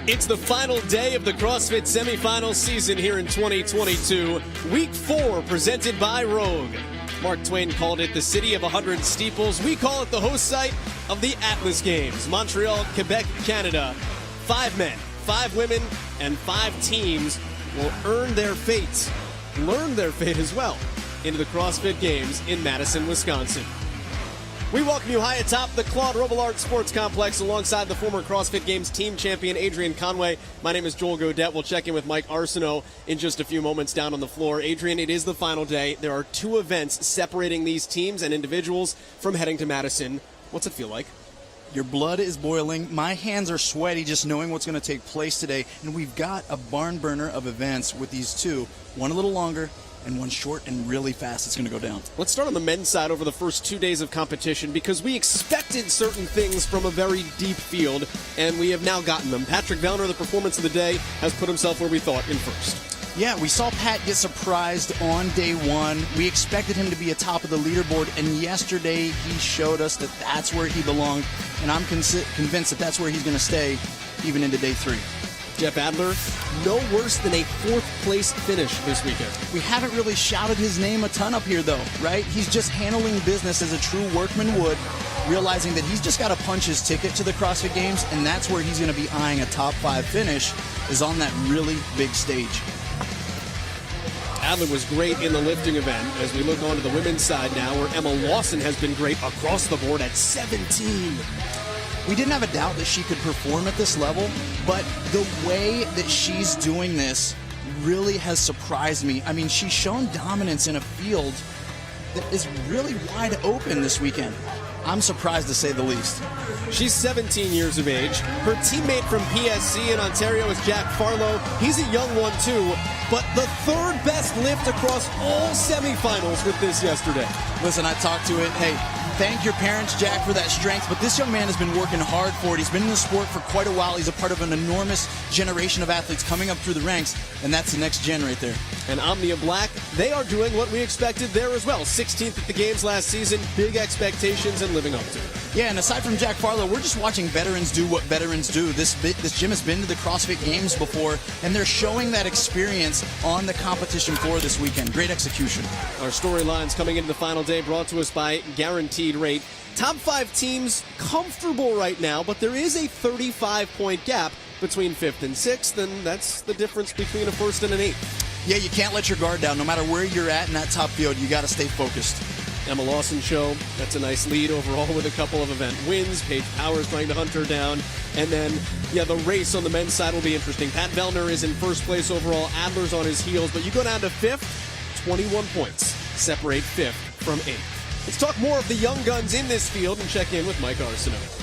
It's the final day of the CrossFit Semifinal season here in 2022. Week 4 presented by Rogue. Mark Twain called it the city of 100 steeples. We call it the host site of the Atlas Games. Montreal, Quebec, Canada. 5 men, 5 women, and 5 teams will earn their fate, learn their fate as well, into the CrossFit Games in Madison, Wisconsin. We welcome you high atop the Claude Robillard Sports Complex alongside the former CrossFit Games team champion Adrian Conway. My name is Joel Godette. We'll check in with Mike Arsenault in just a few moments down on the floor. Adrian, it is the final day. There are 2 events separating these teams and individuals from heading to Madison. What's it feel like? Your blood is boiling. My hands are sweaty just knowing what's going to take place today. And we've got a barn burner of events with these 2. One a little longer and one short and really fast. It's going to go down. Let's start on the men's side over the first 2 days of competition because we expected certain things from a very deep field, and we have now gotten them. Patrick Vellner, the performance of the day, has put himself where we thought in first. Yeah, we saw Pat get surprised on day 1. We expected him to be atop of the leaderboard, and yesterday he showed us that that's where he belonged, and I'm convinced that that's where he's going to stay even into day 3. Jeff Adler, no worse than a 4th place finish this weekend. We haven't really shouted his name a ton up here, though, right? He's just handling business as a true workman would, realizing that he's just got to punch his ticket to the CrossFit Games, and that's where he's going to be eyeing a top 5 finish, is on that really big stage. Adler was great in the lifting event. As we look on to the women's side now, where Emma Lawson has been great across the board at 17. We didn't have a doubt that she could perform at this level, but the way that she's doing this really has surprised me. I mean, she's shown dominance in a field that is really wide open this weekend. I'm surprised to say the least. She's 17 years of age. Her teammate from PSC in Ontario is Jack Farlow. He's a young one too, but the 3rd best lift across all semifinals with this yesterday. Listen, I talked to it. Hey, thank your parents, Jack, for that strength, but this young man has been working hard for it. He's been in the sport for quite a while. He's a part of an enormous generation of athletes coming up through the ranks, and that's the next gen right there. And Omnia Black, they are doing what we expected there as well. 16th at the Games last season, big expectations and living up to it. Yeah, and aside from Jack Farlow, we're just watching veterans do what veterans do. This gym has been to the CrossFit Games before, and they're showing that experience on the competition floor this weekend. Great execution. Our storylines coming into the final day brought to us by Guaranteed Rate. Top 5 teams comfortable right now, but there is a 35-point gap between 5th and 6th, and that's the difference between a 1st and an 8th. Yeah, you can't let your guard down. No matter where you're at in that top field, you got to stay focused. Emma Lawson show, that's a nice lead overall with a couple of event wins. Paige Powers trying to hunt her down. And then, the race on the men's side will be interesting. Pat Vellner is in 1st place overall. Adler's on his heels. But you go down to 5th, 21 points separate 5th from 8th. Let's talk more of the young guns in this field and check in with Mike Arsenault.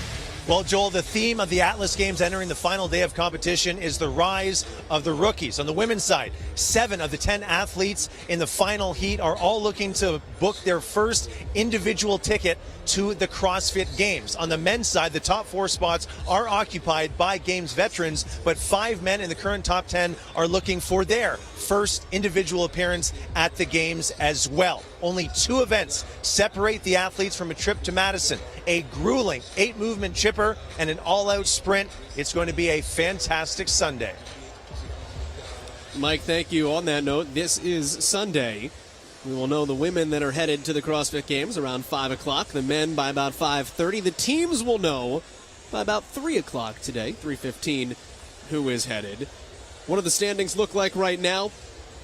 Well, Joel, the theme of the Atlas Games entering the final day of competition is the rise of the rookies. On the women's side, 7 of the 10 athletes in the final heat are all looking to book their first individual ticket to the CrossFit Games. On the men's side, the top 4 spots are occupied by Games veterans, but 5 men in the current top 10 are looking for their first individual appearance at the Games as well. Only 2 events separate the athletes from a trip to Madison. A grueling 8-movement chipper and an all-out sprint. It's going to be a fantastic Sunday. Mike, thank you. On that note, this is Sunday. We will know the women that are headed to the CrossFit Games around 5 o'clock. The men by about 5:30. The teams will know by about 3 o'clock today, 3:15, who is headed. What do the standings look like right now?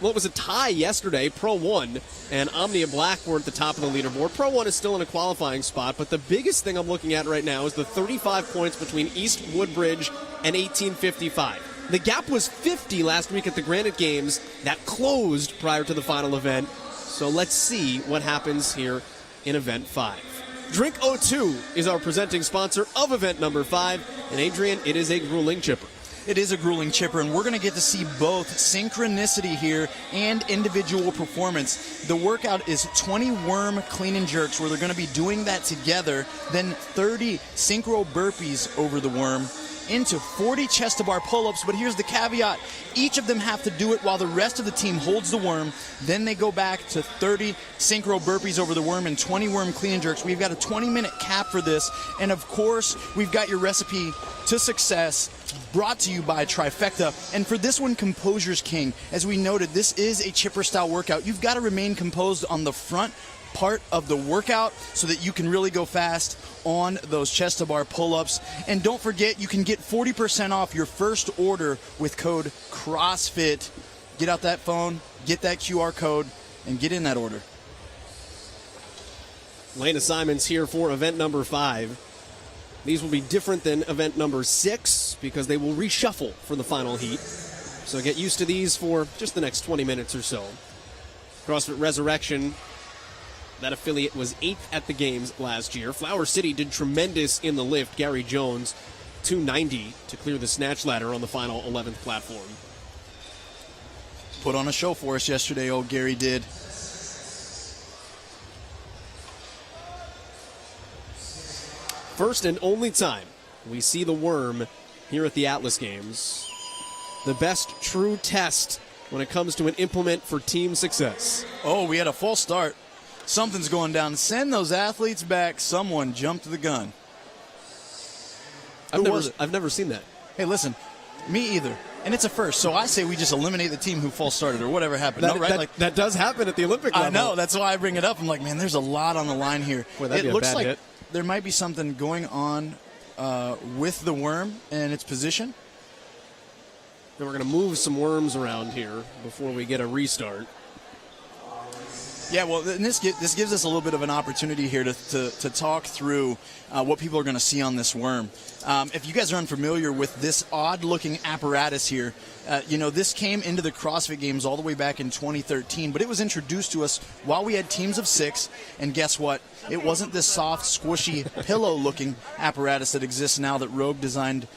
Well, it was a tie yesterday. Pro 1 and Omnia Black were at the top of the leaderboard. Pro 1 is still in a qualifying spot, but the biggest thing I'm looking at right now is the 35 points between East Woodbridge and 1855. The gap was 50 last week at the Granite Games. That closed prior to the final event. So let's see what happens here in Event 5. Drink O2 is our presenting sponsor of Event number 5. And Adrian, it is a grueling chipper. It is a grueling chipper, and we're going to get to see both synchronicity here and individual performance. The workout is 20 worm clean and jerks, where they're going to be doing that together, then 30 synchro burpees over the worm, into 40 chest-to-bar pull-ups, but here's the caveat. Each of them have to do it while the rest of the team holds the worm. Then they go back to 30 synchro burpees over the worm and 20 worm clean and jerks. We've got a 20-minute cap for this, and of course, we've got your recipe to success brought to you by Trifecta. And for this one, composure's king. As we noted, this is a chipper-style workout. You've got to remain composed on the front part of the workout so that you can really go fast on those chest-to-bar pull-ups. And don't forget, you can get 40% off your first order with code CrossFit. Get out that phone, get that QR code, and get in that order. Lena Simons here for event number 5. These will be different than event number 6 because they will reshuffle for the final heat. So get used to these for just the next 20 minutes or so. CrossFit Resurrection, that affiliate was 8th at the games last year. Flower City did tremendous in the lift. Gary Jones, 290 to clear the snatch ladder on the final 11th platform. Put on a show for us yesterday, old Gary did. First and only time we see the worm here at the Atlas Games. The best true test when it comes to an implement for team success. Oh, we had a false start. Something's going down. Send those athletes back. Someone jumped the gun. I've never seen that. Hey, listen, me either. And it's a first, so I say we just eliminate the team who false started or whatever happened. That does happen at the Olympic level. I know, that's why I bring it up. I'm like, man, there's a lot on the line here. Boy, that'd be a looks bad like hit. There might be something going on with the worm and its position. And we're going to move some worms around here before we get a restart. Yeah, well, and this gives us a little bit of an opportunity here to talk through what people are going to see on this worm. If you guys are unfamiliar with this odd-looking apparatus here, this came into the CrossFit Games all the way back in 2013, but it was introduced to us while we had teams of 6, and guess what? It wasn't this soft, squishy, pillow-looking apparatus that exists now that Rogue designed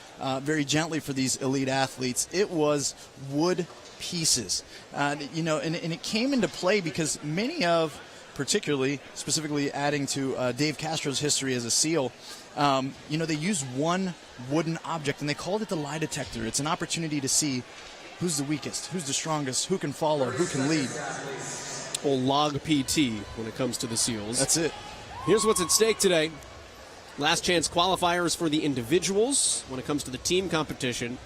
very gently for these elite athletes. It was wood pieces, and it came into play because many of, specifically adding to Dave Castro's history as a SEAL, they used one wooden object and they called it the lie detector. It's an opportunity to see who's the weakest, who's the strongest, who can follow, who can lead. Old log PT when it comes to the SEALs. That's it. Here's what's at stake today. Last chance qualifiers for the individuals. When it comes to the team competition,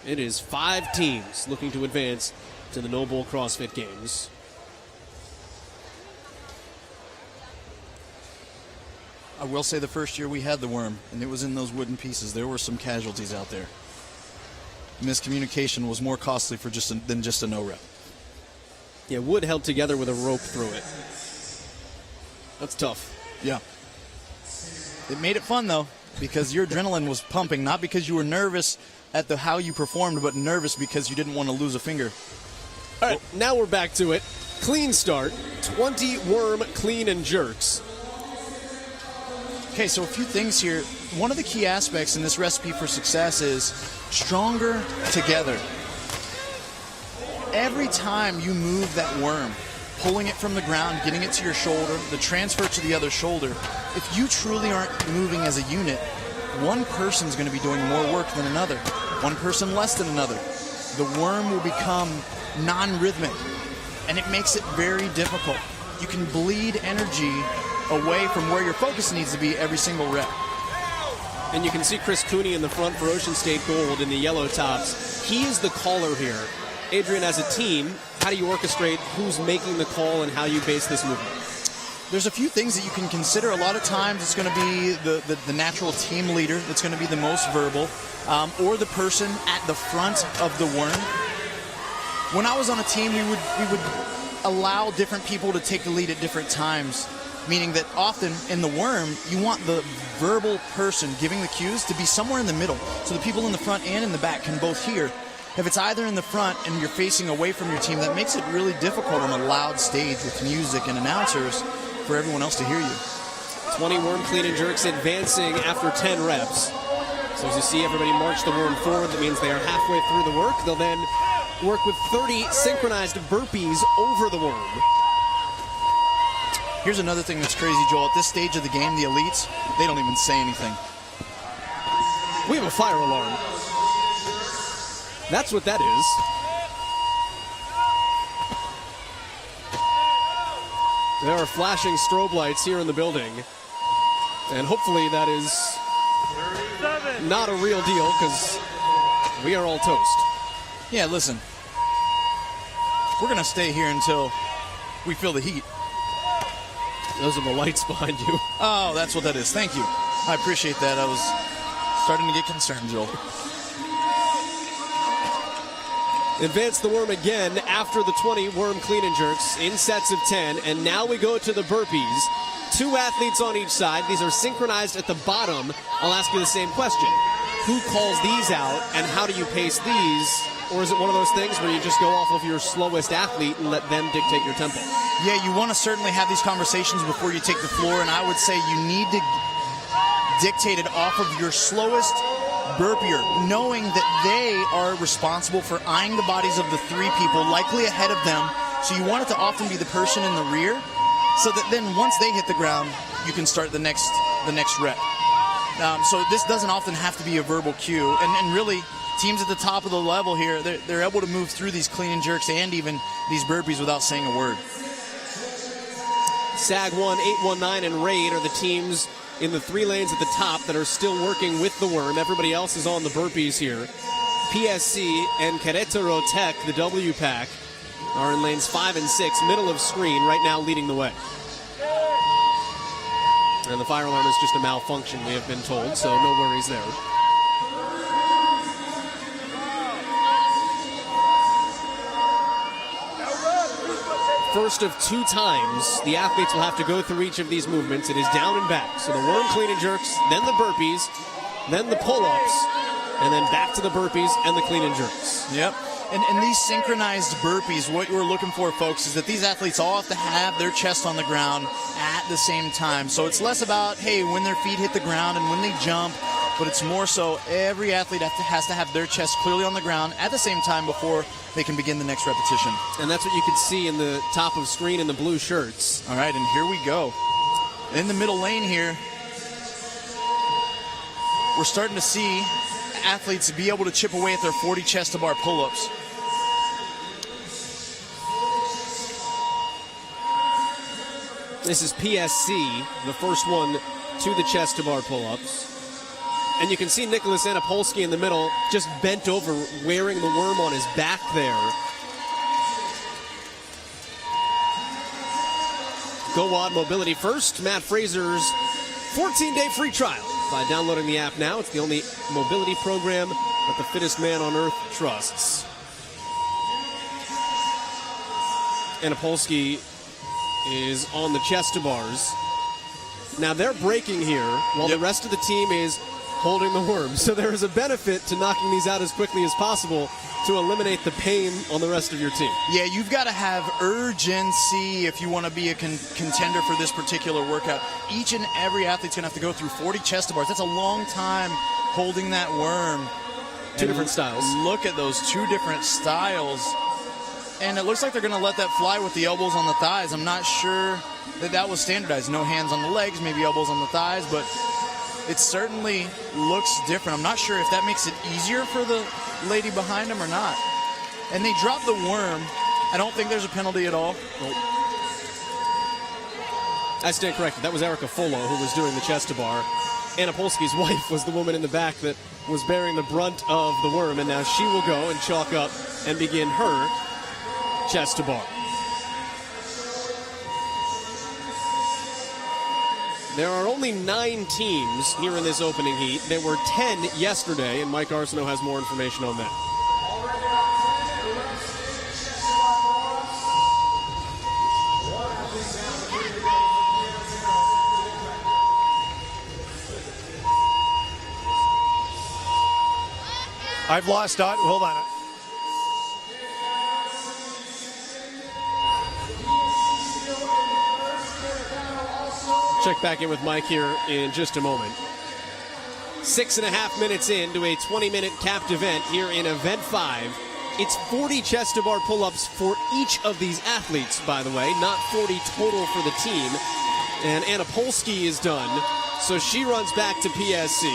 it is 5 teams looking to advance to the Noble CrossFit Games. I will say the first year we had the worm, and it was in those wooden pieces, there were some casualties out there. Miscommunication was more costly than just a no rep. Yeah, wood held together with a rope through it. That's tough. Yeah. It made it fun, though, because your adrenaline was pumping, not because you were nervous at how you performed, but nervous because you didn't want to lose a finger. All right, now we're back to it. Clean start, 20 worm clean and jerks. Okay, so a few things here. One of the key aspects in this recipe for success is stronger together. Every time you move that worm, pulling it from the ground, getting it to your shoulder, the transfer to the other shoulder, if you truly aren't moving as a unit, one person's going to be doing more work than another, one person less than another. The worm will become non-rhythmic, and it makes it very difficult. You can bleed energy away from where your focus needs to be every single rep. And you can see Chris Cooney in the front for Ocean State Gold in the yellow tops. He is the caller here. Adrian, as a team, how do you orchestrate who's making the call and how you base this movement? There's a few things that you can consider. A lot of times it's going to be the natural team leader that's going to be the most verbal, or the person at the front of the worm. When I was on a team, we would allow different people to take the lead at different times, meaning that often in the worm, you want the verbal person giving the cues to be somewhere in the middle, so the people in the front and in the back can both hear. If it's either in the front and you're facing away from your team, that makes it really difficult on a loud stage with music and announcers for everyone else to hear you. 20 worm clean and jerks advancing after 10 reps. So as you see everybody march the worm forward, that means they are halfway through the work. They'll then work with 30 synchronized burpees over the worm. Here's another thing that's crazy, Joel. At this stage of the game, the elites, they don't even say anything. We have a fire alarm. That's what that is. There are flashing strobe lights here in the building. And hopefully that is not a real deal, because we are all toast. Yeah, listen. We're going to stay here until we feel the heat. Those are the lights behind you. Oh, that's what that is. Thank you. I appreciate that. I was starting to get concerned, Joel. Advance the worm again after the 20 worm clean and jerks in sets of 10. And now we go to the burpees. 2 athletes on each side. These are synchronized at the bottom. I'll ask you the same question. Who calls these out, and how do you pace these? Or is it one of those things where you just go off of your slowest athlete and let them dictate your tempo? Yeah, you want to certainly have these conversations before you take the floor, and I would say you need to dictate it off of your slowest burpier, knowing that they are responsible for eyeing the bodies of the 3 people likely ahead of them. So you want it to often be the person in the rear, so that then once they hit the ground, you can start the next rep. So this doesn't often have to be a verbal cue, and really, teams at the top of the level here, they're able to move through these clean and jerks and even these burpees without saying a word. SAG 1, 819, and Raid are the teams in the 3 lanes at the top that are still working with the worm. Everybody else is on the burpees here. PSC and Querétaro Tech, the W pack, are in lanes 5 and 6, middle of screen, right now leading the way. And the fire alarm is just a malfunction, we have been told, so no worries there. First of 2 times, the athletes will have to go through each of these movements. It is down and back. So the worm clean and jerks, then the burpees, then the pull-ups, and then back to the burpees and the clean and jerks. Yep. And these synchronized burpees, what you're looking for, folks, is that these athletes all have to have their chest on the ground at the same time. So it's less about, hey, when their feet hit the ground and when they jump, but it's more so every athlete has to have their chest clearly on the ground at the same time before they can begin the next repetition. And that's what you can see in the top of screen in the blue shirts. All right, and here we go. In the middle lane here, we're starting to see athletes be able to chip away at their 40 chest-to-bar pull-ups. This is PSC, the first one to the chest-to-bar pull-ups. And you can see Nicholas Anapolsky in the middle, just bent over, wearing the worm on his back there. Go WOD Mobility first. Matt Fraser's 14-day free trial by downloading the app now. It's the only mobility program that the fittest man on earth trusts. Anapolsky is on the chest-to-bars. Now they're breaking here while the rest of the team is holding the worm. So there is a benefit to knocking these out as quickly as possible to eliminate the pain on the rest of your team. Yeah, you've got to have urgency if you want to be a contender for this particular workout. Each and every athlete's going to have to go through 40 chest bars. That's a long time holding that worm. 2 different styles. Look at those 2 different styles. And it looks like they're going to let that fly with the elbows on the thighs. I'm not sure that was standardized. No hands on the legs, maybe elbows on the thighs, but it certainly looks different. I'm not sure if that makes it easier for the lady behind him or not. And they dropped the worm. I don't think there's a penalty at all. Nope. I stand corrected. That was Erica Folo who was doing the chest-to-bar. Anapolsky's wife was the woman in the back that was bearing the brunt of the worm, and now she will go and chalk up and begin her chest-to-bar. There are only 9 teams here in this opening heat. There were 10 yesterday, and Mike Arsenault has more information on that. I've lost Dot. Hold on. Check back in with Mike here in just a moment. 6.5 minutes into a 20-minute capped event here in Event 5. It's 40 chest-to-bar pull-ups for each of these athletes, by the way, not 40 total for the team. And Anapolsky is done, so she runs back to PSC.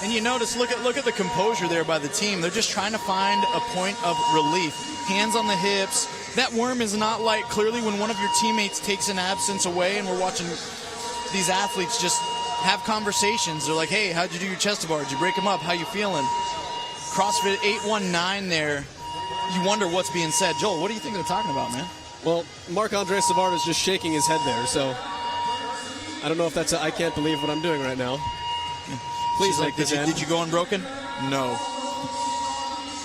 And you notice, look at the composure there by the team. They're just trying to find a point of relief. Hands on the hips. That worm is not like, clearly when one of your teammates takes an absence away and we're watching these athletes just have conversations. They're like, hey, how'd you do your chest to bar? Did you break them up? How you feeling? CrossFit 819 there. You wonder what's being said. Joel, what do you think they're talking about, man? Well, Marc-Andre Savard is just shaking his head there, so I don't know if that's I can't believe what I'm doing right now. Please like, did you go unbroken? No.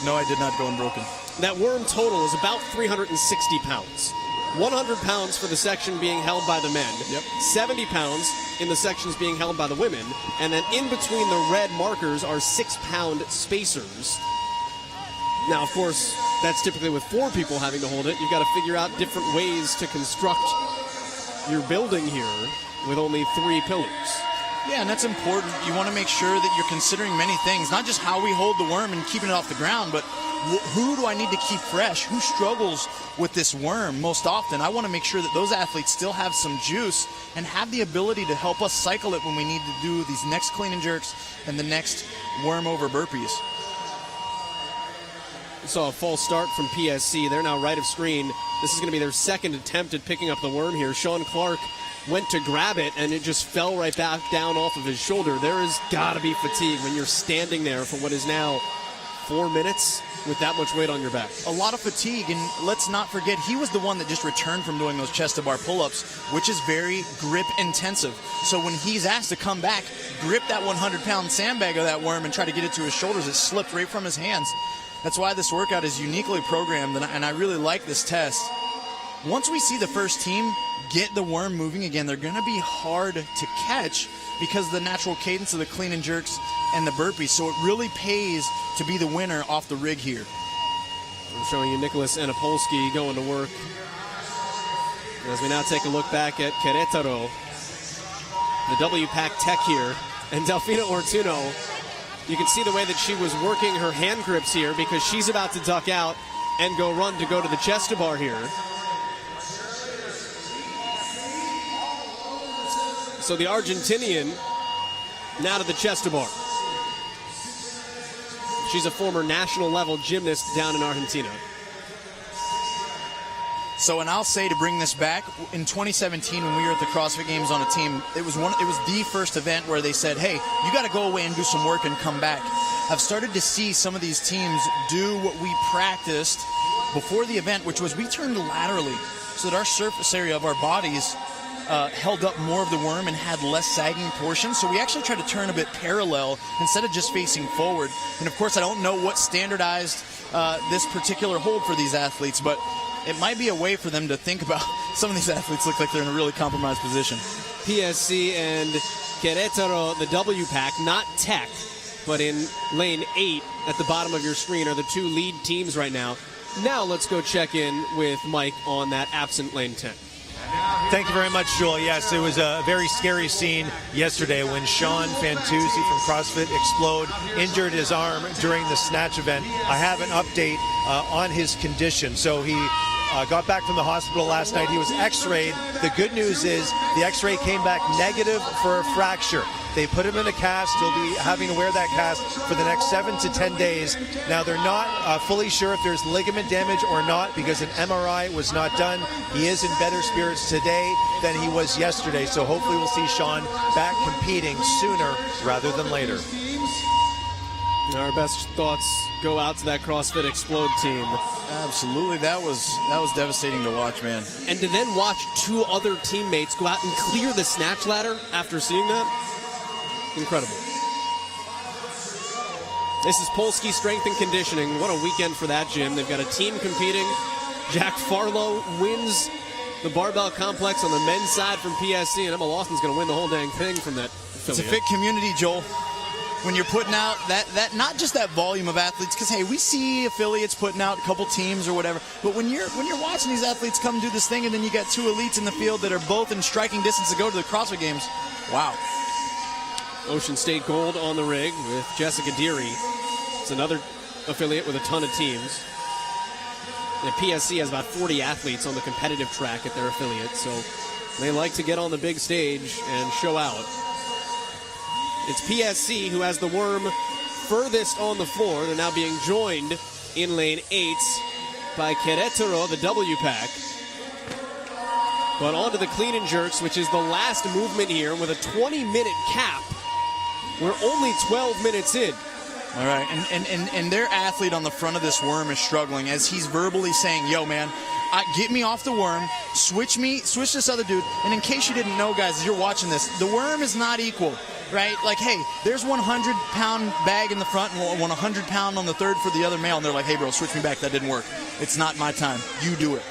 No, I did not go unbroken. That worm total is about 360 pounds. 100 pounds for the section being held by the men. Yep. 70 pounds in the sections being held by the women. And then in between the red markers are 6-pound spacers. Now, of course, that's typically with 4 people having to hold it. You've got to figure out different ways to construct your building here with only 3 pillars. Yeah, and that's important. You want to make sure that you're considering many things, not just how we hold the worm and keeping it off the ground, but who do I need to keep fresh? Who struggles with this worm most often? I want to make sure that those athletes still have some juice and have the ability to help us cycle it when we need to do these next clean and jerks and the next worm over burpees. We saw a false start from PSC. They're now right of screen. This is going to be their second attempt at picking up the worm here. Sean Clark went to grab it, and it just fell right back down off of his shoulder. There has got to be fatigue when you're standing there for what is now 4 minutes with that much weight on your back. A lot of fatigue, and let's not forget, he was the one that just returned from doing those chest-to-bar pull-ups, which is very grip-intensive. So when he's asked to come back, grip that 100-pound sandbag of that worm and try to get it to his shoulders, it slipped right from his hands. That's why this workout is uniquely programmed, and I really like this test. Once we see the first team get the worm moving again, they're going to be hard to catch because of the natural cadence of the clean and jerks and the burpees. So it really pays to be the winner off the rig here. I'm showing you Nicholas Anapolsky going to work. As we now take a look back at Querétaro, the W-Pack Tech here, and Delfina Ortuno, you can see the way that she was working her hand grips here because she's about to duck out and go to the chest to bar here. So the Argentinian now to the chest to bar. She's a former national level gymnast down in Argentina. So, and I'll say to bring this back, in 2017 when we were at the CrossFit Games on a team, it was the first event where they said, hey, you got to go away and do some work and come back. I've started to see some of these teams do what we practiced before the event, which was we turned laterally so that our surface area of our bodies held up more of the worm and had less sagging portions. So we actually tried to turn a bit parallel instead of just facing forward. And of course, I don't know what standardized this particular hold for these athletes, but it might be a way for them to think about. Some of these athletes look like they're in a really compromised position. PSC and Querétaro, the W-Pack, not Tech, but in lane 8 at the bottom of your screen are the 2 lead teams right now. Now let's go check in with Mike on that absent lane 10. Thank you very much, Joel. Yes, it was a very scary scene yesterday when Sean Fantuzzi from CrossFit Explode injured his arm during the snatch event. I have an update on his condition. So he got back from the hospital last night. He was x-rayed. The good news is the x-ray came back negative for a fracture. They put him in a cast. He'll be having to wear that cast for the next 7 to 10 days. Now, they're not fully sure if there's ligament damage or not because an MRI was not done. He is in better spirits today than he was yesterday. So hopefully we'll see Sean back competing sooner rather than later. Our best thoughts go out to that CrossFit Explode team. Absolutely. That was devastating to watch, man. And to then watch 2 other teammates go out and clear the snatch ladder after seeing that. Incredible. This is Polsky Strength and Conditioning. What a weekend for that gym. They've got a team competing. Jack Farlow wins the barbell complex on the men's side from PSC, and Emma Lawson's going to win the whole dang thing from that affiliate. It's a fit community, Joel. When you're putting out that not just that volume of athletes, because hey, we see affiliates putting out a couple teams or whatever, but when you're watching these athletes come do this thing, and then you got 2 elites in the field that are both in striking distance to go to the CrossFit Games, wow. Ocean State Gold on the rig with Jessica Deary. It's another affiliate with a ton of teams. The PSC has about 40 athletes on the competitive track at their affiliate, so they like to get on the big stage and show out. It's PSC who has the worm furthest on the floor. They're now being joined in lane 8 by Querétaro, the W pack. But on to the clean and jerks, which is the last movement here with a 20-minute cap. We're only 12 minutes in. All right, and their athlete on the front of this worm is struggling as he's verbally saying, yo, man, get me off the worm, switch this other dude. And in case you didn't know, guys, as you're watching this, the worm is not equal, right? Like, hey, there's 100-pound bag in the front and 100-pound on the third for the other male. And they're like, hey, bro, switch me back. That didn't work. It's not my time. You do it.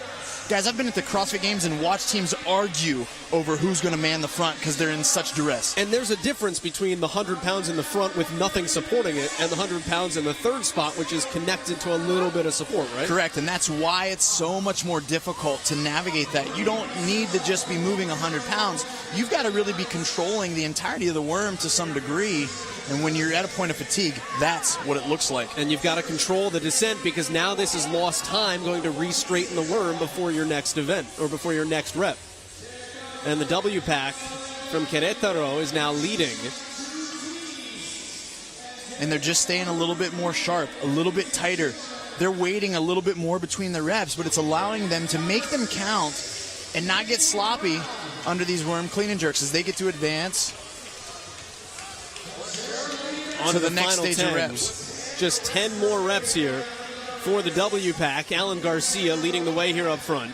Guys, I've been at the CrossFit Games and watched teams argue over who's going to man the front because they're in such duress. And there's a difference between the 100 pounds in the front with nothing supporting it and the 100 pounds in the third spot, which is connected to a little bit of support, right? Correct, and that's why it's so much more difficult to navigate that. You don't need to just be moving 100 pounds. You've got to really be controlling the entirety of the worm to some degree. And when you're at a point of fatigue, that's what it looks like. And you've got to control the descent because now this is lost time going to re-straighten the worm before your next event or before your next rep. And the W pack from Querétaro is now leading. And they're just staying a little bit more sharp, a little bit tighter. They're waiting a little bit more between the reps, but it's allowing them to make them count and not get sloppy under these worm clean and jerks as they get to advance on to the next final stage 10. of reps. Just 10 more reps here for the W pack. Alan Garcia leading the way here up front.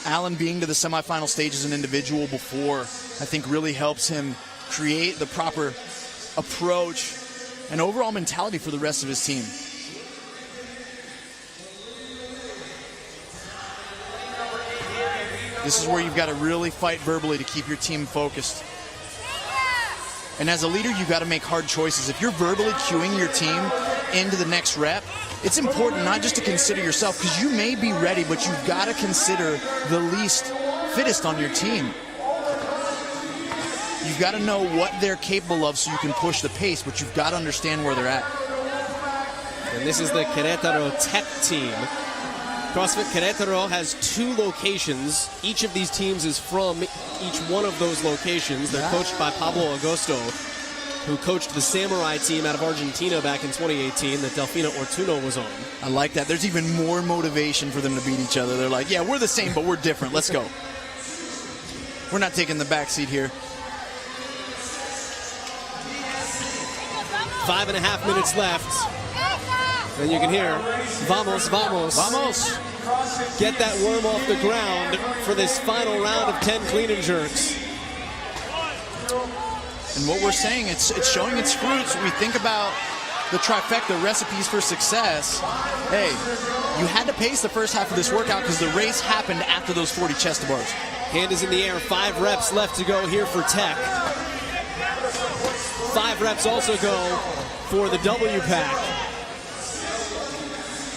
Alan being to the semifinal stage as an individual before, I think really helps him create the proper approach and overall mentality for the rest of his team. This is where you've got to really fight verbally to keep your team focused. And as a leader, you've got to make hard choices. If you're verbally cueing your team into the next rep, it's important not just to consider yourself, because you may be ready, but you've got to consider the least fittest on your team. You've got to know what they're capable of so you can push the pace, but you've got to understand where they're at. And this is the Querétaro Tech team. CrossFit Querétaro has 2 locations. Each of these teams is from each one of those locations. They're coached by Pablo Augusto, who coached the Samurai team out of Argentina back in 2018 that Delfina Ortuno was on. I like that. There's even more motivation for them to beat each other. They're like, yeah, we're the same, but we're different. Let's go. We're not taking the back seat here. 5.5 minutes left. And you can hear, vamos, vamos. Vamos. Get that worm off the ground for this final round of 10 clean and jerks. And what we're saying, it's showing its fruits. We think about the trifecta, recipes for success. Hey, you had to pace the first half of this workout because the race happened after those 40 chest to bars. Hand is in the air. 5 reps left to go here for Tech. 5 reps also go for the W pack.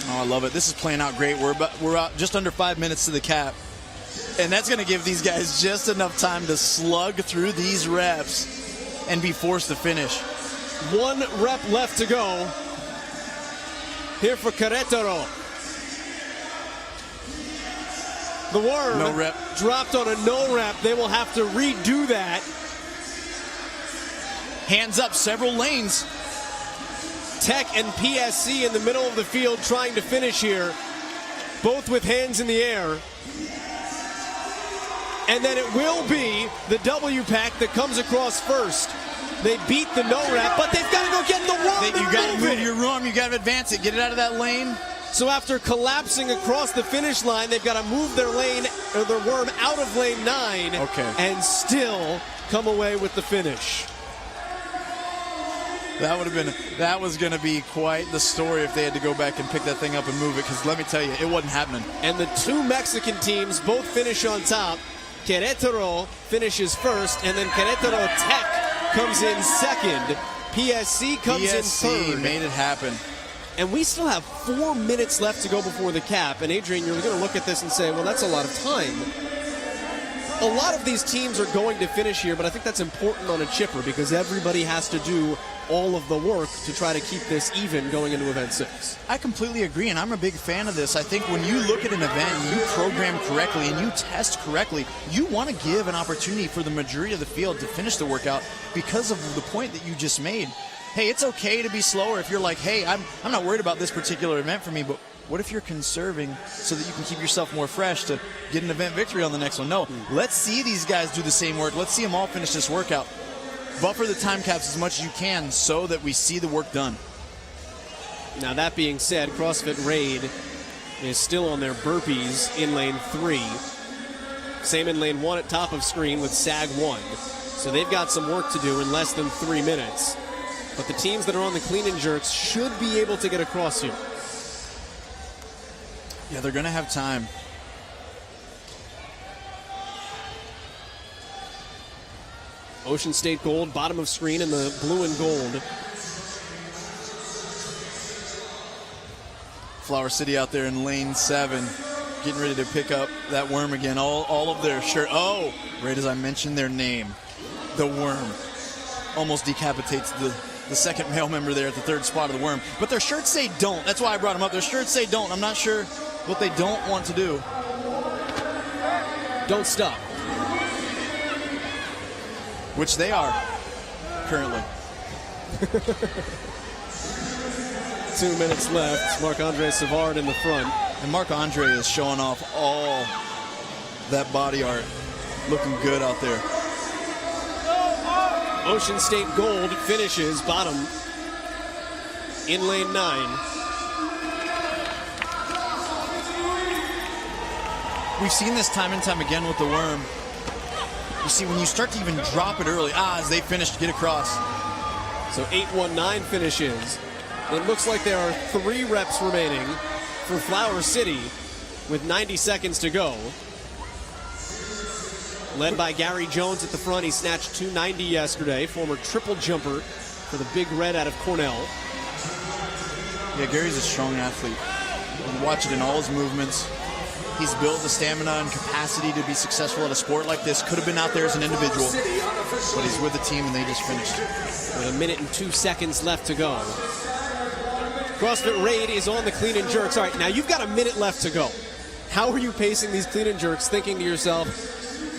Oh, I love it. This is playing out great. We're out just under 5 minutes to the cap. And that's going to give these guys just enough time to slug through these reps and be forced to finish. 1 rep left to go here for Querétaro. The worm no rep. Dropped on a no rep. They will have to redo that. Hands up, several lanes. Tech and PSC in the middle of the field trying to finish here, both with hands in the air. And then it will be the W pack that comes across first. They beat the no rep, but they've got to go get the worm. You got to move your worm. You got to advance it. Get it out of that lane. So after collapsing across the finish line, they've got to move their lane or their worm out of lane 9. Okay. And still come away with the finish. That was going to be quite the story if they had to go back and pick that thing up and move it, because let me tell you, it wasn't happening. And the 2 Mexican teams both finish on top. Querétaro finishes first, and then Querétaro Tech comes in second. PSC comes in third. Made it happen. And we still have 4 minutes left to go before the cap. And Adrian, you're going to look at this and say, well, that's a lot of time. a lot of these teams are going to finish here, but I think that's important on a chipper because everybody has to do all of the work to try to keep this even going into event 6. I completely agree, and I'm a big fan of this. I think when you look at an event and you program correctly and you test correctly, you want to give an opportunity for the majority of the field to finish the workout because of the point that you just made. Hey, it's okay to be slower if you're like, hey, I'm not worried about this particular event for me, but what if you're conserving so that you can keep yourself more fresh to get an event victory on the next one? No, let's see these guys do the same work. Let's see them all finish this workout. Buffer the time caps as much as you can so that we see the work done. Now, that being said, CrossFit Raid is still on their burpees in lane 3. Same in lane 1 at top of screen with SAG 1. So they've got some work to do in less than 3 minutes. But the teams that are on the clean and jerks should be able to get across here. Yeah, they're going to have time. Ocean State Gold, bottom of screen in the blue and gold. Flower City out there in lane 7, getting ready to pick up that worm again. All of their shirt. Oh, right as I mentioned their name, the worm almost decapitates the second male member there at the 3rd spot of the worm. But their shirts say don't. That's why I brought them up. Their shirts say don't. I'm not sure what they don't want to do. Don't stop. Which they are currently. 2 minutes left. Marc-Andre Savard in the front. And Marc-Andre is showing off all that body art. Looking good out there. Ocean State Gold finishes bottom in lane 9. We've seen this time and time again with the worm. You see, when you start to even drop it early, as they finish to get across. So 8:19 finishes. It looks like there are 3 reps remaining for Flower City with 90 seconds to go. Led by Gary Jones at the front. He snatched 290 yesterday. Former triple jumper for the Big Red out of Cornell. Yeah, Gary's a strong athlete. You watch it in all his movements. He's built the stamina and capacity to be successful at a sport like this. Could have been out there as an individual, but he's with the team and they just finished. With 1 minute and 2 seconds left to go. CrossFit Raid is on the clean and jerks. All right, now you've got 1 minute left to go. How are you pacing these clean and jerks, thinking to yourself,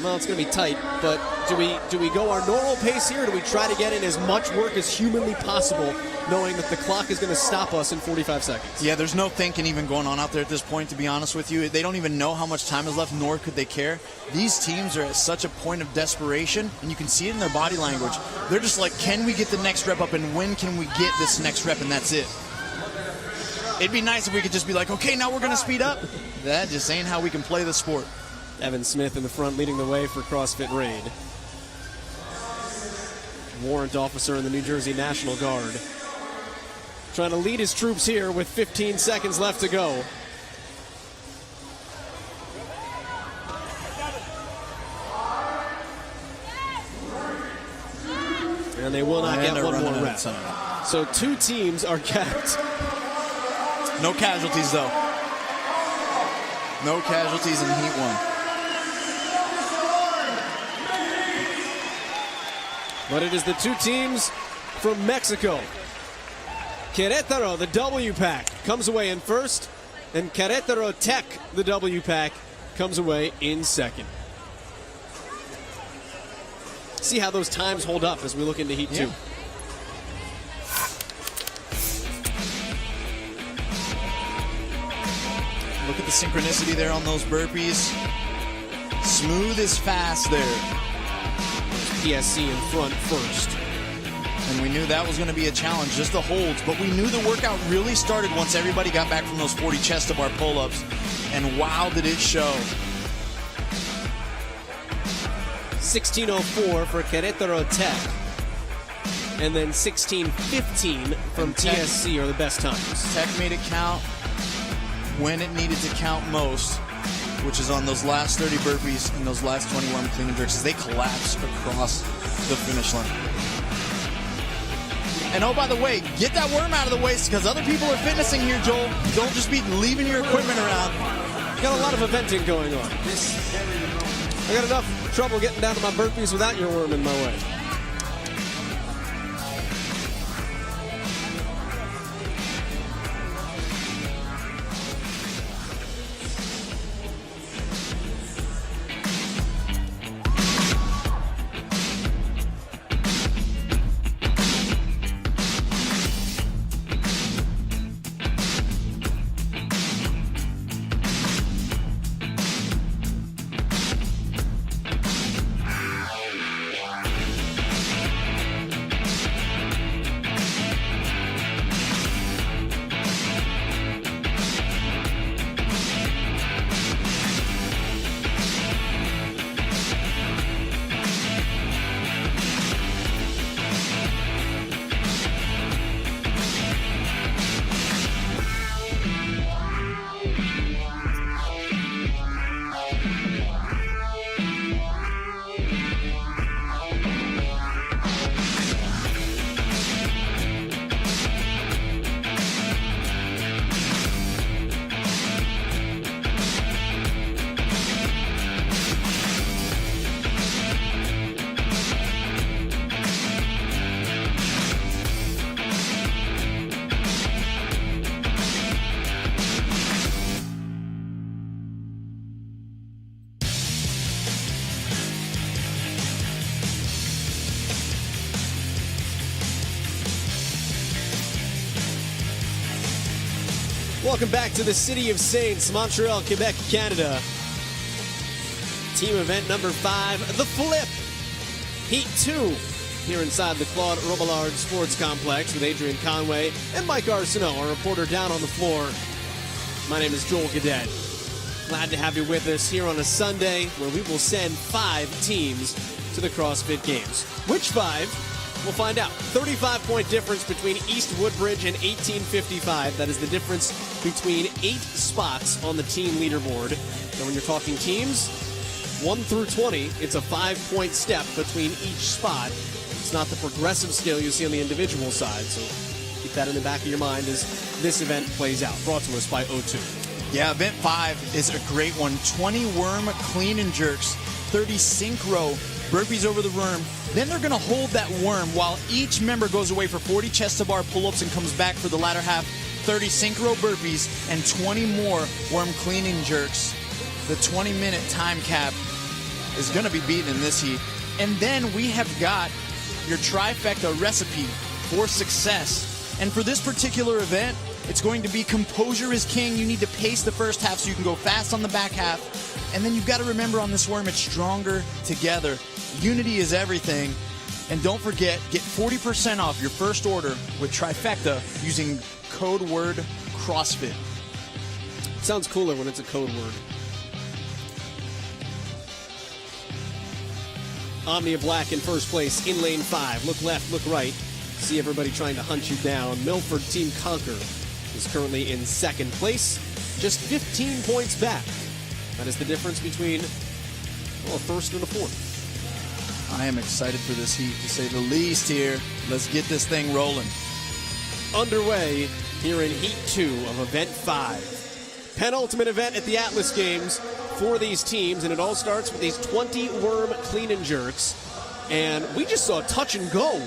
well, it's going to be tight, but do we go our normal pace here, or do we try to get in as much work as humanly possible, knowing that the clock is going to stop us in 45 seconds? Yeah, there's no thinking even going on out there at this point, to be honest with you. They don't even know how much time is left, nor could they care. These teams are at such a point of desperation, and you can see it in their body language. They're just like, can we get the next rep up, and when can we get this next rep, and that's it. It'd be nice if we could just be like, okay, now we're going to speed up. That just ain't how we can play the sport. Evan Smith in the front leading the way for CrossFit Raid. Warrant officer in the New Jersey National Guard. Trying to lead his troops here with 15 seconds left to go. And they will not get one more rep. So 2 teams are kept. No casualties, though. No casualties in Heat 1. But it is the 2 teams from Mexico. Querétaro, the W pack, comes away in first, and Querétaro Tech, the W pack, comes away in second. See how those times hold up as we look into Heat 2. Look at the synchronicity there on those burpees. Smooth as fast there. PSC in front first. And we knew that was going to be a challenge, just the holds. But we knew the workout really started once everybody got back from those 40 chest to bar pull-ups. And wow, did it show. 16:04 for Querétaro Tech. And then 16:15 from TSC are the best times. Tech made it count when it needed to count most, which is on those last 30 burpees and those last 21 clean and jerks as they collapse across the finish line. And oh, by the way, get that worm out of the waist because other people are fitnessing here, Joel. Don't just be leaving your equipment around. Got a lot of eventing going on. I got enough trouble getting down to my burpees without your worm in my way. Welcome back to the City of Saints, Montreal, Quebec, Canada. Team event number 5, the Flip. Heat 2 here inside the Claude Robillard Sports Complex with Adrian Conway and Mike Arsenault, our reporter down on the floor. My name is Joel Cadet. Glad to have you with us here on a Sunday where we will send 5 teams to the CrossFit Games. Which 5? We'll find out. 35-point difference between East Woodbridge and 1855. That is the difference between 8 spots on the team leaderboard. And when you're talking teams, 1 through 20, it's a 5-point step between each spot. It's not the progressive scale you see on the individual side. So keep that in the back of your mind as this event plays out. Brought to us by O2. Yeah, event 5 is a great one. 20 worm clean and jerks, 30 synchro burpees over the worm. Then they're going to hold that worm while each member goes away for 40 chest-to-bar pull-ups and comes back for the latter half, 30 synchro burpees, and 20 more worm cleaning jerks. The 20-minute time cap is going to be beaten in this heat. And then we have got your trifecta recipe for success. And for this particular event, it's going to be composure is king. You need to pace the first half so you can go fast on the back half. And then you've got to remember on this worm, it's stronger together. Unity is everything. And don't forget, get 40% off your first order with Trifecta using code word CrossFit. Sounds cooler when it's a code word. Omnia Black in first place in lane 5. Look left, look right. See everybody trying to hunt you down. Milford Team Conquer is currently in second place, just 15 points back. That is the difference between, well, a first and a fourth. I am excited for this heat, to say the least here. Let's get this thing rolling. Underway here in Heat 2 of Event 5. Penultimate event at the Atlas Games for these teams, and it all starts with these 20 worm clean and jerks. And we just saw touch and go.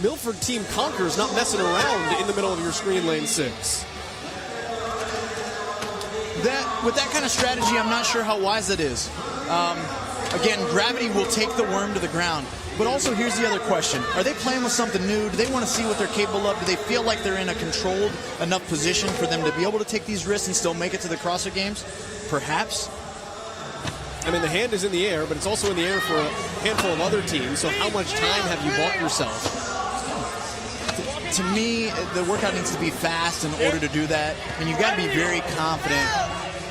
Milford Team Conquer's not messing around in the middle of your screen, lane 6. With that kind of strategy, I'm not sure how wise that is. Again, gravity will take the worm to the ground. But also, here's the other question. Are they playing with something new? Do they want to see what they're capable of? Do they feel like they're in a controlled enough position for them to be able to take these risks and still make it to the CrossFit Games? Perhaps. I mean, the hand is in the air, but it's also in the air for a handful of other teams. So how much time have you bought yourself? To me, the workout needs to be fast in order to do that. And you've got to be very confident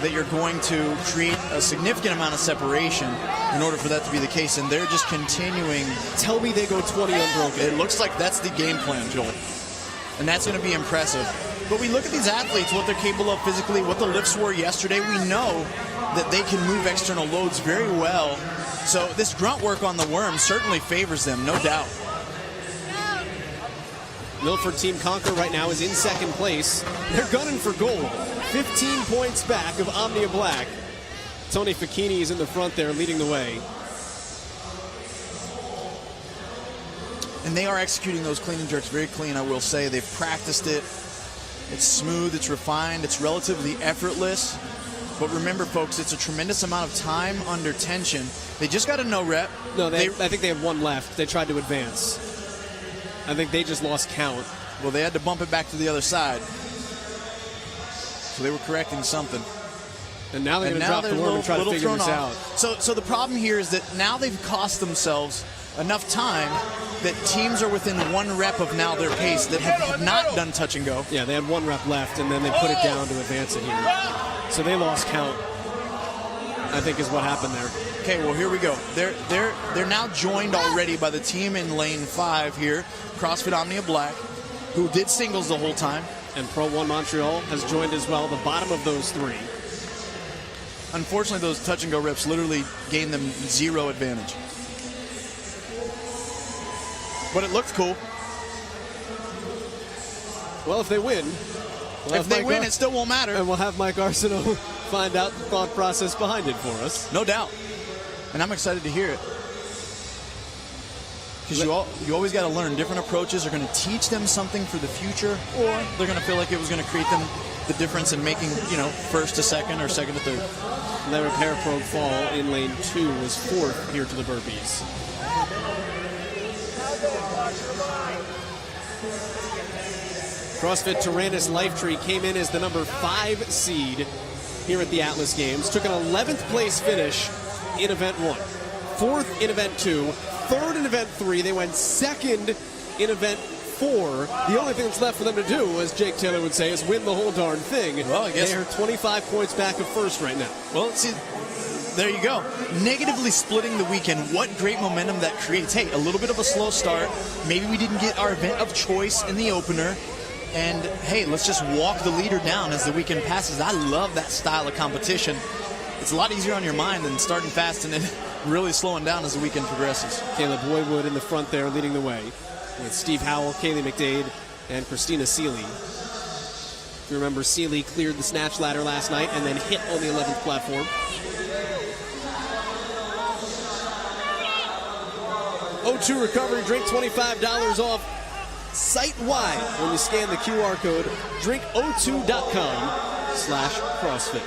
that you're going to create a significant amount of separation in order for that to be the case. And they're just continuing. Tell me they go 20 unbroken. It looks like that's the game plan, Joel. And that's going to be impressive. But we look at these athletes, what they're capable of physically, what the lifts were yesterday. We know that they can move external loads very well. So this grunt work on the worm certainly favors them, no doubt. Milford Team Conquer right now is in second place. They're gunning for gold. 15 points back of Omnia Black. Tony Facchini is in the front there leading the way. And they are executing those clean and jerks very clean, I will say. They've practiced it. It's smooth, it's refined, it's relatively effortless. But remember, folks, it's a tremendous amount of time under tension. They just got a no rep. No, I think they have one left. They tried to advance. I think they just lost count. Well, they had to bump it back to the other side. So they were correcting something. And now they're going to drop the worm and try to figure this out. So the problem here is that now they've cost themselves enough time that teams are within 1 rep of now their pace that have not done touch and go. Yeah, they had 1 rep left, and then they put it down to advance it here. So they lost count, I think is what happened there. Okay, well, here we go. They're now joined already by the team in lane 5 here, CrossFit Omnia Black, who did singles the whole time. And Pro 1 Montreal has joined as well, the bottom of those 3. Unfortunately, those touch and go reps literally gained them 0 advantage. But it looked cool. Well, if they win, it still won't matter. And we'll have Mike Arsenault find out the thought process behind it for us. No doubt. And I'm excited to hear it. Because you always got to learn. Different approaches are going to teach them something for the future, or they're going to feel like it was going to create them the difference in making, first to second or second to third. Larry Paraprobe fall in lane 2 was 4th here to the burpees. CrossFit Tyrannus Lifetree came in as the number 5 seed here at the Atlas Games. Took an 11th place finish in event 1. 4th in event 2. 3rd in event 3. They went 2nd in event 4. The only thing that's left for them to do, as Jake Taylor would say, is win the whole darn thing. Well, I guess they're 25 points back of 1st right now. Well, see, there you go. Negatively splitting the weekend. What great momentum that creates. Hey, a little bit of a slow start. Maybe we didn't get our event of choice in the opener. And, hey, let's just walk the leader down as the weekend passes. I love that style of competition. It's a lot easier on your mind than starting fast and then really slowing down as the weekend progresses. Caleb Boywood in the front there leading the way with Steve Howell, Kaylee McDade, and Christina Seeley. If you remember, Seeley cleared the snatch ladder last night and then hit on the 11th platform. O2 recovery drink, $25 off site-wide when you scan the QR code drinko2.com/CrossFit.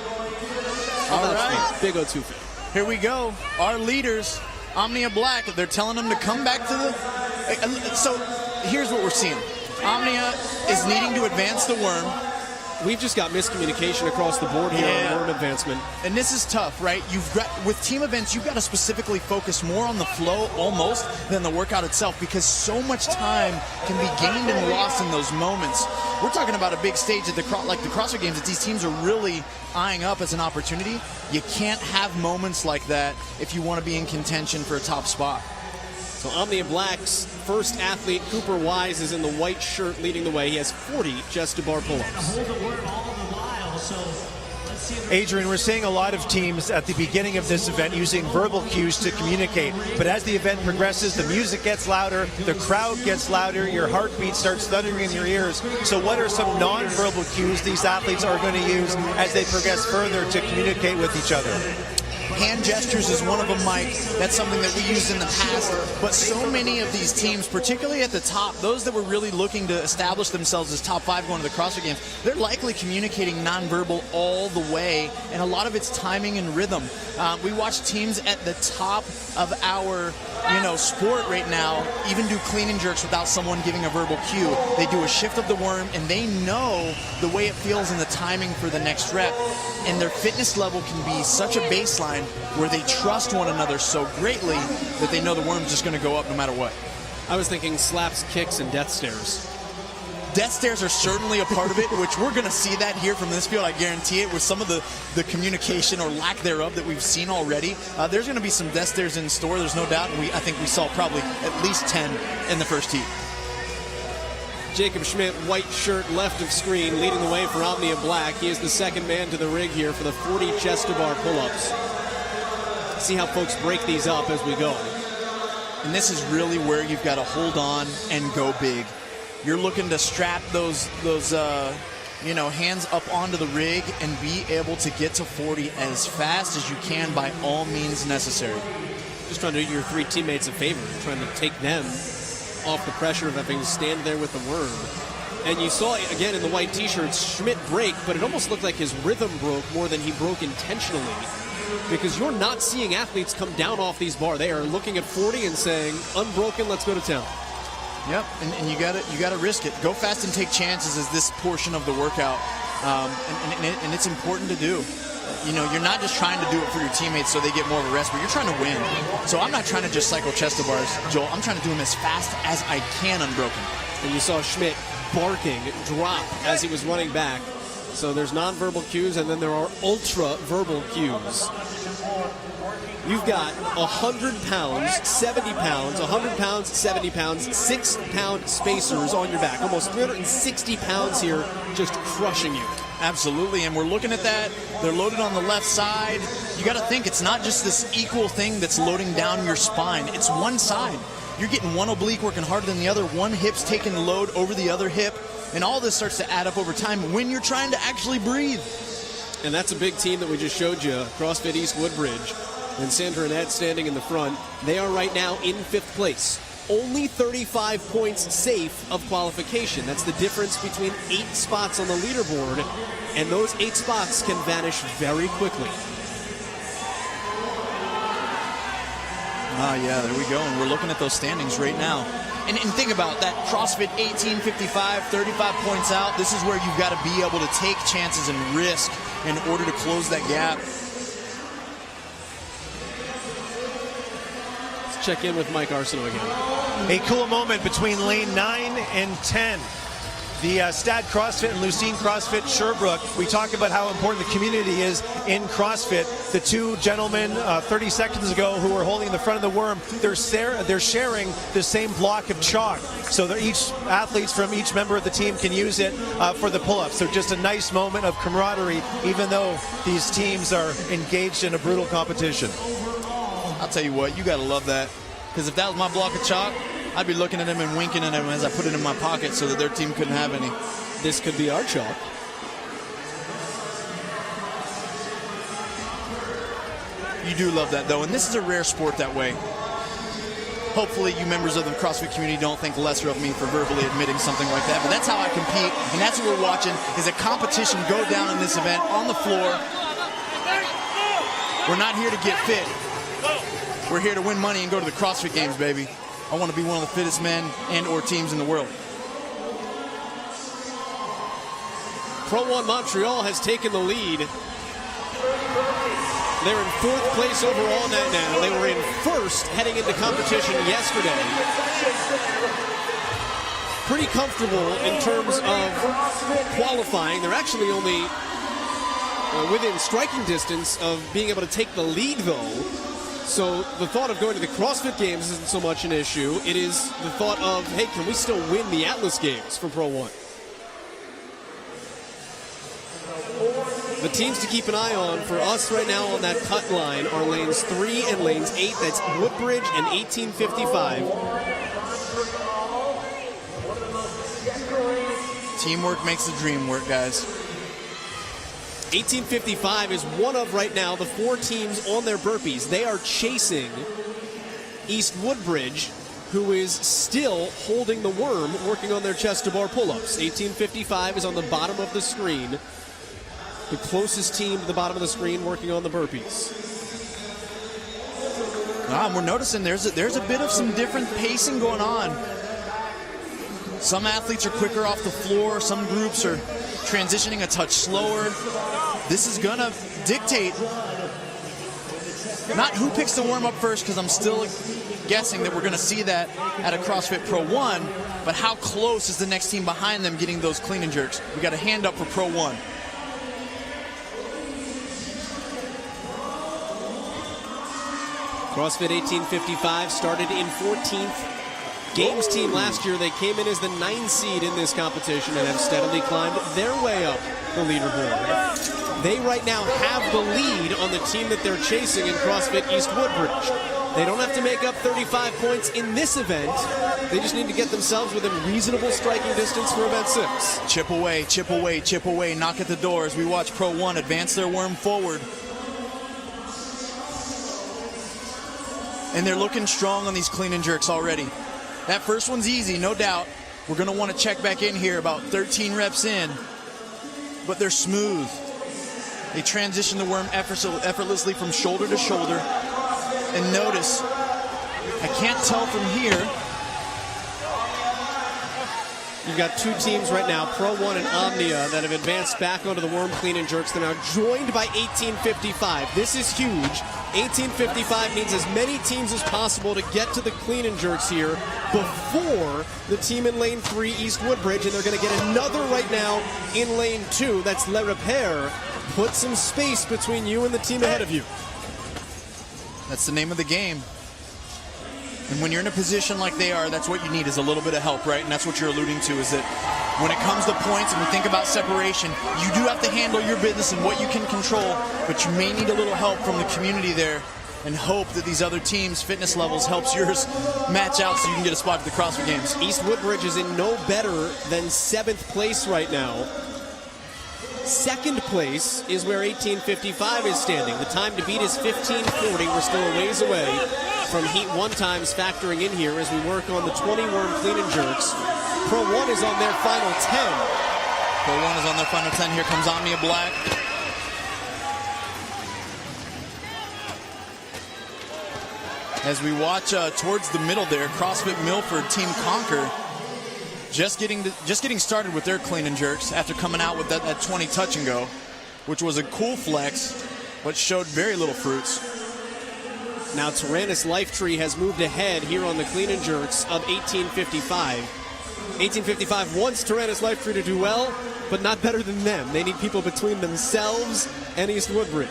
All right. Big O2 fan. Here we go. Our leaders, Omnia Black, they're telling them to come back to the... So here's what we're seeing. Omnia is needing to advance the worm. We've just got miscommunication across the board here on worm advancement. And this is tough, right? With team events, you've got to specifically focus more on the flow almost than the workout itself, because so much time can be gained and lost in those moments. We're talking about a big stage at the CrossFit Games that these teams are really eyeing up as an opportunity. You can't have moments like that if you want to be in contention for a top spot. So Omnia Black's first athlete, Cooper Wise, is in the white shirt leading the way. He has 40 chest-to-bar pull-ups. Adrian, we're seeing a lot of teams at the beginning of this event using verbal cues to communicate. But as the event progresses, the music gets louder, the crowd gets louder, your heartbeat starts thundering in your ears. So what are some non-verbal cues these athletes are going to use as they progress further to communicate with each other? Hand gestures is one of them, Mike. That's something that we used in the past. But so many of these teams, particularly at the top, those that were really looking to establish themselves as top 5 going to the CrossFit Games, they're likely communicating nonverbal all the way, and a lot of it's timing and rhythm. We watch teams at the top of our sport right now even do clean and jerks without someone giving a verbal cue. They do a shift of the worm, and they know the way it feels and the timing for the next rep. And their fitness level can be such a baseline where they trust one another so greatly that they know the worm's just going to go up no matter what. I was thinking slaps, kicks, and death stares. Death stares are certainly a part of it, which we're going to see that here from this field, I guarantee it, with some of the communication or lack thereof that we've seen already. There's going to be some death stares in store, there's no doubt. I think we saw probably at least 10 in the first heat. Jacob Schmidt, white shirt left of screen, leading the way for Omnia Black. He is the second man to the rig here for the 40 chest-to-bar pull-ups. See how folks break these up as we go. And this is really where you've got to hold on and go big. You're looking to strap those hands up onto the rig and be able to get to 40 as fast as you can by all means necessary. Just trying to do your 3 teammates a favor, trying to take them off the pressure of having to stand there with the worm. And you saw, again, in the white T-shirts, Schmidt break, but it almost looked like his rhythm broke more than he broke intentionally. Because you're not seeing athletes come down off these bars. They are looking at 40 and saying, unbroken, let's go to town. Yep, and you gotta risk it. Go fast and take chances is this portion of the workout, and it's important to do. You know, you're not just trying to do it for your teammates so they get more of a rest, but you're trying to win. So I'm not trying to just cycle chest to bars, Joel. I'm trying to do them as fast as I can unbroken. And you saw Schmidt barking, drop as he was running back. So there's nonverbal cues, and then there are ultra-verbal cues. You've got 100 pounds, 70 pounds, 100 pounds, 70 pounds, 6-pound spacers on your back. Almost 360 pounds here just crushing you. Absolutely, and we're looking at that. They're loaded on the left side. You got to think it's not just this equal thing that's loading down your spine. It's one side. You're getting one oblique working harder than the other. One hip's taking the load over the other hip. And all this starts to add up over time when you're trying to actually breathe. And that's a big team that we just showed you, CrossFit East Woodbridge. And Sandra and Ed standing in the front. They are right now in 5th place. Only 35 points safe of qualification. That's the difference between 8 spots on the leaderboard. And those 8 spots can vanish very quickly. Ah, yeah, there we go. And we're looking at those standings right now. And think about that CrossFit 1855, 35 points out. This is where you've got to be able to take chances and risk in order to close that gap. Let's check in with Mike Arsenault again. A cool moment between lane 9 and 10. The Stad CrossFit and Lucene CrossFit Sherbrooke. We talk about how important the community is in CrossFit. The two gentlemen 30 seconds ago who were holding the front of the worm, they're sharing the same block of chalk. So each athletes from each member of the team can use it for the pull-ups. So just a nice moment of camaraderie, even though these teams are engaged in a brutal competition. I'll tell you what, you got to love that. Because if that was my block of chalk, I'd be looking at him and winking at him as I put it in my pocket so that their team couldn't have any. This could be our chalk. You do love that, though, and this is a rare sport that way. Hopefully you members of the CrossFit community don't think lesser of me for verbally admitting something like that, but that's how I compete, and that's what we're watching, is a competition go down in this event on the floor. We're not here to get fit. We're here to win money and go to the CrossFit Games, baby. I want to be one of the fittest men and or teams in the world. Pro 1 Montreal has taken the lead. They're in 4th place overall now. They were in 1st heading into competition yesterday. Pretty comfortable in terms of qualifying. They're actually only within striking distance of being able to take the lead, though. So the thought of going to the CrossFit Games isn't so much an issue. It is the thought of, hey, can we still win the Atlas Games for Pro 1? The teams to keep an eye on for us right now on that cut line are lanes 3 and lanes 8. That's Woodbridge and 1855. Teamwork makes the dream work, guys. 1855 is one of, right now, the 4 teams on their burpees. They are chasing East Woodbridge, who is still holding the worm, working on their chest-to-bar pull-ups. 1855 is on the bottom of the screen. The closest team to the bottom of the screen working on the burpees. We're noticing there's a bit of some different pacing going on. Some athletes are quicker off the floor. Some groups are transitioning a touch slower. This is going to dictate not who picks the warm up first, because I'm still guessing that we're going to see that at a CrossFit Pro 1, but how close is the next team behind them getting those clean and jerks? We got a hand up for Pro 1. CrossFit 1855 started in 14th. Games team last year, they came in as the 9th seed in this competition and have steadily climbed their way up the leaderboard. They right now have the lead on the team that they're chasing in CrossFit East Woodbridge. They don't have to make up 35 points in this event. They just need to get themselves within reasonable striking distance for event 6. Chip away, chip away, chip away, knock at the door as we watch Pro 1 advance their worm forward. And they're looking strong on these clean and jerks already. That first one's easy, no doubt. We're going to want to check back in here about 13 reps in, but they're smooth. They transition the worm effortlessly from shoulder to shoulder. And notice, I can't tell from here. You've got two teams right now, Pro 1 and Omnia, that have advanced back onto the worm clean and jerks. They're now joined by 1855. This is huge. 1855 needs as many teams as possible to get to the clean and jerks here before the team in lane 3, East Woodbridge, and they're going to get another right now in lane 2. That's Le Repair. Put some space between you and the team ahead of you. That's the name of the game. And when you're in a position like they are, that's what you need, is a little bit of help, right? And that's what you're alluding to, is that when it comes to points and we think about separation, you do have to handle your business and what you can control, but you may need a little help from the community there, and hope that these other teams' fitness levels helps yours match out so you can get a spot for the CrossFit Games. East Woodbridge is in no better than 7th place right now. Second place is where 1855 is standing. The time to beat is 15:40. We're still a ways away from Heat 1 times factoring in here as we work on the 20 worm clean and jerks. Pro 1 is on their final 10. Pro 1 is on their final 10. Here comes Omnia Black. As we watch towards the middle there, CrossFit Milford, Team Conquer, just getting started with their clean and jerks after coming out with that 20 touch and go, which was a cool flex, but showed very little fruits. Now Tyrannus Lifetree has moved ahead here on the clean and jerks of 1855. 1855 wants Tyrannus Lifetree to do well, but not better than them. They need people between themselves and East Woodbridge.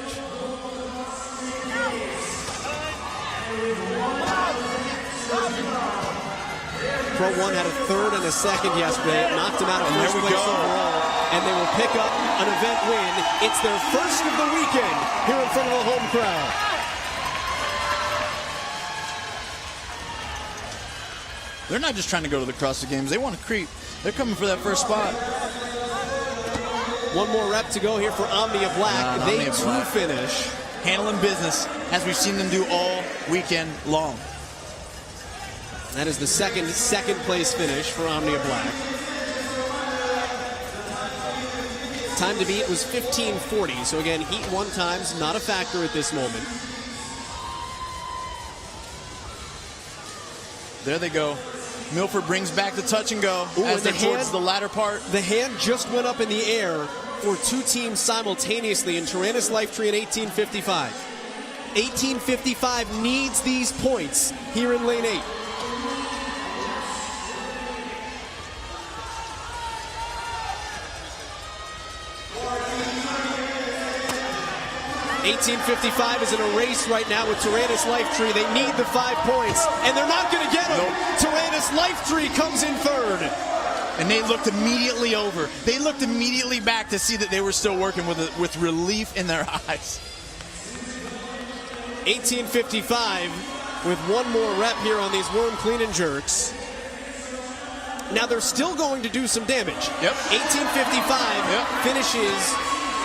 Pro 1 had a third and a second yesterday. It knocked him out of first place overall. And they will pick up an event win. It's their first of the weekend here in front of a home crowd. They're not just trying to go to the CrossFit Games. They want to creep. They're coming for that first spot. One more rep to go here for Omnia Black. They Omnia too Black finish. Handling business, as we've seen them do all weekend long. That is the second place finish for Omnia Black. Time to beat was 15:40. So again, Heat 1 times not a factor at this moment. There they go. Milford brings back the touch and go as they're towards the latter part. The hand just went up in the air for two teams simultaneously in Tyrannus Lifetree and 1855. 1855 needs these points here in lane 8. 1855 is in a race right now with Tyrannus Lifetree. They need the 5 points, and they're not going to get them. Nope. Tyrannus Lifetree comes in third. And they looked immediately over. They looked immediately back to see that they were still working with relief in their eyes. 1855 with one more rep here on these worm clean and jerks. Now they're still going to do some damage. Yep. 1855 finishes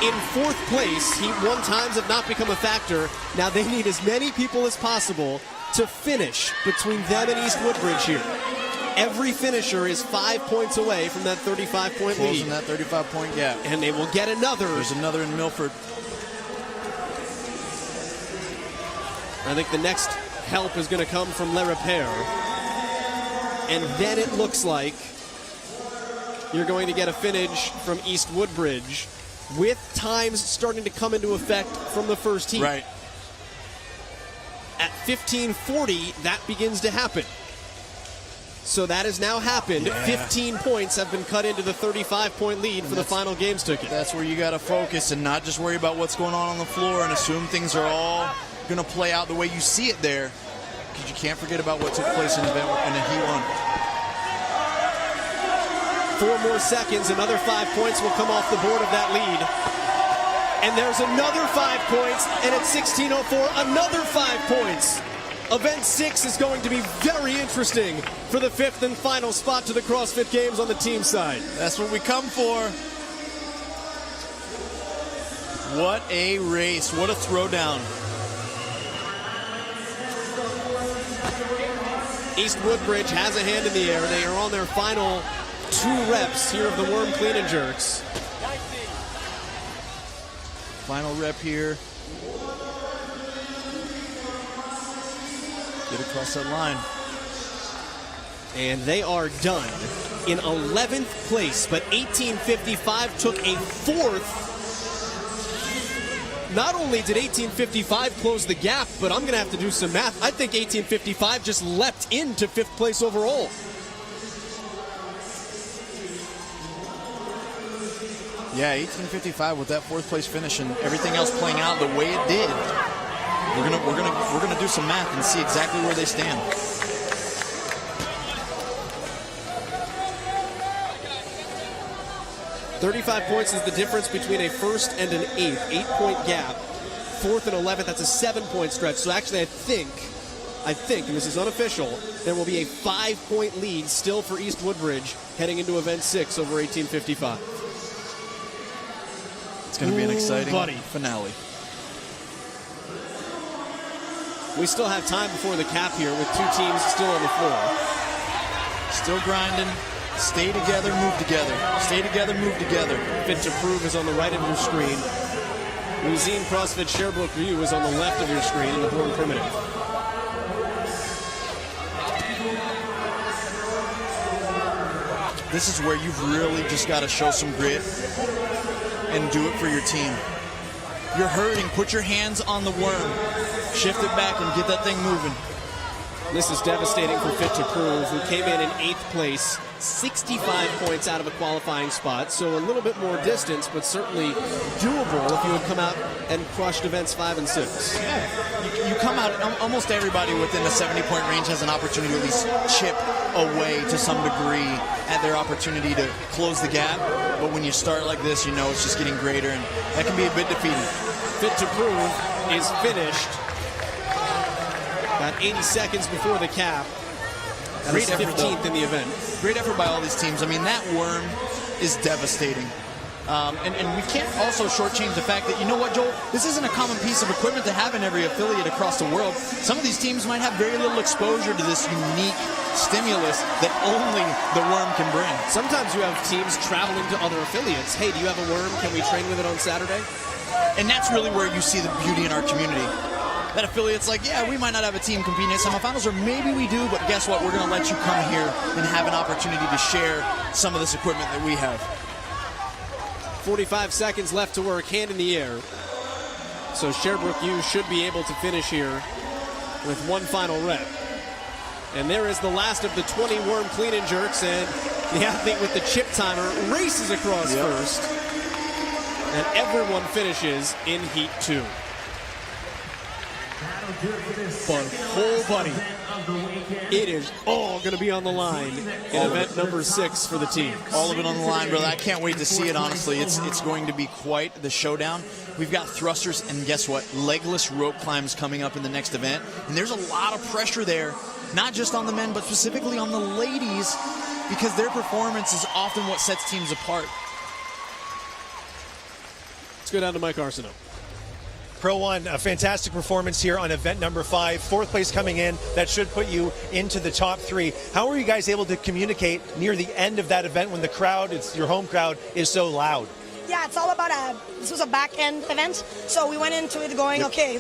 in 4th place. Heat 1 times have not become a factor. Now they need as many people as possible to finish between them and East Woodbridge here. Every finisher is 5 points away from that 35-point lead. Closing that 35-point gap. And they will get another. There's another in Milford. I think the next help is going to come from Le Repair. And then it looks like you're going to get a finish from East Woodbridge with times starting to come into effect from the first heat. Right. At 15:40, that begins to happen. So that has now happened. Yeah. 15 points have been cut into the 35-point lead for the final games ticket. That's where you got to focus and not just worry about what's going on the floor and assume things are all going to play out the way you see it there, because you can't forget about what took place in a Heat 1. 4 more seconds, another 5 points will come off the board of that lead. And there's another 5 points, and at 16:04, another 5 points. Event 6 is going to be very interesting for the 5th and final spot to the CrossFit Games on the team side. That's what we come for. What a race. What a throwdown. East Woodbridge has a hand in the air. They are on their final 2 reps here of the worm clean and jerks. Final rep here. Get across that line. And they are done in 11th place, but 1855 took a 4th. Not only did 1855 close the gap, but I'm going to have to do some math. I think 1855 just leapt into 5th place overall. Yeah, 1855 with that 4th place finish and everything else playing out the way it did. We're gonna do some math and see exactly where they stand. $35 points is the difference between a 1st and an 8th. 8-point gap. 4th and 11th, that's a 7-point stretch. So actually, I think, and this is unofficial, there will be a 5-point lead still for East Woodbridge heading into event 6 over 1855. It's going to be an exciting finale. We still have time before the cap here with 2 teams still on the floor. Still grinding. Stay together, move together. Stay together, move together. Fit to Prove is on the right of your screen. Luzine CrossFit Sherbrooke View is on the left of your screen in the Horn Primitive. This is where you've really just got to show some grit and do it for your team. You're hurting. Put your hands on the worm. Shift it back and get that thing moving. This is devastating for Fit to Prove, who came in 8th place, 65 points out of a qualifying spot, so a little bit more distance, but certainly doable if you had come out and crushed events 5 and 6. Yeah. You come out, almost everybody within the 70-point range has an opportunity to at least chip away to some degree at their opportunity to close the gap, but when you start like this, you know it's just getting greater, and that can be a bit defeating. Fit to Prove is finished about 80 seconds before the cap. That was 15th in the event. Great effort by all these teams. I mean, that worm is devastating. And we can't also shortchange the fact that, you know what, Joel? This isn't a common piece of equipment to have in every affiliate across the world. Some of these teams might have very little exposure to this unique stimulus that only the worm can bring. Sometimes you have teams traveling to other affiliates. Hey, do you have a worm? Can we train with it on Saturday? And that's really where you see the beauty in our community. That affiliate's like, yeah, we might not have a team competing at semifinals, or maybe we do, but guess what? We're going to let you come here and have an opportunity to share some of this equipment that we have. 45 seconds left to work, hand in the air. So Sherbrooke U should be able to finish here with 1 final rep. And there is the last of the 20 worm clean and jerks, and the athlete with the chip timer races across first. And everyone finishes in Heat 2. But whole buddy, it is all going to be on the line in event number 6 for the team. All of it on the line, brother. I can't wait to see it, honestly. It's going to be quite the showdown. We've got thrusters and guess what? Legless rope climbs coming up in the next event. And there's a lot of pressure there, not just on the men, but specifically on the ladies, because their performance is often what sets teams apart. Let's go down to Mike Arsenault. Pro 1, a fantastic performance here on event number 5. 4th place coming in. That should put you into the top 3. How were you guys able to communicate near the end of that event when the crowd, it's your home crowd, is so loud? Yeah, it's all about this was a back end event. So we went into it going, okay,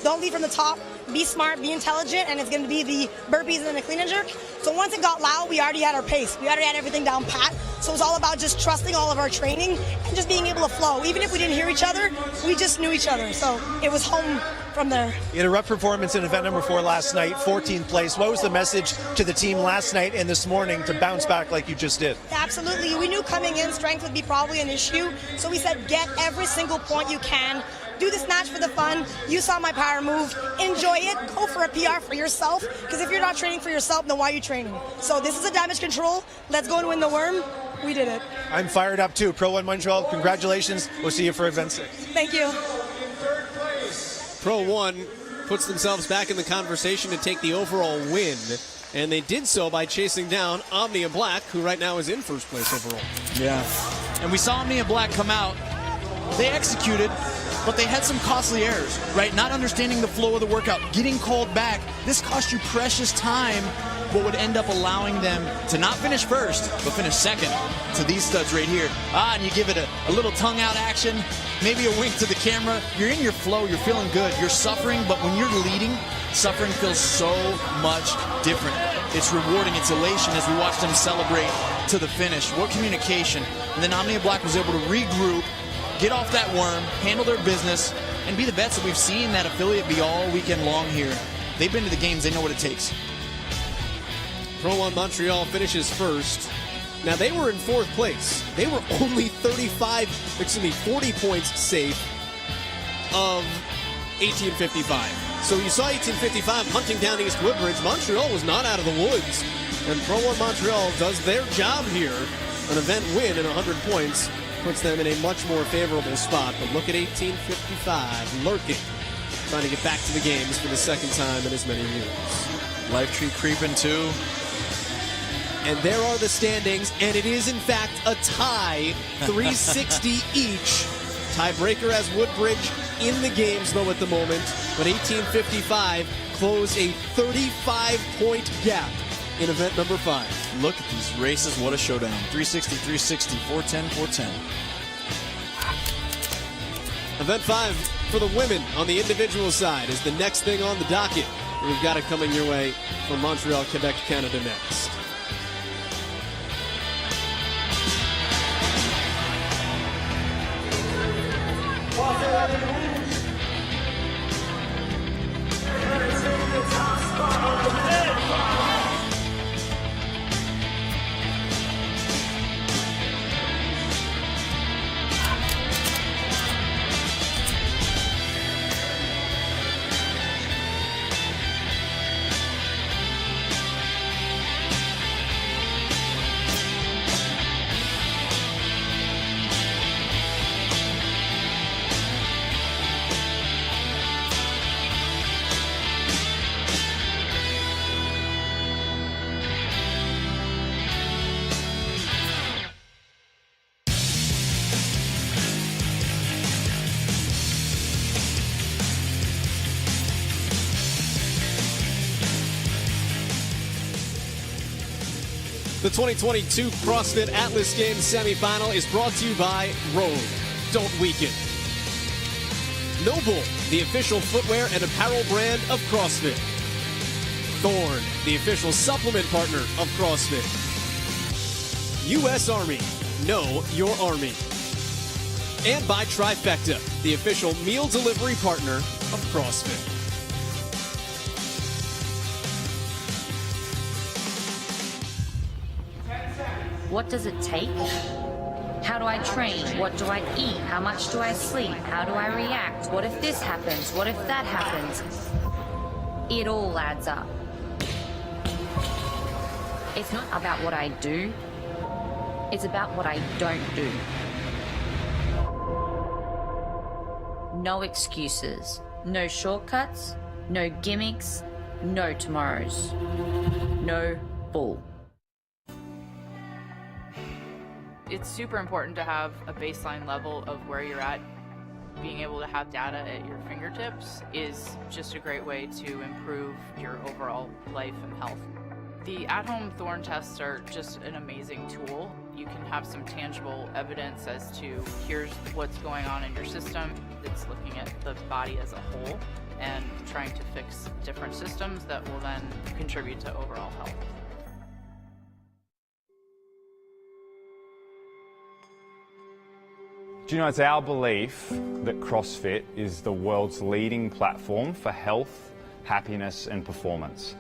don't lead from the top, be smart, be intelligent, and it's going to be the burpees and the clean and jerk. So once it got loud, we already had our pace. We already had everything down pat. So it was all about just trusting all of our training and just being able to flow. Even if we didn't hear each other, we just knew each other. So it was home from there. You had a rough performance in event number 4 last night, 14th place. What was the message to the team last night and this morning to bounce back like you just did? Absolutely. We knew coming in strength would be probably an issue. So we said, get every single point you can. Do the snatch for the fun. You saw my power move. Enjoy it. Go for a PR for yourself. Because if you're not training for yourself, then why are you training? So this is a damage control. Let's go and win the worm. We did it. I'm fired up too. Pro 1 Montreal, congratulations. We'll see you for event 6. Thank you. Pro 1 puts themselves back in the conversation to take the overall win. And they did so by chasing down Omnia Black, who right now is in 1st place overall. Yeah. And we saw Omnia Black come out. They executed. but they had some costly errors, right? Not understanding the flow of the workout, getting called back. This cost you precious time, but would end up allowing them to not finish first, but finish second to these studs right here. And you give it a little tongue out action, maybe a wink to the camera. You're in your flow, you're feeling good, you're suffering, but when you're leading, suffering feels so much different. It's rewarding, it's elation as we watch them celebrate to the finish. What communication. And then Omnia Black was able to regroup, get off that worm, handle their business, and be the vets that we've seen that affiliate be all weekend long here. They've been to the games, they know what it takes. Pro 1 Montreal finishes first. Now, they were in fourth place. They were only 40 points safe of 1855. So you saw 1855 hunting down East Woodbridge. Montreal was not out of the woods. And Pro 1 Montreal does their job here. An event win in 100 points puts them in a much more favorable spot. But look at 1855 lurking, trying to get back to the games for the second time in as many years. Life tree creeping too. And there are the standings, and it is in fact a tie, 360 each. Tiebreaker as Woodbridge in the games though at the moment, but 1855 close a 35-point gap in event number 5. Look at these races, what a showdown. 360, 360, 410, 410. Event 5 for the women on the individual side is the next thing on the docket. We've got it coming your way from Montreal, Quebec, Canada next. The 2022 CrossFit Atlas Games semifinal is brought to you by Rogue. Don't weaken. Noble, the official footwear and apparel brand of CrossFit. Thorn, the official supplement partner of CrossFit. U.S. Army, know your Army. And by Trifecta, the official meal delivery partner of CrossFit. What does it take? How do I train? What do I eat? How much do I sleep? How do I react? What if this happens? What if that happens? It all adds up. It's not about what I do. It's about what I don't do. No excuses. No shortcuts. No gimmicks. No tomorrows. No bull. It's super important to have a baseline level of where you're at. Being able to have data at your fingertips is just a great way to improve your overall life and health. The at-home Thorn tests are just an amazing tool. You can have some tangible evidence as to here's what's going on in your system. It's looking at the body as a whole and trying to fix different systems that will then contribute to overall health. Do you know, it's our belief that CrossFit is the world's leading platform for health, happiness and performance.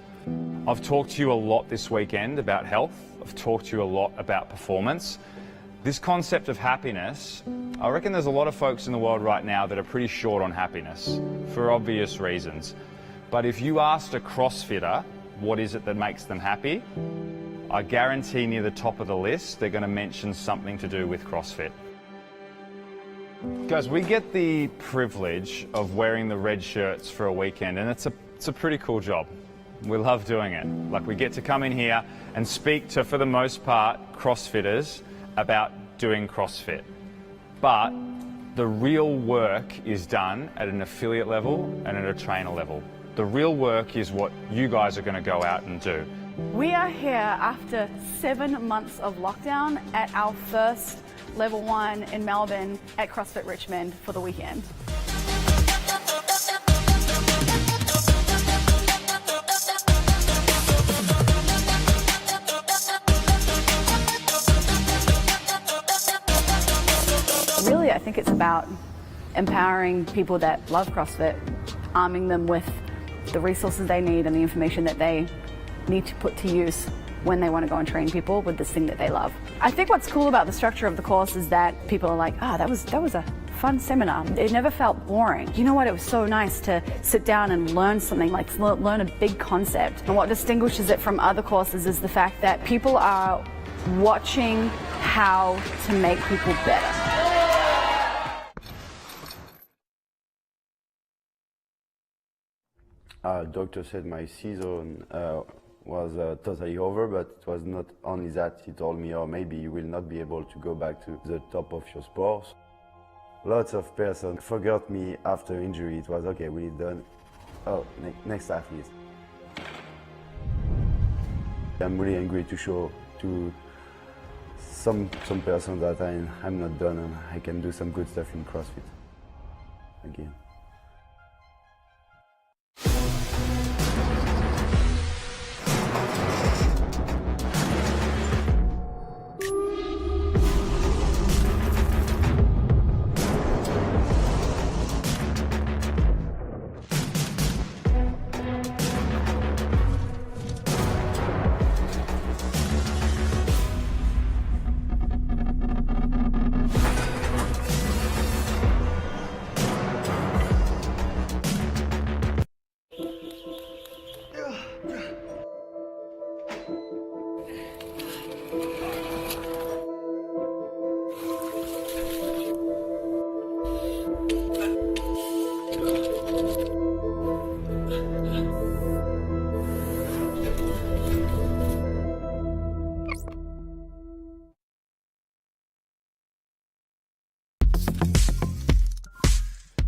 I've talked to you a lot this weekend about health. I've talked to you a lot about performance. This concept of happiness, I reckon there's a lot of folks in the world right now that are pretty short on happiness for obvious reasons. But if you asked a CrossFitter what is it that makes them happy, I guarantee near the top of the list they're going to mention something to do with CrossFit. Guys, we get the privilege of wearing the red shirts for a weekend, and it's a pretty cool job. We love doing it. Like, we get to come in here and speak to, for the most part, CrossFitters about doing CrossFit. But The real work is done at an affiliate level and at a trainer level. The real work is what you guys are going to go out and do. We are here after 7 months of lockdown at our first level 1 in Melbourne at CrossFit Richmond for the weekend. Really, I think it's about empowering people that love CrossFit, arming them with the resources they need and the information that they need to put to use when they want to go and train people with this thing that they love. I think what's cool about the structure of the course is that people are like, that was a fun seminar. It never felt boring. You know what? It was so nice to sit down and learn something, like learn a big concept. And what distinguishes it from other courses is the fact that people are watching how to make people better. Doctor said my season was totally over, but it was not only that. He told me, oh, maybe you will not be able to go back to the top of your sports. Lots of persons forgot me after injury. It was okay, we're done. Oh, next athlete. I'm really angry to show to some person that I'm not done and I can do some good stuff in CrossFit again.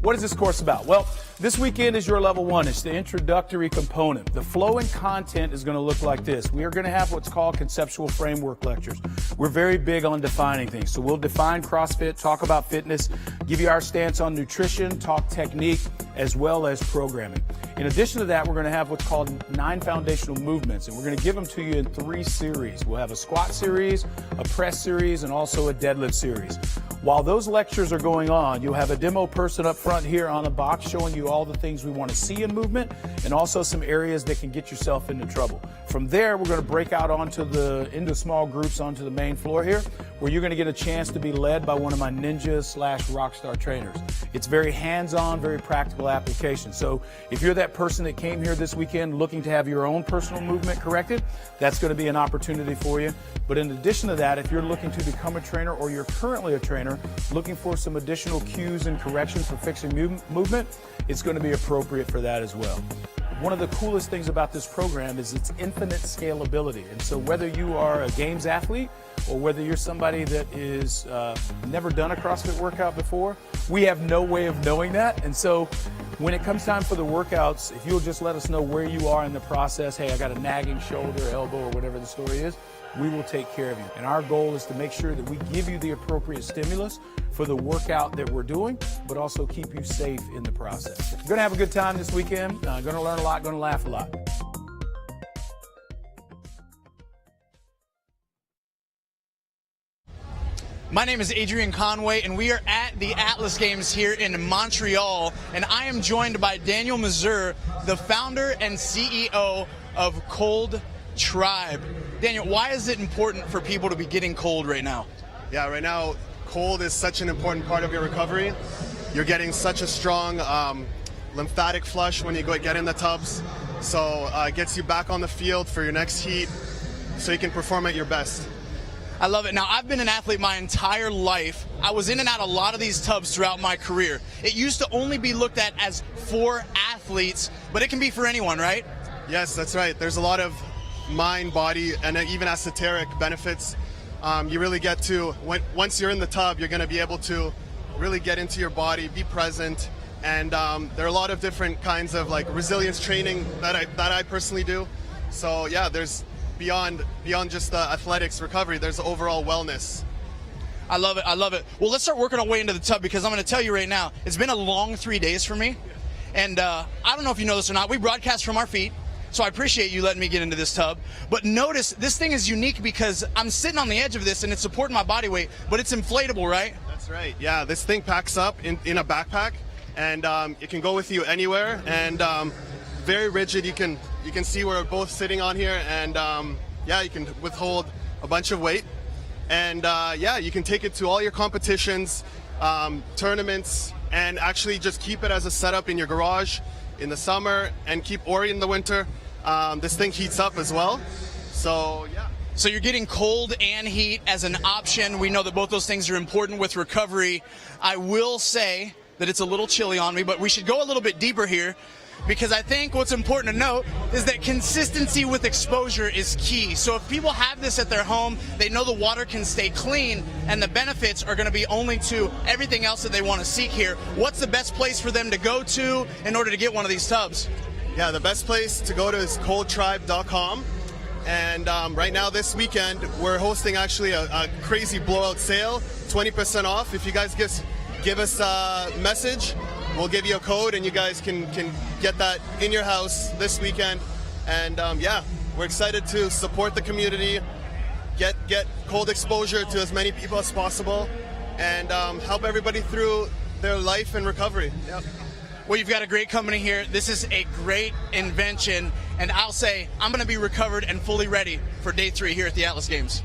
What is this course about? Well, this weekend is your level 1. It's the introductory component. The flow and content is going to look like this. We are going to have what's called conceptual framework lectures. We're very big on defining things. So we'll define CrossFit, talk about fitness, give you our stance on nutrition, talk technique, as well as programming. In addition to that, we're going to have what's called 9 foundational movements, and we're going to give them to you in 3 series. We'll have a squat series, a press series, and also a deadlift series. While those lectures are going on, you'll have a demo person up front here on a box showing you all the things we want to see in movement and also some areas that can get yourself into trouble. From there, we're going to break out into small groups onto the main floor here, where you're going to get a chance to be led by one of my ninja/rockstar trainers. It's very hands-on, very practical application. So if you're that person that came here this weekend looking to have your own personal movement corrected, that's going to be an opportunity for you. But in addition to that, if you're looking to become a trainer or you're currently a trainer looking for some additional cues and corrections for fixing movement, it's going to be appropriate for that as well. One of the coolest things about this program is its infinite scalability. And so whether you are a games athlete or whether you're somebody that is never done a CrossFit workout before, we have no way of knowing that. And so when it comes time for the workouts, if you'll just let us know where you are in the process, hey, I got a nagging shoulder, elbow, or whatever the story is, we will take care of you. And our goal is to make sure that we give you the appropriate stimulus for the workout that we're doing, but also keep you safe in the process. You're going to have a good time this weekend. Going to learn a lot, going to laugh a lot. My name is Adrian Conway, and we are at the Atlas Games here in Montreal, and I am joined by Daniel Mazur, the founder and CEO of Cold Tribe. Daniel, why is it important for people to be getting cold right now? Yeah, right now, cold is such an important part of your recovery. You're getting such a strong lymphatic flush when you get in the tubs, so it gets you back on the field for your next heat so you can perform at your best. I love it. Now, I've been an athlete my entire life. I was in and out a lot of these tubs throughout my career. It used to only be looked at as for athletes, but it can be for anyone, right? Yes, that's right. There's a lot of mind, body, and even esoteric benefits. You really get to, once you're in the tub, you're going to be able to really get into your body, be present. And there are a lot of different kinds of like resilience training that I personally do. So yeah, there's beyond just the athletics recovery, there's overall wellness. I love it. I love it. Well, let's start working our way into the tub, because I'm going to tell you right now, it's been a long 3 days for me. And I don't know if you know this or not. We broadcast from our feet, so I appreciate you letting me get into this tub. But notice, this thing is unique because I'm sitting on the edge of this and it's supporting my body weight, but it's inflatable, right? That's right. Yeah, this thing packs up in a backpack, and it can go with you anywhere. And very rigid. You can see we're both sitting on here, and yeah, you can withhold a bunch of weight. And yeah, you can take it to all your competitions, tournaments, and actually just keep it as a setup in your garage in the summer and keep Ori in the winter. This thing heats up as well. So yeah. So you're getting cold and heat as an option. We know that both those things are important with recovery. I will say that it's a little chilly on me, but we should go a little bit deeper here, because I think what's important to note is that consistency with exposure is key. So if people have this at their home, they know the water can stay clean, and the benefits are going to be only to everything else that they want to seek here. What's the best place for them to go to in order to get one of these tubs? Yeah, the best place to go to is coldtribe.com. And right now this weekend, we're hosting actually a crazy blowout sale, 20% off. If you guys give us a message, we'll give you a code, and you guys can get that in your house this weekend. And yeah, we're excited to support the community, get cold exposure to as many people as possible, and help everybody through their life and recovery. Yep. Well, you've got a great company here. This is a great invention, and I'll say I'm going to be recovered and fully ready for day 3 here at the Atlas Games.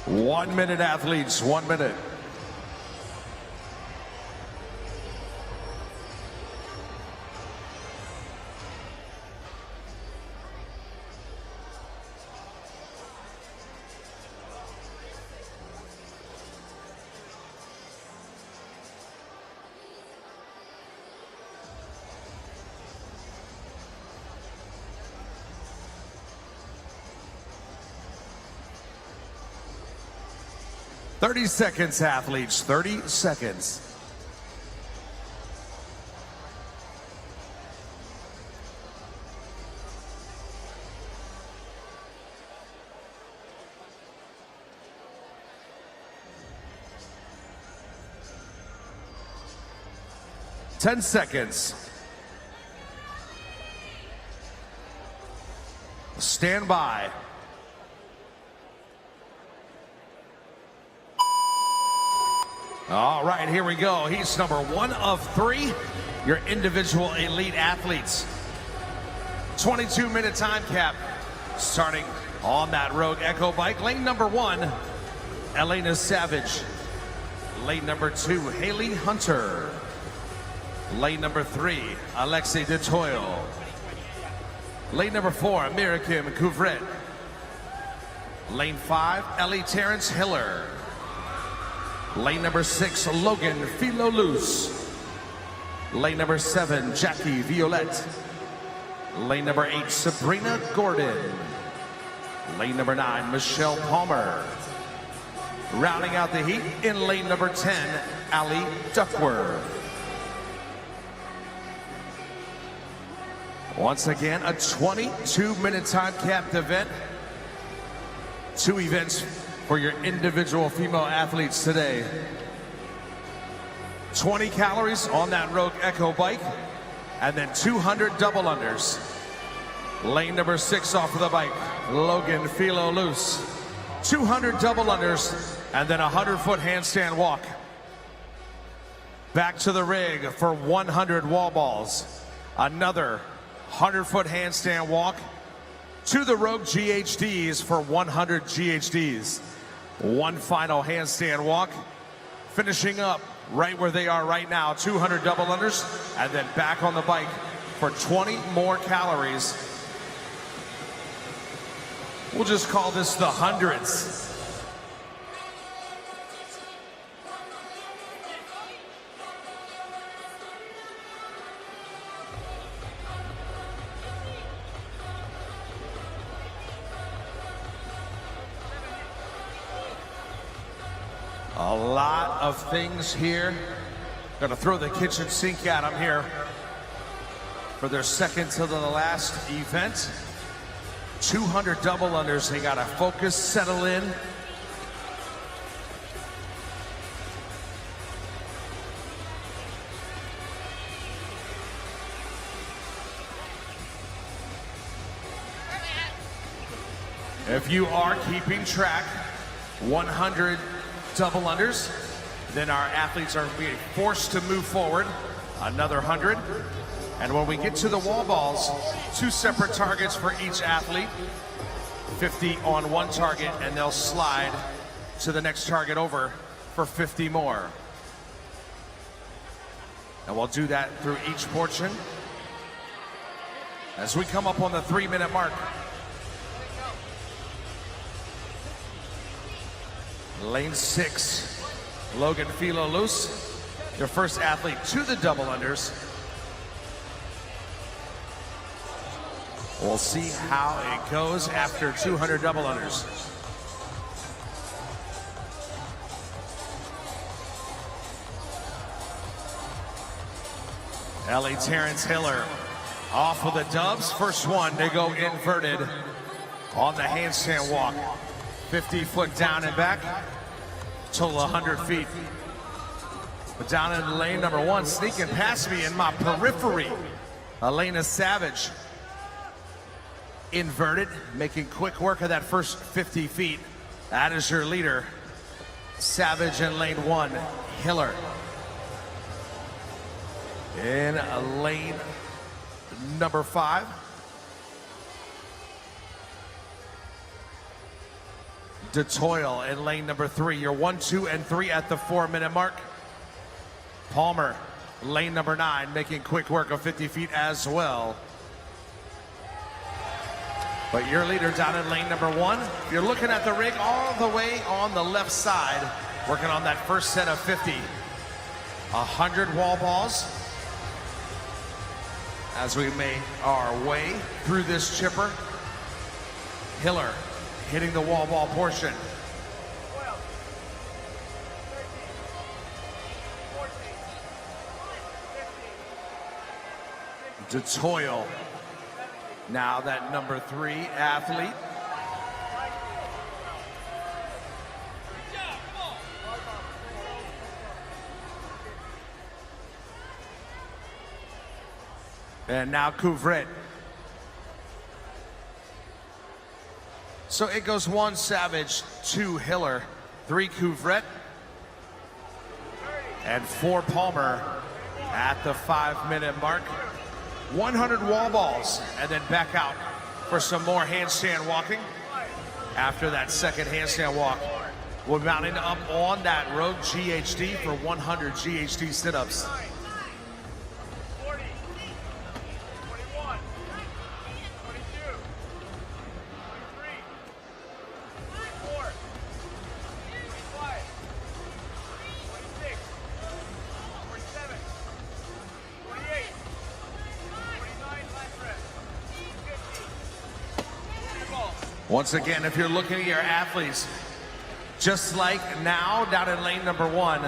1 minute, athletes, 1 minute. "30 seconds, athletes, 30 seconds. "10 seconds. Stand by. All right, here we go. He's number 1 of 3, your individual elite athletes. 22-minute time cap, starting on that Rogue Echo bike. Lane number 1, Elena Savage. Lane number 2, Haley Hunter. Lane number 3, Alexei DeToyle. Lane number 4, Miriam Couvret. Lane 5, Ellie Terrence Hiller. Lane number 6, Logan Filolus. Lane number 7, Jackie Violette. Lane number 8, Sabrina Gordon. Lane number 9, Michelle Palmer. Rounding out the heat in lane number 10, Allie Duckworth. Once again, a 22-minute time capped event. 2 events for your individual female athletes today. 20 calories on that Rogue Echo bike, and then 200 double unders. Lane number 6 off of the bike, Logan Filolus. 200 double unders, and then a 100-foot handstand walk. Back to the rig for 100 wall balls. Another 100-foot handstand walk to the Rogue GHDs for 100 GHDs. One final handstand walk, finishing up right where they are right now, 200 double unders, and then back on the bike for 20 more calories. We'll just call this the hundreds. A lot of things here. Gonna throw the kitchen sink at them here for their second to the last event. 200 double unders. They gotta focus, settle in. If you are keeping track, 100 double unders, then our athletes are being forced to move forward. Another 100. And when we get to the wall balls, 2 separate targets for each athlete. 50 on one target, and they'll slide to the next target over for 50 more. And we'll do that through each portion as we come up on the 3-minute mark. Lane 6, Logan Filolus, your first athlete to the double unders. We'll see how it goes after 200 double unders. Ellie Terrence Hiller off with the dubs. First one, they go inverted on the handstand walk. 50 foot down and back, total 100 feet. But down in lane number 1, sneaking past me in my periphery, Elena Savage. Inverted, making quick work of that first 50 feet. That is your leader, Savage in lane 1, Hiller. In lane number 5, DeToyle in lane number 3. You're 1, 2, and 3 at the 4-minute mark. Palmer, lane number 9, making quick work of 50 feet as well. But your leader down in lane number 1, you're looking at the rig all the way on the left side, working on that first set of 50. 100 wall balls as we make our way through this chipper. Hiller hitting the wall ball portion. DeToyle, now that number 3 athlete. And now Couvret. So it goes 1 Savage, 2 Hiller, 3 Couvret, and 4 Palmer at the 5-minute mark. 100 wall balls, and then back out for some more handstand walking. After that second handstand walk, we're mounting up on that Rogue GHD for 100 GHD sit-ups. Once again, if you're looking at your athletes, just like now down in lane number 1,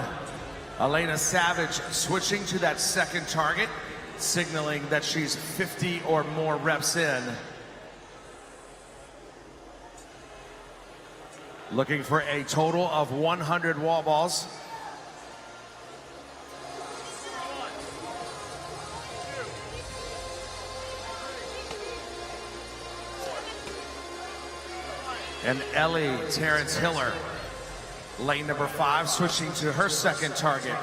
Elena Savage switching to that second target, signaling that she's 50 or more reps in. Looking for a total of 100 wall balls. And Ellie Terrence Hiller, lane number 5, switching to her second target.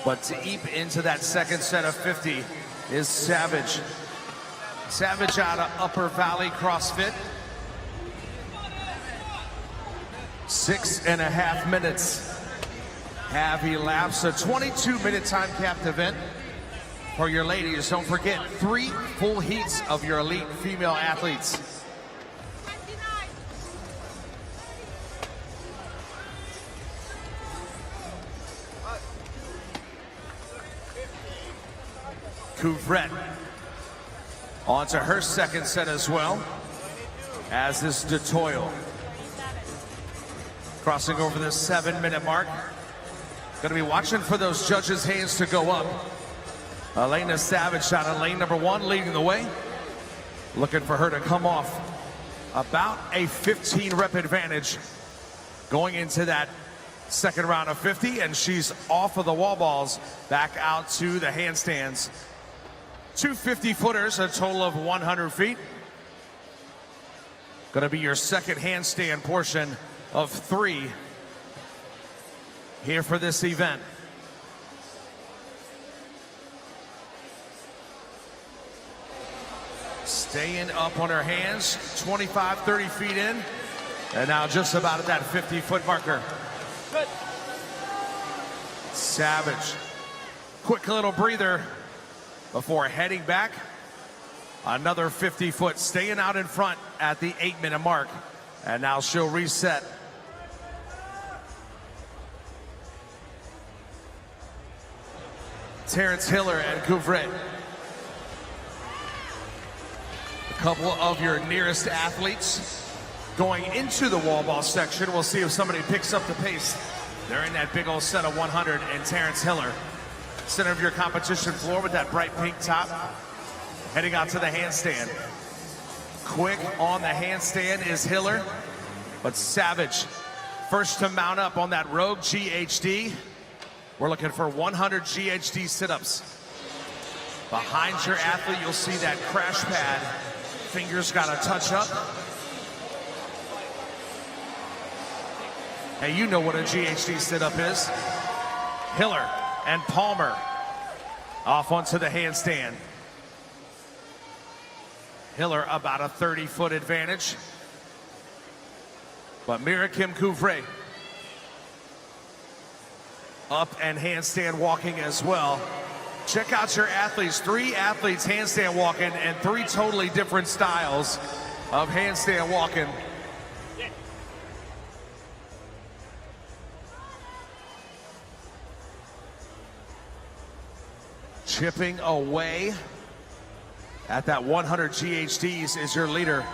But deep into that second set of 50 is Savage. Savage out of Upper Valley CrossFit. 6.5 minutes have elapsed. A 22-minute time capped event. For your ladies, don't forget 3 full heats of your elite female athletes. Couvret on to her second set as well, as is DeToyle. Crossing over the 7-minute mark. Gonna be watching for those judges' hands to go up. Elena Savage out of lane number 1, leading the way. Looking for her to come off about a 15-rep advantage going into that second round of 50, and she's off of the wall balls, back out to the handstands. 2 50-footers, a total of 100 feet. Gonna be your second handstand portion of 3 here for this event. Staying up on her hands, 25, 30 feet in, and now just about at that 50-foot marker. Good. Savage, quick little breather before heading back. Another 50-foot, staying out in front at the 8-minute mark, and now she'll reset. Terrence Hiller and Couvret. Couple of your nearest athletes going into the wall ball section. We'll see if somebody picks up the pace. They're in that big old set of 100, and Terrence Hiller, center of your competition floor with that bright pink top, heading out to the handstand. Quick on the handstand is Hiller, but Savage first to mount up on that Rogue GHD. We're looking for 100 GHD sit-ups. Behind your athlete, you'll see that crash pad. Fingers got to touch up. Hey, you know what a GHD sit-up is. Hiller and Palmer off onto the handstand. Hiller about a 30-foot advantage. But Mirakim Couvret up and handstand walking as well. Check out your athletes. 3 athletes handstand walking and 3 totally different styles of handstand walking. Chipping away at that 100 GHDs is your leader.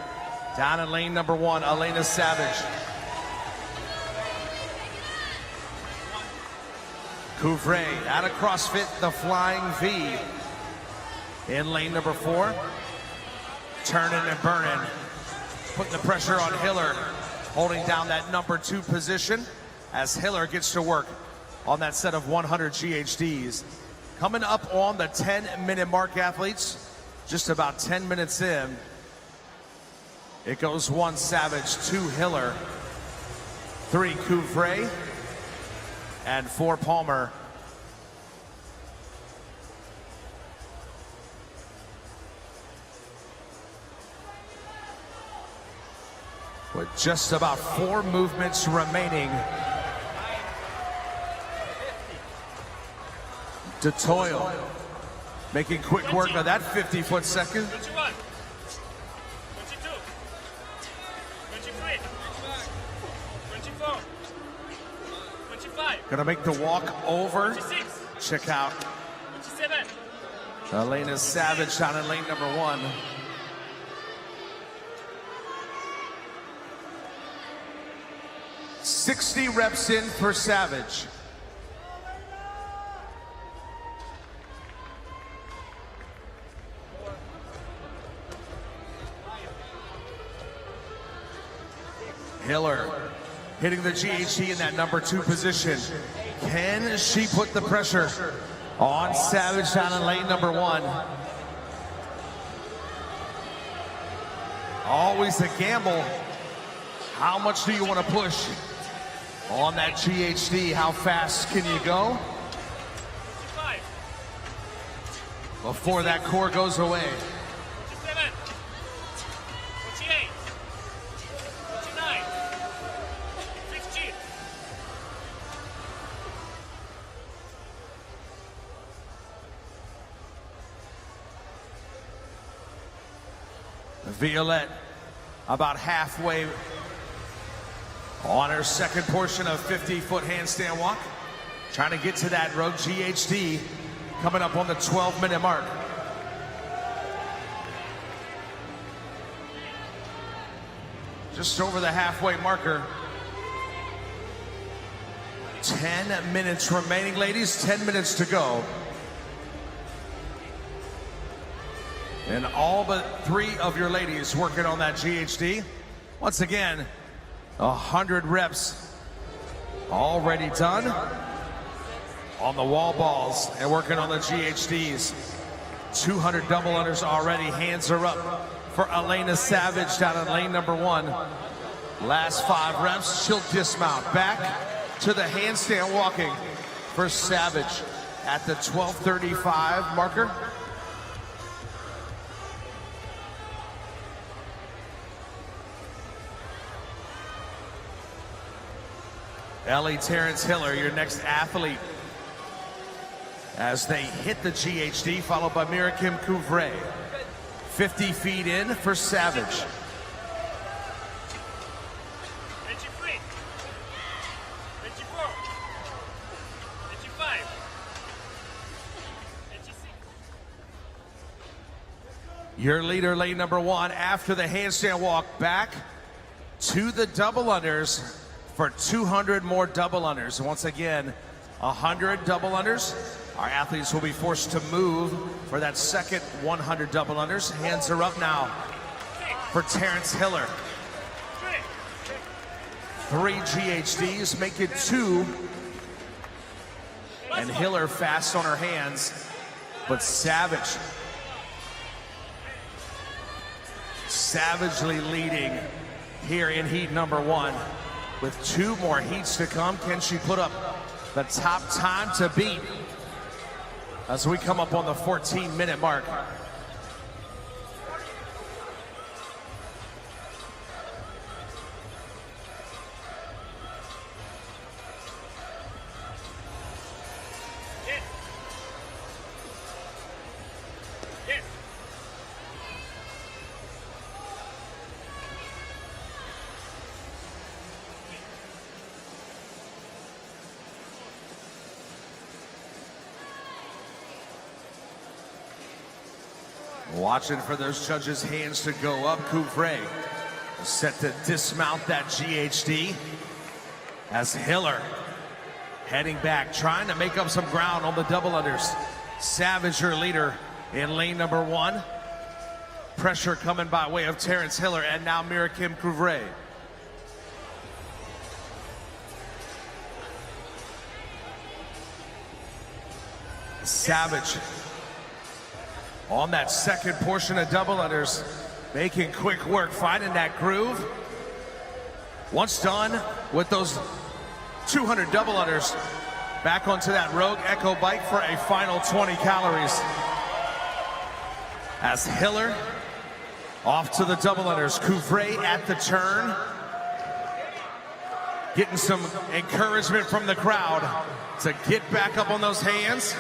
Down in lane number 1, Elena Savage. Couvret out of CrossFit, the Flying V. In lane number 4, turning and burning. Putting the pressure on Hiller, holding down that number 2 position as Hiller gets to work on that set of 100 GHDs. Coming up on the 10-minute mark, athletes, just about 10 minutes in. It goes 1 Savage, 2 Hiller, 3 Couvret, and 4 Palmer. With just about 4 movements remaining. DeToyle making quick work of that 50-foot second. 21, 22, 23, 24, 25. Gonna make the walk over. 26. Check out 27. Elena Savage down in lane number 1. $60 reps in for Savage. Hiller hitting the GHD in that number 2 position. Can she put the pressure on Savage down in lane number 1? Always a gamble. How much do you want to push on that GHD? How fast can you go before that core goes away? 27, 28, 29, 50. Violette about halfway on her second portion of 50-foot handstand walk. Trying to get to that road GHD coming up on the 12-minute mark. Just over the halfway marker. 10 minutes remaining, ladies. 10 minutes to go. And all but 3 of your ladies working on that GHD. Once again, 100 reps already done on the wall balls and working on the GHDs. 200 double unders already. Hands are up for Elena Savage down in lane number 1. Last 5 reps, she'll dismount. Back to the handstand walking for Savage at the 12:35 marker. Ellie Terrence Hiller, your next athlete, as they hit the GHD, followed by Mirakim Couvret. 50 feet in for Savage. 23, 24, 25, 26. Your leader, lane number 1, after the handstand walk, back to the double unders for 200 more double unders. And once again, 100 double unders. Our athletes will be forced to move for that second 100 double unders. Hands are up now for Terrence Hiller. 3 GHDs, make it 2. And Hiller fast on her hands, but savagely leading here in heat number 1. With 2 more heats to come, can she put up the top time to beat as we come up on the 14-minute mark? Watching for those judges' hands to go up. Couvray set to dismount that GHD as Hiller heading back, trying to make up some ground on the double unders. Savage, her leader in lane number 1. Pressure coming by way of Terrence Hiller and now Mirakim Couvray. Savage on that second portion of double unders, making quick work, finding that groove. Once done with those 200 double unders, back onto that Rogue Echo bike for a final 20 calories. As Hiller off to the double unders, Couvray at the turn, getting some encouragement from the crowd to get back up on those hands.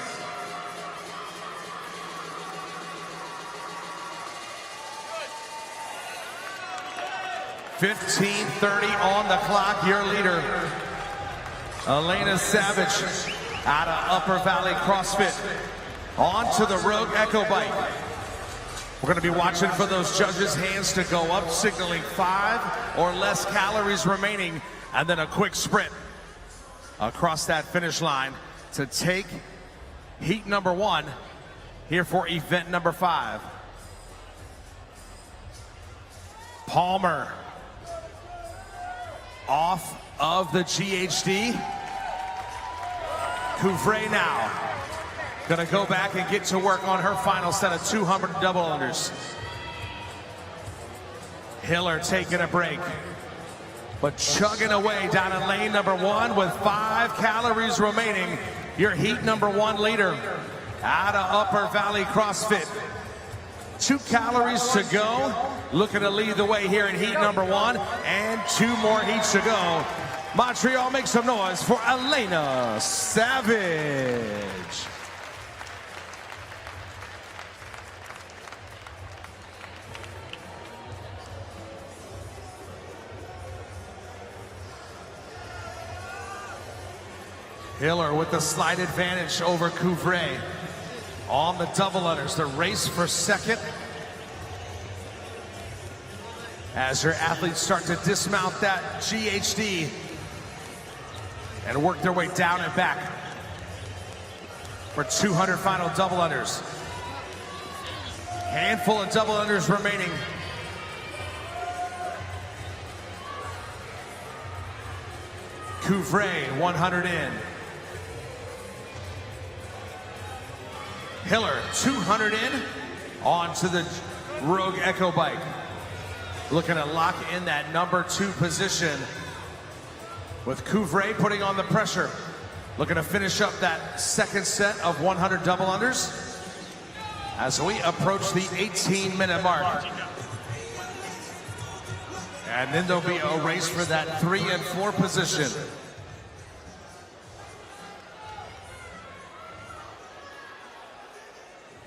$15:30 on the clock. Your leader, Elena Savage, out of Upper Valley CrossFit, on to the Rogue Echo bike. We're going to be watching for those judges' hands to go up, signaling 5 or less calories remaining, and then a quick sprint across that finish line to take heat number 1 here for event number 5. Palmer off of the GHD. Couvray now gonna go back and get to work on her final set of 200 double unders. Hiller taking a break, but chugging away down in lane number 1 with 5 calories remaining. Your heat number 1 leader out of Upper Valley CrossFit. 2 calories to go, looking to lead the way here in heat number 1, and 2 more heats to go. Montreal, make some noise for Elena Savage. Hiller with the slight advantage over Couvray on the double unders. The race for second as your athletes start to dismount that GHD and work their way down and back for 200 final double unders. Handful of double unders remaining. Couvray 100 in. Hiller 200 in onto the Rogue Echo bike. Looking to lock in that number 2 position with Couvray putting on the pressure. Looking to finish up that second set of 100 double unders as we approach the 18-minute mark. And then there'll be a race for that 3 and 4 position.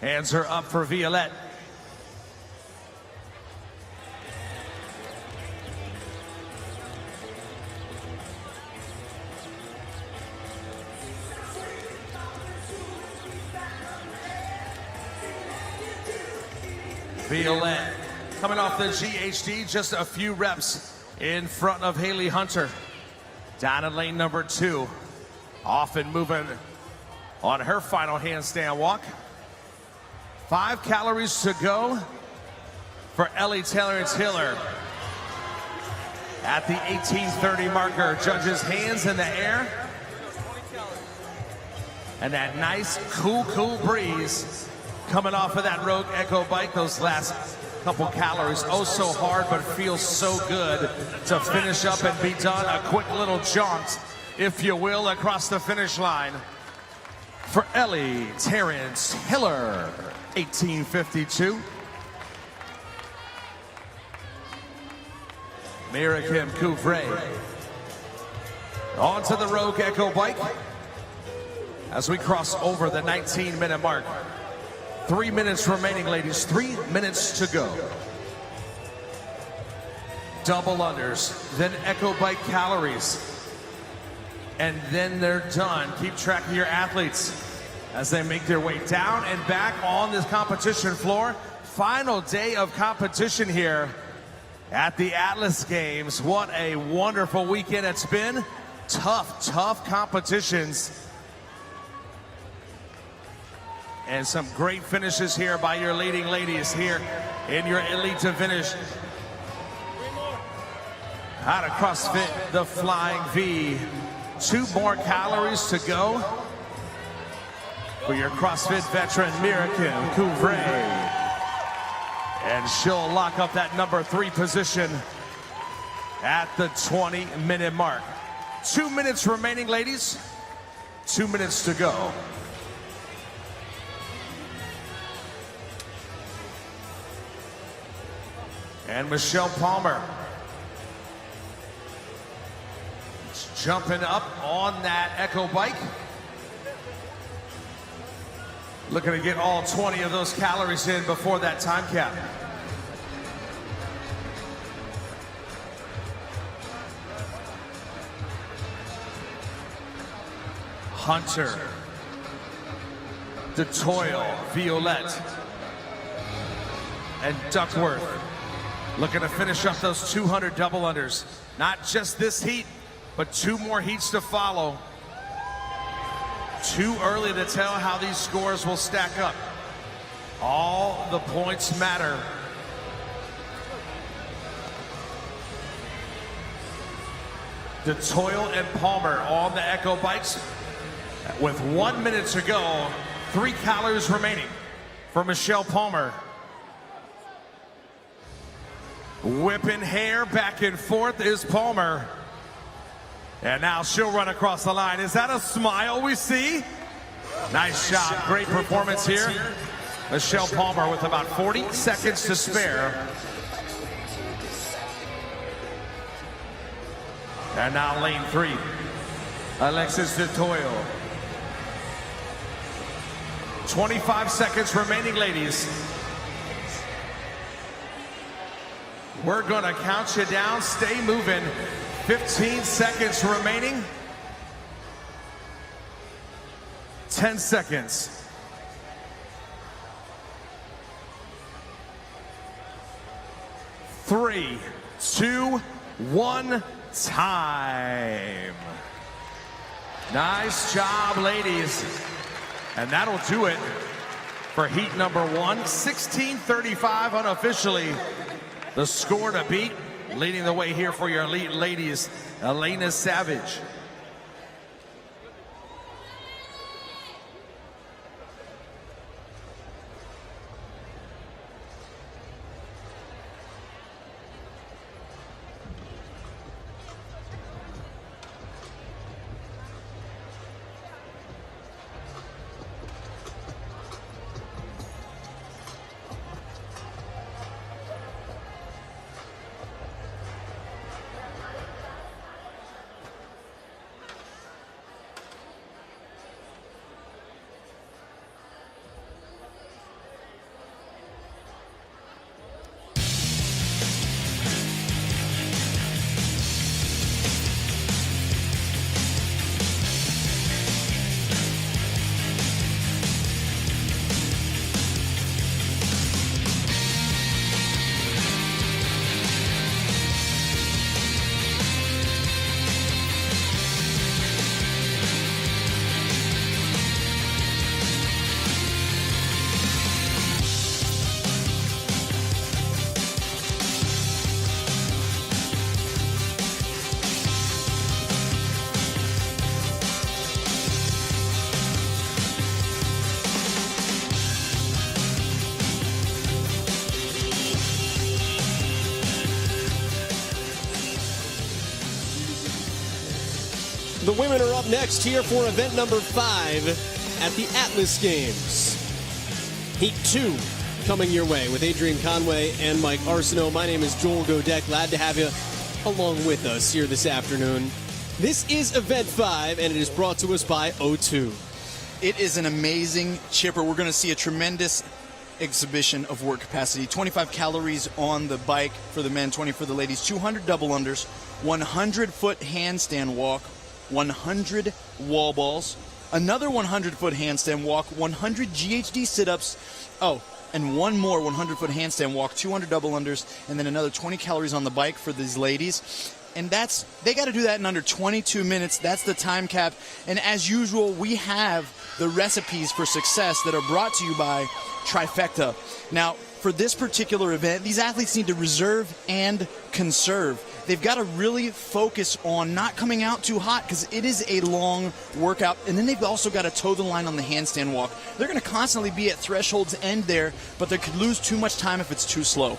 Hands are up for Violette. Violette coming off the GHD, just a few reps in front of Haley Hunter. Down in lane number 2, off and moving on her final handstand walk. 5 calories to go for Ellie Terrence Hiller. At the 18:30 marker, judges' hands in the air. And that nice, cool breeze coming off of that Rogue Echo bike. Those last couple calories, oh so hard, but feels so good to finish up and be done. A quick little jaunt, if you will, across the finish line for Ellie Terrence Hiller. 18:52. Mirakim Couvray onto the Rogue Echo bike as we cross over the 19-minute mark. 3 minutes remaining, ladies. 3 minutes to go. Double unders, then Echo bike calories, and then they're done. Keep track of your athletes as they make their way down and back on this competition floor. final day of competition here at the Atlas Games. What a wonderful weekend it's been. Tough competitions. And some great finishes here by your leading ladies here in your elite to finish. Out of CrossFit, the Flying V. 2 more calories to go for your CrossFit veteran, Mirakim Couvray. And she'll lock up that number 3 position at the 20-minute mark. 2 minutes remaining, ladies. 2 minutes to go. And Michelle Palmer jumping up on that Echo bike. Looking to get all 20 of those calories in before that time cap. Hunter, DeToyle, Violette, and Duckworth looking to finish up those 200 double unders. Not just this heat, but 2 more heats to follow. Too early to tell how these scores will stack up. All the points matter. DeToyle and Palmer on the Echo bikes with 1 minute to go. 3 calories remaining for Michelle Palmer. Whipping hair back and forth is Palmer. And now she'll run across the line. Is that a smile we see? Nice job, great performance here. Michelle Palmer with about 40 seconds to spare. And now lane 3, Alexis DeToyle. 25 seconds remaining, ladies. We're gonna count you down, stay moving. 15 seconds remaining. 10 seconds. 3, 2, 1, time. Nice job, ladies. And that'll do it for heat number 1. 16:35 unofficially. The score to beat. Leading the way here for your elite ladies, Elena Savage. The women are up next here for event number 5 at the Atlas Games. Heat 2 coming your way with Adrian Conway and Mike Arsenault. My name is Joel Godek. Glad to have you along with us here this afternoon. This is event 5, and it is brought to us by O2. It is an amazing chipper. We're going to see a tremendous exhibition of work capacity. 25 calories on the bike for the men, 20 for the ladies, 200 double unders, 100-foot handstand walk, 100 wall balls, another 100-foot handstand walk, 100 GHD sit-ups. Oh, and one more 100-foot handstand walk, 200 double unders, and then another 20 calories on the bike for these ladies. And they got to do that in under 22 minutes. That's the time cap. And as usual, we have the recipes for success that are brought to you by Trifecta. Now, for this particular event, these athletes need to reserve and conserve. They've got to really focus on not coming out too hot because it is a long workout. And then they've also got to toe the line on the handstand walk. They're going to constantly be at threshold's end there, but they could lose too much time if it's too slow.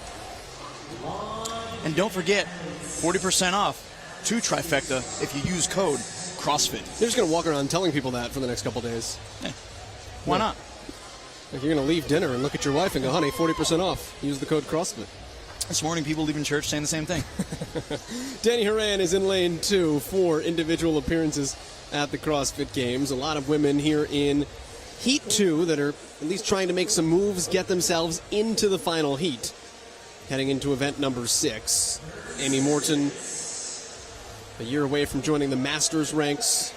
And don't forget, 40% off to Trifecta if you use code CrossFit. They're just going to walk around telling people that for the next couple days. Yeah. Why not? Like you're going to leave dinner and look at your wife and go, honey, 40% off. Use the code CrossFit. This morning, people leaving church saying the same thing. Danny Horan is in lane 2 for individual appearances at the CrossFit Games. A lot of women here in Heat 2 that are at least trying to make some moves, get themselves into the final heat. Heading into event number 6. Amy Morton, a year away from joining the Masters ranks.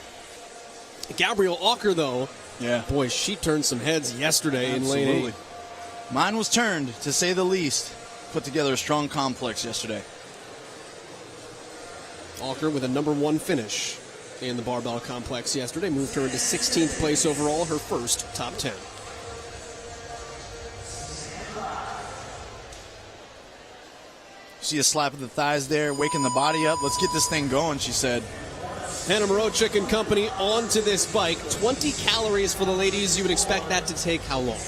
Gabrielle Auker, though, yeah, boy, she turned some heads yesterday in lane 8. Mine was turned, to say the least. Put together a strong complex yesterday. Auker with a number 1 finish in the barbell complex yesterday. Moved her into 16th place overall, her first top 10. See a slap of the thighs there, waking the body up. Let's get this thing going, she said. Hannah Morochik and company onto this bike. 20 calories for the ladies. You would expect that to take how long?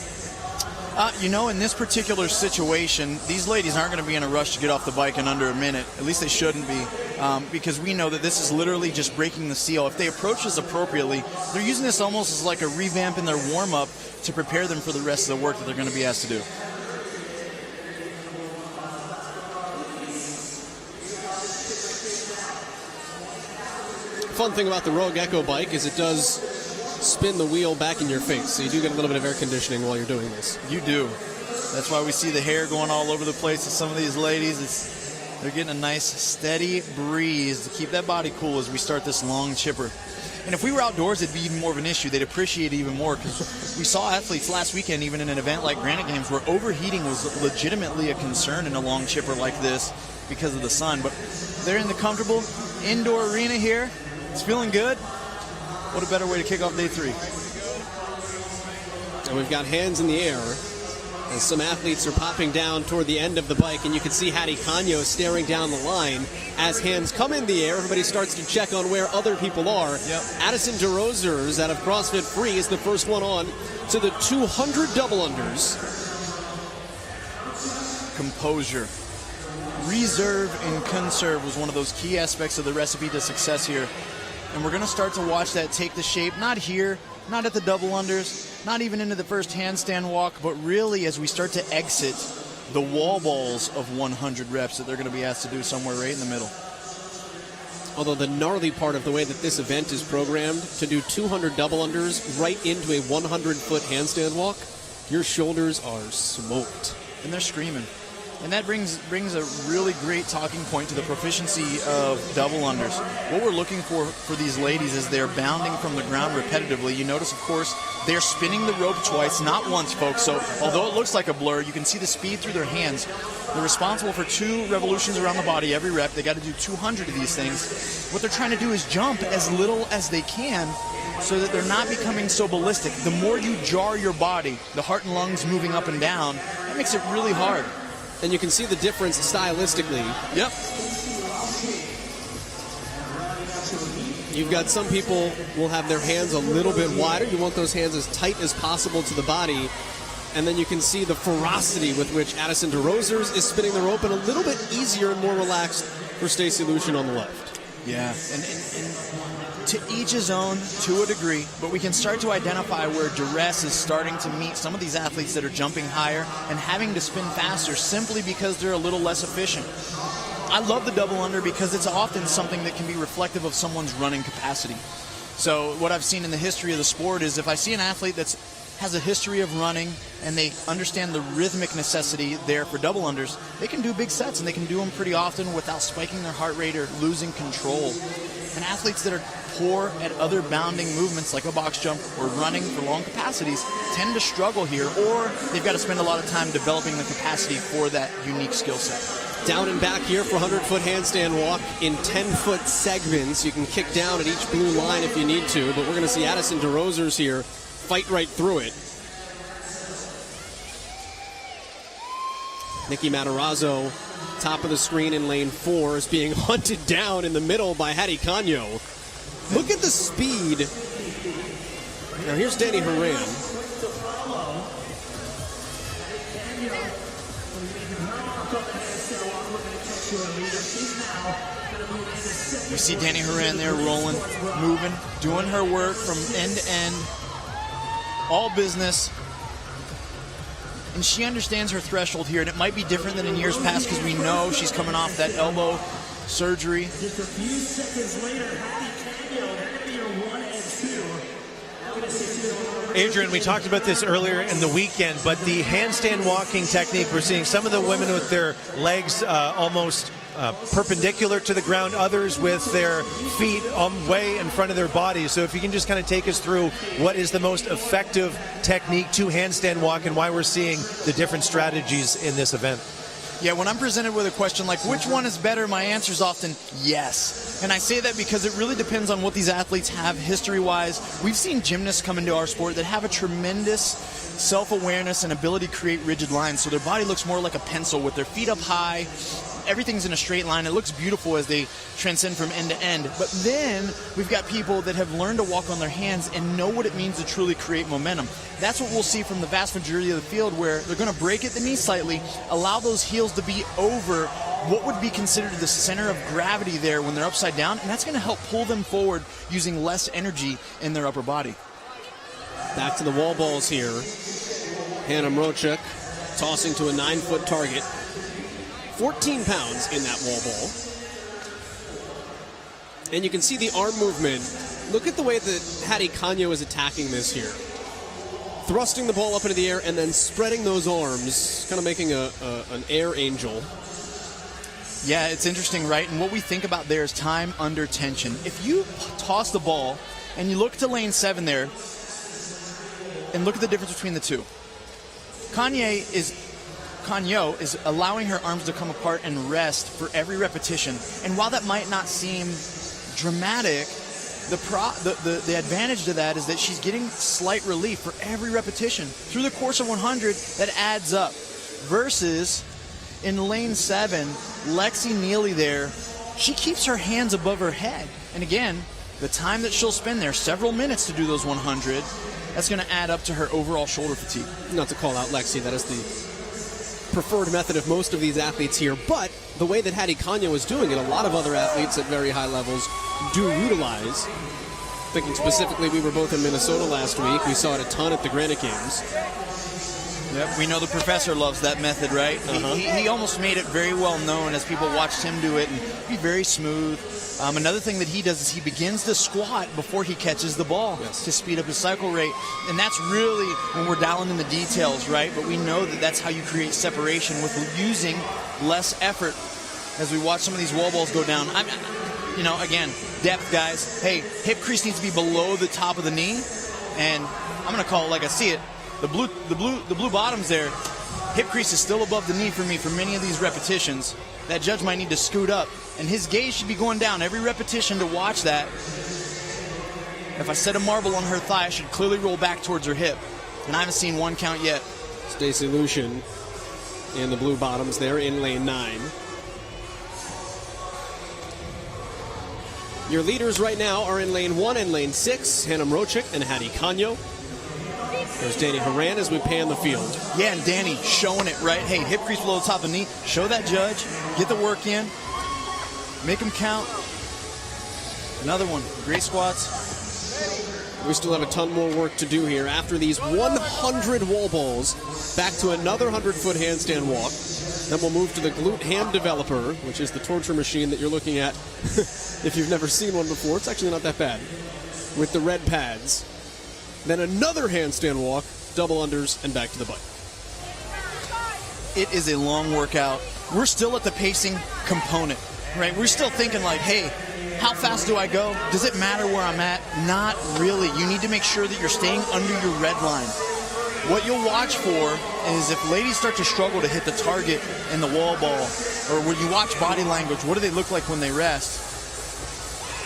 In this particular situation, these ladies aren't going to be in a rush to get off the bike in under a minute. At least they shouldn't be, because we know that this is literally just breaking the seal. If they approach this appropriately, they're using this almost as like a revamp in their warm-up to prepare them for the rest of the work that they're going to be asked to do. Fun thing about the Rogue Echo bike is it does spin the wheel back in your face, so you do get a little bit of air conditioning while you're doing this. You do. That's why we see the hair going all over the place with some of these ladies. They're getting a nice steady breeze to keep that body cool as we start this long chipper. And if we were outdoors, it'd be even more of an issue. They'd appreciate it even more because we saw athletes last weekend, even in an event like Granite Games, where overheating was legitimately a concern in a long chipper like this because of the sun. But they're in the comfortable indoor arena here. It's feeling good. What a better way to kick off day 3. And we've got hands in the air as some athletes are popping down toward the end of the bike, and you can see Hattie Canio staring down the line. As hands come in the air, everybody starts to check on where other people are. Yep. Addison DeRosers out of CrossFit Free is the first one on to the 200 double unders. Composure. Reserve and conserve was one of those key aspects of the recipe to success here. And we're going to start to watch that take the shape, not here, not at the double unders, not even into the first handstand walk, but really as we start to exit the wall balls of 100 reps that they're going to be asked to do somewhere right in the middle. Although the gnarly part of the way that this event is programmed, to do 200 double unders right into a 100-foot handstand walk, your shoulders are smoked. And they're screaming. And that brings a really great talking point to the proficiency of double unders. What we're looking for these ladies is they're bounding from the ground repetitively. You notice, of course, they're spinning the rope twice, not once, folks. So although it looks like a blur, you can see the speed through their hands. They're responsible for 2 revolutions around the body every rep. They got to do 200 of these things. What they're trying to do is jump as little as they can so that they're not becoming so ballistic. The more you jar your body, the heart and lungs moving up and down, that makes it really hard. And you can see the difference stylistically. Yep. You've got some people will have their hands a little bit wider. You want those hands as tight as possible to the body. And then you can see the ferocity with which Addison DeRosers is spinning the rope, and a little bit easier and more relaxed for Stacey Lucian on the left. Yeah, and to each his own to a degree, but we can start to identify where duress is starting to meet some of these athletes that are jumping higher and having to spin faster simply because they're a little less efficient. I love the double under because it's often something that can be reflective of someone's running capacity. So what I've seen in the history of the sport is if I see an athlete that's has a history of running and they understand the rhythmic necessity there for double unders, they can do big sets and they can do them pretty often without spiking their heart rate or losing control. And athletes that are poor at other bounding movements like a box jump or running for long capacities tend to struggle here, or they've got to spend a lot of time developing the capacity for that unique skill set. Down and back here for 100-foot handstand walk in 10-foot segments. You can kick down at each blue line if you need to, but we're going to see Addison DeRosers here fight right through it. Nikki Matarazzo, top of the screen in lane 4, is being hunted down in the middle by Hattie Canio. Look at the speed. Now here's Danny Horan. We see Danny Horan there rolling, moving, doing her work from end to end. All business. And she understands her threshold here, and it might be different than in years past because we know she's coming off that elbow surgery. Just a few seconds later, Hattie Canio, that'd be your 1 and 2. Adrian, we talked about this earlier in the weekend, but the handstand walking technique, we're seeing some of the women with their legs almost perpendicular to the ground, others with their feet way in front of their bodies. So if you can just kind of take us through what is the most effective technique to handstand walk and why we're seeing the different strategies in this event. Yeah, when I'm presented with a question like, which one is better, my answer is often yes. And I say that because it really depends on what these athletes have history-wise. We've seen gymnasts come into our sport that have a tremendous self-awareness and ability to create rigid lines. So their body looks more like a pencil with their feet up high. Everything's in a straight line. It looks beautiful as they transcend from end to end. But then we've got people that have learned to walk on their hands and know what it means to truly create momentum. That's what we'll see from the vast majority of the field, where they're going to break at the knee slightly, allow those heels to be over what would be considered the center of gravity there when they're upside down, and that's going to help pull them forward using less energy in their upper body. Back to the wall balls here. Hannah Mrochuk tossing to a 9-foot target. 14 pounds in that wall ball. And you can see the arm movement. Look at the way that Hattie Canio is attacking this here. Thrusting the ball up into the air and then spreading those arms, kind of making an air angel. Yeah, it's interesting, right? And what we think about there is time under tension. If you toss the ball and you look to lane 7 there and look at the difference between the two. Canio is allowing her arms to come apart and rest for every repetition. And while that might not seem dramatic, the advantage to that is that she's getting slight relief for every repetition. Through the course of 100, that adds up. Versus in lane 7, Lexi Neely there, she keeps her hands above her head. And again, the time that she'll spend there, several minutes to do those 100, that's going to add up to her overall shoulder fatigue. Not to call out Lexi, that is the preferred method of most of these athletes here, but the way that Hattie Canio is doing it, a lot of other athletes at very high levels do utilize. Thinking specifically, we were both in Minnesota last week. We saw it a ton at the Granite Games. Yep, we know the professor loves that method, right? He almost made it very well known as people watched him do it and be very smooth. Another thing that he does is he begins to squat before he catches the ball to speed up his cycle rate. And that's really when we're dialing in the details, right? But we know that that's how you create separation with using less effort as we watch some of these wall balls go down. Again, depth, guys. Hey, hip crease needs to be below the top of the knee. And I'm going to call it like I see it. The blue bottoms there, hip crease is still above the knee for me for many of these repetitions. That judge might need to scoot up, and his gaze should be going down every repetition to watch that. If I set a marble on her thigh, I should clearly roll back towards her hip, and I haven't seen one count yet. Stacey Lucian in the blue bottoms there in lane 9. Your leaders right now are in lane 1 and lane 6, Hannah Mrochuk and Hattie Canio. There's Danny Horan as we pan the field. Yeah, and Danny showing it, right? Hey, hip crease below the top of the knee. Show that judge. Get the work in. Make them count. Another one. Great squats. We still have a ton more work to do here. After these 100 wall balls, back to another 100-foot handstand walk. Then we'll move to the glute ham developer, which is the torture machine that you're looking at. If you've never seen one before, it's actually not that bad. With the red pads. Then another handstand walk double unders, and back to the bike. It is a long workout. We're still at the pacing component, right? We're still thinking like, hey, how fast do I go? Does it matter where I'm at? Not really. You need to make sure that you're staying under your red line. What you'll watch for is if ladies start to struggle to hit the target in the wall ball, or when you watch body language, what do they look like when they rest?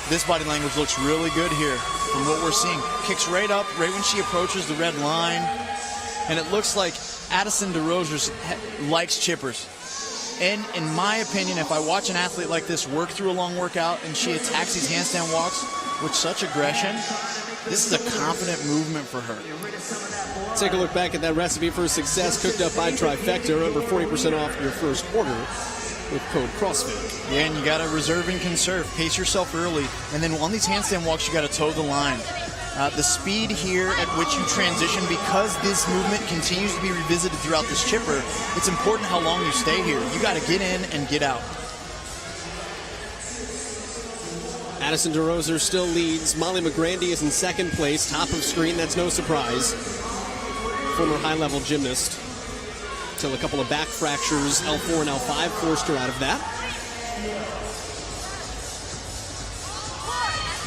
This body language looks really good here from what we're seeing. Kicks right up right when she approaches the red line. And it looks like Addison DeRozers likes chippers. And in my opinion, if I watch an athlete like this work through a long workout and she attacks these handstand walks with such aggression, this is a confident movement for her. Take a look back at that recipe for success cooked up by Trifecta. Over 40% off your first order with code CrossFit. Yeah, and you got to reserve and conserve. Pace yourself early. And then on these handstand walks, you got to toe the line. The speed here at which you transition, because this movement continues to be revisited throughout this chipper, it's important how long you stay here. You got to get in and get out. Addison DeRoser still leads. Molly McGrandy is in second place, top of screen. That's no surprise. Former high-level gymnast. Till a couple of back fractures, L4 and L5, forced her out of that.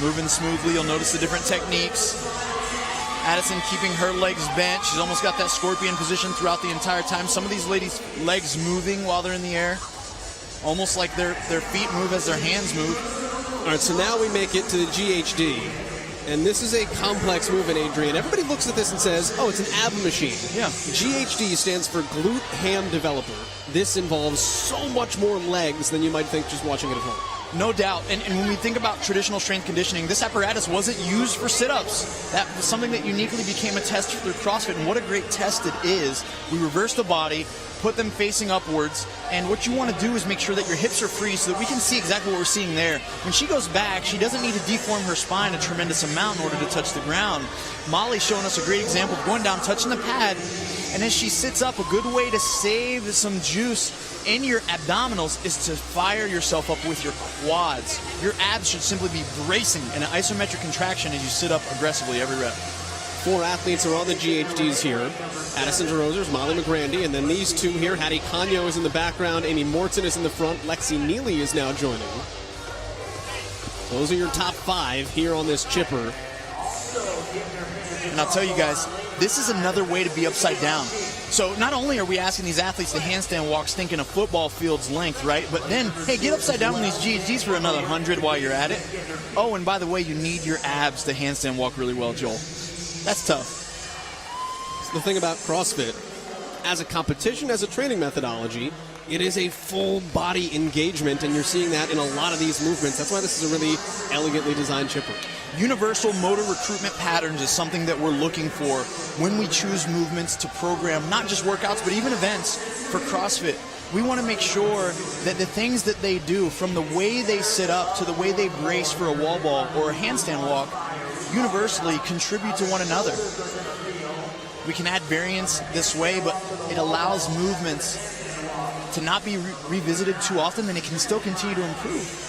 Moving smoothly, you'll notice the different techniques. Addison keeping her legs bent. She's almost got that scorpion position throughout the entire time. Some of these ladies' legs moving while they're in the air. Almost like their feet move as their hands move. All right, so now we make it to the GHD. And this is a complex movement, Adrian. Everybody looks at this and says, oh, it's an ab machine. Yeah. GHD stands for Glute Ham Developer. This involves so much more legs than you might think just watching it at home. No doubt. And when we think about traditional strength conditioning, this apparatus wasn't used for sit-ups. That was something that uniquely became a test through CrossFit, and what a great test it is. We reverse the body, put them facing upwards, and what you want to do is make sure that your hips are free so that we can see exactly what we're seeing there. When she goes back, she doesn't need to deform her spine a tremendous amount in order to touch the ground. Molly's showing us a great example of going down, touching the pad, and as she sits up, a good way to save some juice in your abdominals is to fire yourself up with your quads. Your abs should simply be bracing in an isometric contraction as you sit up aggressively every rep. 4 athletes are on the GHDs here. Addison DeRoser, Molly McGrandy, and then these 2 here. Hattie Canio is in the background. Amy Morton is in the front. Lexi Neely is now joining. Those are your top 5 here on this chipper. And I'll tell you guys, this is another way to be upside down. So not only are we asking these athletes to handstand walks thinking a football field's length, right? But then, hey, get upside down on these GHDs for another 100 while you're at it. Oh, and by the way, you need your abs to handstand walk really well, Joel. That's tough. So the thing about CrossFit, as a competition, as a training methodology, it is a full body engagement, and you're seeing that in a lot of these movements. That's why this is a really elegantly designed chipper. Universal motor recruitment patterns is something that we're looking for when we choose movements to program, not just workouts, but even events for CrossFit. We want to make sure that the things that they do, from the way they sit up to the way they brace for a wall ball or a handstand walk, universally contribute to one another. We can add variance this way, but it allows movements to not be revisited too often, and it can still continue to improve.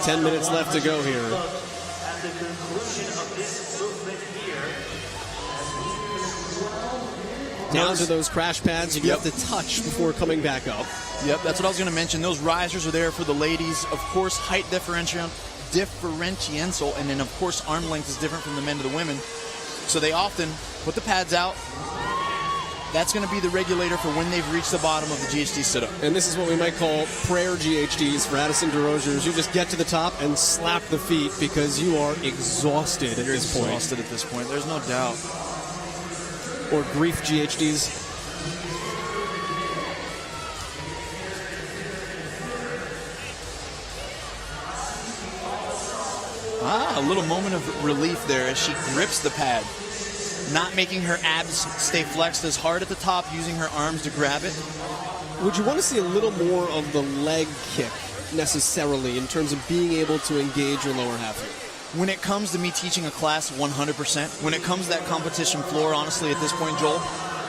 10 minutes left to go here. At the conclusion of this movement here, down to those crash pads you have to touch before coming back up. Yep, that's what I was going to mention. Those risers are there for the ladies. Of course, height differential, and then of course arm length is different from the men to the women. So they often put the pads out. That's going to be the regulator for when they've reached the bottom of the GHD sit-up. And this is what we might call prayer GHDs for Addison DeRoser. You just get to the top and slap the feet because you are exhausted at this point. Exhausted at this point, there's no doubt. Or grief GHDs. A little moment of relief there as she grips the pad. Not making her abs stay flexed as hard at the top, using her arms to grab it. Would you want to see a little more of the leg kick necessarily in terms of being able to engage your lower half here? When it comes to me teaching a class 100%, when it comes to that competition floor, honestly, at this point, Joel,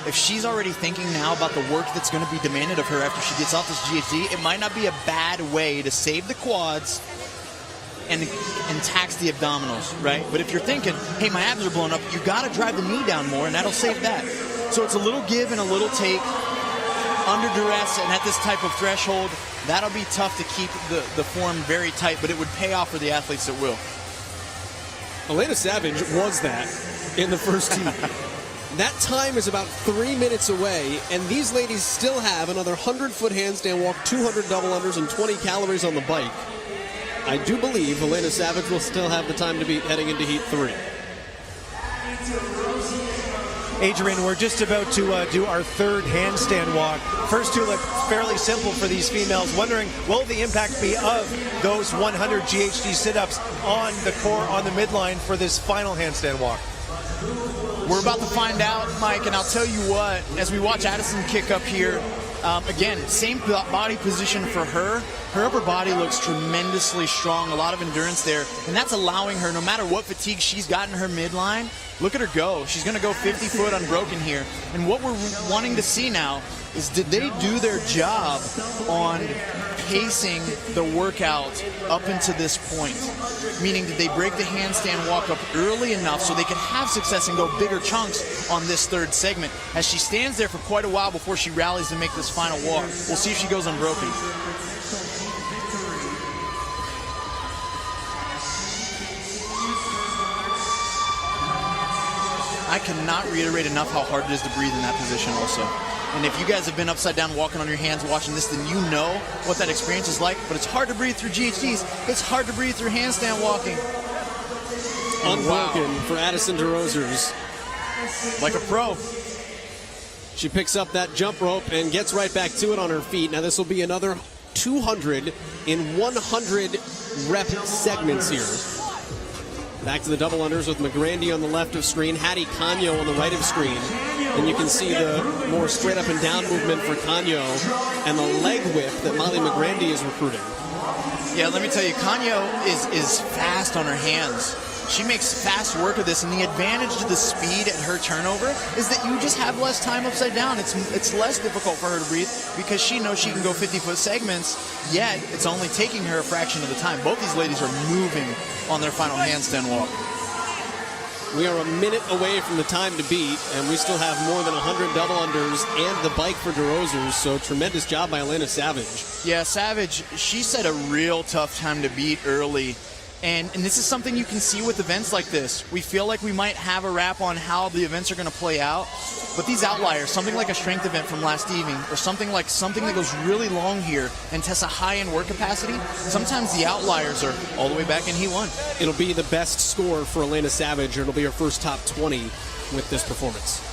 if she's already thinking now about the work that's going to be demanded of her after she gets off this GHD, it might not be a bad way to save the quads and tax the abdominals, right? But if you're thinking, hey, my abs are blown up, you got to drive the knee down more, and that'll save that. So it's a little give and a little take under duress, and at this type of threshold, that'll be tough to keep the form very tight, but it would pay off for the athletes that will. Elena Savage was that in the first heat. That time is about 3 minutes away, and these ladies still have another 100-foot handstand walk, 200 double unders, and 20 calories on the bike. I do believe Elena Savage will still have the time to beat heading into Heat 3. Adrian, we're just about to do our third handstand walk. First two look fairly simple for these females. Wondering, will the impact be of those 100 GHD sit-ups on the core, on the midline for this final handstand walk? We're about to find out, Mike, and I'll tell you what, as we watch Addison kick up here, again, same body position for her. Her upper body looks tremendously strong, a lot of endurance there, and that's allowing her, no matter what fatigue she's got in her midline, look at her go. She's going to go 50 foot unbroken here. And what we're wanting to see now is, did they do their job on pacing the workout up into this point? Meaning, did they break the handstand walk up early enough so they could have success and go bigger chunks on this third segment? As she stands there for quite a while before she rallies to make this final walk. We'll see if she goes unbroken. I cannot reiterate enough how hard it is to breathe in that position also. And if you guys have been upside down walking on your hands watching this, then you know what that experience is like. But it's hard to breathe through GHDs. It's hard to breathe through handstand walking. Unbroken for Addison DeRosers. Like a pro. She picks up that jump rope and gets right back to it on her feet. Now this will be another 200 in 100 rep segments here. Back to the double unders with McGrandy on the left of screen, Hattie Canio on the right of screen. And you can see the more straight up and down movement for Canio and the leg whip that Molly McGrandy is recruiting. Yeah, let me tell you, Canio is fast on her hands. She makes fast work of this, and the advantage to the speed at her turnover is that you just have less time upside down. It's less difficult for her to breathe because she knows she can go 50-foot segments, yet it's only taking her a fraction of the time. Both these ladies are moving on their final handstand walk. We are a minute away from the time to beat, and we still have more than 100 double unders and the bike for DeRosers, so tremendous job by Elena Savage. Yeah, Savage, she set a real tough time to beat early. And this is something you can see with events like this. We feel like we might have a wrap on how the events are going to play out, but these outliers, something like a strength event from last evening, or something that goes really long here and tests a high-end work capacity, sometimes the outliers are all the way back in Heat 1. It'll be the best score for Elena Savage, or it'll be her first top 20 with this performance.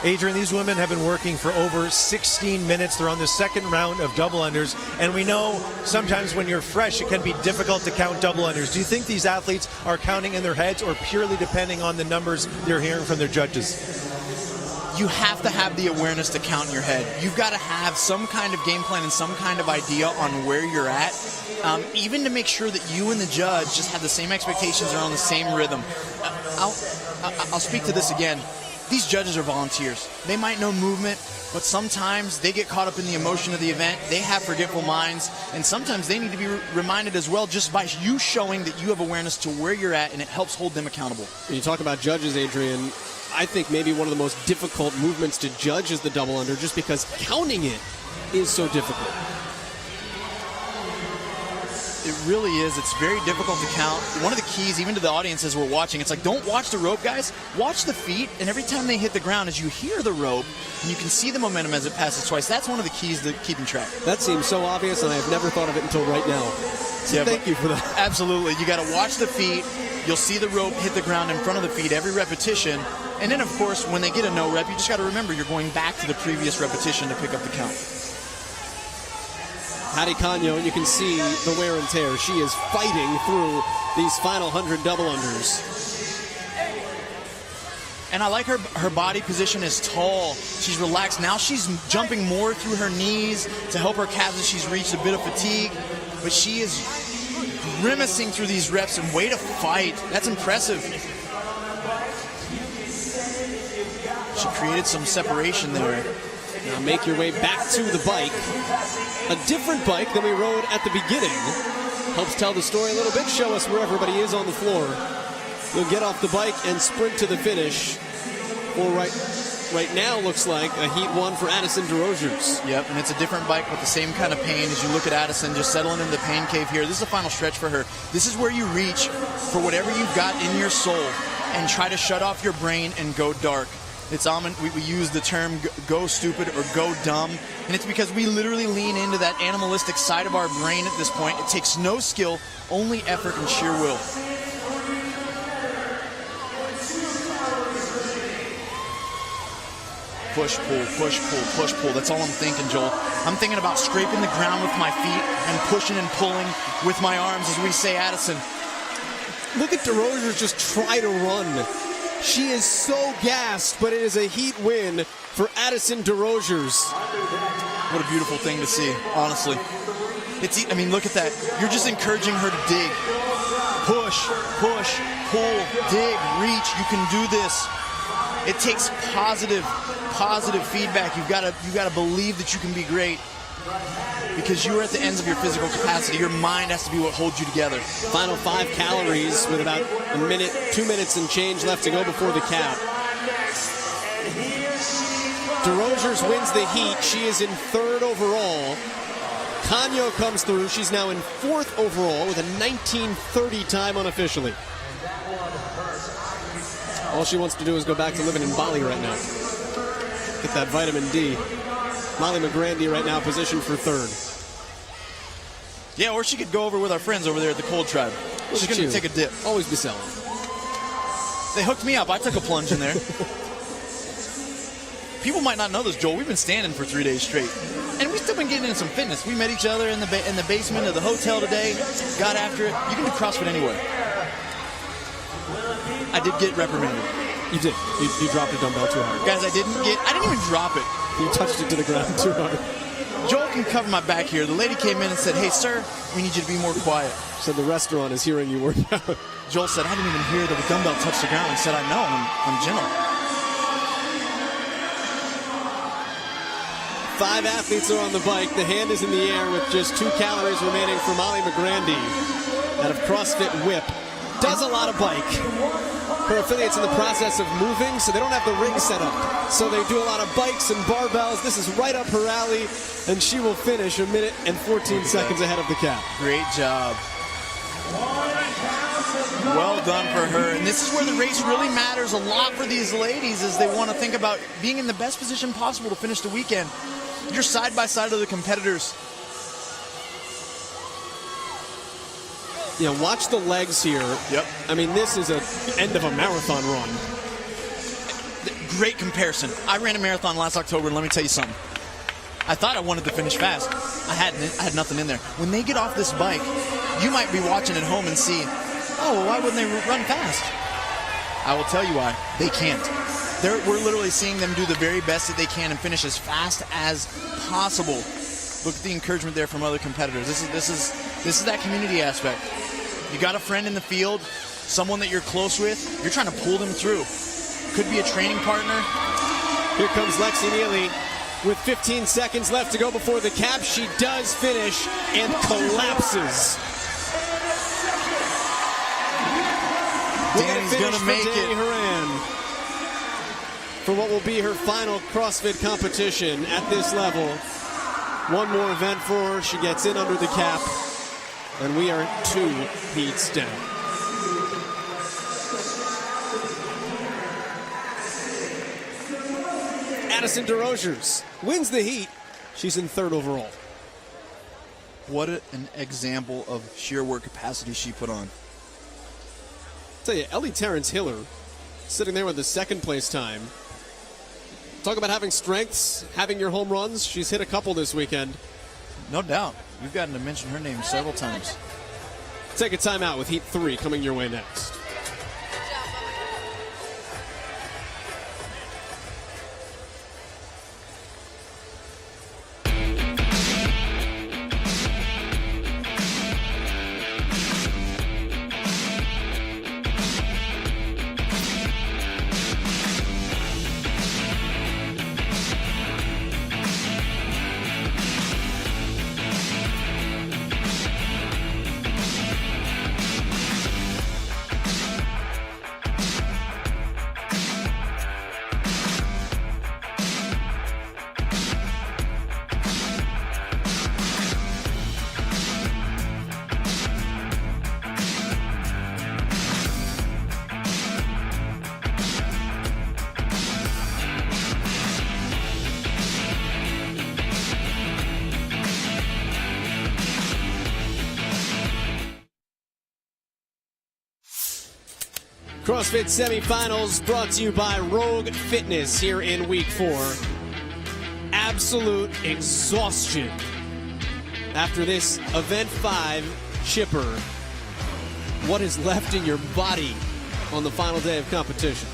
Adrian, these women have been working for over 16 minutes. They're on the second round of double unders, and we know sometimes when you're fresh, it can be difficult to count double unders. Do you think these athletes are counting in their heads or purely depending on the numbers they're hearing from their judges? You have to have the awareness to count in your head. You've got to have some kind of game plan and some kind of idea on where you're at, even to make sure that you and the judge just have the same expectations and are on the same rhythm. I'll speak to this again. These judges are volunteers. They might know movement, but sometimes they get caught up in the emotion of the event. They have forgetful minds, and sometimes they need to be reminded as well just by you showing that you have awareness to where you're at, and it helps hold them accountable. When you talk about judges, Adrian, I think maybe one of the most difficult movements to judge is the double under, just because counting it is so difficult. It really is. It's very difficult to count. One of the keys, even to the audience as we're watching, it's like, don't watch the rope, guys. Watch the feet, and every time they hit the ground, as you hear the rope, and you can see the momentum as it passes twice, that's one of the keys to keeping track. That seems so obvious, and I have never thought of it until right now. So yeah, thank you for that. Absolutely. You got to watch the feet. You'll see the rope hit the ground in front of the feet every repetition. And then, of course, when they get a no rep, you just got to remember you're going back to the previous repetition to pick up the count. Hattie Canio, and you can see the wear and tear. She is fighting through these final 100 double unders. And I like her body position is tall. She's relaxed. Now she's jumping more through her knees to help her calves as she's reached a bit of fatigue. But she is grimacing through these reps and way to fight. That's impressive. She created some separation there. Now make your way back to the bike. A different bike than we rode at the beginning. helps tell the story a little bit, show us where everybody is on the floor. You'll get off the bike and sprint to the finish. Or right now looks like a Heat 1 for Addison DeRozers. Yep, and it's a different bike with the same kind of pain as you look at Addison just settling into the pain cave here. This is the final stretch for her. This is where you reach for whatever you've got in your soul and try to shut off your brain and go dark. It's we use the term go stupid or go dumb, and it's because we literally lean into that animalistic side of our brain at this point. It takes no skill, only effort and sheer will. Push, pull, push, pull, push, pull. That's all I'm thinking, Joel. I'm thinking about scraping the ground with my feet and pushing and pulling with my arms, as we say, Addison. Look at DeRozers just try to run. She is so gassed, but it is a Heat win for Addison DeRozers. What a beautiful thing to see, honestly. I mean, look at that. You're just encouraging her to dig. Push, push, pull, dig, reach. You can do this. It takes positive feedback. You've got to believe that you can be great, because you are at the ends of your physical capacity. Your mind has to be what holds you together. Final 5 calories with about 2 minutes and change left to go before the cap. DeRozers wins the Heat. She is in 3rd overall. Canio comes through. She's now in 4th overall with a 19:30 time unofficially. All she wants to do is go back to living in Bali right now. Get that vitamin D. Molly McGrandy right now positioned for 3rd. Yeah, or she could go over with our friends over there at the Cold Tribe. She's going to take a dip. Always be selling. They hooked me up. I took a plunge in there. People might not know this, Joel. We've been standing for 3 days straight. And we've still been getting into some fitness. We met each other in the basement of the hotel today. Got after it. You can do CrossFit anywhere. I did get reprimanded. You did. You dropped a dumbbell too hard. Guys, I didn't even drop it. You touched it to the ground too hard. Joel can cover my back here. The lady came in and said, "Hey, sir, we need you to be more quiet." Said the restaurant is hearing you work out. Joel said, "I didn't even hear that the dumbbell touched the ground." I said, "I know. I'm gentle." 5 athletes are on the bike. The hand is in the air with just 2 calories remaining for Molly McGrandy out of CrossFit Whip. Does a lot of bike. Her affiliate's in the process of moving, so they don't have the ring set up. So they do a lot of bikes and barbells. This is right up her alley, and she will finish 1 minute and 14 seconds ahead of the cap. Great job. Well done for her. And this is where the race really matters a lot for these ladies, as they want to think about being in the best position possible to finish the weekend. You're side by side of the competitors. Yeah, watch the legs here. Yep. I mean, this is an end of a marathon run. Great comparison. I ran a marathon last October, and let me tell you something. I thought I wanted to finish fast. I had nothing in there. When they get off this bike, you might be watching at home and see, oh, well, why wouldn't they run fast? I will tell you why. They can't. We're literally seeing them do the very best that they can and finish as fast as possible. Look at the encouragement there from other competitors. This is that community aspect. You got a friend in the field, someone that you're close with. You're trying to pull them through. Could be a training partner. Here comes Lexi Neely with 15 seconds left to go before the cap. She does finish and collapses. Danny's going to make Danny it. Horan for what will be her final CrossFit competition at this level. One more event for her. She gets in under the cap, and we are 2 heats down. Addison DeRozers wins the heat. She's in 3rd overall. What an example of sheer work capacity she put on. I'll tell you, Ellie Terrence Hiller sitting there with the 2nd place time. Talk about having strengths, having your home runs. She's hit a couple this weekend. No doubt. You've gotten to mention her name several times. Take a timeout with Heat 3 coming your way next. CrossFit Semifinals brought to you by Rogue Fitness here in week 4. Absolute exhaustion after this event 5 chipper. What is left in your body on the final day of competition?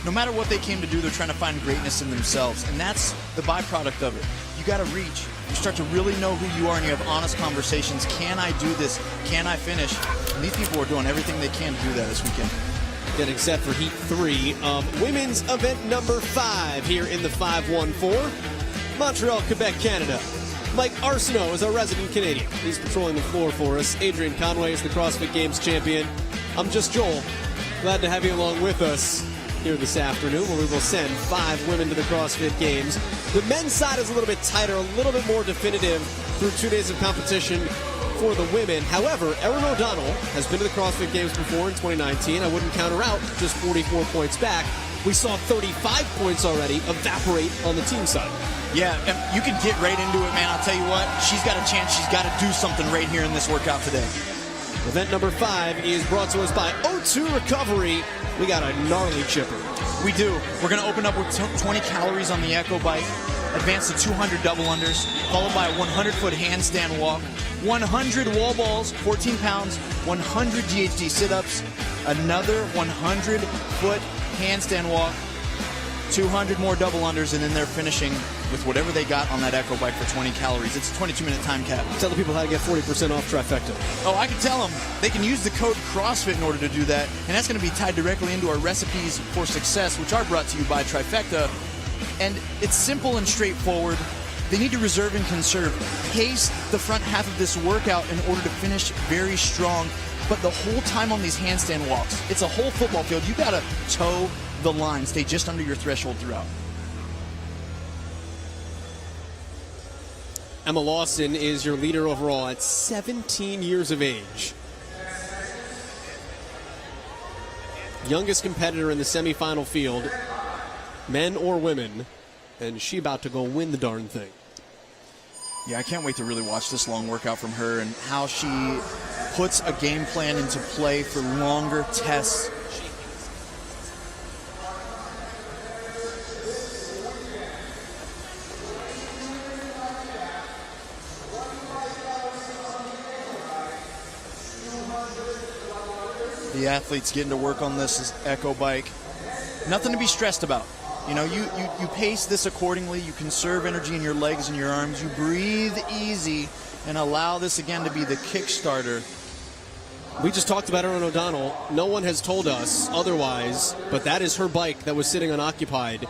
No matter what they came to do, they're trying to find greatness in themselves, and that's the byproduct of it. You got to reach. You start to really know who you are, and you have honest conversations. Can I do this? Can I finish? And these people are doing everything they can to do that this weekend. Getting set for Heat 3 of women's event number 5 here in the 514. Montreal, Quebec, Canada. Mike Arsenault is our resident Canadian. He's patrolling the floor for us. Adrian Conway is the CrossFit Games champion. I'm just Joel. Glad to have you along with us here this afternoon, where we will send 5 women to the CrossFit Games. The men's side is a little bit tighter, a little bit more definitive through 2 days of competition for the women. However, Erin O'Donnell has been to the CrossFit Games before in 2019. I wouldn't count her out, just 44 points back. We saw 35 points already evaporate on the team side. Yeah, you can get right into it, man. I'll tell you what, she's got a chance. She's got to do something right here in this workout today. Event number 5 is brought to us by O2 Recovery. We got a gnarly chipper. We do. We're going to open up with 20 calories on the Echo Bike, advance to 200 double unders, followed by a 100-foot handstand walk, 100 wall balls, 14 pounds, 100 GHD sit-ups, another 100-foot handstand walk, 200 more double unders, and then they're finishing with whatever they got on that Echo Bike for 20 calories. It's a 22-minute time cap. Tell the people how to get 40% off Trifecta. Oh, I can tell them. They can use the code CrossFit in order to do that, and that's going to be tied directly into our recipes for success, which are brought to you by Trifecta. And it's simple and straightforward. They need to reserve and conserve. Pace the front half of this workout in order to finish very strong. But the whole time on these handstand walks, it's a whole football field. You got to toe the line, stay just under your threshold throughout. Emma Lawson is your leader overall at 17 years of age. Youngest competitor in the semifinal field, men or women, and she about to go win the darn thing. Yeah, I can't wait to really watch this long workout from her and how she puts a game plan into play for longer tests. The athletes getting to work on this Echo Bike. Nothing to be stressed about. You know, you pace this accordingly. You conserve energy in your legs and your arms. You breathe easy and allow this again to be the Kickstarter. We just talked about Erin O'Donnell. No one has told us otherwise, but that is her bike that was sitting unoccupied.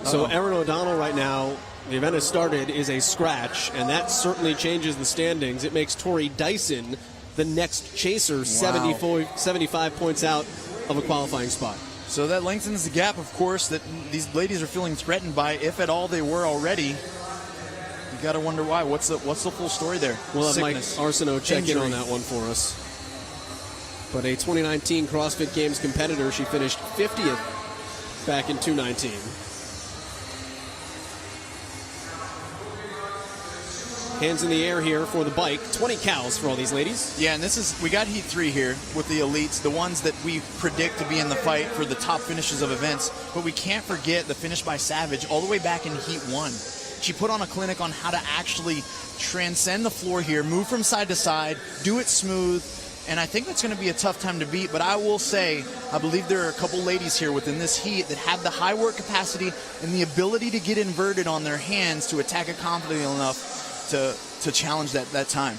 So Erin O'Donnell right now, the event has started, is a scratch, and that certainly changes the standings. It makes Tori Dyson the next chaser, 75 points out of a qualifying spot. So that lengthens the gap, of course, that these ladies are feeling threatened by, if at all they were already. You got to wonder why. What's the full story there? We'll have Sickness, Mike Arsenault check injury. in on that one for us. But a 2019 CrossFit Games competitor, she finished 50th back in 2019. Hands in the air here for the bike. 20 cows for all these ladies. Yeah, and we got Heat 3 here with the elites, the ones that we predict to be in the fight for the top finishes of events. But we can't forget the finish by Savage all the way back in Heat 1. She put on a clinic on how to actually transcend the floor here, move from side to side, do it smooth. And I think that's going to be a tough time to beat. But I will say, I believe there are a couple ladies here within this heat that have the high work capacity and the ability to get inverted on their hands to attack it confidently enough to challenge that time.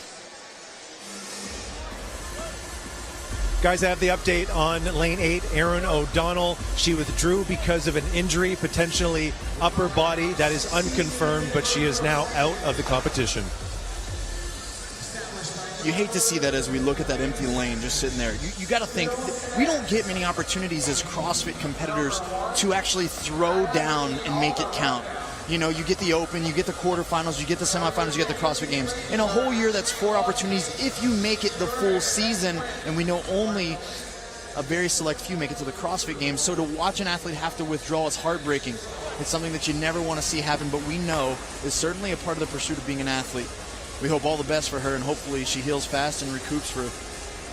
Guys, I have the update on lane 8, Erin O'Donnell. She withdrew because of an injury, potentially upper body. That is unconfirmed, but she is now out of the competition. You hate to see that as we look at that empty lane just sitting there. You got to think, we don't get many opportunities as CrossFit competitors to actually throw down and make it count. You know, you get the Open, you get the quarterfinals, you get the semifinals, you get the CrossFit Games. In a whole year, that's 4 opportunities if you make it the full season, and we know only a very select few make it to the CrossFit Games. So to watch an athlete have to withdraw is heartbreaking. It's something that you never want to see happen, but we know is certainly a part of the pursuit of being an athlete. We hope all the best for her, and hopefully she heals fast and recoups for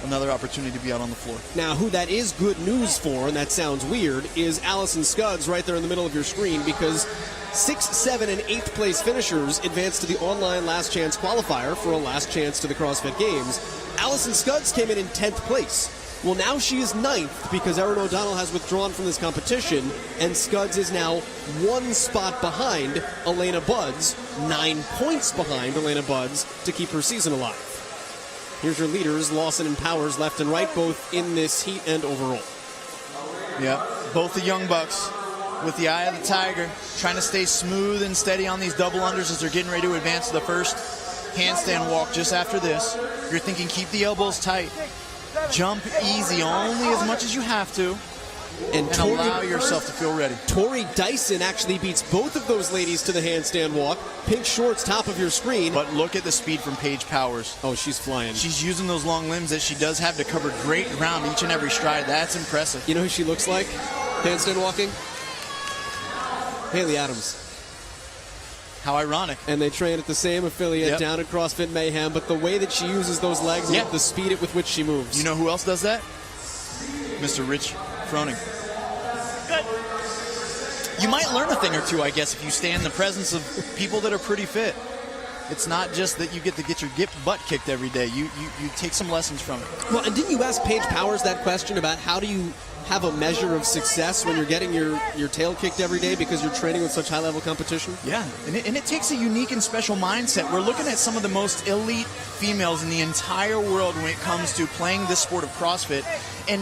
another opportunity to be out on the floor. Now, who that is good news for, and that sounds weird, is Allison Scudds right there in the middle of your screen, because 6th, 7th, and 8th place finishers advance to the online last chance qualifier for a last chance to the CrossFit Games. Allison Scudds came in 10th place. Well, now she is 9th because Erin O'Donnell has withdrawn from this competition, and Scudds is now 1 spot behind Elena Buds, 9 points behind Elena Buds to keep her season alive. Here's your leaders, Lawson and Powers, left and right, both in this heat and overall. Yeah, both the young bucks with the eye of the tiger, trying to stay smooth and steady on these double unders as they're getting ready to advance to the first handstand walk just after this. You're thinking keep the elbows tight. Jump easy, only as much as you have to, and allow yourself to feel ready. Tori Dyson actually beats both of those ladies to the handstand walk. Pink shorts, top of your screen. But look at the speed from Paige Powers. Oh, she's flying. She's using those long limbs that she does have to cover great ground each and every stride. That's impressive. You know who she looks like? Handstand walking? Haley Adams. How ironic. And they train at the same affiliate down at CrossFit Mayhem, but the way that she uses those legs and the speed with which she moves. You know who else does that? Mr. Rich Froning. Good. You might learn a thing or two, I guess, if you stay in the presence of people that are pretty fit. It's not just that you get to get your butt kicked every day. You take some lessons from it. Well, and didn't you ask Paige Powers that question about how do you have a measure of success when you're getting your tail kicked every day because you're training with such high-level competition? Yeah, and it takes a unique and special mindset. We're looking at some of the most elite females in the entire world when it comes to playing this sport of CrossFit. And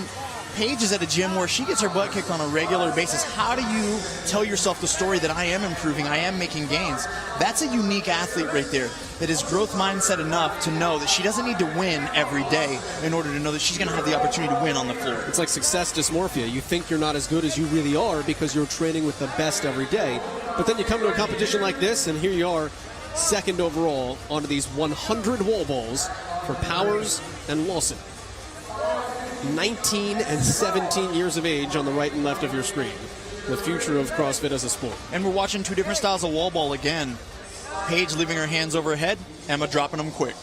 Paige is at a gym where she gets her butt kicked on a regular basis. How do you tell yourself the story that I am improving, I am making gains? That's a unique athlete right there that is growth mindset enough to know that she doesn't need to win every day in order to know that she's going to have the opportunity to win on the floor. It's like success dysmorphia. You think you're not as good as you really are because you're training with the best every day. But then you come to a competition like this, and here you are, 2nd overall onto these 100 wall balls for Powers and Lawson. 19 and 17 years of age on the right and left of your screen. The future of CrossFit as a sport. And we're watching 2 different styles of wall ball again. Paige leaving her hands over her head, Emma dropping them quick.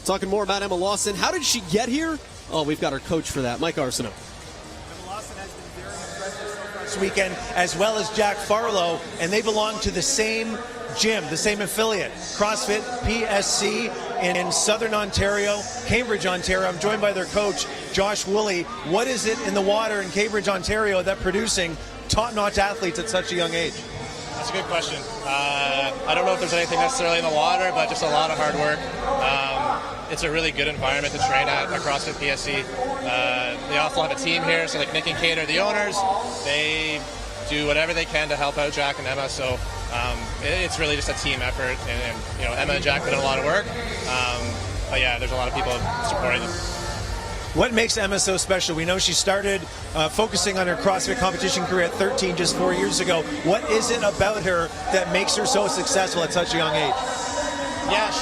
Talking more about Emma Lawson. How did she get here? Oh, we've got our coach for that, Mike Arsenault. Emma Lawson has been very impressive this weekend, as well as Jack Farlow, and they belong to the same gym, the same affiliate, CrossFit PSC in Southern Ontario, Cambridge, Ontario. I'm joined by their coach, Josh Woolley. What is it in the water in Cambridge, Ontario that producing top-notch athletes at such a young age? That's a good question. I don't know if there's anything necessarily in the water, but just a lot of hard work. It's a really good environment to train at CrossFit PSC. They also have a team here, so like Nick and Kate are the owners. They do whatever they can to help out Jack and Emma, so it's really just a team effort. And you know, Emma and Jack put in a lot of work. But yeah, there's a lot of people supporting them. What makes Emma so special? We know she started focusing on her CrossFit competition career at 13 just 4 years ago. What is it about her that makes her so successful at such a young age? Yeah,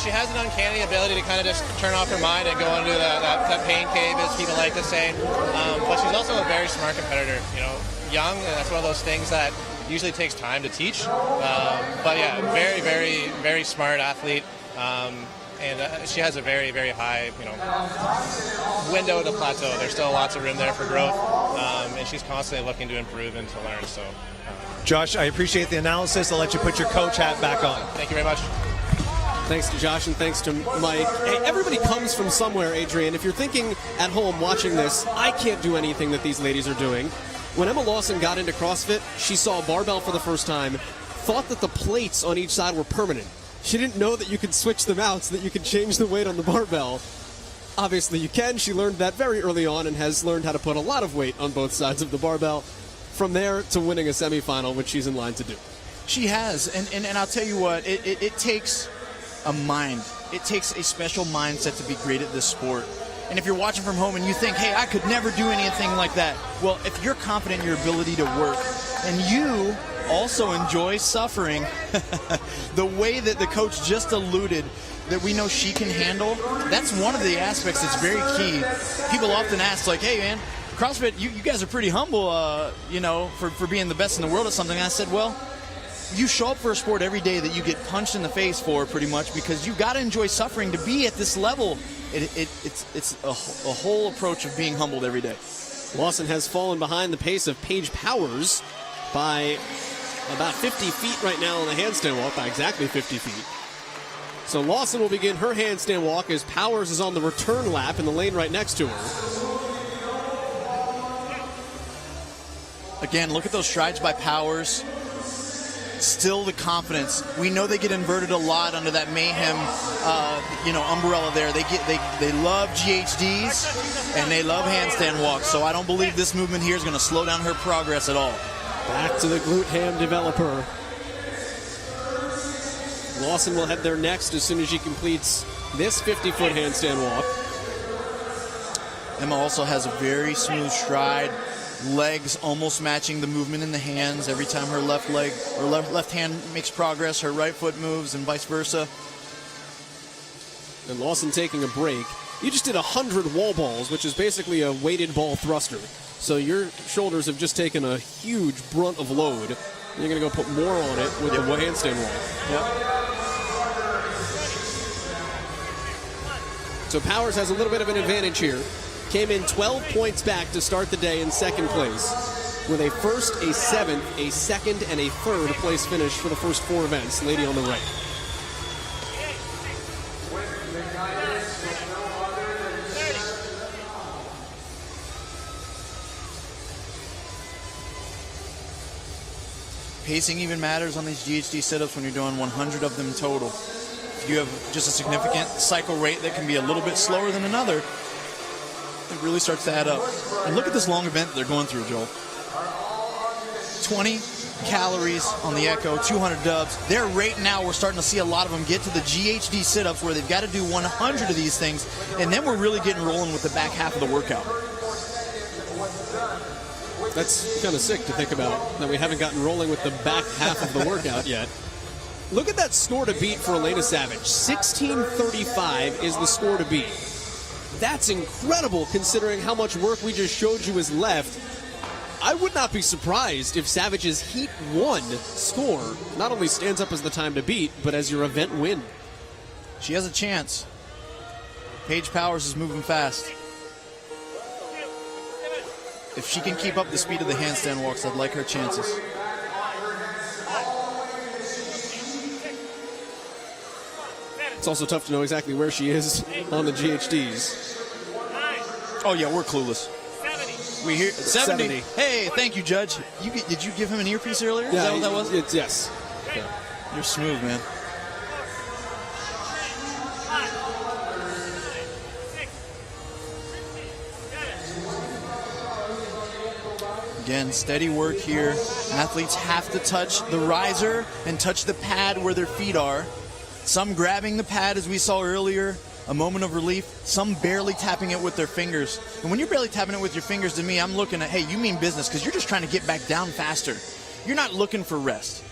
she has an uncanny ability to kind of just turn off her mind and go into that pain cave, as people like to say. But she's also a very smart competitor. You know, young, and that's one of those things that usually takes time to teach. But yeah, very, very, very smart athlete. And she has a very, very high, window to plateau. There's still lots of room there for growth, and she's constantly looking to improve and to learn. So, Josh, I appreciate the analysis. I'll let you put your coach hat back on. Thank you very much. Thanks to Josh and thanks to Mike. Hey, everybody comes from somewhere, Adrian. If you're thinking at home watching this, I can't do anything that these ladies are doing. When Emma Lawson got into CrossFit, she saw a barbell for the first time, thought that the plates on each side were permanent. She didn't know that you could switch them out so that you could change the weight on the barbell. Obviously you can. She learned that very early on and has learned how to put a lot of weight on both sides of the barbell. From there to winning a semifinal, which she's in line to do. She has, and I'll tell you what, it takes a mind. It takes a special mindset to be great at this sport. And if you're watching from home and you think, hey, I could never do anything like that, well, if you're confident in your ability to work and you also enjoy suffering the way that the coach just alluded that we know she can handle, that's one of the aspects that's very key. People often ask, like, hey, man, CrossFit, you guys are pretty humble, for being the best in the world at something. And I said, well, you show up for a sport every day that you get punched in the face for, pretty much, because you got to enjoy suffering to be at this level. It's a whole approach of being humbled every day. Lawson has fallen behind the pace of Paige Powers by about 50 feet right now on the handstand walk, by exactly 50 feet. So Lawson will begin her handstand walk as Powers is on the return lap in the lane right next to her. Again, look at those strides by Powers. Still the confidence. We know they get inverted a lot under that Mayhem, umbrella there. They love GHDs and they love handstand walks. So I don't believe this movement here is going to slow down her progress at all. Back to the glute ham developer. Lawson will head there next as soon as she completes this 50-foot handstand walk. Emma also has a very smooth stride. Legs almost matching the movement in the hands. Every time her left leg or left hand makes progress, her right foot moves and vice versa. And Lawson taking a break. You just did 100 wall balls, which is basically a weighted ball thruster. So your shoulders have just taken a huge brunt of load. You're going to go put more on it with the handstand walk. So Powers has a little bit of an advantage here. Came in 12 points back to start the day in second place with a first, a seventh, a second, and a third place finish for the first 4 events. Lady on the right. Pacing even matters on these GHD sit-ups when you're doing 100 of them total. If you have just a significant cycle rate that can be a little bit slower than another, it really starts to add up. And look at this long event that they're going through, Joel. 20 calories on the Echo, 200 dubs. They're right now, we're starting to see a lot of them get to the GHD sit-ups where they've got to do 100 of these things, and then we're really getting rolling with the back half of the workout. That's kind of sick to think about, that we haven't gotten rolling with the back half of the workout yet. Look at that score to beat for Elena Savage. 16:35 is the score to beat. That's incredible considering how much work we just showed you is left. I would not be surprised if Savage's Heat 1 score not only stands up as the time to beat, but as your event win. She has a chance. Paige Powers is moving fast. If she can keep up the speed of the handstand walks, I'd like her chances. It's also tough to know exactly where she is on the GHDs. Oh yeah, we're clueless. We hear 70. Hey, thank you, Judge. Did you give him an earpiece earlier? Yeah, is that what that was? Yes. Okay. You're smooth, man. Again, steady work here. Athletes have to touch the riser and touch the pad where their feet are. Some grabbing the pad, as we saw earlier, a moment of relief. Some barely tapping it with their fingers. And when you're barely tapping it with your fingers, to me, I'm looking at, hey, you mean business, because you're just trying to get back down faster. You're not looking for rest.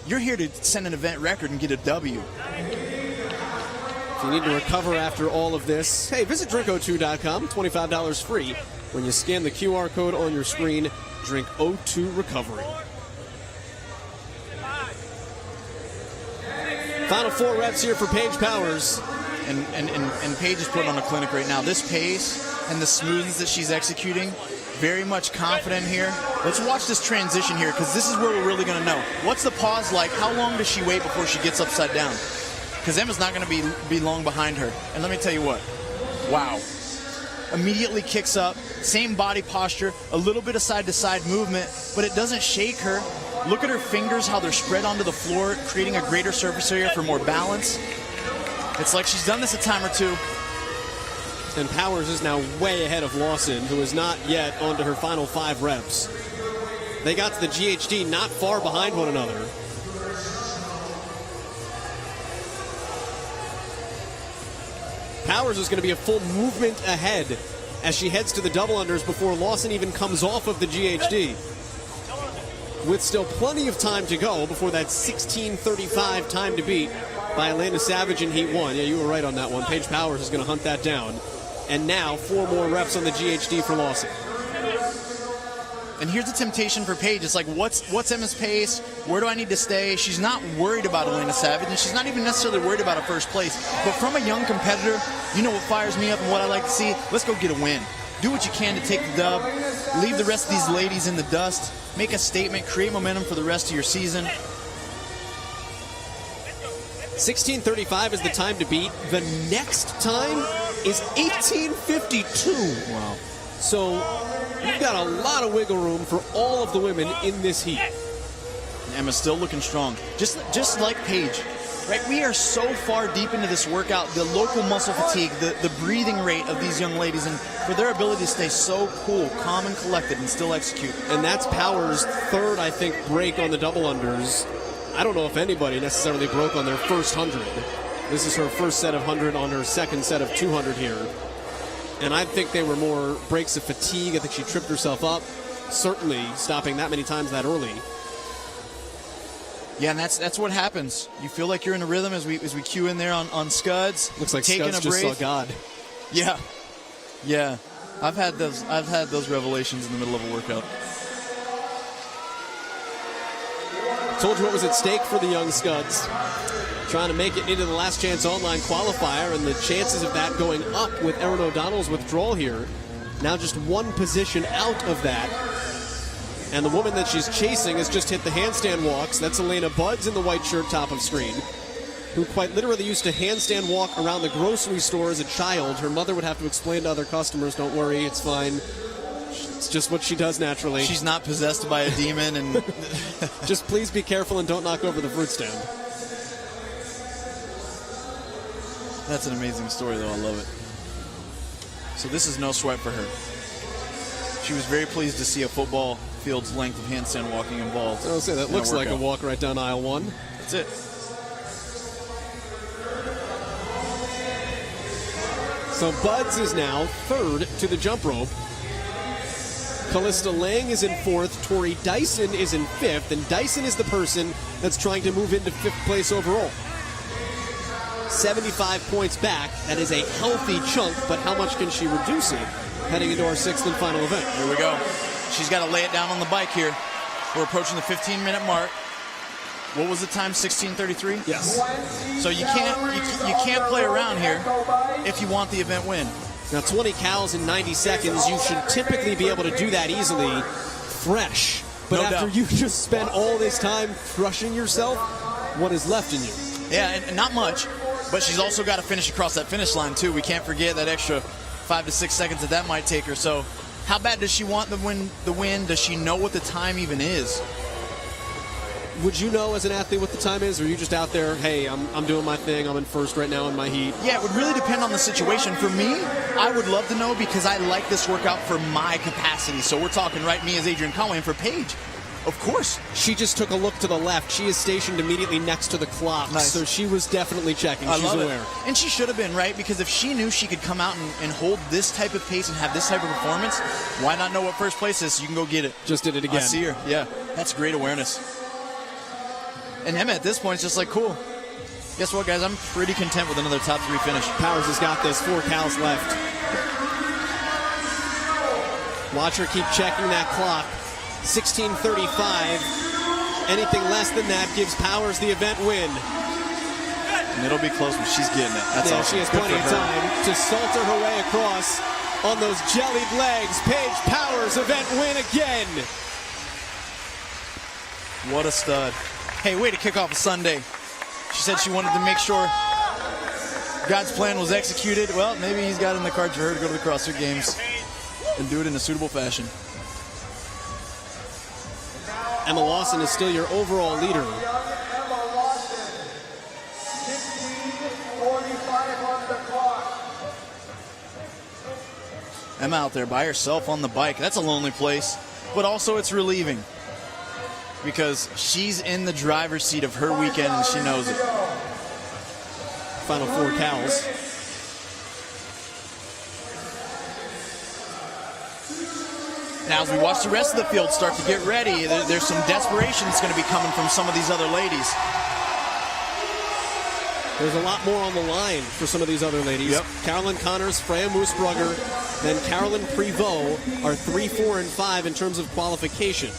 You're here to send an event record and get a W. If you need to recover after all of this, hey, visit drinko2.com, $25 free. When you scan the QR code on your screen, drink O2 Recovery. Final 4 reps here for Paige Powers. And Paige is putting on a clinic right now. This pace and the smoothness that she's executing, very much confident here. Let's watch this transition here, because this is where we're really going to know. What's the pause like? How long does she wait before she gets upside down? Because Emma's not going to be long behind her. And let me tell you what. Wow. Immediately kicks up, same body posture, a little bit of side-to-side movement, but it doesn't shake her. Look at her fingers, how they're spread onto the floor, creating a greater surface area for more balance. It's like she's done this a time or two. And Powers is now way ahead of Lawson, who is not yet onto her final 5 reps. They got to the GHD not far behind one another. Powers is going to be a full movement ahead as she heads to the double unders before Lawson even comes off of the GHD. With still plenty of time to go before that 16:35 time to beat by Elena Savage in Heat 1. Yeah, you were right on that one. Paige Powers is going to hunt that down. And now 4 more reps on the GHD for Lawson. And here's the temptation for Paige. It's like, what's Emma's pace? Where do I need to stay? She's not worried about Elena Savage, and she's not even necessarily worried about a first place. But from a young competitor, you know what fires me up and what I like to see? Let's go get a win. Do what you can to take the dub. Leave the rest of these ladies in the dust. Make a statement. Create momentum for the rest of your season. 16:35 is the time to beat. The next time is 18:52. Wow. So you've got a lot of wiggle room for all of the women in this heat. Emma's still looking strong, just like Paige. Right, we are so far deep into this workout, the local muscle fatigue, the breathing rate of these young ladies, and for their ability to stay so cool, calm, and collected and still execute. And that's Power's third, I think, break on the double unders. I don't know if anybody necessarily broke on their first 100. This is her first set of 100 on her second set of 200 here. And I think they were more breaks of fatigue. I think she tripped herself up, certainly stopping that many times that early. Yeah, and that's what happens. You feel like you're in a rhythm as we cue in there on Scuds. Looks like taking Scuds a just break. saw God. Yeah. I've had those revelations in the middle of a workout. Told you what was at stake for the young Scuds. Trying to make it into the last chance online qualifier, and the chances of that going up with Erin O'Donnell's withdrawal here. Now just one position out of that. And the woman that she's chasing has just hit the handstand walks. That's Elena Buds in the white shirt top of screen, who quite literally used to handstand walk around the grocery store as a child. Her mother would have to explain to other customers, don't worry, it's fine. It's just what she does naturally. She's not possessed by a demon. And just please be careful and don't knock over the fruit stand. That's an amazing story, though. I love it. So this is no sweat for her. She was very pleased to see a football field's length of handstand walking involved. I'll say that looks like a walk right down aisle one. That's it. So Buds is now third to the jump rope. Callista Lang is in fourth. Tori Dyson is in fifth. And Dyson is the person that's trying to move into fifth place overall. 75 points back. That is a healthy chunk, but how much can she reduce it heading into our sixth and final event? Here we go. She's got to lay it down on the bike here. We're approaching the 15-minute mark. What was the time? 16:33? Yes. So you can't play around here if you want the event win. Now 20 cows in 90 seconds. You should typically be able to do that easily, fresh. But No after doubt. you just spent all this time crushing yourself, what is left in you? Yeah, and not much. But she's also got to finish across that finish line, too. We can't forget that extra 5 to 6 seconds that might take her. So how bad does she want the win? Does she know what the time even is? Would you know as an athlete what the time is, or are you just out there, hey, I'm doing my thing, I'm in first right now in my heat? Yeah, it would really depend on the situation. For me, I would love to know because I like this workout for my capacity. So we're talking, right, me as Adrian Conway, and for Paige, of course. She just took a look to the left. She is stationed immediately next to the clock, Nice. so she was definitely checking. I She's love aware. it. And she should have been, right? Because if she knew she could come out and hold this type of pace and have this type of performance, why not know what first place is? So you can go get it. Just did it again. I see her. Yeah, that's great awareness. And Emma at this point is just like, cool. Guess what, guys? I'm pretty content with another top 3 finish. Powers has got this. 4 cows left. Watch her keep checking that clock. 16:35. Anything less than that gives Powers the event win. And it'll be close, but she's getting it. That's Yeah, awesome. she has Good plenty for of her. time to salter her way across on those jellied legs. Paige Powers, event win again. What a stud. Hey, way to kick off a Sunday. She said she wanted to make sure God's plan was executed. Well, maybe he's got it in the cards for her to go to the CrossFit Games and do it in a suitable fashion. Emma Lawson is still your overall leader. Emma out there by herself on the bike. That's a lonely place, but also it's relieving because she's in the driver's seat of her weekend and she knows it. Final 4 cows. Now, as we watch the rest of the field start to get ready, there's some desperation that's going to be coming from some of these other ladies. There's a lot more on the line for some of these other ladies. Yep. Carolyn Connors, Freya Moosbrugger, then Carolyn Prevost are 3, 4, and 5 in terms of qualification.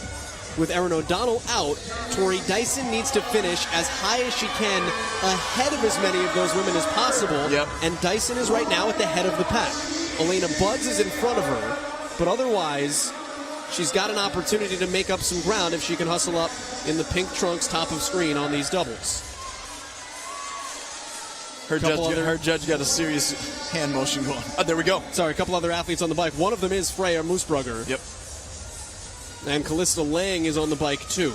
With Erin O'Donnell out, Tori Dyson needs to finish as high as she can ahead of as many of those women as possible. Yep. And Dyson is right now at the head of the pack. Elena Buds is in front of her, but otherwise, she's got an opportunity to make up some ground if she can hustle up in the pink trunks top of screen on these doubles. Her judge got a serious hand motion going. Oh, there we go. Sorry, a couple other athletes on the bike. One of them is Freya Moosbrugger. Yep. And Callista Lang is on the bike, too.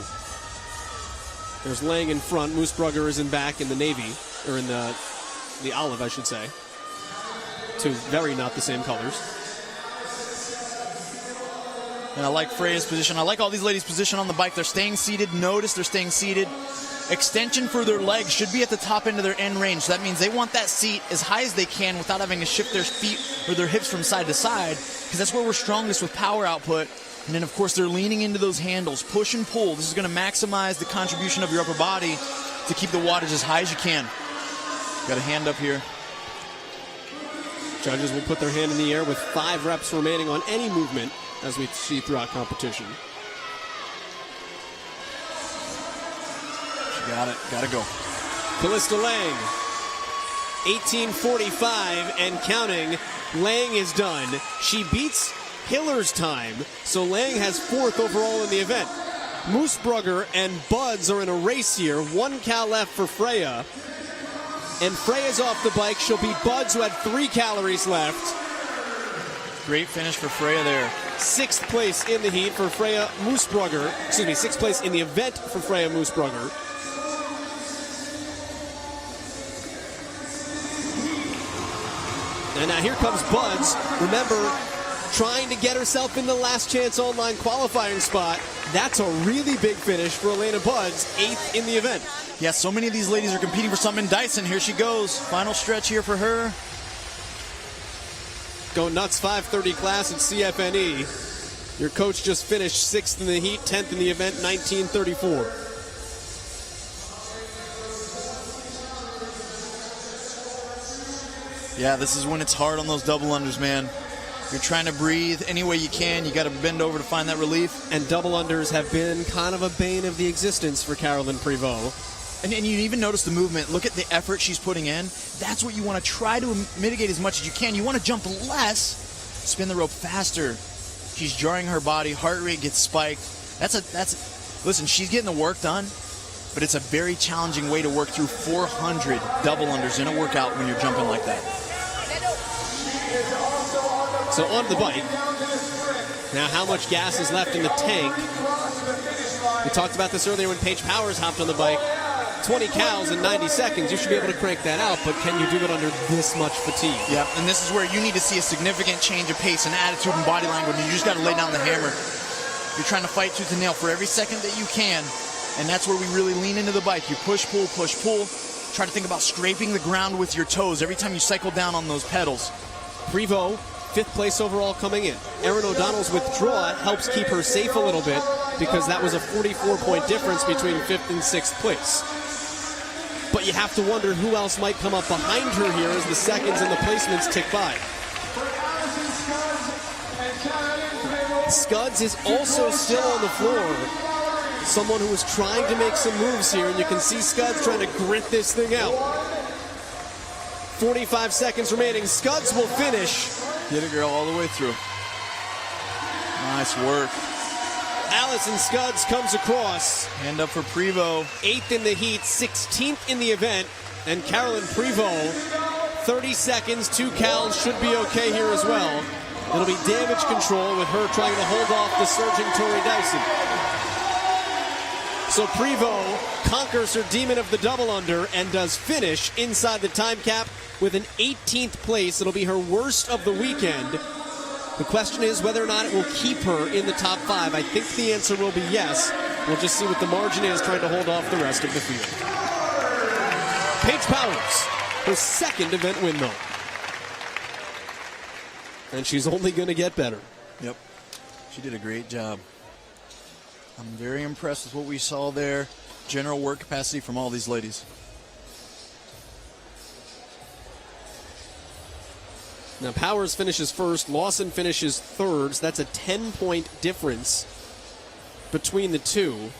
There's Lang in front. Moosbrugger is in back in the navy, or in the olive, I should say. Two very not the same colors. And I like Freya's position. I like all these ladies' position on the bike. They're staying seated. Notice they're staying seated. Extension for their legs should be at the top end of their end range. So that means they want that seat as high as they can without having to shift their feet or their hips from side to side, because that's where we're strongest with power output. And then, of course, they're leaning into those handles. Push and pull. This is going to maximize the contribution of your upper body to keep the wattage as high as you can. Got a hand up here. Judges will put their hand in the air with 5 reps remaining on any movement, as we see throughout competition. She got it. Got to go. Callista Lang, 18:45 and counting. Lang is done. She beats Hiller's time, so Lang has 4th overall in the event. Moosbrugger and Buds are in a race here. 1 cal left for Freya. And Freya's off the bike. She'll beat Buds, who had 3 calories left. Great finish for Freya there. 6th place in the heat for Freya Moosbrugger. Excuse me, 6th place in the event for Freya Moosbrugger. And now here comes Buds. Remember, trying to get herself in the last chance online qualifying spot. That's a really big finish for Elena Buds, 8th in the event. Yeah, so many of these ladies are competing for something. Dyson, here she goes. Final stretch here for her. Going nuts, 5:30 class at CFNE. Your coach just finished 6th in the heat, 10th in the event, 19:34. Yeah, this is when it's hard on those double unders, man. You're trying to breathe any way you can. You got to bend over to find that relief. And double unders have been kind of a bane of the existence for Carolyn Prevost. And you even notice the movement. Look at the effort she's putting in. That's what you want to try to mitigate as much as you can. You want to jump less, spin the rope faster. She's jarring her body. Heart rate gets spiked. Listen, she's getting the work done, but it's a very challenging way to work through 400 double unders in a workout when you're jumping like that. So on the bike. Now how much gas is left in the tank? We talked about this earlier when Paige Powers hopped on the bike. 20 cals in 90 seconds. You should be able to crank that out, but can you do it under this much fatigue? Yeah, and this is where you need to see a significant change of pace and attitude and body language. You just got to lay down the hammer. You're trying to fight tooth and nail for every second that you can, and that's where we really lean into the bike. You push, pull, push, pull. Try to think about scraping the ground with your toes every time you cycle down on those pedals. Prevost, 5th place overall coming in. Erin O'Donnell's withdrawal helps keep her safe a little bit because that was a 44-point difference between 5th and 6th place. But you have to wonder who else might come up behind her here as the seconds and the placements tick by. Scuds is also still on the floor. Someone who is trying to make some moves here, and you can see Scuds trying to grit this thing out. 45 seconds remaining. Scuds will finish. Get it, girl, all the way through. Nice work. Allison Scuds comes across. Hand up for Prevost. 8th in the heat, 16th in the event. And Carolyn Prevost, 30 seconds, 2 cals should be okay here as well. It'll be damage control with her trying to hold off the surging Tori Dyson. So Prevost conquers her demon of the double under and does finish inside the time cap with an 18th place. It'll be her worst of the weekend. The question is whether or not it will keep her in the top 5. I think the answer will be yes. We'll just see what the margin is trying to hold off the rest of the field. Paige Powers, her 2nd event win though. And she's only going to get better. Yep. She did a great job. I'm very impressed with what we saw there. General work capacity from all these ladies. Now, Powers finishes first. Lawson finishes third. So that's a 10-point difference between the two.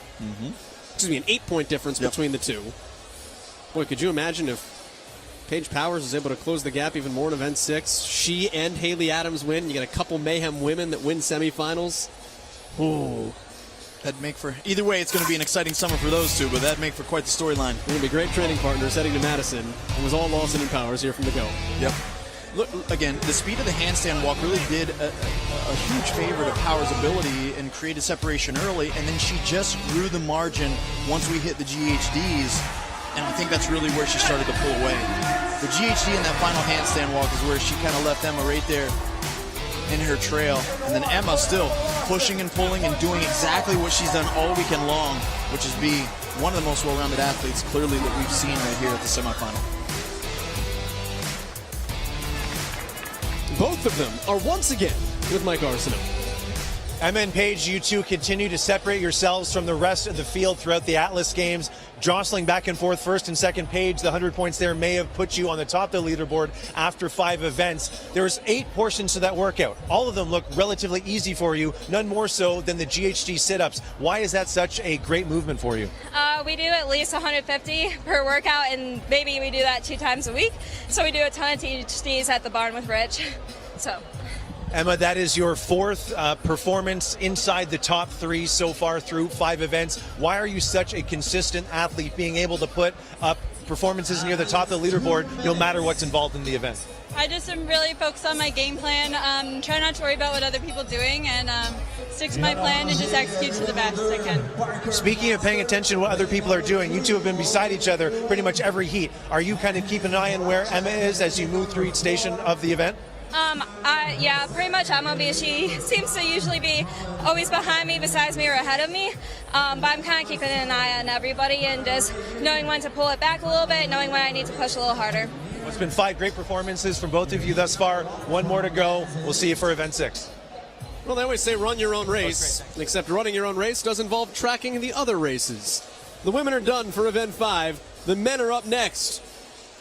Excuse me, an 8-point difference between the two. Boy, could you imagine if Paige Powers is able to close the gap even more in Event 6? She and Haley Adams win. You get a couple Mayhem women that win semifinals. Ooh. That'd make for, either way, it's going to be an exciting summer for those two, but that'd make for quite the storyline. They're going to be great training partners heading to Madison. It was all Lawson and Powers here from the go. Yep. Look, again, the speed of the handstand walk really did a huge favor to Powers' ability and created separation early, and then she just grew the margin once we hit the GHDs, and I think that's really where she started to pull away. The GHD and that final handstand walk is where she kind of left Emma right there in her trail, and then Emma still pushing and pulling and doing exactly what she's done all weekend long, which is be one of the most well-rounded athletes, clearly, that we've seen right here at the semifinal. Both of them are once again with Mike Arsenault. Emma and Paige, you two continue to separate yourselves from the rest of the field throughout the Atlas Games, jostling back and forth first and second. Paige, the 100 points there may have put you on the top of the leaderboard after 5 events. There's 8 portions to that workout. All of them look relatively easy for you, none more so than the GHD sit-ups. Why is that such a great movement for you? We do at least 150 per workout, and maybe we do that 2 times a week. So we do a ton of GHDs at the barn with Rich. So. Emma, that is your 4th performance inside the top 3 so far through 5 events. Why are you such a consistent athlete, being able to put up performances near the top of the leaderboard no matter what's involved in the event? I just am really focused on my game plan, try not to worry about what other people are doing, and stick to my plan and just execute to the best I can. Speaking of paying attention to what other people are doing, you two have been beside each other pretty much every heat. Are you kind of keeping an eye on where Emma is as you move through each station of the event? Yeah, pretty much Emma, because she seems to usually be always behind me, besides me, or ahead of me. But I'm kind of keeping an eye on everybody and just knowing when to pull it back a little bit, knowing when I need to push a little harder. Well, it's been 5 great performances from both of you thus far. 1 more to go. We'll see you for Event 6. Well, they always say run your own race, except running your own race does involve tracking the other races. The women are done for Event 5. The men are up next.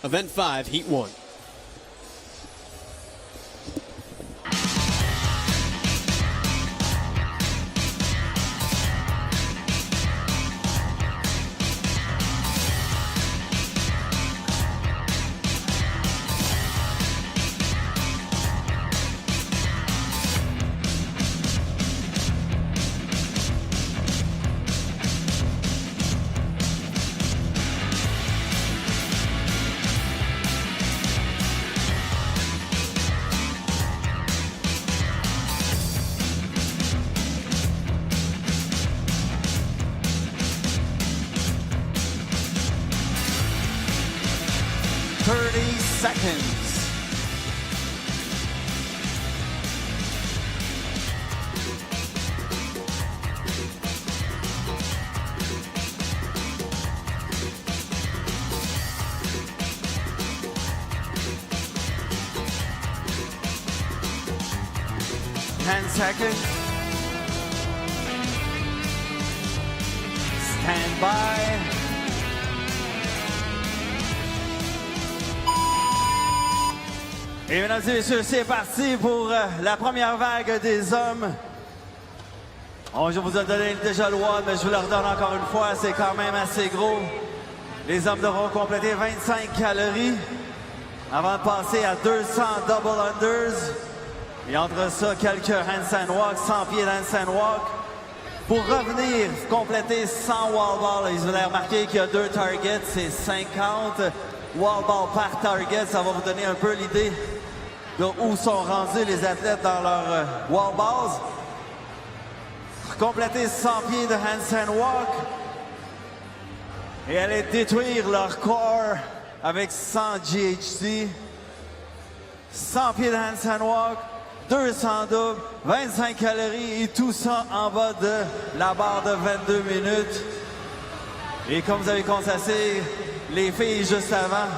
Event 5, Heat 1. Seconds. Stand by. Et mesdames et messieurs, c'est parti pour la première vague des hommes. Je vous ai donné déjà le WOD, mais je vous le redonne encore une fois, c'est quand même assez gros. Les hommes devront compléter 25 calories avant de passer à 200 double unders. Et entre ça, quelques handstand walk, 100 pieds d'handstand walk. Pour revenir, compléter 100 wall ball. Vous allez remarquer qu'il y a 2 targets, c'est 50 wall ball par target. Ça va vous donner un peu l'idée de où sont rendus les athlètes dans leur wall balls. Compléter 100 pieds de handstand walk. Et aller détruire leur corps avec 100 GHD. 100 pieds de handstand walk. 200 doubles, 25 calories et tout ça en bas de la barre de 22 minutes. Et comme vous avez constaté, les filles juste avant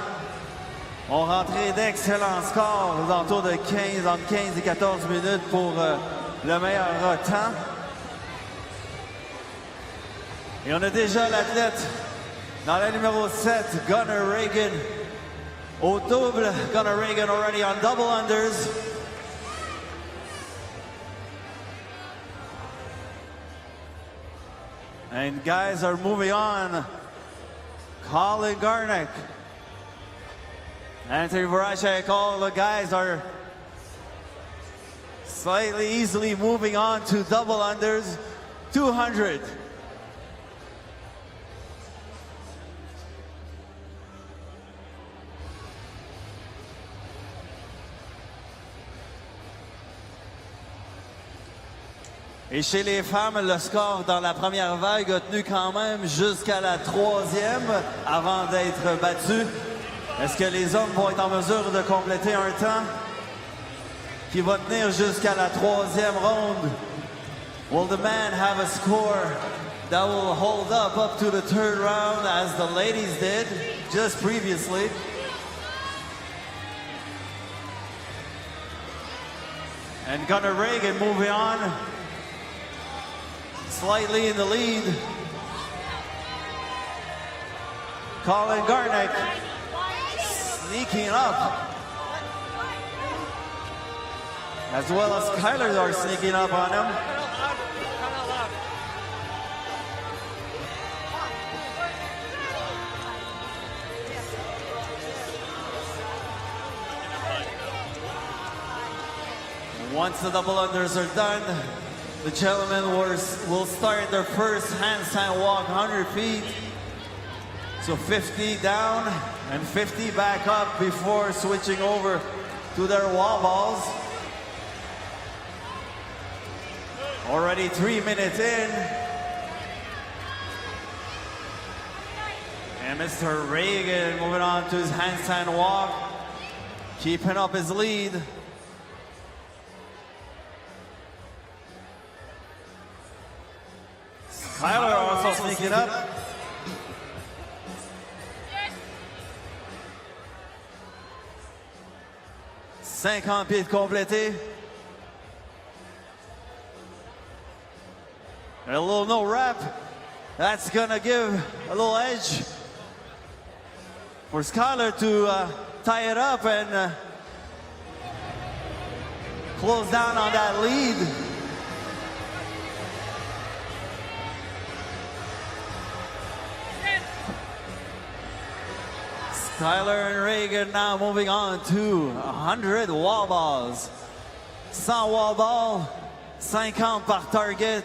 ont rentré d'excellents scores aux alentours de 15, entre 15 et 14 minutes pour le meilleur temps. Et on a déjà l'athlète dans la numéro 7, Gunnar Reagan, Au double, Gunnar Reagan already on double unders. And guys are moving on. Colin Garnick, Anthony Voracek, all the guys are slightly easily moving on to double unders. 200. Et chez les femmes, le score dans la première vague a tenu quand même jusqu'à la troisième avant d'être battu. Est-ce que les hommes vont être en mesure de compléter un temps qui va tenir jusqu'à la troisième ronde? Will the men have a score that will hold up to the third round as the ladies did just previously? And Gunnar Reagan moving on. Slightly in the lead. Colin Garnick sneaking up. As well as Kyler are sneaking up on him. Once the double unders are done, the gentlemen will start their first handstand walk 100 feet. So 50 down and 50 back up before switching over to their wall balls. Already 3 minutes in. And Mr. Reagan moving on to his handstand walk, keeping up his lead. Tyler also sneaking up. $50 pieds de complété. And a little no wrap. That's gonna give a little edge for Skyler to tie it up and close down on that lead. Tyler and Reagan now moving on to 100 wall balls. 100 wall ball, 50 par target.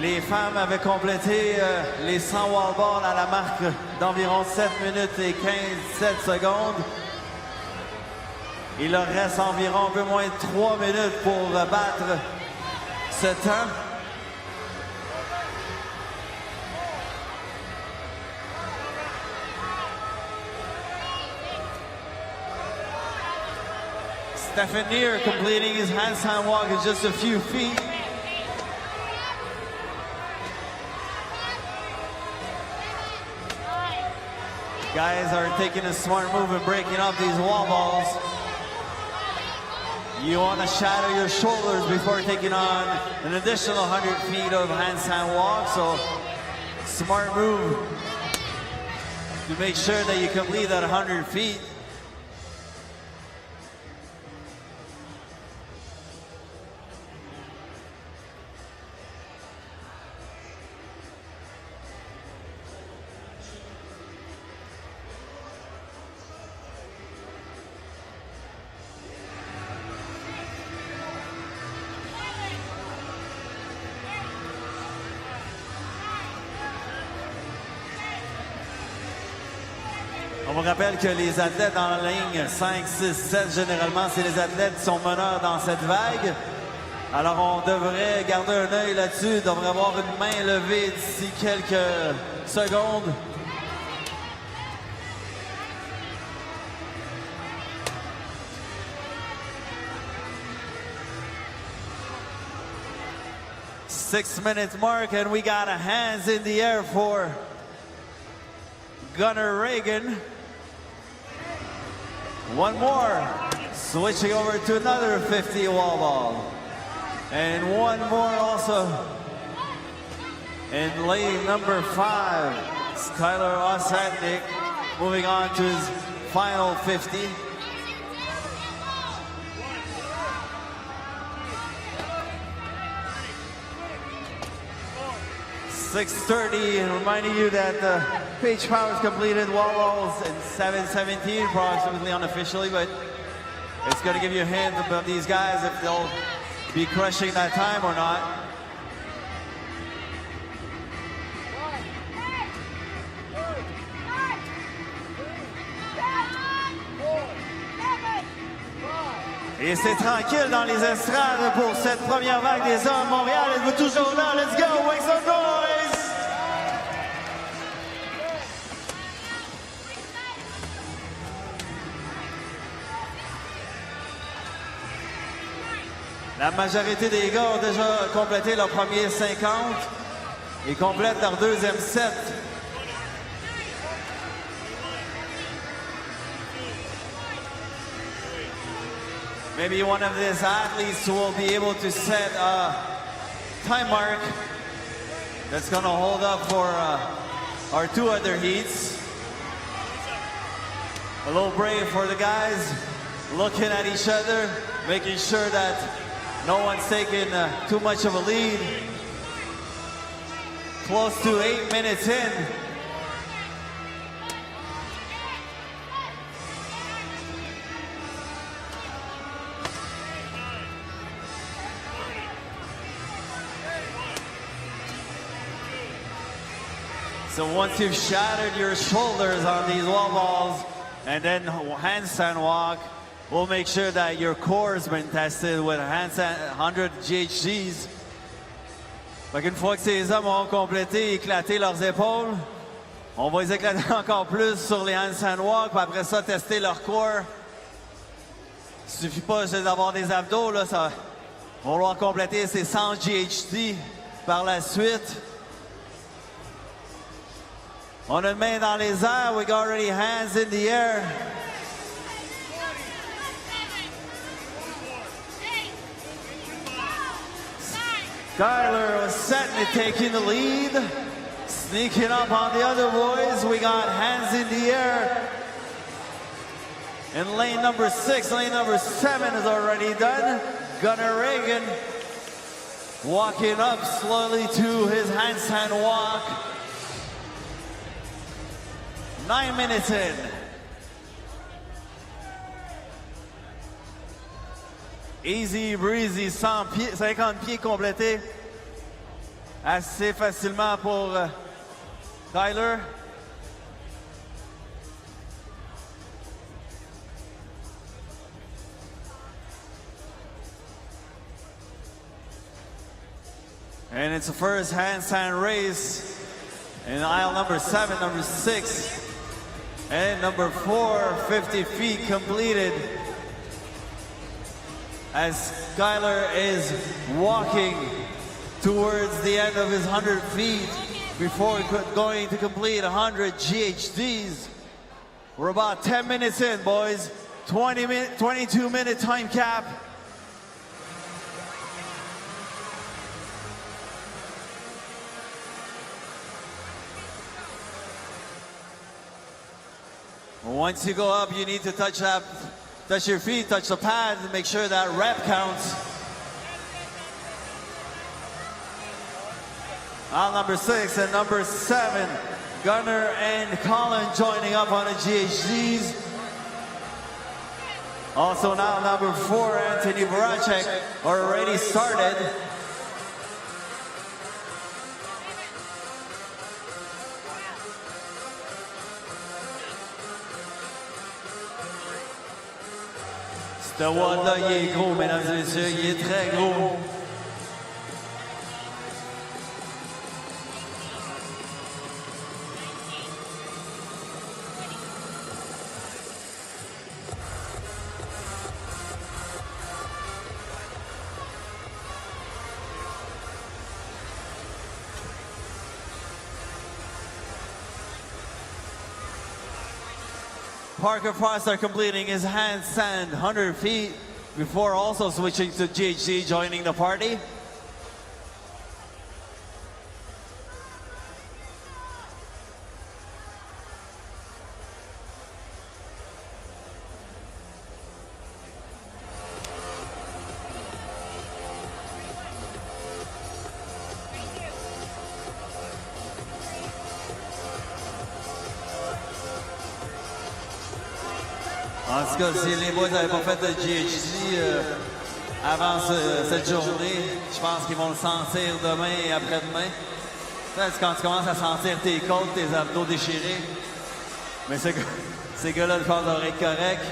Les femmes avaient complété les 100 wall balls à la marque d'environ 7 minutes et 7 secondes. Il leur reste environ un peu moins de 3 minutes pour battre ce temps. Stephen Neer completing his handstand walk in just a few feet. Guys are taking a smart move and breaking up these wall balls. You want to shadow your shoulders before taking on an additional 100 feet of handstand walk, so smart move to make sure that you complete that 100 feet. On vous rappelle que les athlètes en ligne 5, 6, 7, généralement, c'est les athlètes qui sont meneurs dans cette vague. Alors, on devrait garder un œil là-dessus. Il devrait avoir une main levée d'ici quelques secondes. Six-minute mark, and we got a hands in the air for Gunnar Reagan. One more. Switching over to another 50 wall ball. And one more also. In lane number 5, Skylar Osatnik moving on to his final 50. .630, and reminding you that Paige Powers completed wall balls in 7:17 approximately unofficially, but it's going to give you a hint about these guys if they'll be crushing that time or not. Et c'est tranquille dans les estrades pour cette première vague des hommes. Montréal, êtes-vous toujours là? Let's go, make some noise! La majorité des gars ont déjà complété leur premier 50 et complètent leur deuxième set. Maybe one of these athletes will be able to set a time mark that's going to hold up for our 2 other heats. A little break for the guys, looking at each other, making sure that no one's taking too much of a lead. Close to 8 minutes in. So once you've shattered your shoulders on these wall balls and then handstand walk, we'll make sure that your core has been tested with handstand 100 GHGs. Fait qu'une fois que ces hommes ont complété, éclaté leurs épaules, on va les éclater encore plus sur les handstand walk, puis après ça, tester leur core. Il suffit pas juste d'avoir des abdos, là, ça, on va vouloir compléter ces 100 GHD par la suite. On a une main dans les airs. We got already hands in the air. Skylar was setting it, taking the lead. Sneaking up on the other boys. We got hands in the air. In lane number 6, lane number 7 is already done. Gunnar Reagan walking up slowly to his handstand walk. 9 minutes in. Easy breezy, 50 pieds complétés. Assez facilement pour Tyler. And it's the first handstand race in aisle number 7, number 6. And number 4, 50 feet completed as Skylar is walking towards the end of his 100 feet before going to complete 100 GHDs. We're about 10 minutes in, boys. 22-minute time cap. Once you go up, you need to touch your feet, touch the pad, and make sure that rep counts. On number 6 and number 7, Gunnar and Colin joining up on the GHDs. Also now number 4, Anthony Voracek already started. Ce WOD-là, il est gros, mesdames et messieurs, il est très gros. Parker Foster completing his handstand 100 feet before also switching to GHC, joining the party. En tout cas, si les boys n'avaient pas fait de GHC avant cette journée, je pense qu'ils vont le sentir demain et après-demain. C'est quand tu commences à sentir tes côtes, tes abdos déchirés. Mais ces gars-là, je pense, devraient être corrects.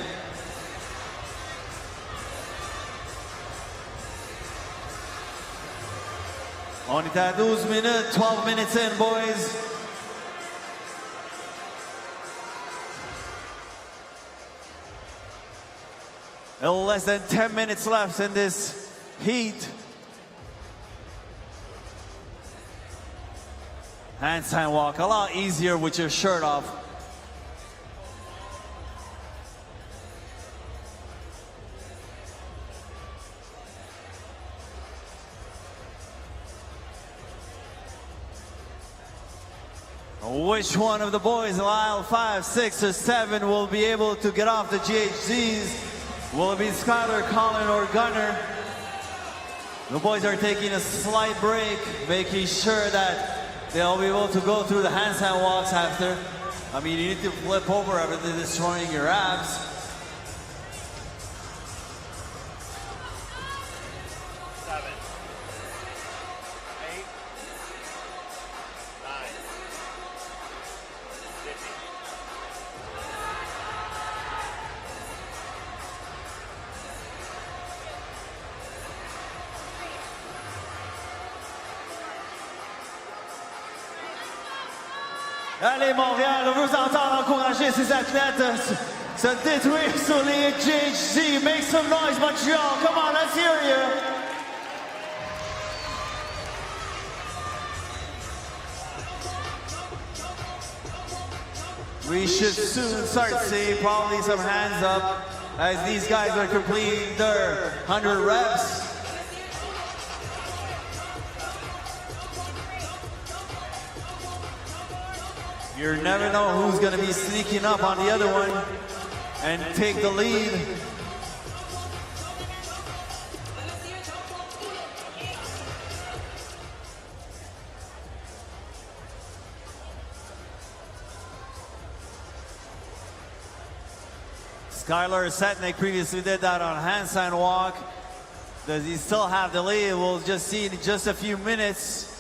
On est à 12 minutes, 12 minutes in, boys. A little less than 10 minutes left in this heat. Handstand walk, a lot easier with your shirt off. Which one of the boys in aisle 5, 6, or 7 will be able to get off the GHCs? Will it be Skylar, Colin, or Gunner? The boys are taking a slight break, making sure that they'll be able to go through the handstand walks after. I mean, you need to flip over after destroying your abs. Allez Montréal, on veut vous entendre encourager ces athlètes se détruire sur les GHC. Make some noise Montreal, come on, let's hear you. We should soon start seeing probably some hands up as these guys are completing their 100 reps. You never know who's going to be sneaking up on the other one and take the lead. Skylar Setnik previously did that on handstand walk. Does he still have the lead? We'll just see in just a few minutes.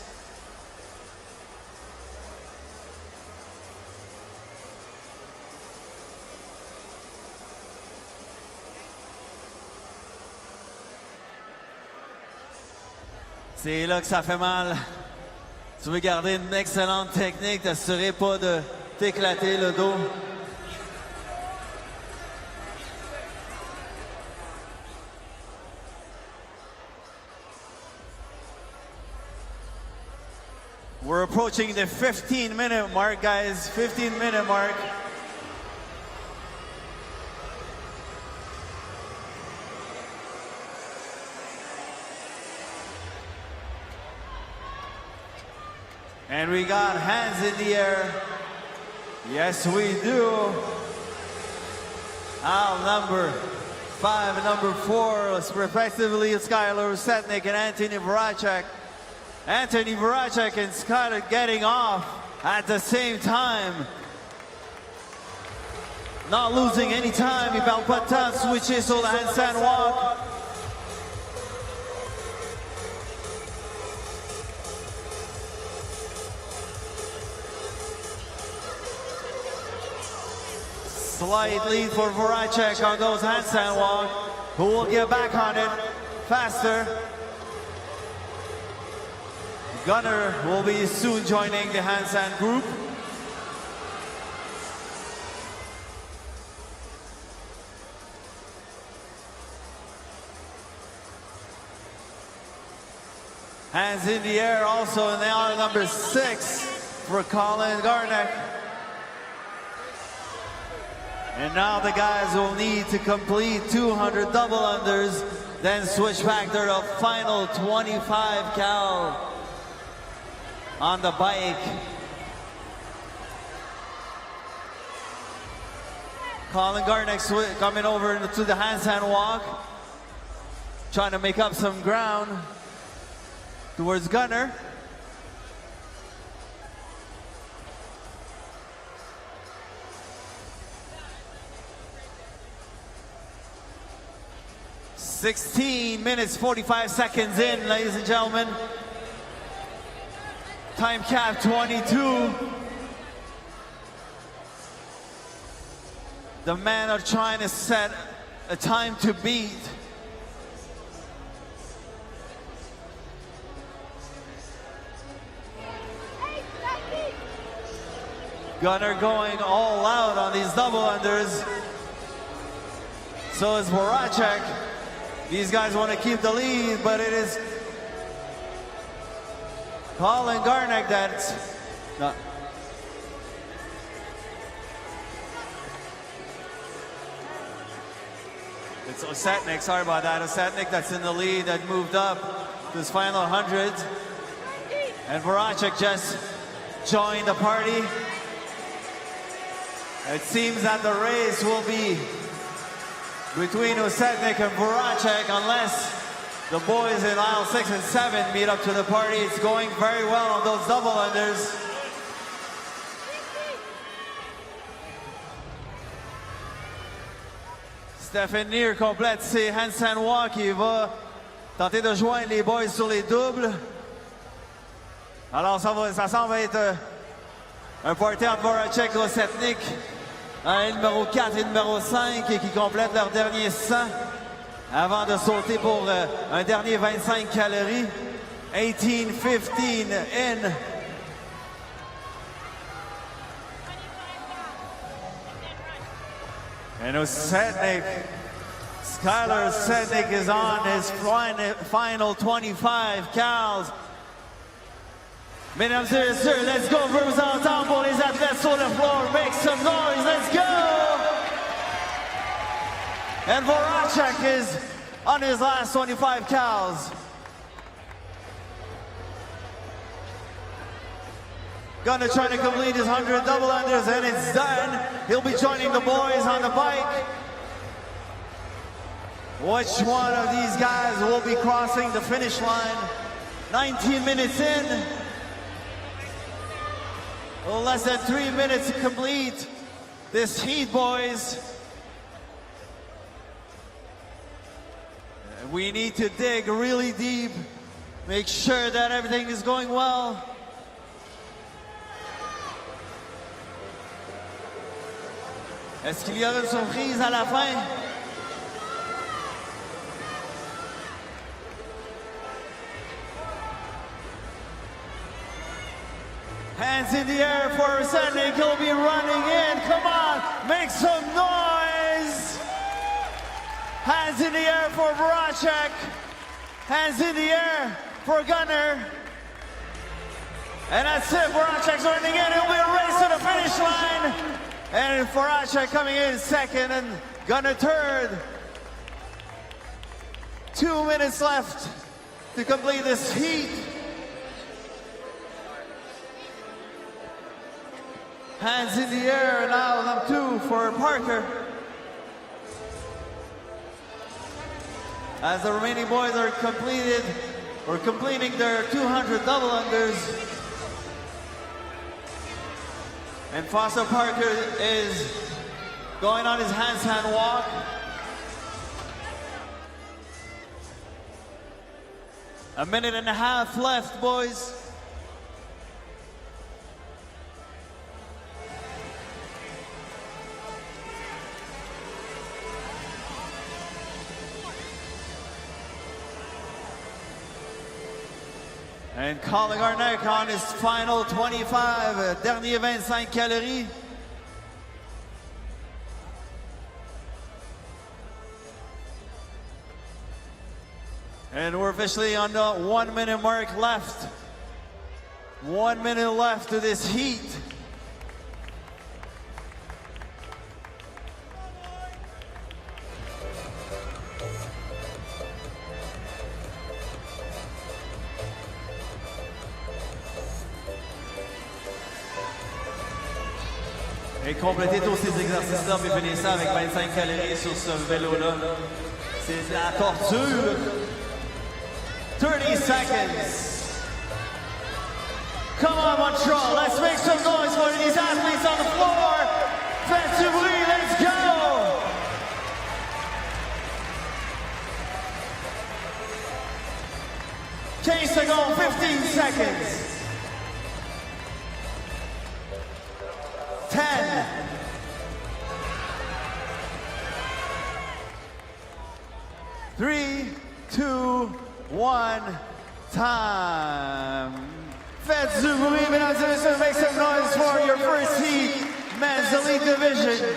C'est là que ça fait mal. Tu veux garder une excellente technique, t'assurer pas de t'éclater le dos. We're approaching the 15-minute mark, guys. 15-minute mark. And we got hands in the air. Yes, we do. Aisle number 5 and number 4, respectively, Skylar Setnik and Anthony Voracek. Anthony Voracek and Skylar getting off at the same time. Not losing any time. Il perd pas de temps, switcher sur le handstand walk. Slight lead for Voracek on those handstand walk, who will get back on it faster. Gunner will be soon joining the handstand group. Hands in the air also in the aisle number 6 for Colin Garneck. And now the guys will need to complete 200 double unders, then switch back to the final 25 cal on the bike. Colin Garnick coming over to the handstand walk, trying to make up some ground towards Gunner. "16 minutes 45 seconds in, ladies and gentlemen. Time cap 22. The men are trying to set a time to beat. Gunner going all out on these double unders. So is Voracek. These guys want to keep the lead, but it is Colin Garnick that's not. It's Osetnik, sorry about that. Osetnik that's in the lead, that moved up to his final 100. And Voracek just joined the party. It seems that the race will be between Osetnik and Voracek unless the boys in aisle 6 and 7 meet up to the party. It's going very well on those double unders. Stephen Neer complète ses handstand walk. Il va tenter de joindre les boys sur les doubles. Alors ça semble être un party entre Voracek et Osetnik. Un numéro 4 et numéro 5 qui complètent leur dernier 100 avant de sauter pour un dernier 25 calories. 18-15 in. And Osetnik, Skylar Osetnik is on his final 25 cals. Mesdames et messieurs, let's go. Je veux vous entendre pour les athlètes sur le floor. Make some noise, let's go! And Voracek is on his last 25 cals. Gonna try to complete his 100 double unders, and it's done. He'll be joining the boys on the bike. Which one of these guys will be crossing the finish line? 19 minutes in. Well, less than 3 minutes to complete this heat, boys. We need to dig really deep, make sure that everything is going well. Est-ce qu'il y aura une surprise à la fin? Hands in the air for Osetnik. He'll be running in. Come on, make some noise. Hands in the air for Voracek. Hands in the air for Gunner. And that's it. Voracek's running in. It'll be a race to the finish line. And Voracek coming in second and Gunner third. 2 minutes left to complete this heat. Hands in the air, and now number 2 for Parker. As the remaining boys are completing their 200 double unders. And Foster Parker is going on his handstand walk. A minute and a half left, boys. And Colin Garnick on his final 25, dernier 25 calories. And we're officially on the 1 minute mark left. 1 minute left to this heat. Et complétez tous ces exercices-là, puis finissez ça avec 25 calories sur ce vélo-là. C'est de la torture. 30 seconds. Come on, Montreal. Let's make some noise for these athletes on the floor. Faites du bruit, let's go. 15 seconds, 15 seconds. 10. 3, 2, 1, time. Faites du bruit, mesdames et messieurs. Make some noise for your first heat, men's elite division.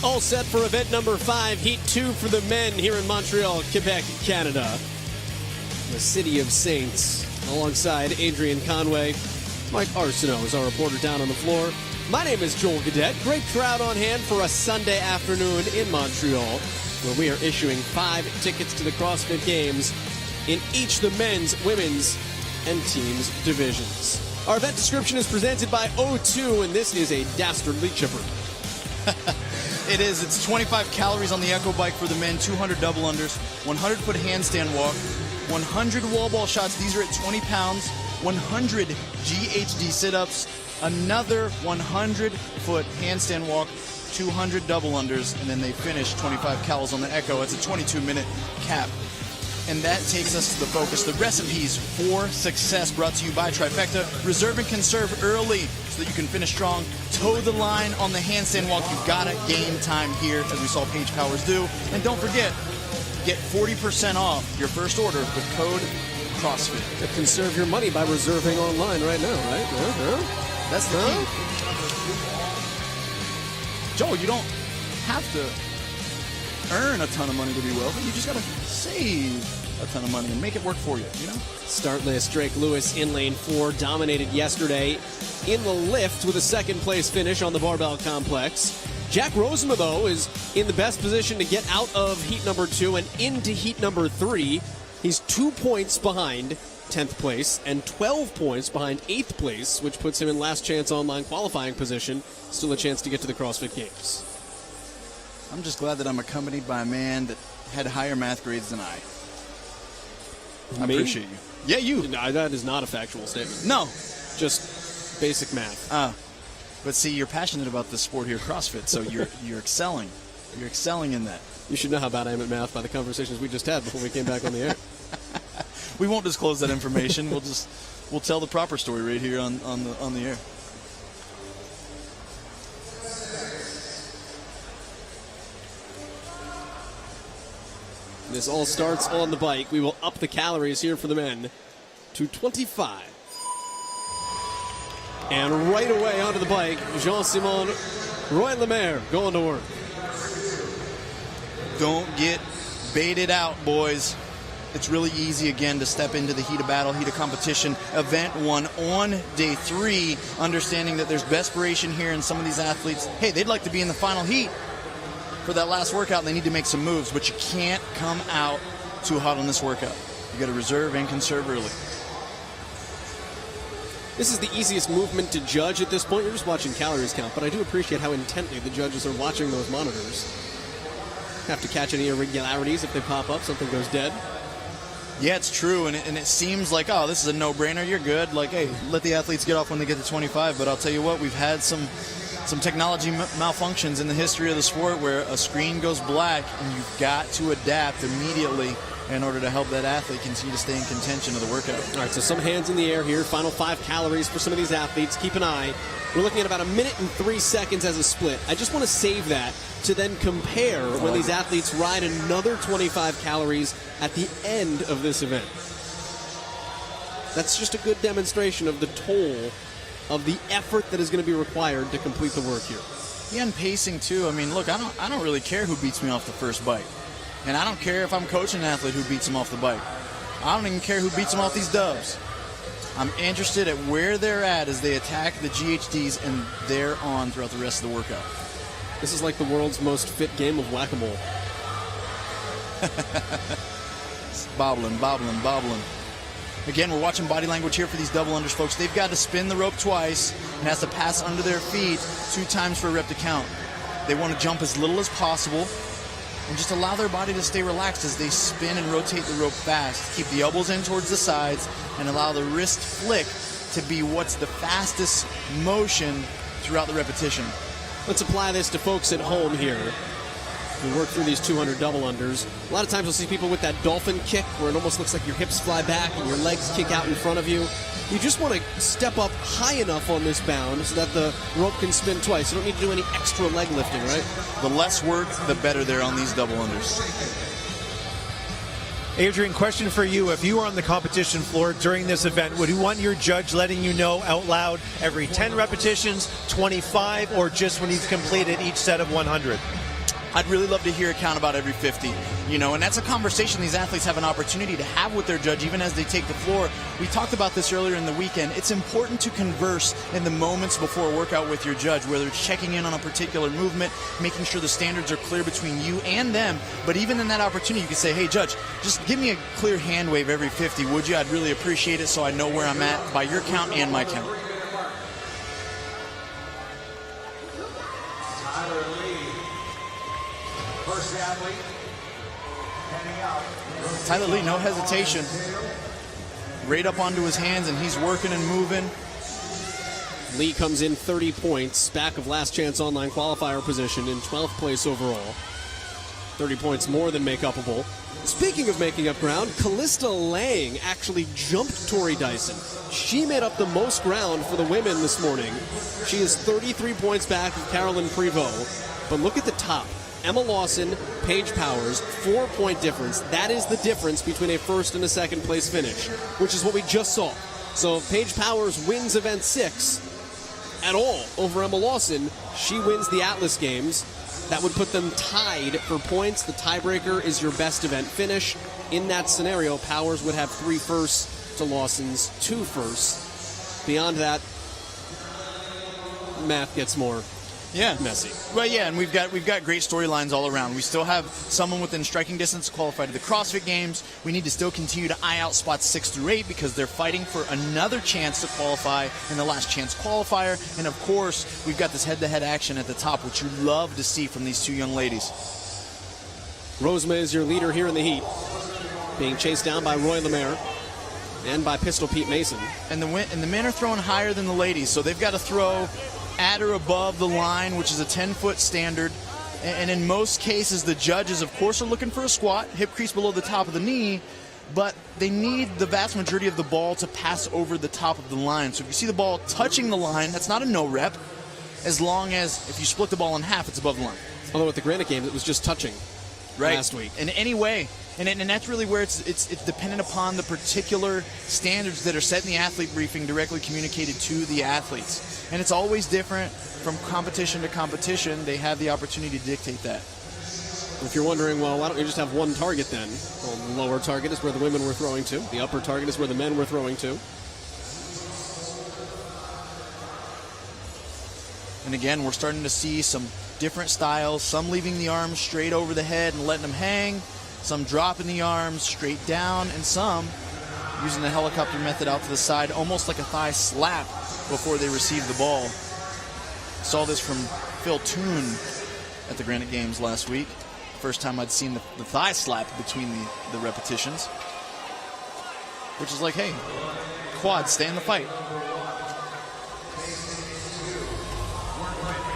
All set for event number 5, Heat 2 for the men here in Montreal, Quebec, Canada. The City of Saints, alongside Adrian Conway. Mike Arsenault is our reporter down on the floor. My name is Joel Gadet. Great crowd on hand for a Sunday afternoon in Montreal, where we are issuing 5 tickets to the CrossFit Games in each the men's, women's, and teams divisions. Our event description is presented by O2, and this is a dastardly chipper. It is. It's 25 calories on the Echo Bike for the men, 200 double unders, 100-foot handstand walk, 100 wall ball shots. These are at 20 pounds, 100 GHD sit-ups, another 100-foot handstand walk, 200 double unders, and then they finish 25 calories on the Echo. It's a 22-minute cap. And that takes us to the focus. The recipes for success brought to you by Trifecta. Reserve and conserve early so that you can finish strong. Toe the line on the handstand walk. You've got to gain time here, as we saw Paige Powers do. And don't forget, get 40% off your first order with code CrossFit. You conserve your money by reserving online right now, right? That's the key. Joel, you don't have to earn a ton of money to be wealthy. You just got to save a ton of money and make it work for you, you know? Start list, Drake Lewis in lane 4, dominated yesterday in the lift with a second-place finish on the barbell complex. Jack Rosema, though, is in the best position to get out of heat number 2 and into heat number 3. He's 2 points behind 10th place and 12 points behind 8th place, which puts him in last chance online qualifying position. Still a chance to get to the CrossFit Games. I'm just glad that I'm accompanied by a man that had higher math grades than I. I appreciate you. Yeah, you. No, that is not a factual statement. No. Just basic math. But see, you're passionate about this sport here, CrossFit, so you're excelling. You're excelling in that. You should know how bad I am at math by the conversations we just had before we came back on the air. We won't disclose that information. We'll tell the proper story right here on the air. This all starts on the bike. We will up the calories here for the men to 25. And right away onto the bike, Jean-Simon Roy-Lemaire going to work. Don't get baited out, boys. It's really easy, again, to step into the heat of battle, heat of competition. Event 1 on day 3, understanding that there's desperation here in some of these athletes. Hey, they'd like to be in the final heat. for that last workout and they need to make some moves, but you can't come out too hot on this workout. You got to reserve and conserve early. This is the easiest movement to judge at this point. You're just watching calories count, but I do appreciate how intently the judges are watching those monitors. Have to catch any irregularities if they pop up, something goes dead. Yeah, it's true, and it seems like, oh, this is a no-brainer, you're good. Like, hey, let the athletes get off when they get to 25, but I'll tell you what, we've had some technology malfunctions in the history of the sport where a screen goes black and you've got to adapt immediately in order to help that athlete continue to stay in contention of the workout. All right, so some hands in the air here. Final 5 calories for some of these athletes. Keep an eye. We're looking at about 1 minute and 3 seconds as a split. I just want to save that to then compare when these athletes ride another 25 calories at the end of this event. That's just a good demonstration of the toll of the effort that is going to be required to complete the work here. Yeah, and pacing too. I mean, look, I don't really care who beats me off the first bike. And I don't care if I'm coaching an athlete who beats him off the bike. I don't even care who beats him off these dubs. I'm interested at where they're at as they attack the GHDs and they're on throughout the rest of the workout. This is like the world's most fit game of whack-a-mole. Bobbling, bobbling, bobbling. Again, we're watching body language here for these double unders, folks. They've got to spin the rope twice and has to pass under their feet 2 times for a rep to count. They want to jump as little as possible and just allow their body to stay relaxed as they spin and rotate the rope fast. Keep the elbows in towards the sides and allow the wrist flick to be what's the fastest motion throughout the repetition. Let's apply this to folks at home here. We work through these 200 double unders. A lot of times you'll see people with that dolphin kick where it almost looks like your hips fly back and your legs kick out in front of you. You just want to step up high enough on this bound so that the rope can spin twice. You don't need to do any extra leg lifting, right? The less work, the better they're on these double unders. Adrian, question for you. If you were on the competition floor during this event, would you want your judge letting you know out loud every 10 repetitions, 25, or just when you've completed each set of 100? I'd really love to hear a count about every 50, and that's a conversation these athletes have an opportunity to have with their judge even as they take the floor. We talked about this earlier in the weekend. It's important to converse in the moments before a workout with your judge, whether it's checking in on a particular movement, making sure the standards are clear between you and them. But even in that opportunity, you can say, hey, judge, just give me a clear hand wave every 50, would you? I'd really appreciate it so I know where I'm at by your count and my count. Tyler Lee, no hesitation. Right up onto his hands, and he's working and moving. Lee comes in 30 points, back of Last Chance Online qualifier position in 12th place overall. 30 points more than make upable. Speaking of making up ground, Callista Lang actually jumped Tori Dyson. She made up the most ground for the women this morning. She is 33 points back of Carolyn Prevost. But look at the top. Emma Lawson, Paige Powers, 4-point difference. That is the difference between a first and a second place finish, which is what we just saw. So if Paige Powers wins event 6 at all over Emma Lawson, she wins the Atlas Games. That would put them tied for points. The tiebreaker is your best event finish. In that scenario, Powers would have 3 firsts to Lawson's 2 firsts. Beyond that, math gets more messy. Well, yeah, and we've got great storylines all around. We still have someone within striking distance qualified to the CrossFit Games. We need to still continue to eye out spots 6 through 8 because they're fighting for another chance to qualify in the Last Chance qualifier. And of course, we've got this head-to-head action at the top, which you love to see from these 2 young ladies. Rosema is your leader here in the heat, being chased down by Roy Lemaire and by Pistol Pete Mason. And the men are throwing higher than the ladies, so they've got to throw at or above the line, which is a 10-foot standard. And in most cases, the judges, of course, are looking for a squat, hip crease below the top of the knee, but they need the vast majority of the ball to pass over the top of the line. So if you see the ball touching the line, that's not a no rep, as long as if you split the ball in half, it's above the line. Although at the Granite Games, it was just touching last week. In any way. And that's really where it's dependent upon the particular standards that are set in the athlete briefing directly communicated to the athletes. And it's always different from competition to competition. They have the opportunity to dictate that. If you're wondering, well, why don't you just have one target then? Well, the lower target is where the women were throwing to. The upper target is where the men were throwing to. And again, we're starting to see some different styles, some leaving the arms straight over the head and letting them hang, some dropping the arms straight down, and some using the helicopter method out to the side, almost like a thigh slap before they receive the ball. Saw this from Phil Toon at the Granite Games last week. First time I'd seen the thigh slap between the repetitions. Which is like, hey, quad, stay in the fight.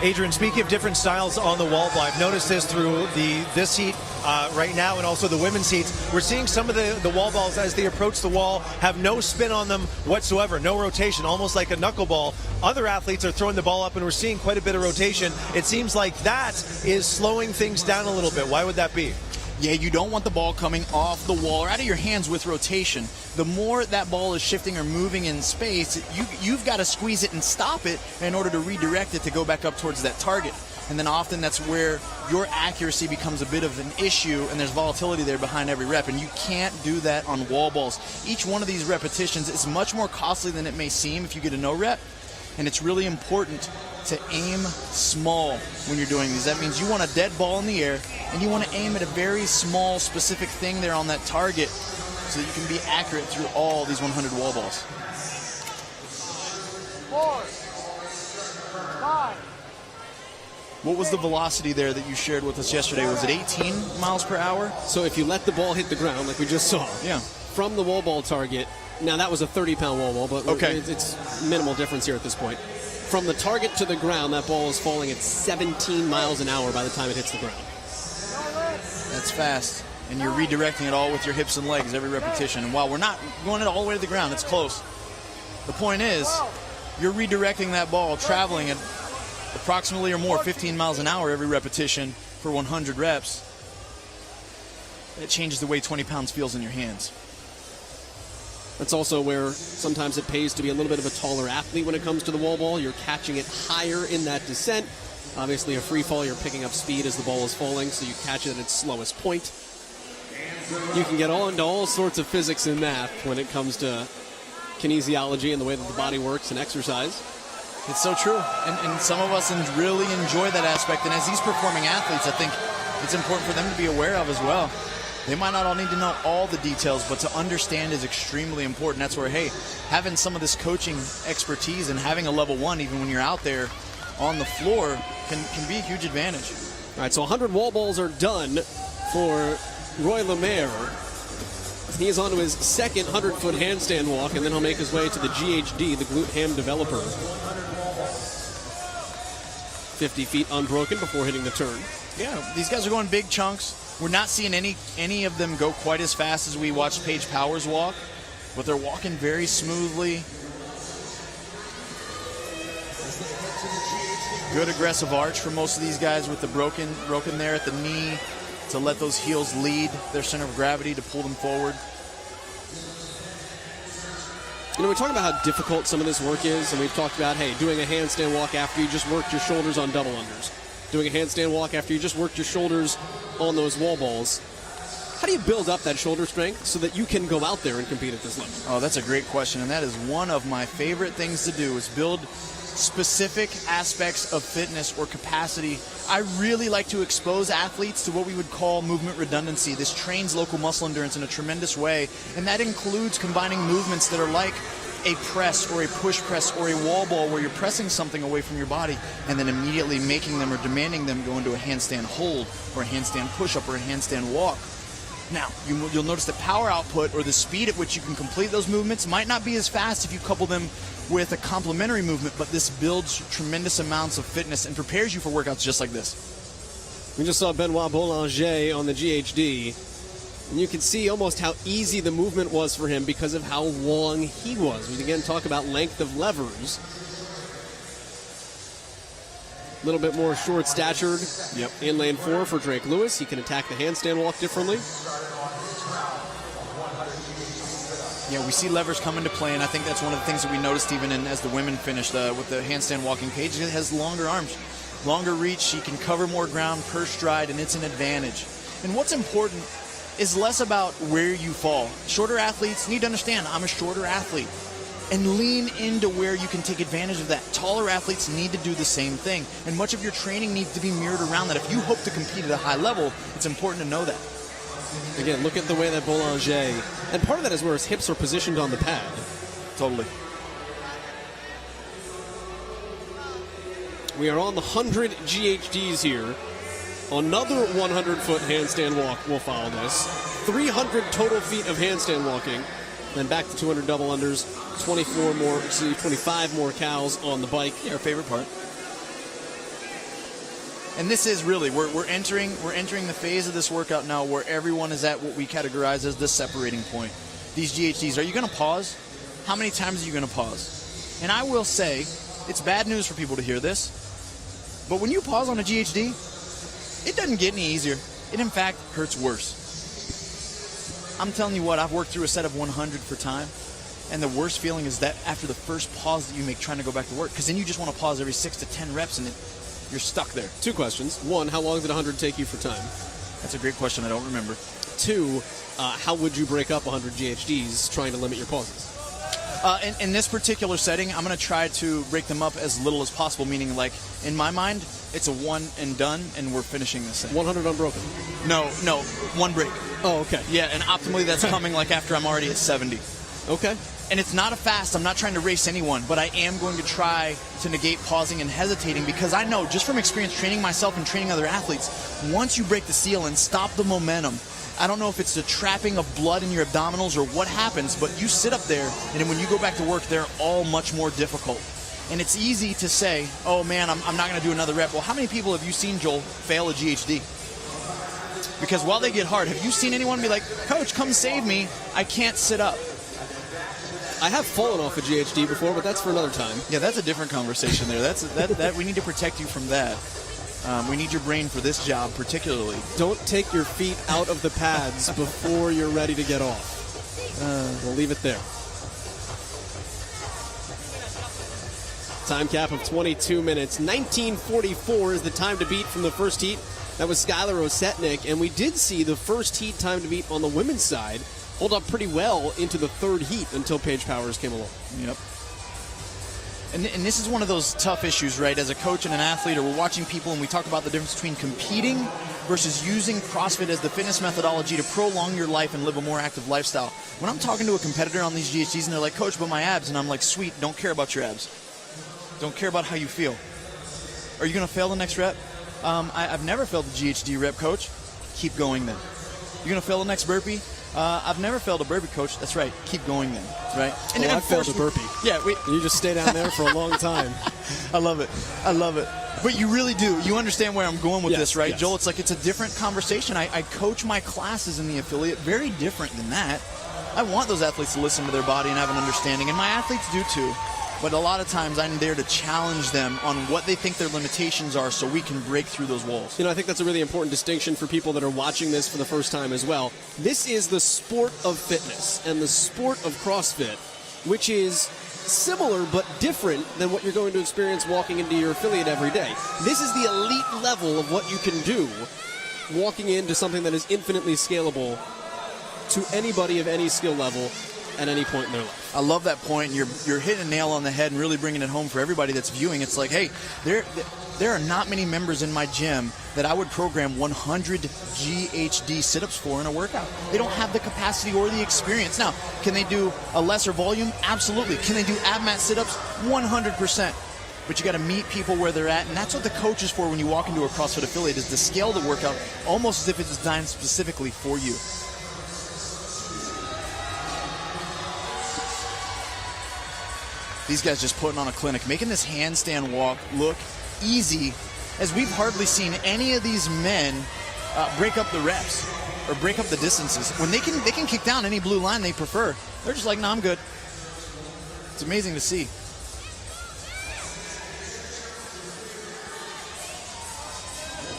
Adrian, speaking of different styles on the wall ball, I've noticed this through this heat right now and also the women's heats. We're seeing some of the wall balls as they approach the wall have no spin on them whatsoever, no rotation, almost like a knuckleball. Other athletes are throwing the ball up and we're seeing quite a bit of rotation. It seems like that is slowing things down a little bit. Why would that be? Yeah, you don't want the ball coming off the wall or out of your hands with rotation. The more that ball is shifting or moving in space, you've got to squeeze it and stop it in order to redirect it to go back up towards that target. And then often that's where your accuracy becomes a bit of an issue, and there's volatility there behind every rep, and you can't do that on wall balls. Each one of these repetitions is much more costly than it may seem if you get a no rep, and it's really important to aim small when you're doing these. That means you want a dead ball in the air, and you want to aim at a very small, specific thing there on that target so that you can be accurate through all these 100 wall balls. 4, 5. What was the velocity there that you shared with us yesterday? Was it 18 miles per hour? So if you let the ball hit the ground, like we just saw, from the wall ball target, now that was a 30-pound wall ball, but it's minimal difference here at this point. From the target to the ground, that ball is falling at 17 miles an hour by the time it hits the ground. That's fast. And you're redirecting it all with your hips and legs every repetition. And while we're not going it all the way to the ground, it's close. The point is, you're redirecting that ball, traveling at approximately or more 15 miles an hour every repetition for 100 reps. It changes the way 20 pounds feels in your hands. That's also where sometimes it pays to be a little bit of a taller athlete when it comes to the wall ball. You're catching it higher in that descent. Obviously, a free fall, you're picking up speed as the ball is falling, so you catch it at its slowest point. You can get into all sorts of physics and math when it comes to kinesiology and the way that the body works and exercise. It's so true. And some of us really enjoy that aspect. And as these performing athletes, I think it's important for them to be aware of as well. They might not all need to know all the details, but to understand is extremely important. That's where, hey, having some of this coaching expertise and having a level 1, even when you're out there on the floor, can be a huge advantage. All right, so 100 wall balls are done for Roy Lemaire. He is on to his second 100-foot handstand walk, and then he'll make his way to the GHD, the glute ham developer. 50 feet unbroken before hitting the turn. Yeah, these guys are going big chunks. We're not seeing any of them go quite as fast as we watched Paige Powers walk, but they're walking very smoothly. Good aggressive arch for most of these guys with the broken there at the knee to let those heels lead their center of gravity to pull them forward. You know, we talk about how difficult some of this work is, and we've talked about, hey, doing a handstand walk after you just worked your shoulders on double unders. Doing a handstand walk after you just worked your shoulders on those wall balls. How do you build up that shoulder strength so that you can go out there and compete at this level? Oh, that's a great question, and that is one of my favorite things to do, is build specific aspects of fitness or capacity. I really like to expose athletes to what we would call movement redundancy. This trains local muscle endurance in a tremendous way, and that includes combining movements that are like a press or a push press or a wall ball where you're pressing something away from your body and then immediately making them or demanding them go into a handstand hold or a handstand push-up or a handstand walk. Now, you'll notice the power output or the speed at which you can complete those movements might not be as fast if you couple them with a complementary movement, but this builds tremendous amounts of fitness and prepares you for workouts just like this. We just saw Benoit Boulanger on the GHD, and you can see almost how easy the movement was for him because of how long he was. We again talk about length of levers. A little bit more short statured. Yep. In lane 4 for Drake Lewis. He can attack the handstand walk differently. Yeah, we see levers come into play, and I think that's one of the things that we noticed even as the women finished with the handstand walking. Paige has longer arms, longer reach. She can cover more ground per stride, and it's an advantage. And what's important is less about where you fall. Shorter athletes need to understand, I'm a shorter athlete. and lean into where you can take advantage of that. Taller athletes need to do the same thing, and much of your training needs to be mirrored around that. If you hope to compete at a high level, it's important to know that. Again, look at the way that Boulanger, and part of that is where his hips are positioned on the pad. Totally. We are on the 100 GHDs here. Another 100-foot handstand walk will follow this. 300 total feet of handstand walking. Then back to 200 double unders. 25 more cows on the bike. Our favorite part. And this is really, we're entering the phase of this workout now where everyone is at what we categorize as the separating point. These GHDs, are you going to pause? How many times are you going to pause? And I will say, it's bad news for people to hear this, but when you pause on a GHD, it doesn't get any easier. It, in fact, hurts worse. I'm telling you what, I've worked through a set of 100 for time, and the worst feeling is that after the first pause that you make trying to go back to work, because then you just want to pause every 6 to 10 reps, and you're stuck there. 2 questions. 1, how long did 100 take you for time? That's a great question. I don't remember. 2, how would you break up 100 GHDs trying to limit your pauses? In this particular setting, I'm going to try to break them up as little as possible, meaning, like, in my mind, it's a one and done, and we're finishing this thing. 100 unbroken? No, 1 break. Oh, okay. Yeah, and optimally that's coming like after I'm already at 70. Okay. And it's not a fast. I'm not trying to race anyone, but I am going to try to negate pausing and hesitating, because I know, just from experience training myself and training other athletes, once you break the seal and stop the momentum, I don't know if it's the trapping of blood in your abdominals or what happens, but you sit up there, and then when you go back to work, they're all much more difficult. And it's easy to say, oh man, I'm not going to do another rep. Well, how many people have you seen, Joel, fail a GHD? Because while they get hard, have you seen anyone be like, Coach, come save me, I can't sit up? I have fallen off a GHD before, but that's for another time. Yeah, that's a different conversation there. That we need to protect you from that. We need your brain for this job particularly. Don't take your feet out of the pads before you're ready to get off. We'll leave it there. Time cap of 22 minutes. 19:44 is the time to beat from the first heat. That was Skylar Osetnik, and we did see the first heat time to beat on the women's side hold up pretty well into the third heat until Paige Powers came along. Yep. And this is one of those tough issues, right? As a coach and an athlete, or we're watching people and we talk about the difference between competing versus using CrossFit as the fitness methodology to prolong your life and live a more active lifestyle. When I'm talking to a competitor on these GHDs and they're like, Coach, but my abs, and I'm like, sweet, don't care about your abs. Don't care about how you feel. Are you going to fail the next rep? I've never failed a GHD rep, Coach. Keep going then. You're going to fail the next burpee? I've never failed a burpee, Coach. That's right. Keep going then, right? And I failed a burpee. Yeah, you just stay down there for a long time. I love it. I love it. But you really do. You understand where I'm going with this, right, yes. Joel? It's like it's a different conversation. I coach my classes in the affiliate very different than that. I want those athletes to listen to their body and have an understanding, and my athletes do too. But a lot of times I'm there to challenge them on what they think their limitations are so we can break through those walls. You know, I think that's a really important distinction for people that are watching this for the first time as well. This is the sport of fitness and the sport of CrossFit, which is similar but different than what you're going to experience walking into your affiliate every day. This is the elite level of what you can do walking into something that is infinitely scalable to anybody of any skill level at any point in their life. I love that point. You're hitting a nail on the head and really bringing it home for everybody that's viewing. It's like, hey, there are not many members in my gym that I would program 100 GHD sit-ups for in a workout. They don't have the capacity or the experience. Now, can they do a lesser volume? Absolutely. Can they do ab mat sit-ups? 100%. But you got to meet people where they're at, and that's what the coach is for when you walk into a CrossFit affiliate, is to scale the workout almost as if it's designed specifically for you. These guys just putting on a clinic, making this handstand walk look easy, as we've hardly seen any of these men break up the reps or break up the distances. When they can kick down any blue line they prefer, they're just like, no, I'm good. It's amazing to see.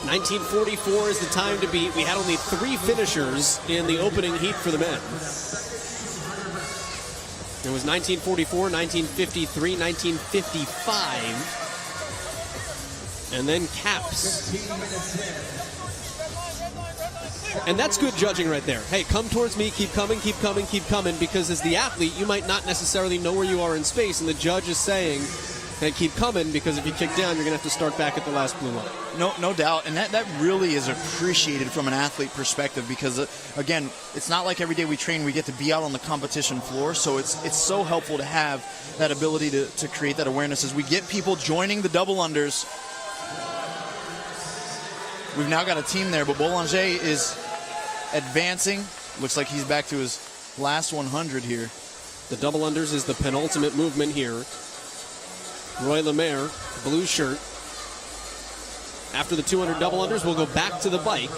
$19:44 is the time to beat. We had only 3 finishers in the opening heat for the men. It was 1944, 1953, 1955, and then caps. And that's good judging right there. Hey, come towards me, keep coming, keep coming, keep coming, because as the athlete, you might not necessarily know where you are in space, and the judge is saying, hey, keep coming, because if you kick down, you're going to have to start back at the last blue line. No doubt, and that really is appreciated from an athlete perspective because, again, it's not like every day we train we get to be out on the competition floor, so it's so helpful to have that ability to create that awareness as we get people joining the double unders. We've now got a team there, but Boulanger is advancing. Looks like he's back to his last 100 here. The double unders is the penultimate movement here. Roy Lemaire, blue shirt. After the 200 double unders, we'll go back to the bike.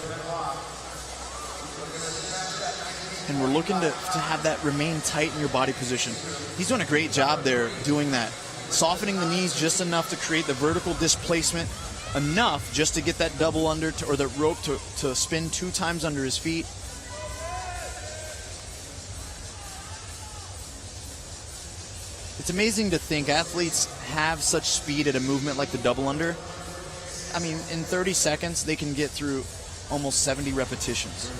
And we're looking to have that remain tight in your body position. He's doing a great job there doing that. Softening the knees just enough to create the vertical displacement, enough just to get that double under or the rope to spin 2 times under his feet. It's amazing to think athletes have such speed at a movement like the double under. I mean, in 30 seconds, they can get through almost 70 repetitions.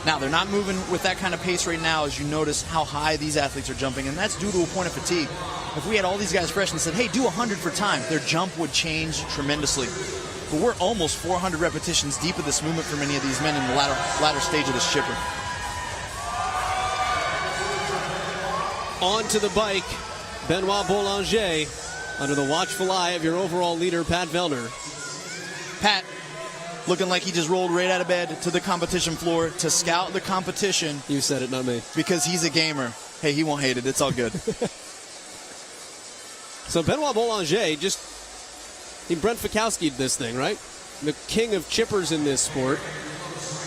Now, they're not moving with that kind of pace right now as you notice how high these athletes are jumping, and that's due to a point of fatigue. If we had all these guys fresh and said, hey, do 100 for time, their jump would change tremendously. But we're almost 400 repetitions deep of this movement for many of these men in the latter stage of this chipper. On to the bike, Benoit Boulanger, under the watchful eye of your overall leader, Pat Vellner. Pat, looking like he just rolled right out of bed to the competition floor to scout the competition. You said it, not me. Because he's a gamer. Hey, he won't hate it. It's all good. So Benoit Boulanger he Brent Fikowski'd this thing, right? The king of chippers in this sport.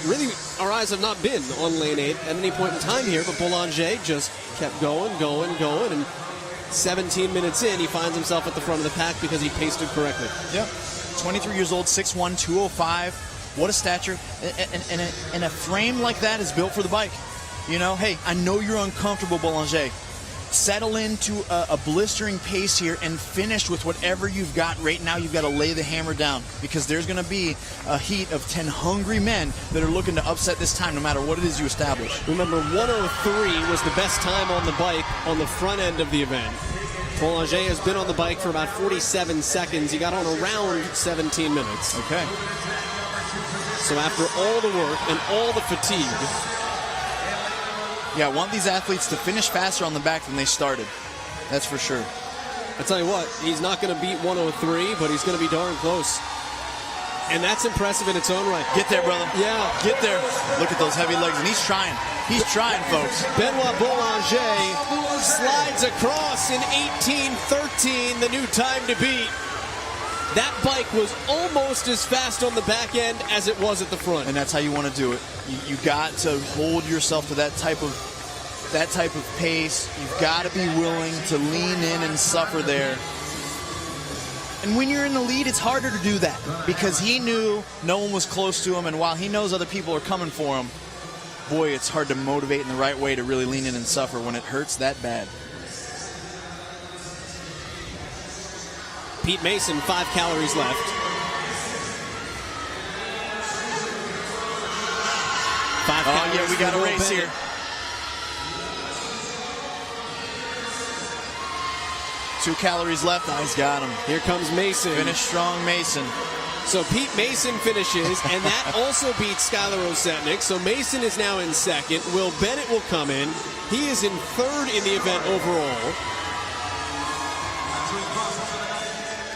Really, our eyes have not been on lane 8 at any point in time here, but Boulanger just kept going, and 17 minutes in, he finds himself at the front of the pack because he paced it correctly. Yep. 23 years old, 6'1", 205. What a stature. And a frame like that is built for the bike. You know, hey, I know you're uncomfortable, Boulanger. Settle into a blistering pace here and finish with whatever you've got right now. You've got to lay the hammer down because there's going to be a heat of 10 hungry men that are looking to upset this time no matter what it is you establish. Remember, 1:03 was the best time on the bike on the front end of the event. Boulanger has been on the bike for about 47 seconds. He got on around 17 minutes. Okay. So after all the work and all the fatigue, yeah, I want these athletes to finish faster on the back than they started. That's for sure. I tell you what, he's not going to beat 1:03, but he's going to be darn close. And that's impressive in its own right. Get there, brother. Yeah. Get there. Look at those heavy legs, and he's trying. He's trying, folks. Benoit Boulanger slides across in 18:13, the new time to beat. That bike was almost as fast on the back end as it was at the front. And that's how you want to do it. You got to hold yourself to that type of pace. You've got to be willing to lean in and suffer there. And when you're in the lead, it's harder to do that because he knew no one was close to him, and while he knows other people are coming for him, boy, it's hard to motivate in the right way to really lean in and suffer when it hurts that bad. Pete Mason, 5 calories left. 5 calories. Yeah, we got a race here. Two calories left. He's got him. Here comes Mason. Finish strong, Mason. So Pete Mason finishes, and that also beats Skylar Osetnik. So Mason is now in second. Will Bennett will come in. He is in third in the event overall.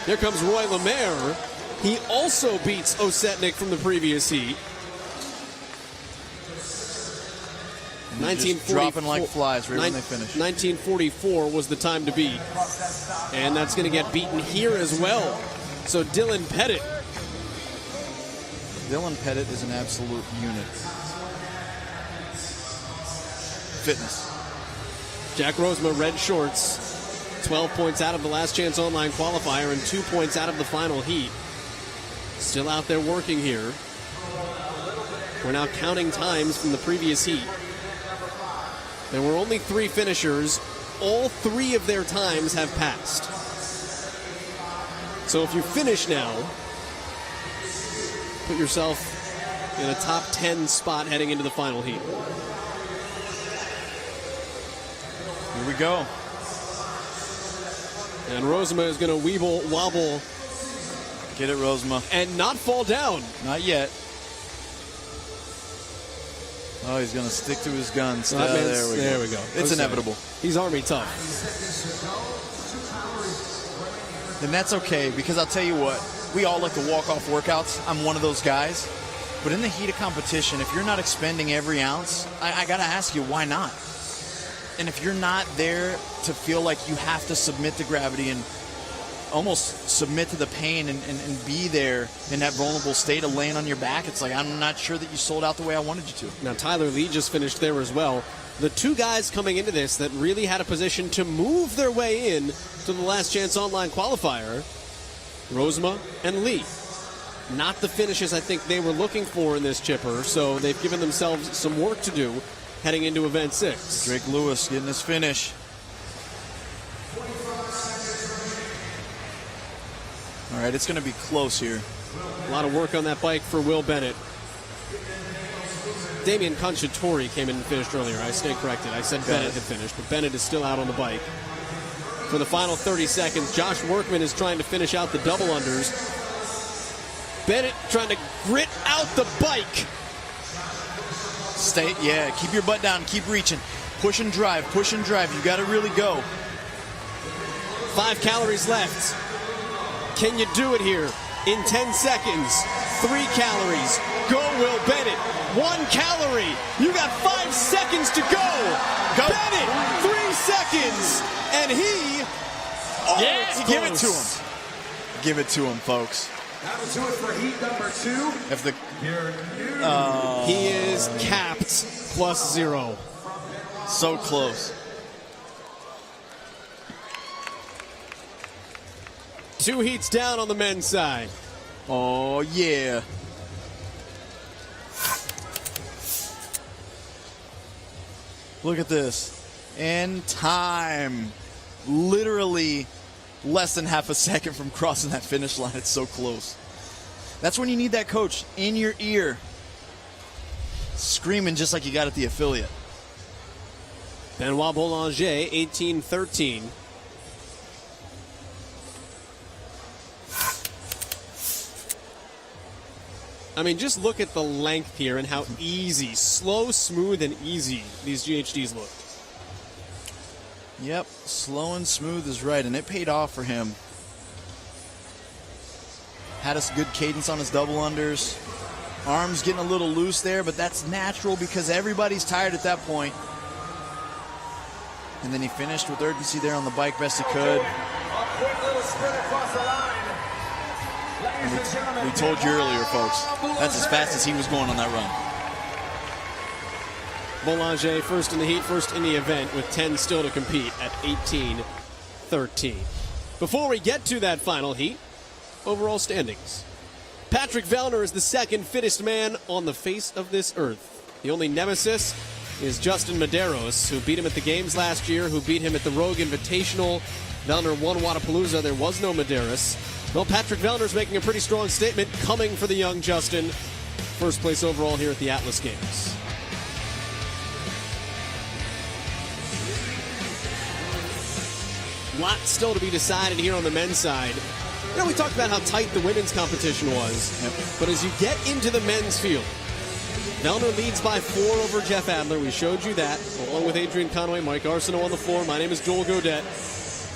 Here comes Roy Lemaire. He also beats Osetnik from the previous heat. 1944, dropping like flies right when they finish. 1944 was the time to beat. And that's going to get beaten here as well. So Dylan Pettit. Dylan Pettit is an absolute unit. Fitness. Jack Rosema, red shorts. 12 points out of the Last Chance Online qualifier and 2 points out of the final heat. Still out there working here. We're now counting times from the previous heat. There were only 3 finishers. All 3 of their times have passed. So if you finish now, put yourself in a top 10 spot heading into the final heat. Here we go. And Rosema is going to wobble. Get it, Rosema. And not fall down. Not yet. Oh, he's going to stick to his guns. There we go. It's inevitable. He's Army tough. And that's okay, because I'll tell you what, we all like to walk off workouts. I'm one of those guys. But in the heat of competition, if you're not expending every ounce, I got to ask you, why not? And if you're not there to feel like you have to submit to gravity and almost submit to the pain and be there in that vulnerable state of laying on your back, it's like, I'm not sure that you sold out the way I wanted you to. Now, Tyler Lee just finished there as well. The two guys coming into this that really had a position to move their way in to the Last Chance Online qualifier, Rosema and Lee. Not the finishes I think they were looking for in this chipper, so they've given themselves some work to do heading into Event 6. Drake Lewis getting his finish. All right, it's going to be close here. A lot of work on that bike for Will Bennett. Damian Conchatori came in and finished earlier. I stand corrected. I said Bennett had finished, but Bennett is still out on the bike. For the final 30 seconds, Josh Workman is trying to finish out the double unders. Bennett trying to grit out the bike. Keep your butt down, keep reaching. Push and drive, You got to really go. 5 calories left. Can you do it here in 10 seconds? 3 calories. Go, Will Bennett. 1 calorie. You got 5 seconds to go. Bennett, 3 seconds. And he give it to him. Give it to him, folks. That will do it for heat number 2. If the he is capped +0. So close. 2 heats down on the men's side. Oh, yeah. Look at this. In time. Literally less than half a second from crossing that finish line. It's so close. That's when you need that coach in your ear, screaming just like you got at the affiliate. Benoit Boulanger, 18-13. I mean, just look at the length here and how easy, slow, smooth, and easy these GHDs look. Yep, slow and smooth is right, and it paid off for him. Had a good cadence on his double unders. Arms getting a little loose there, but that's natural because everybody's tired at that point. And then he finished with urgency there on the bike best he could. And we told you earlier, folks, that's as fast as he was going on that run. Boulanger first in the heat, first in the event with 10 still to compete at 18-13. Before we get to that final heat, overall standings. Patrick Vellner is the second fittest man on the face of this earth. The only nemesis is Justin Medeiros, who beat him at the games last year, who beat him at the Rogue Invitational. Vellner won Wadapalooza. There was no Medeiros. Well, Patrick Vellner's making a pretty strong statement coming for the young Justin. First place overall here at the Atlas Games. Lots still to be decided here on the men's side. You know, we talked about how tight the women's competition was, but as you get into the men's field, Vellner leads by 4 over Jeff Adler. We showed you that, along with Adrian Conway, Mike Arsenault on the floor. My name is Joel Godet.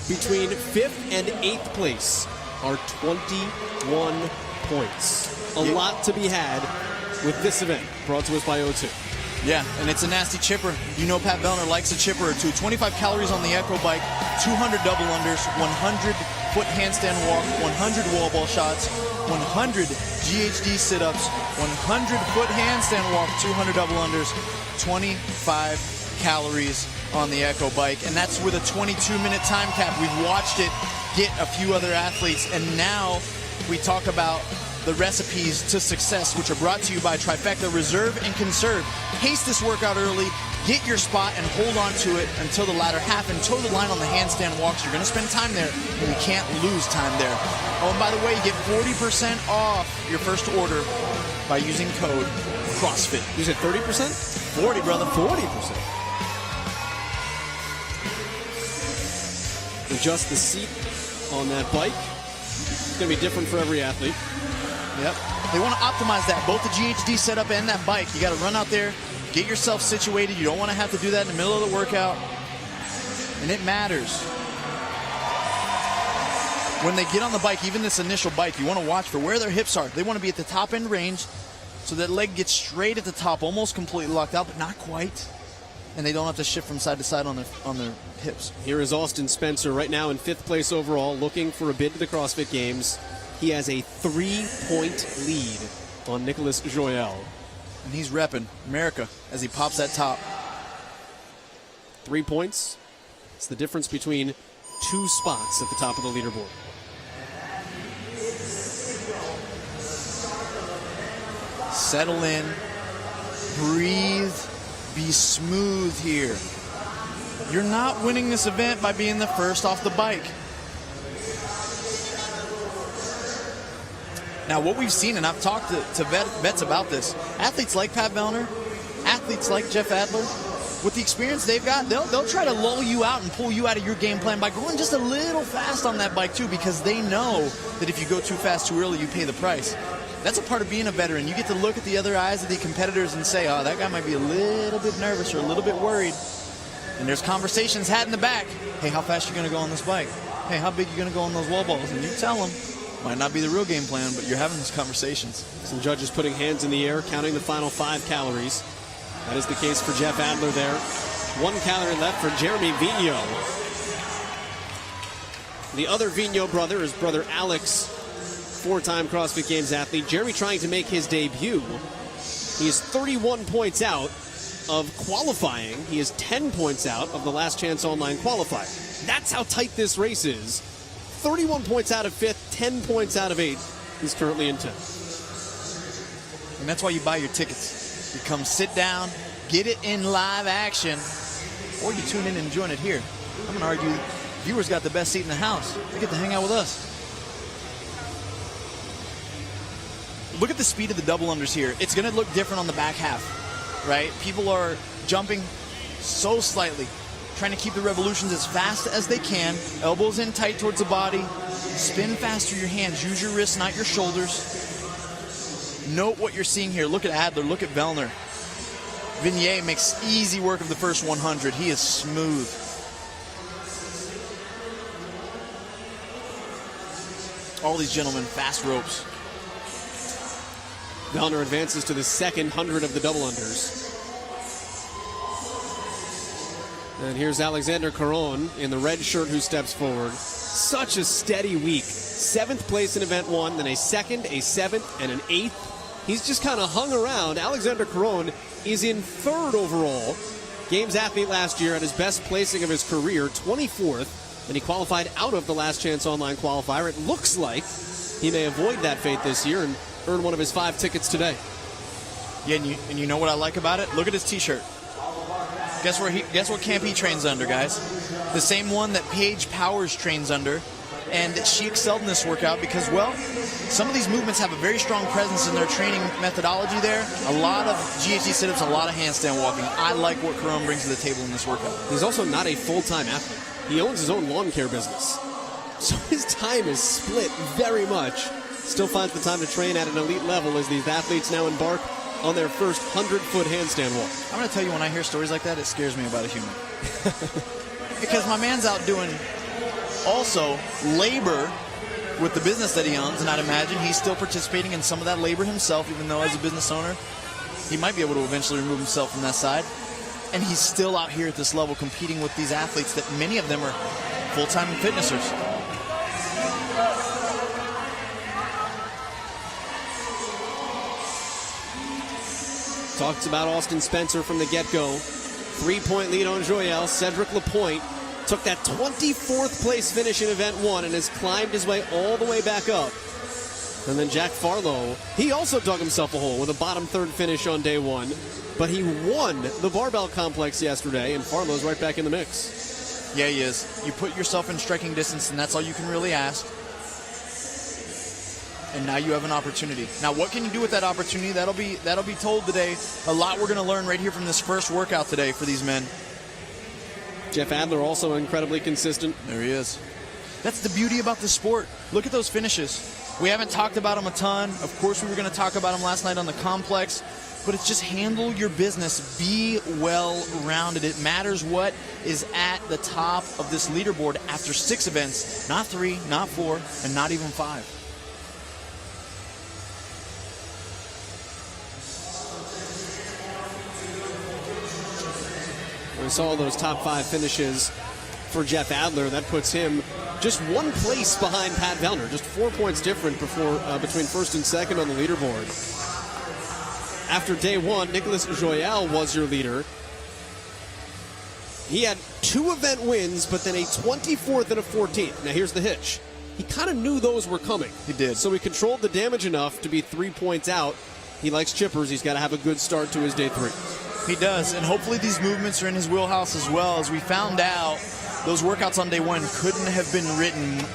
Between 5th and 8th place are 21 points. A lot to be had with this event, brought to us by O2. Yeah, and it's a nasty chipper. You know Pat Vellner likes a chipper or two. 25 calories on the Echo bike, 200 double unders, 100 foot handstand walk, 100 wall ball shots, 100 GHD sit-ups, 100 foot handstand walk, 200 double unders, 25 calories on the Echo bike. And that's with a 22-minute time cap. We've watched it get a few other athletes, and now we talk about the recipes to success, which are brought to you by Trifecta Reserve and Conserve. Pace this workout early, get your spot, and hold on to it until the latter half and toe the line on the handstand walks. You're going to spend time there, and you can't lose time there. Oh, and by the way, you get 40% off your first order by using code CrossFit. You said 30%? 40, brother. 40%. Adjust the seat on that bike. It's going to be different for every athlete. Yep. They want to optimize that, both the GHD setup and that bike. You got to run out there, get yourself situated. You don't want to have to do that in the middle of the workout. And it matters. When they get on the bike, even this initial bike, you want to watch for where their hips are. They want to be at the top end range so that leg gets straight at the top, almost completely locked out, but not quite. And they don't have to shift from side to side on their hips. Here is Austin Spencer right now in 5th place overall, looking for a bid to the CrossFit Games. He has a 3-point lead on Nicholas Joyel. And he's repping America as he pops that top. 3 points. It's the difference between 2 spots at the top of the leaderboard. Settle in, breathe, be smooth here. You're not winning this event by being the first off the bike. Now, what we've seen, and I've talked to vets about this, athletes like Pat Vellner, athletes like Jeff Adler, with the experience they've got, they'll try to lull you out and pull you out of your game plan by going just a little fast on that bike too, because they know that if you go too fast too early, you pay the price. That's a part of being a veteran. You get to look at the other eyes of the competitors and say, oh, that guy might be a little bit nervous or a little bit worried. And there's conversations had in the back. Hey, how fast you going to go on this bike? Hey, how big you going to go on those wall balls? And you tell them. Might not be the real game plan, but you're having those conversations. Some judges putting hands in the air, counting the final 5 calories. That is the case for Jeff Adler there. 1 calorie left for Jeremy Vigneault. The other Vigneault brother is brother Alex, 4-time CrossFit Games athlete. Jeremy trying to make his debut. He is 31 points out of qualifying. He is 10 points out of the Last Chance Online qualifier. That's how tight this race is. 31 points out of 5th, 10 points out of 8th. He's currently in 10th. And that's why you buy your tickets. You come sit down, get it in live action, or you tune in and join it here. I'm going to argue viewers got the best seat in the house. They get to hang out with us. Look at the speed of the double unders here. It's going to look different on the back half, right? People are jumping so slightly, trying to keep the revolutions as fast as they can. Elbows in tight towards the body. Spin fast through your hands. Use your wrists, not your shoulders. Note what you're seeing here. Look at Adler. Look at Vellner. Vigneault makes easy work of the first 100. He is smooth. All these gentlemen, fast ropes. Vellner advances to the second 100 of the double unders. And here's Alexander Caron in the red shirt who steps forward. Such a steady week. 7th place in event 1, then a 2nd, a 7th, and an 8th. He's just kind of hung around. Alexander Caron is in 3rd overall. Games athlete last year at his best placing of his career, 24th. And he qualified out of the Last Chance Online qualifier. It looks like he may avoid that fate this year and earn one of his 5 tickets today. Yeah, and you know what I like about it? Look at his t-shirt. Guess what camp he trains under, guys? The same one that Paige Powers trains under. And she excelled in this workout because, well, some of these movements have a very strong presence in their training methodology there. A lot of GHD sit-ups, a lot of handstand walking. I like what Caron brings to the table in this workout. He's also not a full-time athlete. He owns his own lawn care business. So his time is split very much. Still finds the time to train at an elite level as these athletes now embark on their first 100-foot handstand walk. I'm going to tell you, when I hear stories like that, it scares me about a human. Because my man's out doing also labor with the business that he owns, and I'd imagine he's still participating in some of that labor himself, even though as a business owner, he might be able to eventually remove himself from that side. And he's still out here at this level competing with these athletes that many of them are full-time fitnessers. Talked about Austin Spencer from the get-go. 3-point lead on Joyel. Cedric Lapointe took that 24th place finish in event 1 and has climbed his way all the way back up. And then Jack Farlow, he also dug himself a hole with a bottom 3rd finish on day 1. But he won the barbell complex yesterday, and Farlow's right back in the mix. Yeah, he is. You put yourself in striking distance, and that's all you can really ask. and now you have an opportunity. Now, what can you do with that opportunity? That'll be told today. A lot we're going to learn right here from this first workout today for these men. Jeff Adler also incredibly consistent. There he is. That's the beauty about this sport. Look at those finishes. We haven't talked about them a ton. Of course, we were going to talk about them last night on the complex. But it's just handle your business. Be well-rounded. It matters what is at the top of this leaderboard after 6 events. Not 3, not 4, and not even 5. We saw those top 5 finishes for Jeff Adler. That puts him just 1 place behind Pat Vellner. Just 4 points different between first and second on the leaderboard. After day 1, Nicolas Joyal was your leader. He had 2 event wins, but then a 24th and a 14th. Now here's the hitch. He kind of knew those were coming. He did. So he controlled the damage enough to be 3 points out. He likes chippers. He's got to have a good start to his day 3. He does, and hopefully these movements are in his wheelhouse as well. As we found out, those workouts on day 1 couldn't have been written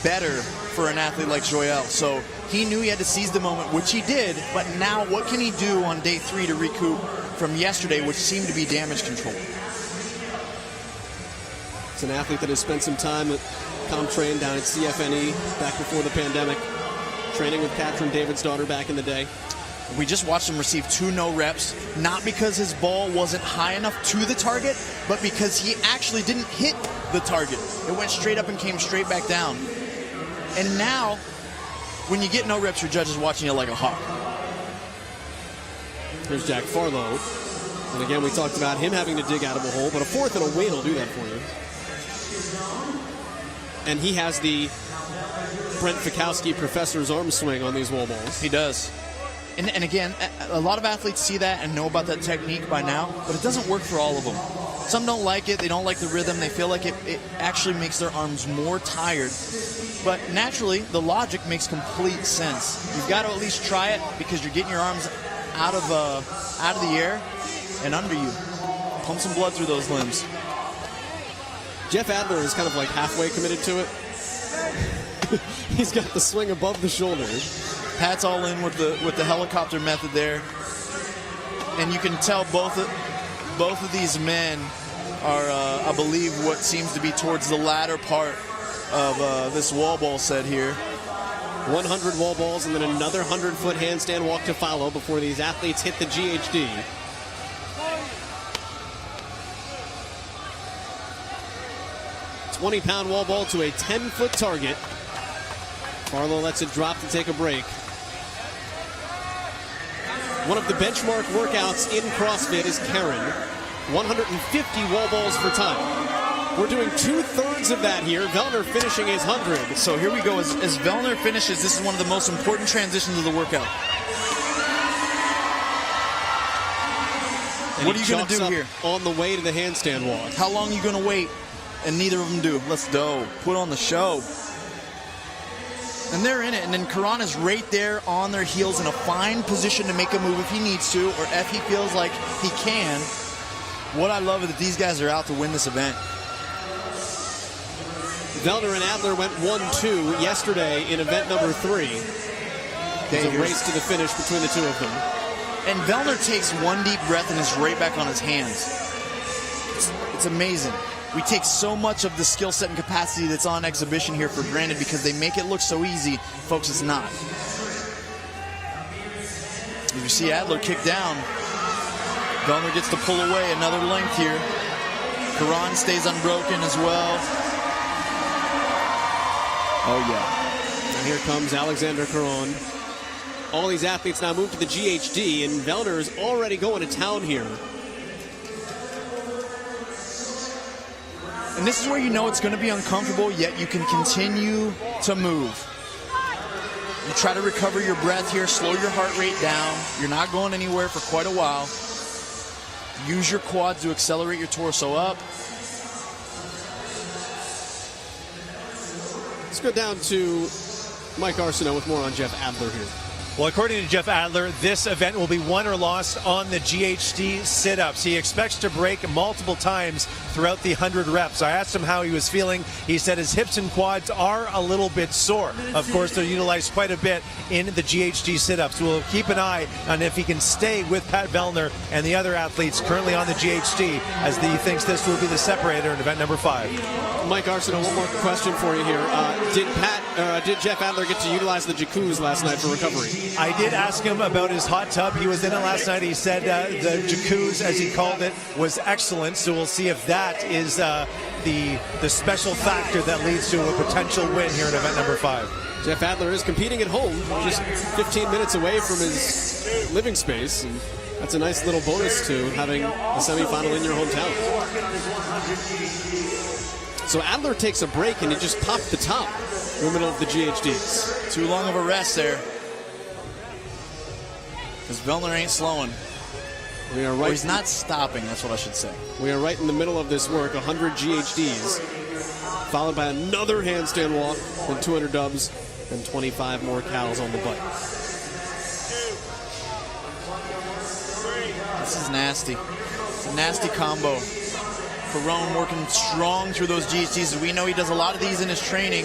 better for an athlete like Joyal. So he knew he had to seize the moment, which he did, but now what can he do on day 3 to recoup from yesterday, which seemed to be damage control? It's an athlete that has spent some time at ComTrain down at CFNE back before the pandemic, training with Catherine David's daughter back in the day. We just watched him receive 2 no reps, not because his ball wasn't high enough to the target, but because he actually didn't hit the target. It went straight up and came straight back down. And now, when you get no reps, your judge is watching you like a hawk. There's Jack Farlow. And again, we talked about him having to dig out of a hole, but a 4th and a win will do that for you. And he has the Brent Fikowski professor's arm swing on these wall balls. He does. And again, a lot of athletes see that and know about that technique by now, but it doesn't work for all of them. Some don't like it. They don't like the rhythm. They feel like it actually makes their arms more tired. But naturally, the logic makes complete sense. You've got to at least try it because you're getting your arms out of the air and under you. Pump some blood through those limbs. Jeff Adler is kind of like halfway committed to it. He's got the swing above the shoulder. Pat's all in with the helicopter method there. And you can tell both of these men are, I believe, what seems to be towards the latter part of this wall ball set here. 100 wall balls and then another 100-foot handstand walk to follow before these athletes hit the GHD. $20-pound wall ball to a 10-foot target. Farlow lets it drop to take a break. One of the benchmark workouts in CrossFit is Karen. 150 wall balls for time. We're doing 2/3 of that here. Vellner finishing his 100. So here we go. As Vellner finishes, this is one of the most important transitions of the workout. And what are you going to do here? On the way to the handstand walk. How long are you going to wait? And neither of them do. Let's go. Put on the show. And they're in it. And then Karan is right there on their heels in a fine position to make a move if he needs to or if he feels like he can. What I love is that these guys are out to win this event. Vellner and Adler went 1-2 yesterday in event number 3. There's a race to the finish between the two of them. And Vellner takes one deep breath and is right back on his hands. It's amazing. We take so much of the skill set and capacity that's on exhibition here for granted because they make it look so easy. Folks, it's not. You see Adler kick down. Vellner gets to pull away another length here. Karan stays unbroken as well. Oh, yeah. And here comes Alexander Karan. All these athletes now move to the GHD, and Vellner is already going to town here. And this is where you know it's going to be uncomfortable, yet you can continue to move. You try to recover your breath here, slow your heart rate down. You're not going anywhere for quite a while. Use your quads to accelerate your torso up. Let's go down to Mike Arsenault with more on Jeff Adler here. Well, according to Jeff Adler, this event will be won or lost on the GHD sit-ups. He expects to break multiple times throughout the 100 reps. I asked him how he was feeling. He said his hips and quads are a little bit sore. Of course, they're utilized quite a bit in the GHD sit-ups. We'll keep an eye on if he can stay with Pat Vellner and the other athletes currently on the GHD, as he thinks this will be the separator in event number 5. Mike Arsenault, one more question for you here. Did Jeff Adler get to utilize the jacuzzi last night for recovery? I did ask him about his hot tub. He was in it last night. He said the jacuzzi, as he called it, was excellent. So we'll see if that is the special factor that leads to a potential win here in event number 5. Jeff Adler is competing at home, just 15 minutes away from his living space, and that's a nice little bonus to having a semifinal in your hometown. So Adler takes a break and he just popped the top in the middle of the GHDs. Too long of a rest there, because Vellner ain't slowing. We are right. Or he's not stopping, that's what I should say. We are right in the middle of this work, 100 GHDs, followed by another handstand walk, then 200 dubs, and 25 more cows on the bike. This is nasty. It's a nasty combo. Carone working strong through those GHDs. We know he does a lot of these in his training.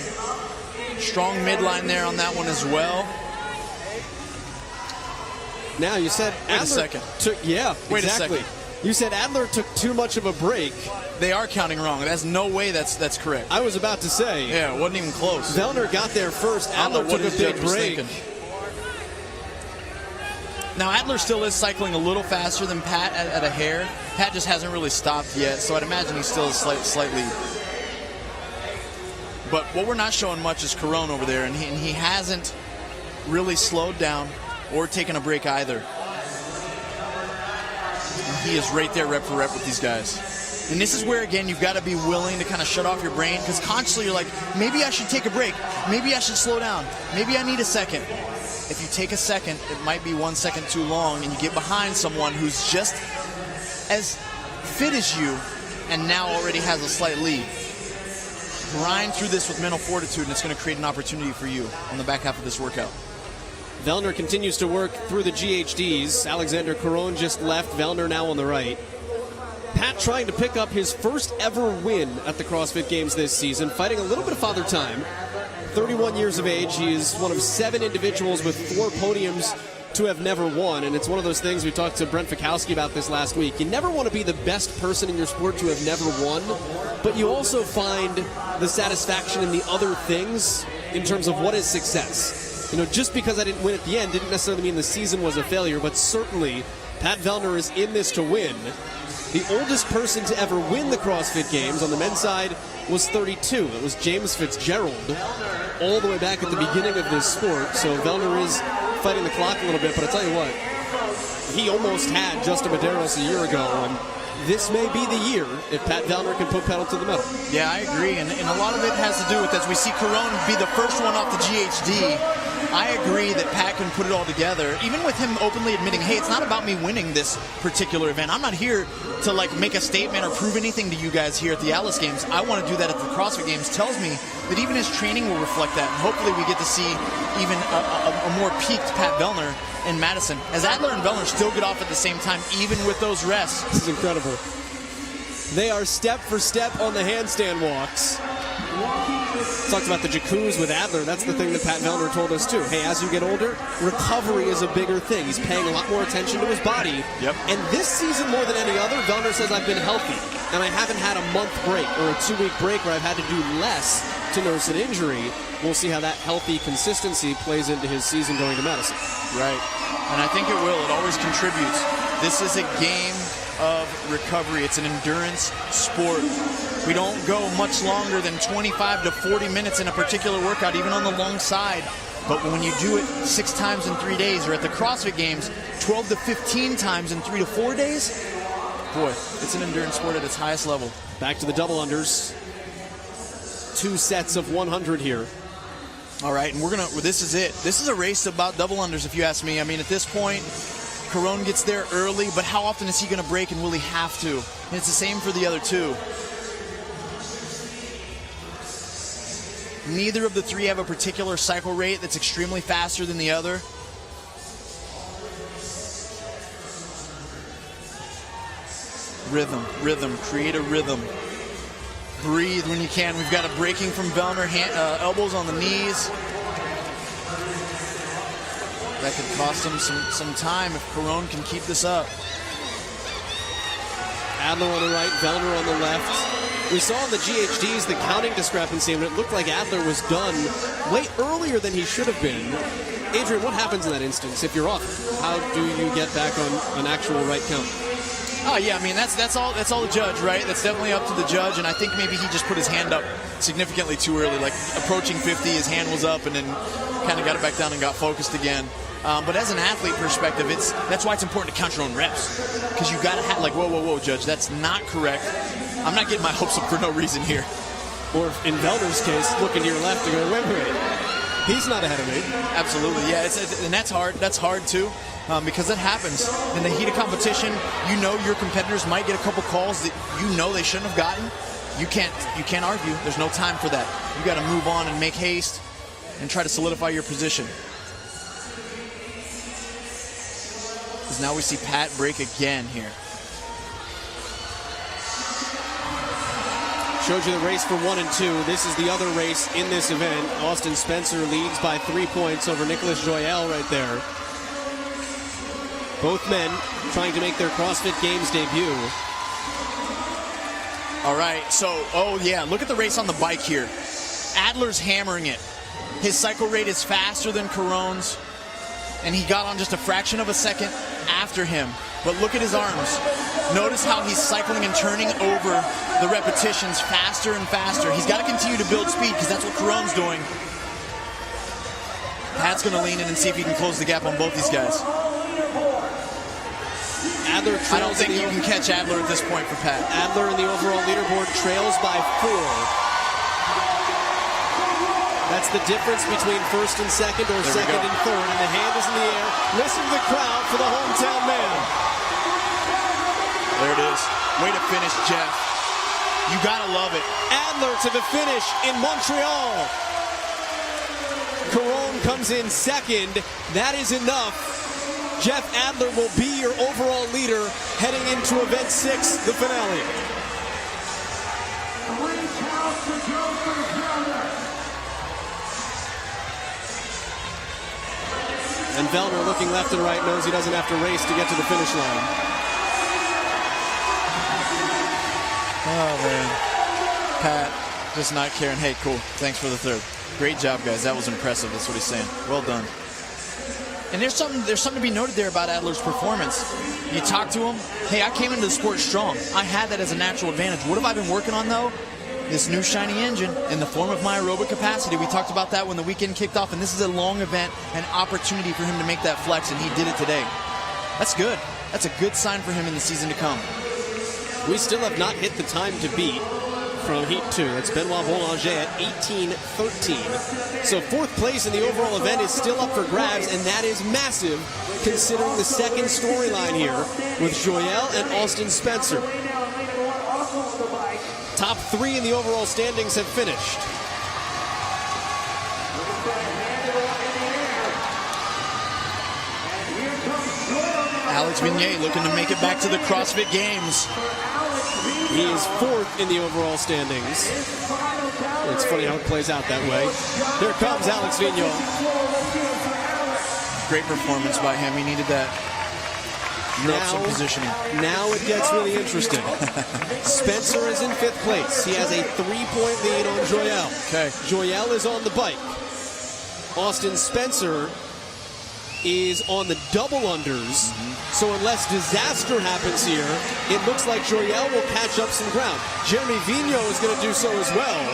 Strong midline there on that one as well. Now, you said Wait Adler a second. Wait exactly. a second. You said Adler took too much of a break. They are counting wrong. There's no way that's correct. I was about to say. Yeah, it wasn't even close. Vellner got there first. Adler took a big break. Now, Adler still is cycling a little faster than Pat at a hair. Pat just hasn't really stopped yet, so I'd imagine he's still a slight lead. But what we're not showing much is Carone over there, and he hasn't really slowed down or taken a break either. And he is right there rep for rep with these guys. And this is where, again, you've got to be willing to kind of shut off your brain, because consciously you're like, maybe I should take a break. Maybe I should slow down. Maybe I need a second. If you take a second, it might be 1 second too long, and you get behind someone who's just as fit as you and now already has a slight lead. Grind through this with mental fortitude, and it's going to create an opportunity for you on the back half of this workout. Vellner continues to work through the GHDs. Alexander Carone just left. Vellner now on the right. Pat trying to pick up his first ever win at the CrossFit Games this season, fighting a little bit of father time. 31 years of age. He is one of 7 individuals with 4 podiums to have never won, and it's one of those things, we talked to Brent Fikowski about this last week. You never want to be the best person in your sport to have never won, but you also find the satisfaction in the other things in terms of what is success. You know, just because I didn't win at the end didn't necessarily mean the season was a failure, but certainly Pat Vellner is in this to win. The oldest person to ever win the CrossFit Games on the men's side was 32. It was James Fitzgerald, all the way back at the beginning of this sport. So Vellner is fighting the clock a little bit, but I tell you what, he almost had Justin Medeiros a year ago, and this may be the year if Pat Vellner can put pedal to the metal. Yeah, I agree, and a lot of it has to do with, as we see Carone be the first one off the GHD, I agree that Pat can put it all together, even with him openly admitting, hey, it's not about me winning this particular event. I'm not here to make a statement or prove anything to you guys here at the Atlas Games. I want to do that at the CrossFit Games. Tells me that even his training will reflect that, and hopefully we get to see even a more peaked Pat Vellner in Madison, as Adler and Vellner still get off at the same time, even with those rests. This is incredible. They are step for step on the handstand walks. Talked about the jacuzzi with Adler. That's the thing that Pat Vellner told us too. Hey, as you get older, recovery is a bigger thing. He's paying a lot more attention to his body. Yep. And this season, more than any other, Vellner says, I've been healthy. And I haven't had a month break or a 2-week break where I've had to do less to nurse an injury. We'll see how that healthy consistency plays into his season going to Madison. Right. And I think it will. It always contributes. This is a game of recovery. It's an endurance sport. We don't go much longer than 25 to 40 minutes in a particular workout, even on the long side. But when you do it 6 times in 3 days, or at the CrossFit Games, 12 to 15 times in 3 to 4 days, boy, it's an endurance sport at its highest level. Back to the double unders. 2 sets of 100 here. All right, and this is it. This is a race about double unders, if you ask me. I mean, at this point, Carone gets there early, but how often is he going to break, and will he have to? And it's the same for the other two. Neither of the three have a particular cycle rate that's extremely faster than the other. Rhythm. Create a rhythm. Breathe when you can. We've got a breaking from Vellner, elbows on the knees. That could cost him some time if Carone can keep this up. Adler on the right, Vellner on the left. We saw in the GHDs the counting discrepancy, and it looked like Adler was done way earlier than he should have been. Adrian, what happens in that instance if you're off? How do you get back on an actual right count? Oh yeah, I mean that's all the judge, right? That's definitely up to the judge, and I think maybe he just put his hand up significantly too early, like approaching 50, his hand was up, and then kind of got it back down and got focused again. But as an athlete perspective, that's why it's important to count your own reps, because you got to have whoa, judge, that's not correct. I'm not getting my hopes up for no reason here. Or in Vellner's case, looking to your left to go, wait, he's not ahead of me. Absolutely, yeah, and that's hard. That's hard too, because that happens in the heat of competition. You know your competitors might get a couple calls that you know they shouldn't have gotten. You can't argue. There's no time for that. You got to move on and make haste and try to solidify your position. Because now we see Pat break again here. Showed you the race for 1 and 2. This is the other race in this event. Austin Spencer leads by 3 points over Nicholas Joyelle right there. Both men trying to make their CrossFit Games debut. All right, so, oh yeah, look at the race on the bike here. Adler's hammering it. His cycle rate is faster than Carone's, and he got on just a fraction of a second after him. But look at his arms. Notice how he's cycling and turning over the repetitions faster and faster. He's got to continue to build speed because that's what Carone's doing. Pat's going to lean in and see if he can close the gap on both these guys. Adler I don't think you can catch Adler at this point for Pat. Adler in the overall leaderboard trails by 4. That's the difference between first and second, or second and third. And the hand is in the air. Listen to the crowd for the hometown man. There it is. Way to finish, Jeff. You gotta love it. Adler to the finish in Montreal. Carone comes in second. That is enough. Jeff Adler will be your overall leader heading into event 6, the finale. And Vellner, looking left and right, knows he doesn't have to race to get to the finish line. Oh, man. Pat just not caring. Hey, cool. Thanks for the third. Great job, guys. That was impressive. That's what he's saying. Well done. And there's something to be noted there about Adler's performance. You talk to him. Hey, I came into the sport strong. I had that as a natural advantage. What have I been working on, though? This new shiny engine in the form of my aerobic capacity. We talked about that when the weekend kicked off, and this is a long event, an opportunity for him to make that flex, and he did it today. That's good. That's a good sign for him in the season to come. We still have not hit the time to beat from Heat 2. It's Benoit Boulanger at 18:13. So 4th place in the overall event is still up for grabs, and that is massive considering the second storyline here with Joyelle and Austin Spencer. Top 3 in the overall standings have finished. Alex Vignier looking to make it back to the CrossFit Games. He is 4th in the overall standings. It's funny how it plays out that way. Here comes Alex Vignier. Great performance by him. He needed that. Some positioning. Now it gets really interesting. Spencer is in 5th place. He has a 3-point lead on Joyelle. Okay. Joyelle is on the bike. Austin Spencer is on the double unders. So unless disaster happens here, it looks like Joyelle will catch up some ground. Jeremy Vigneault is going to do so as well.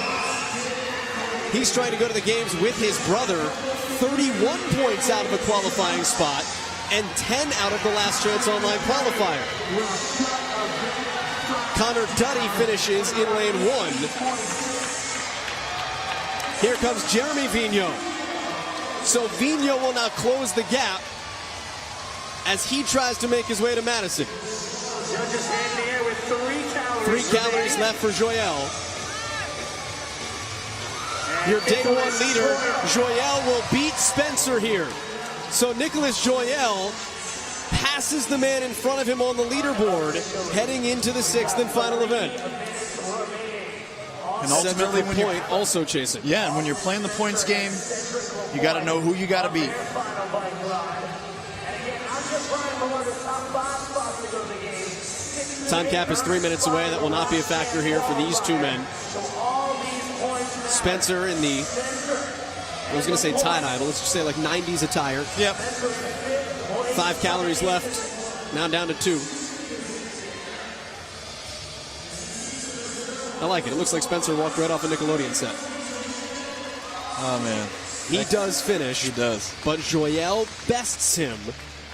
He's trying to go to the games with his brother. 31 points out of a qualifying spot and 10 out of the last chance online qualifier. Connor Duddy finishes in lane 1. Here comes Jeremy Vigneault. So Vigneault will now close the gap as he tries to make his way to Madison. 3 calories left for Joyelle. Your day 1 leader, Joyelle, will beat Spencer here. So Nicholas Joyelle passes the man in front of him on the leaderboard, heading into the 6th and final event. And ultimately, Cedric when you're Lapointe also chasing. Yeah, and when you're playing the points game, you got to know who you got to beat. Time cap is 3 minutes away. That will not be a factor here for these two men. Spencer in the, I was going to say tie-dye, but let's just say like 90s attire. Yep. 5 calories left, now down to 2. I like it. It looks like Spencer walked right off a Nickelodeon set. Oh, man. He does finish. He does. But Joyelle bests him.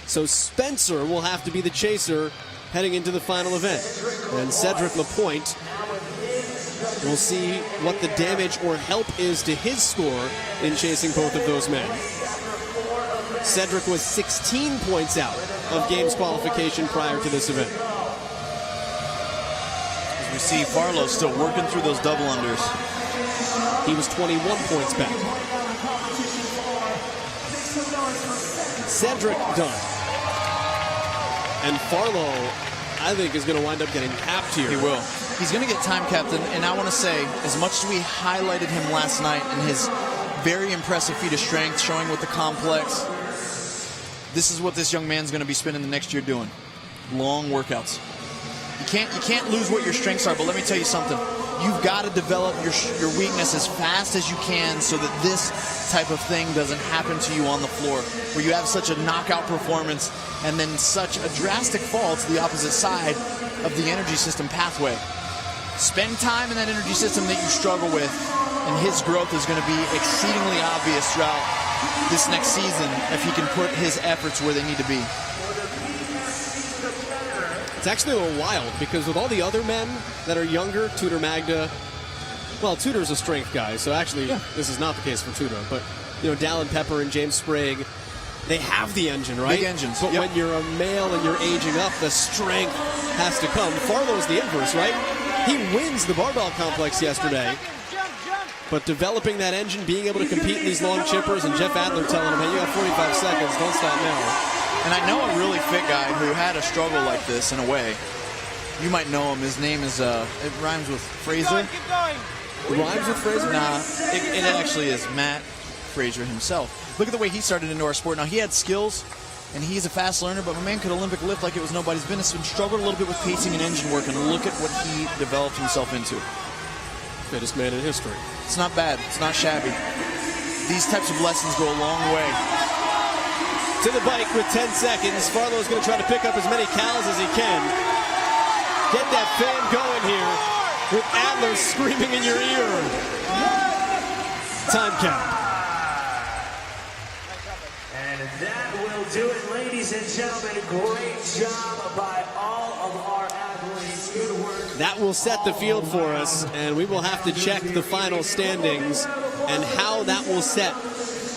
So Spencer will have to be the chaser heading into the final event. And Cedric Lapointe will see what the damage or help is to his score in chasing both of those men. Cedric was 16 points out of games qualification prior to this event. As we see Farlow still working through those double unders. He was 21 points back. Cedric done. And Farlow, I think, is going to wind up getting capped here. He will. He's going to get time capped, and I want to say, as much as we highlighted him last night in his very impressive feat of strength, showing with the complex, this is what this young man's going to be spending the next year doing. Long workouts. You can't lose what your strengths are, but let me tell you something. You've got to develop your weakness as fast as you can so that this type of thing doesn't happen to you on the floor, where you have such a knockout performance and then such a drastic fall to the opposite side of the energy system pathway. Spend time in that energy system that you struggle with, and his growth is going to be exceedingly obvious throughout this next season if he can put his efforts where they need to be. It's actually a little wild because with all the other men that are younger, Tudor Magda, well, Tudor's a strength guy, so actually this is not the case for Tudor, but you know, Dallin Pepper and James Sprague, they have the engine, right? Big engines. But when you're a male and you're aging up, the strength has to come. Farlow's the inverse, right? He wins the barbell complex yesterday, but developing that engine, being able to compete in these long chippers, and Jeff Adler telling him, hey, you got 45 seconds, don't stop now. And I know a really fit guy who had a struggle like this in a way. You might know him. His name is, it rhymes with Fraser. Keep going. It rhymes with Fraser? Nah, it actually is Matt Fraser himself. Look at the way he started into our sport. Now, he had skills, and he's a fast learner, but my man could Olympic lift like it was nobody's business and struggled a little bit with pacing and engine work, and look at what he developed himself into. Fittest man in history. It's not bad. It's not shabby. These types of lessons go a long way. To the bike with 10 seconds. Farlow's going to try to pick up as many calories as he can. Get that fan going here with Adler screaming in your ear. Time count. And that will do it, ladies and gentlemen. Great job by all of our athletes. Good work. That will set the field for us, and we will have to check the final standings and how that will set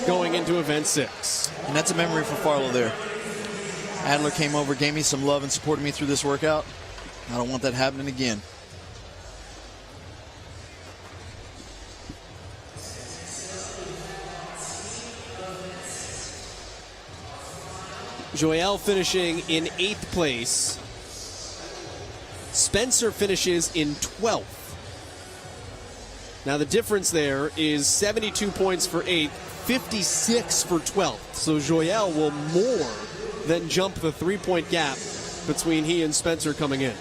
going into event 6. And that's a memory for Farlow there. Adler came over, gave me some love, and supported me through this workout. I don't want that happening again. Joyelle finishing in 8th place. Spencer finishes in 12th. Now the difference there is 72 points for 8th, 56 for 12th. So Joyelle will more than jump the 3-point gap between he and Spencer coming in.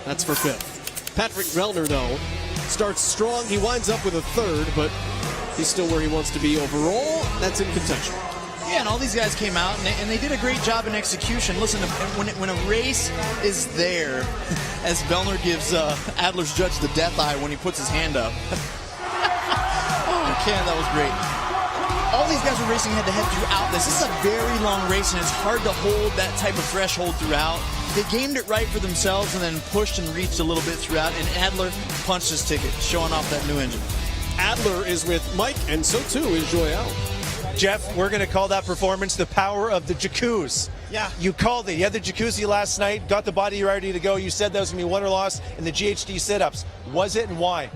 That's for 5th. Patrick Grellner, though, starts strong. He winds up with a 3rd, but he's still where he wants to be overall. That's in contention. Yeah, and all these guys came out, and they did a great job in execution. Listen, when a race is there, as Bellner gives Adler's judge the death eye when he puts his hand up. Oh, Ken, that was great. All these guys are racing head-to-head throughout this. This is a very long race, and it's hard to hold that type of threshold throughout. They gamed it right for themselves and then pushed and reached a little bit throughout, and Adler punched his ticket, showing off that new engine. Adler is with Mike, and so too is Joyelle. Jeff, we're going to call that performance the power of the jacuzzi. Yeah. You called it. You had the jacuzzi last night, got the body ready to go. You said that was going to be win or loss in the GHD sit-ups. Was it, and why?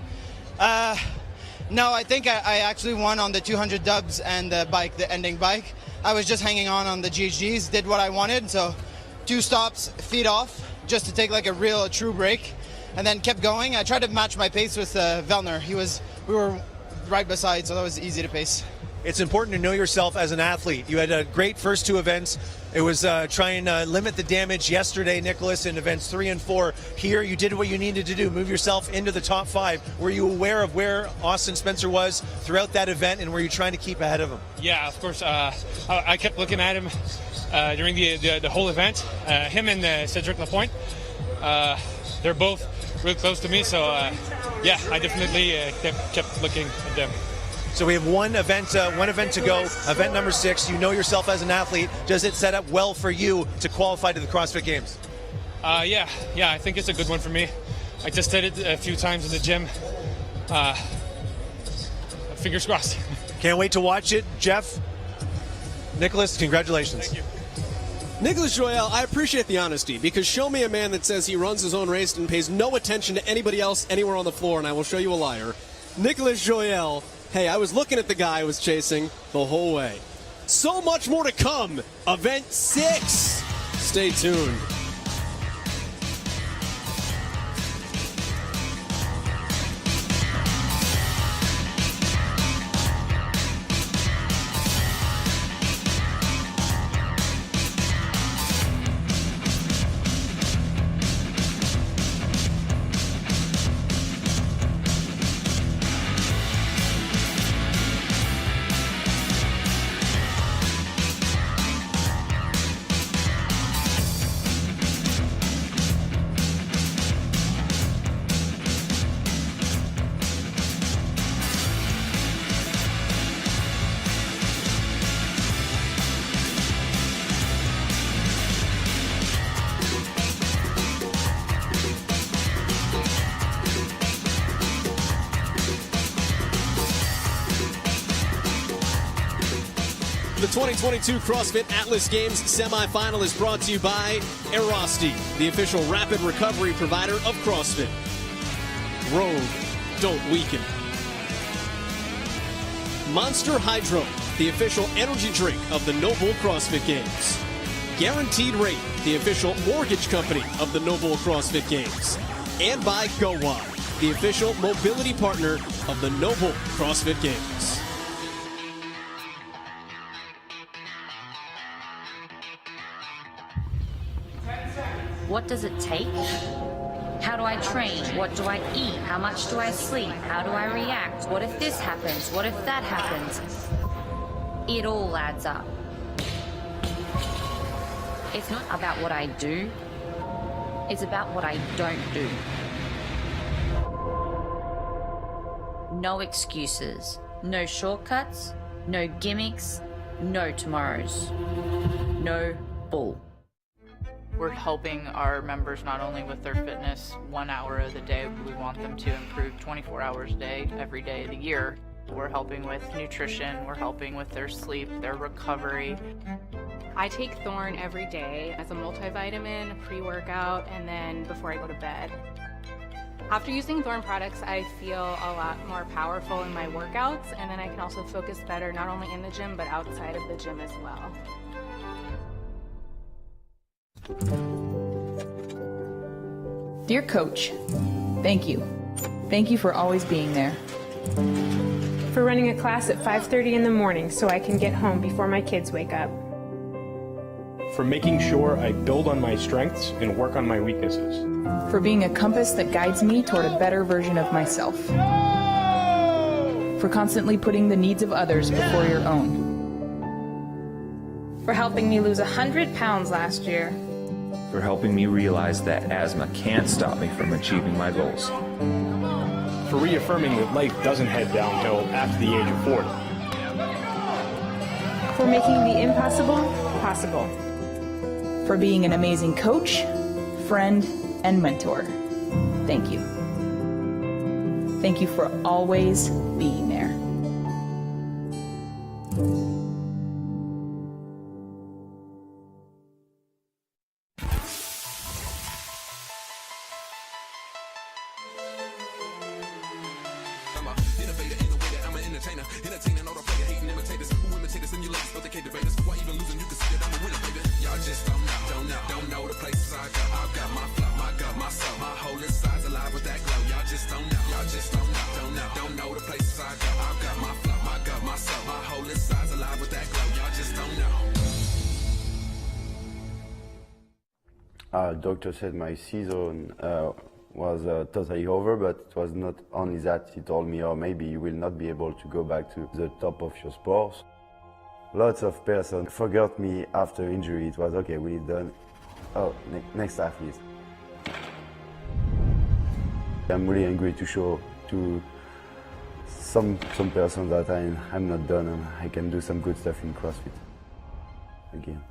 No, I think I actually won on the 200 dubs and the bike, the ending bike. I was just hanging on the GHDs, did what I wanted, so 2 stops, feet off, just to take like a true break, and then kept going. I tried to match my pace with Vellner. We were right beside, so that was easy to pace. It's important to know yourself as an athlete. You had a great first 2 events. It was trying to limit the damage yesterday, Nicholas, in events 3 and 4. Here, you did what you needed to do, move yourself into the top 5. Were you aware of where Austin Spencer was throughout that event, and were you trying to keep ahead of him? Yeah, of course. I kept looking at him during the whole event. Him and Cedric Lapointe, they're both really close to me, so yeah, I definitely kept looking at them. So we have one event to go, event number 6. You know yourself as an athlete. Does it set up well for you to qualify to the CrossFit Games? Yeah, I think it's a good one for me. I just did it a few times in the gym. Fingers crossed. Can't wait to watch it. Jeff, Nicholas, congratulations. Thank you. Nicholas Joyel, I appreciate the honesty, because show me a man that says he runs his own race and pays no attention to anybody else anywhere on the floor, and I will show you a liar. Nicholas Joyel. Hey, I was looking at the guy I was chasing the whole way. So much more to come. Event 6. Stay tuned. The 2022 CrossFit Atlas Games semifinal is brought to you by Erosti, the official rapid recovery provider of CrossFit. Rogue, don't weaken. Monster Hydro, the official energy drink of the Noble CrossFit Games. Guaranteed Rate, the official mortgage company of the Noble CrossFit Games. And by GoWide, the official mobility partner of the Noble CrossFit Games. What does it take? How do I train? What do I eat? How much do I sleep? How do I react? What if this happens? What if that happens? It all adds up. It's not about what I do. It's about what I don't do. No excuses. No shortcuts. No gimmicks. No tomorrows. No bull. We're helping our members not only with their fitness 1 hour of the day, but we want them to improve 24 hours a day, every day of the year. We're helping with nutrition, we're helping with their sleep, their recovery. I take Thorne every day as a multivitamin, pre-workout, and then before I go to bed. After using Thorne products, I feel a lot more powerful in my workouts, and then I can also focus better not only in the gym, but outside of the gym as well. Dear Coach, thank you. Thank you for always being there. For running a class at 5:30 in the morning so I can get home before my kids wake up. For making sure I build on my strengths and work on my weaknesses. For being a compass that guides me toward a better version of myself. For constantly putting the needs of others before your own. For helping me lose 100 pounds last year. For helping me realize that asthma can't stop me from achieving my goals. For reaffirming that life doesn't head downhill after the age of 40. For making the impossible possible. For being an amazing coach, friend, and mentor. Thank you. Thank you for always being there. Entertaining all the player hating imitators who imitate us, simulators, but they can't debate us. Why even losing? You can see that I'm a winner, baby. Y'all just don't know. Doctor said my season was totally over, but it was not only that. He told me, oh, maybe you will not be able to go back to the top of your sports. Lots of persons forgot me after injury. It was okay, we're done. Oh, next athlete. I'm really angry to show to some person that I'm not done and I can do some good stuff in CrossFit again.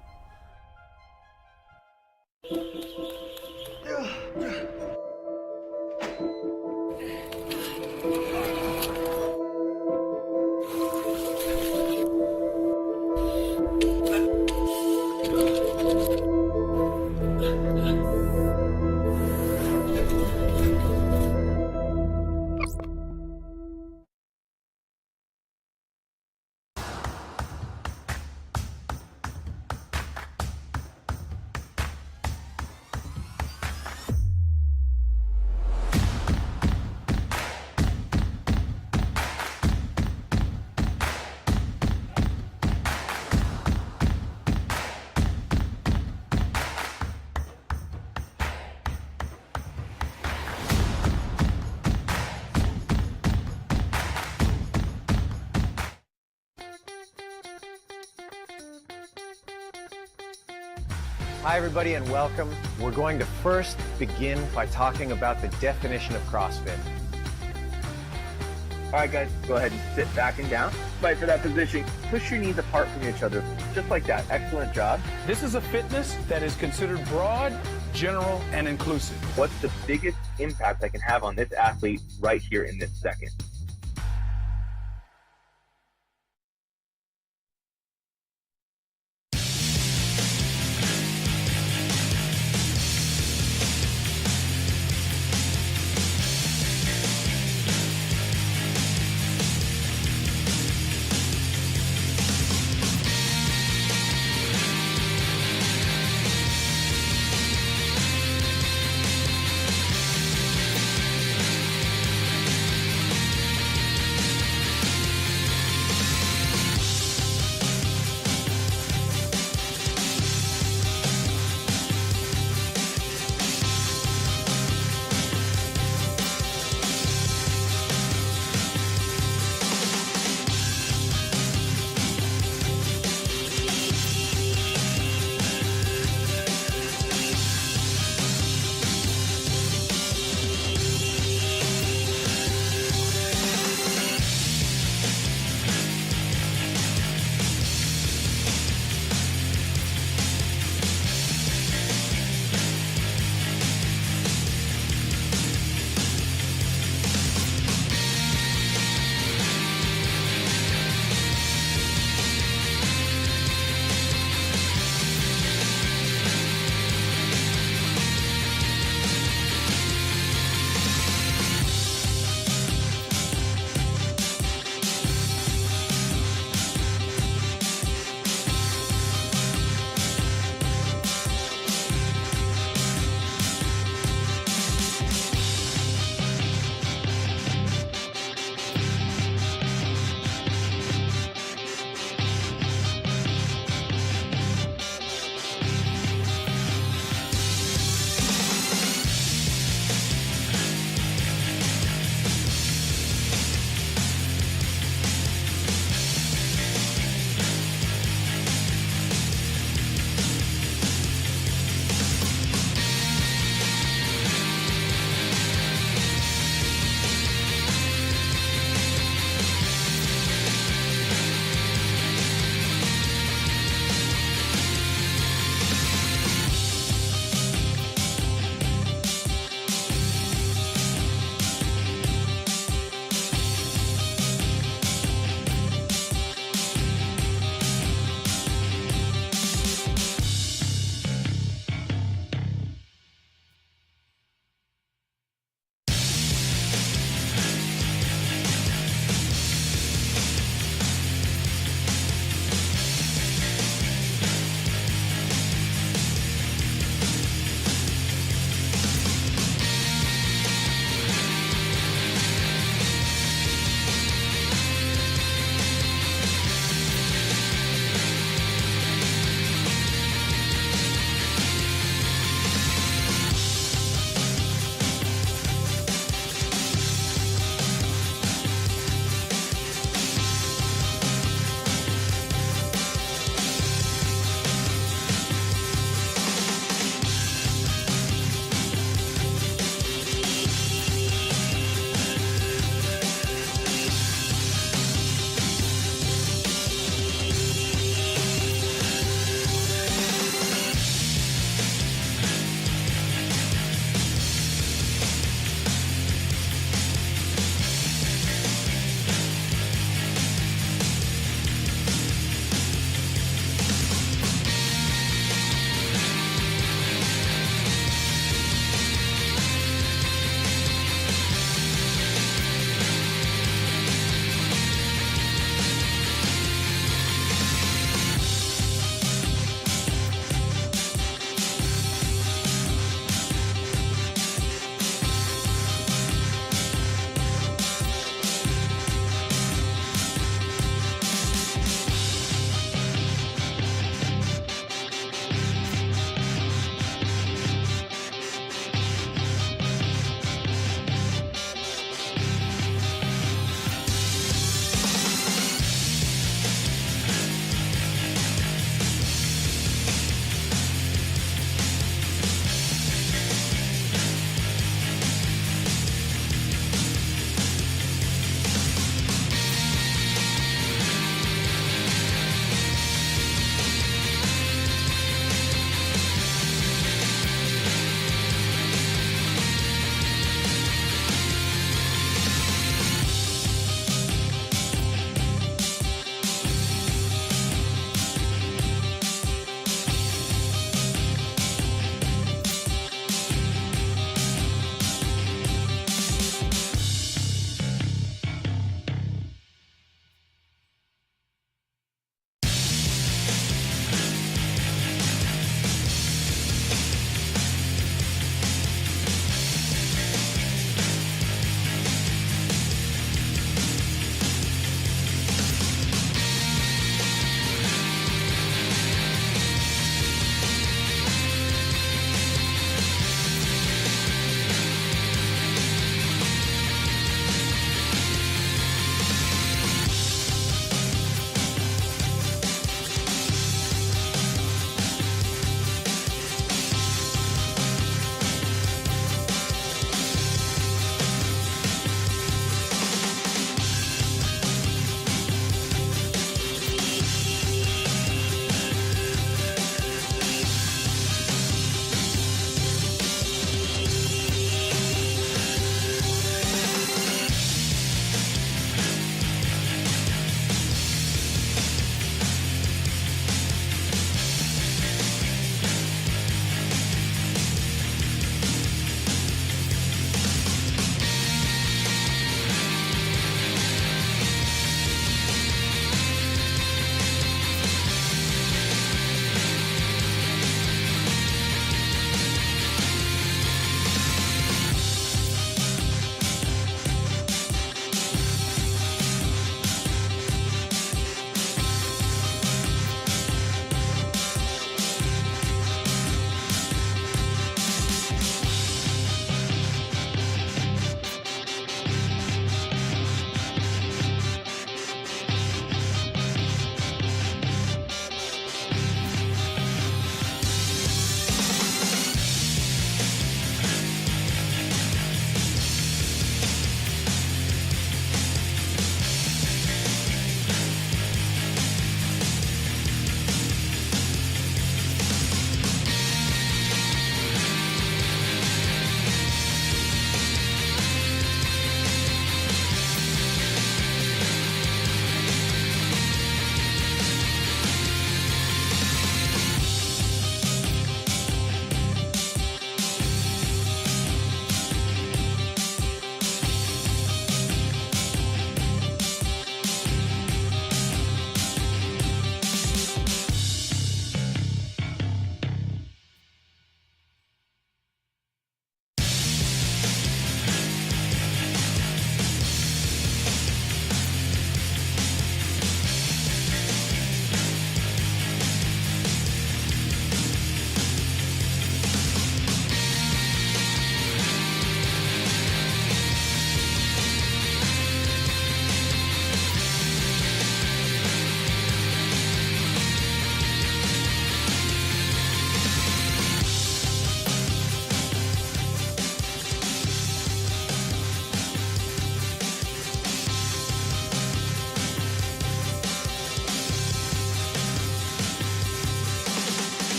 Hi everybody and welcome. We're going to first begin by talking about the definition of CrossFit. All right guys, go ahead and sit back and down. Fight for that position. Push your knees apart from each other, just like that. Excellent job. This is a fitness that is considered broad, general, and inclusive. What's the biggest impact I can have on this athlete right here in this second?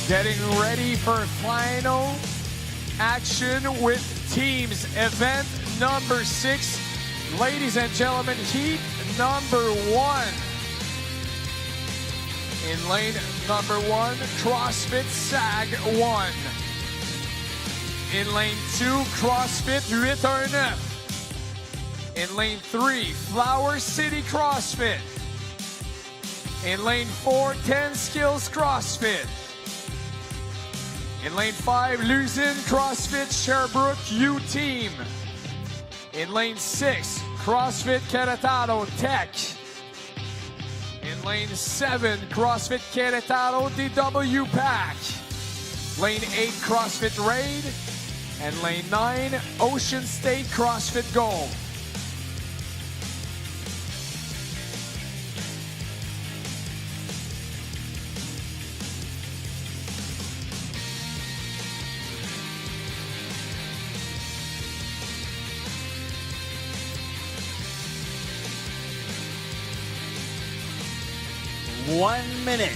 Getting ready for final action with teams. Event number 6. Ladies and gentlemen, heat number 1. In lane number 1, CrossFit SAG 1. In lane 2, CrossFit Fittest On Earth. In lane 3, Flower City CrossFit. In lane 4, 10 Skills CrossFit. In lane 5, Luzin CrossFit Sherbrooke U Team. In lane 6, CrossFit Querétaro Tech. In lane 7, CrossFit Querétaro DW Pack. Lane 8, CrossFit Raid. And lane 9, Ocean State CrossFit Gold. One minute.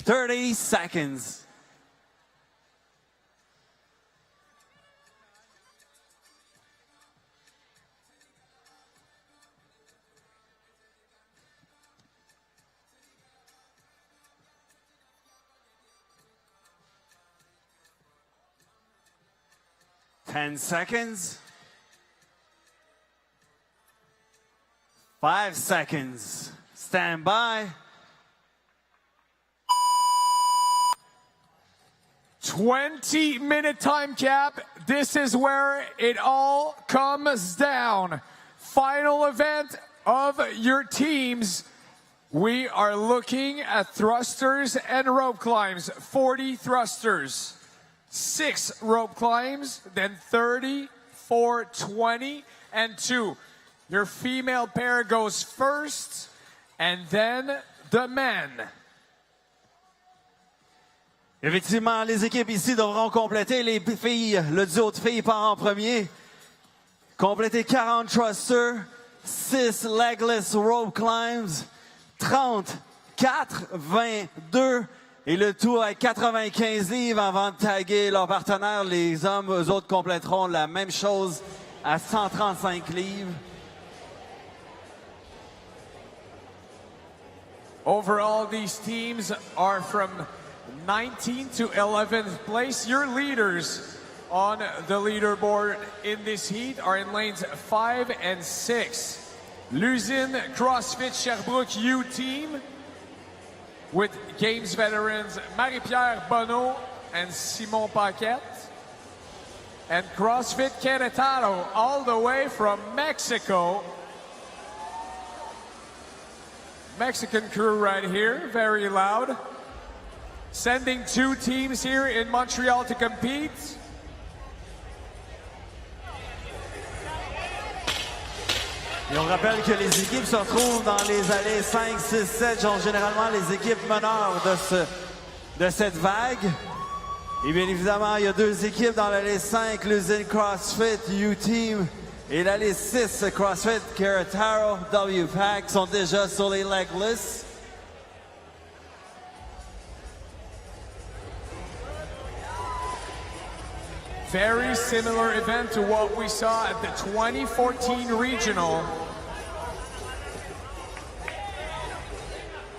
Thirty seconds. Ten seconds. 5 seconds. Stand by. 20-minute time cap. This is where it all comes down. Final event of your teams. We are looking at thrusters and rope climbs. 40 thrusters. 6 rope climbs, then 30, 4, 20, and 2. Your female pair goes first, and then the men. Effectivement, les équipes ici devront compléter. Les filles, le duo de filles part en premier. Compléter 40 thrusters, 6 legless rope climbs, 30, 4, 22, et le tout à 95 livres avant de taguer leurs partenaires. Les hommes, eux autres, compléteront la même chose à 135 livres. Overall, these teams are from 19th to 11th place. Your leaders on the leaderboard in this heat are in lanes 5 and 6. Luzin CrossFit Sherbrooke U Team with Games veterans Marie-Pierre Bonneau and Simon Paquette. And CrossFit Querétaro, all the way from Mexico. Mexican crew right here, very loud. Sending 2 teams here in Montreal to compete. Et on rappelle que les équipes se retrouvent dans les allées 5, 6, 7, sont généralement les équipes meneurs de cette vague. Et bien évidemment, il y a 2 équipes dans l'allée 5, l'usine CrossFit U-Team et l'allée 6, CrossFit Querétaro W-Pack sont déjà sur les legless. Very similar event to what we saw at the 2014 regional.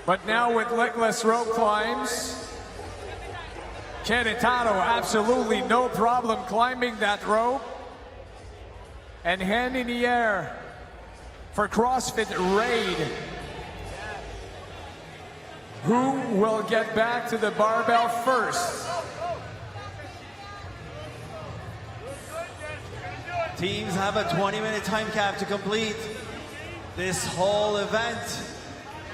But now with legless rope climbs, Querétaro absolutely no problem climbing that rope. And hand in the air for CrossFit Raid. Who will get back to the barbell first? Teams have a 20-minute time cap to complete this whole event.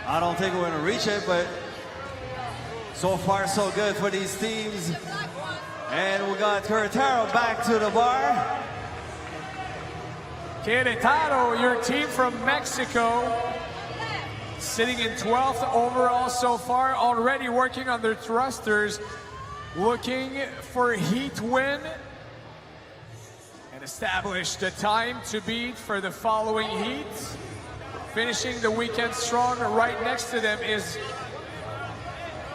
I don't think we're going to reach it, but so far so good for these teams. And we got Querétaro back to the bar. Querétaro, your team from Mexico. sitting in 12th overall so far, already working on their thrusters, looking for a heat win and establish the time to beat for the following heat. Finishing the weekend strong. Right next to them is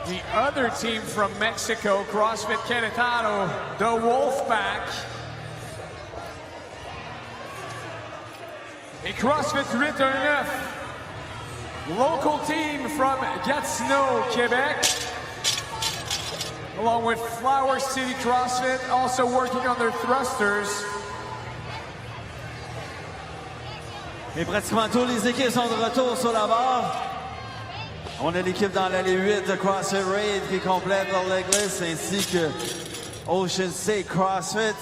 the other team from Mexico, CrossFit Querétaro, the Wolfpack. A CrossFit Ritterneuf, local team from Gatineau, Quebec, along with Flower City CrossFit, also working on their thrusters. Et pratiquement toutes les équipes sont de retour sur la barre. On a l'équipe dans l'allée 8 de CrossFit Raid qui complète leur leg list, ainsi que Ocean State CrossFit.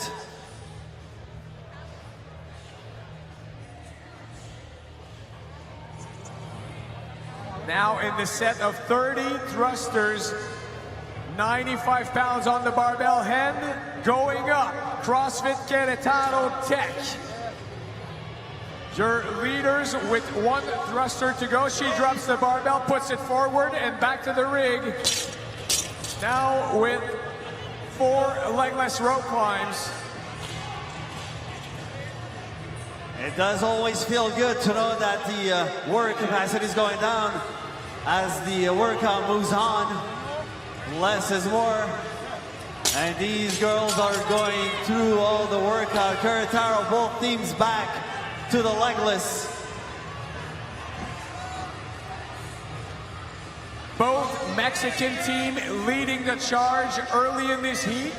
Now in the set of 30 thrusters, 95 pounds on the barbell hand, going up, CrossFit Querétaro Tech. Your leaders with one thruster to go. She drops the barbell, puts it forward and back to the rig. Now with 4 legless rope climbs. It does always feel good to know that the work capacity is going down as the workout moves on. Less is more. And these girls are going through all the workout. Querétaro, both teams back to the legless. Both Mexican team leading the charge early in this heat.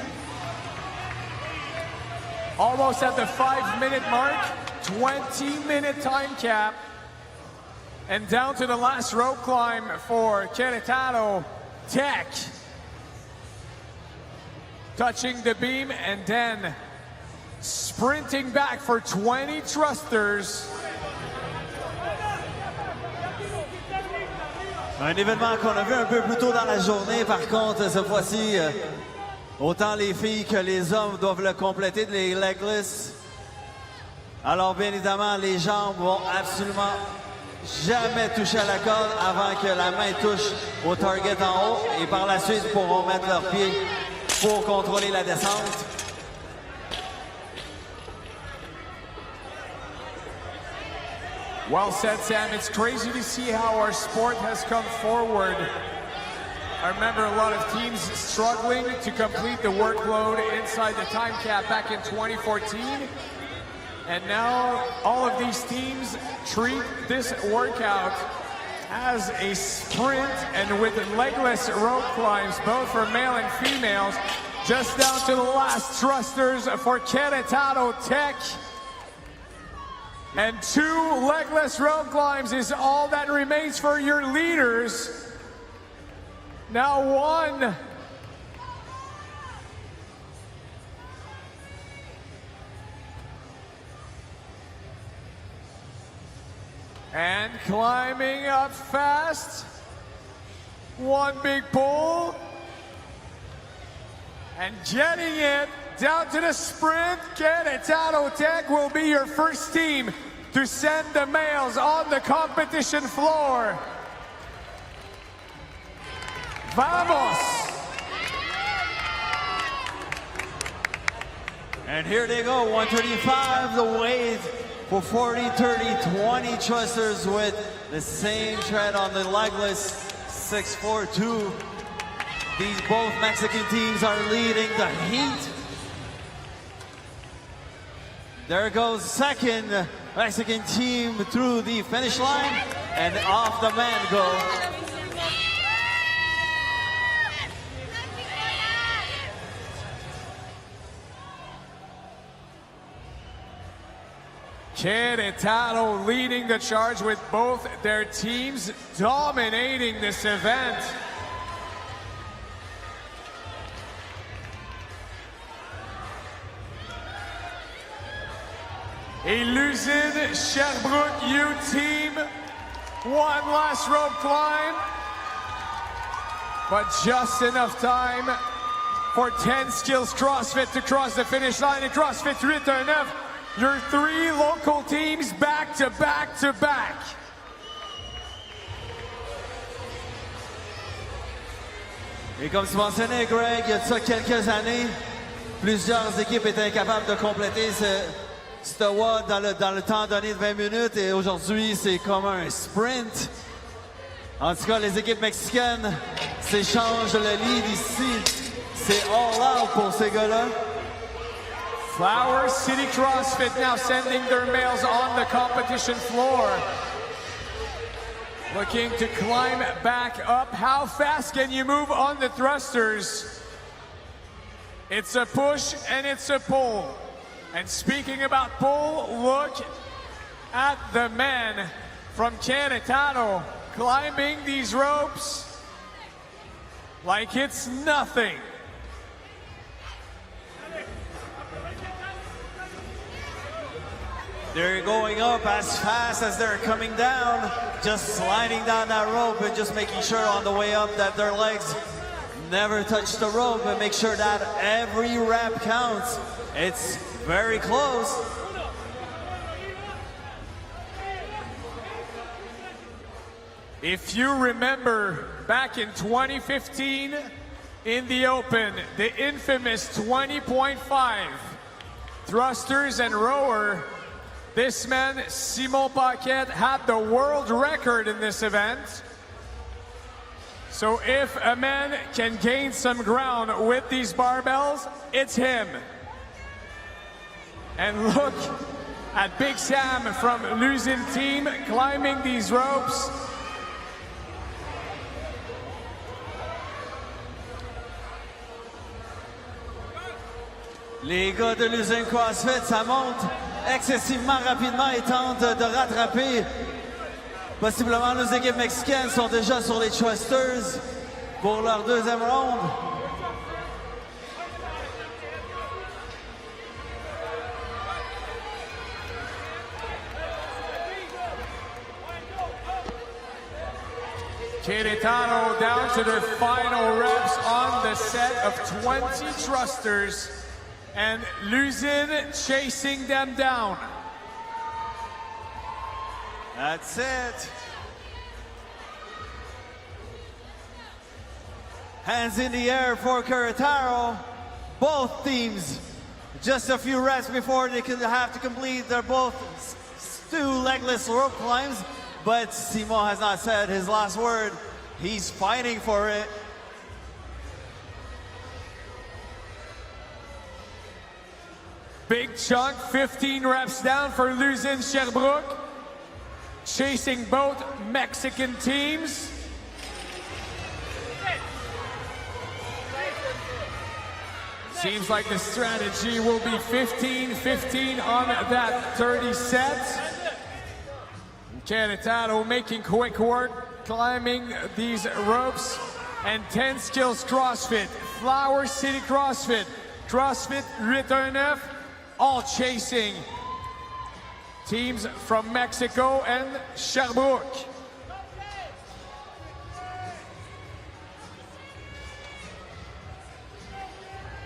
Almost at the 5-minute mark, 20-minute time cap. And down to the last rope climb for Querétaro Tech. Touching the beam and then sprinting back for 20 thrusters. Un événement qu'on a vu un peu plus tôt dans la journée. Par contre, cette fois-ci, autant les filles que les hommes doivent le compléter, les legless. Alors, bien évidemment, les jambes vont absolument jamais toucher à la corde avant que la main touche au target en haut. Et par la suite, ils pourront mettre leurs pieds pour contrôler la descente. Well said, Sam. It's crazy to see how our sport has come forward. I remember a lot of teams struggling to complete the workload inside the time cap back in 2014. And now all of these teams treat this workout as a sprint, and with legless rope climbs, both for male and females, just down to the last thrusters for Querétaro Tech. And 2 legless rope climbs is all that remains for your leaders. Now 1. And climbing up fast. 1 big pull. And getting it down to the sprint. Querétaro Tech will be your first team to send the males on the competition floor. Vamos! And here they go, 135, the weight for 40, 30, 20 thrusters with the same tread on the legless, 6-4-2. These both Mexican teams are leading the heat. There goes second Mexican team through the finish line, and off the man go. Querétaro leading the charge with both their teams dominating this event. A Lucid Sherbrooke U team, 1 last rope climb, but just enough time for 10 Skills CrossFit to cross the finish line. And CrossFit Ritterneuf, your 3 local teams back to back to back. Et comme tu mentionnais, Greg, il y a de ça quelques années, plusieurs équipes étaient incapables de compléter ce WOD dans le temps donné de 20 minutes. Et aujourd'hui, c'est comme un sprint. En tout cas, les équipes mexicaines s'échangent le lead ici. C'est all out pour ces gars-là. Flower City CrossFit now sending their males on the competition floor. Looking to climb back up. How fast can you move on the thrusters? It's a push and it's a pull. And speaking about pull, look at the men from Querétaro climbing these ropes like it's nothing. They're going up as fast as they're coming down, just sliding down that rope and just making sure on the way up that their legs never touch the rope and make sure that every rep counts. It's very close. If you remember back in 2015 in the Open, the infamous 20.5 thrusters and rower, this man, Simon Paquette, had the world record in this event. So if a man can gain some ground with these barbells, it's him. And look at Big Sam from Luzin team climbing these ropes. Les gars de l'usine CrossFit, ça monte excessivement rapidement et tentent de rattraper. Possiblement, nos équipes mexicaines sont déjà sur les thrusters pour leur deuxième ronde. Querétaro down to their final reps on the set of 20 thrusters. And Luzin chasing them down. That's it. Hands in the air for Querétaro. Both teams, just a few reps before they could have to complete their both two legless rope climbs. But Simon has not said his last word. He's fighting for it. Big chunk, 15 reps down for Luzin Sherbrooke. Chasing both Mexican teams. Seems like the strategy will be 15-15 on that 30 set. Querétaro making quick work, climbing these ropes. And 10 Skills CrossFit, Flower City CrossFit, CrossFit Fittest, all chasing teams from Mexico and Sherbrooke.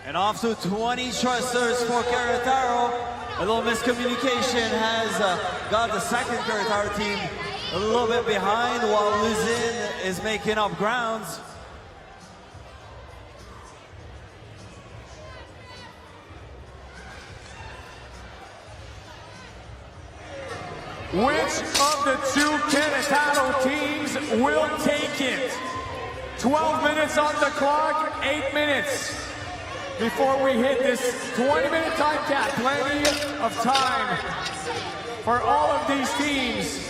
And off to 20 thrusters for Querétaro. A little miscommunication has got the second Querétaro team a little bit behind while Luzin is making up grounds. Which of the two Querétaro teams will take it? 12 minutes on the clock, 8 minutes before we hit this 20-minute time cap. Plenty of time for all of these teams.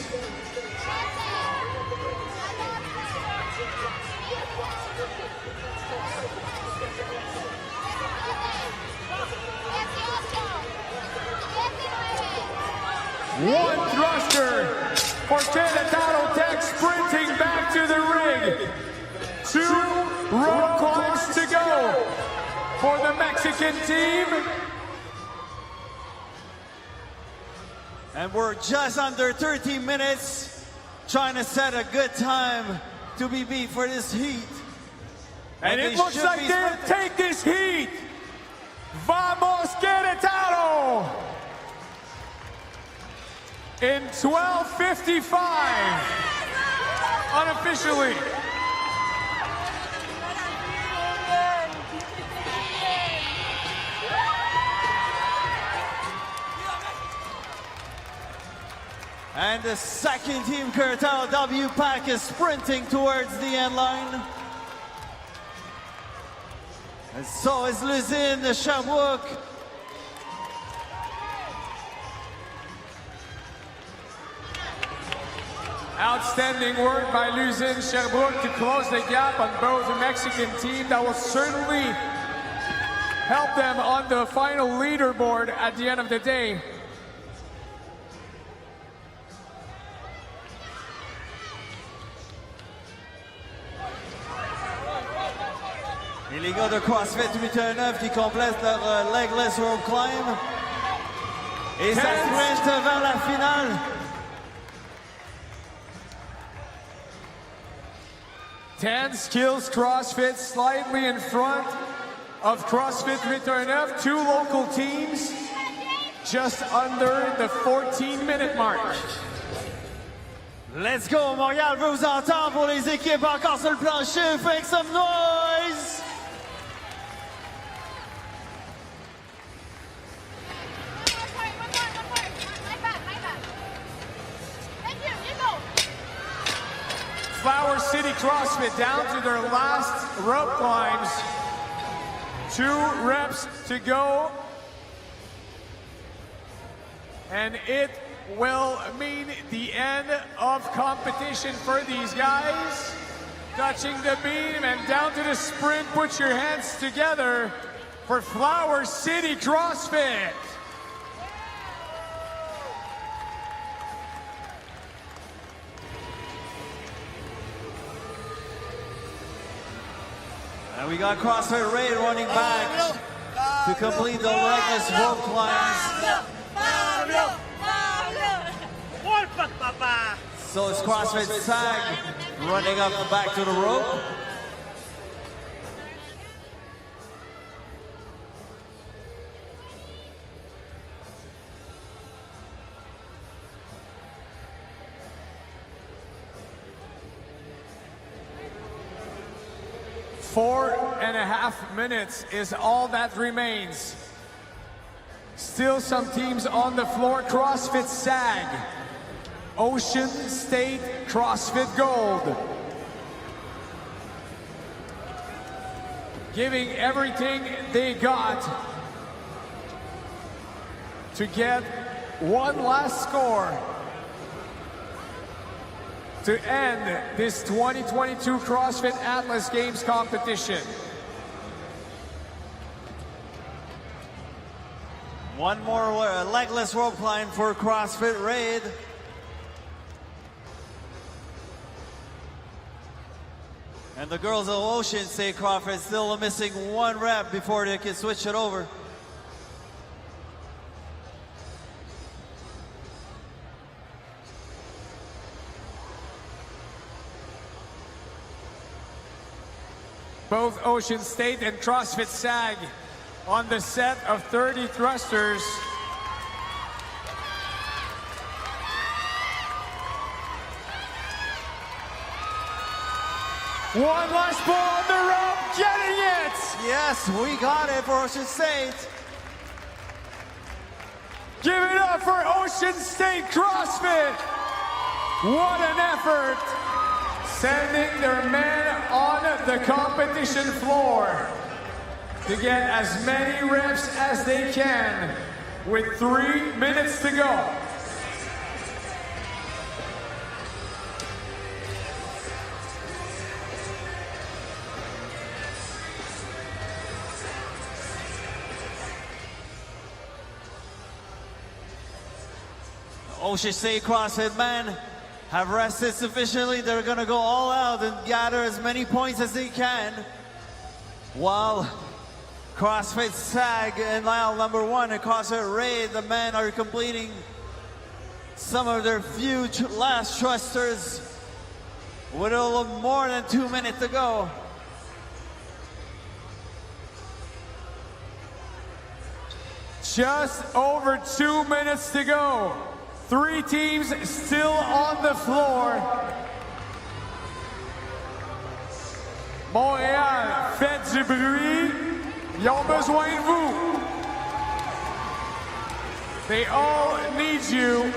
One thruster for Querétaro Tech sprinting back to the rig. 2 rope climbs to go for the Mexican team. And we're just under 13 minutes trying to set a good time to be beat for this heat. And it looks like they'll take this heat. Vamos Querétaro! In 12:55, unofficially. the second team, Curtal W Pack, is sprinting towards the end line. And so is l'usine de Sherbrooke. Outstanding work by l'usine Sherbrooke to close the gap on both the Mexican team. That will certainly help them on the final leaderboard at the end of the day. Et les gars de CrossFit 819 qui complètent leur legless rope climb. Et ça sprint vers la finale. 10 Skills CrossFit slightly in front of CrossFit 819. Two local teams just under the 14-minute mark. Let's go, Montréal veut vous entendre pour les équipes encore sur le plancher. Make some noise! Flower City CrossFit down to their last rope climbs. 2 reps to go. And it will mean the end of competition for these guys. Touching the beam and down to the sprint. Put your hands together for Flower City CrossFit. And we got CrossFit Ray running back to complete the legless rope climbs. So it's CrossFit Sag running up back to the rope. Four and a half minutes is all that remains. Still some teams on the floor. CrossFit Sag, Ocean State CrossFit Gold. Giving everything they got to get one last score to end this 2022 CrossFit Atlas Games competition. One more legless rope climb for CrossFit Raid. And the girls of Ocean State CrossFit still missing 1 rep before they can switch it over. Both Ocean State and CrossFit Sag on the set of 30 thrusters. One last ball on the rope, getting it! Yes, we got it for Ocean State. Give it up for Ocean State CrossFit. What an effort. Sending their men on the competition floor to get as many reps as they can with 3 minutes to go. Ocean State CrossFit men have rested sufficiently. They're going to go all out and gather as many points as they can. While CrossFit Sag and aisle number 1 and CrossFit Raid, the men are completing some of their few last thrusters with a little more than 2 minutes to go. Just over 2 minutes to go. 3 teams still on the floor. Montréal, faites du bruit. Ils ont besoin de vous. They all need you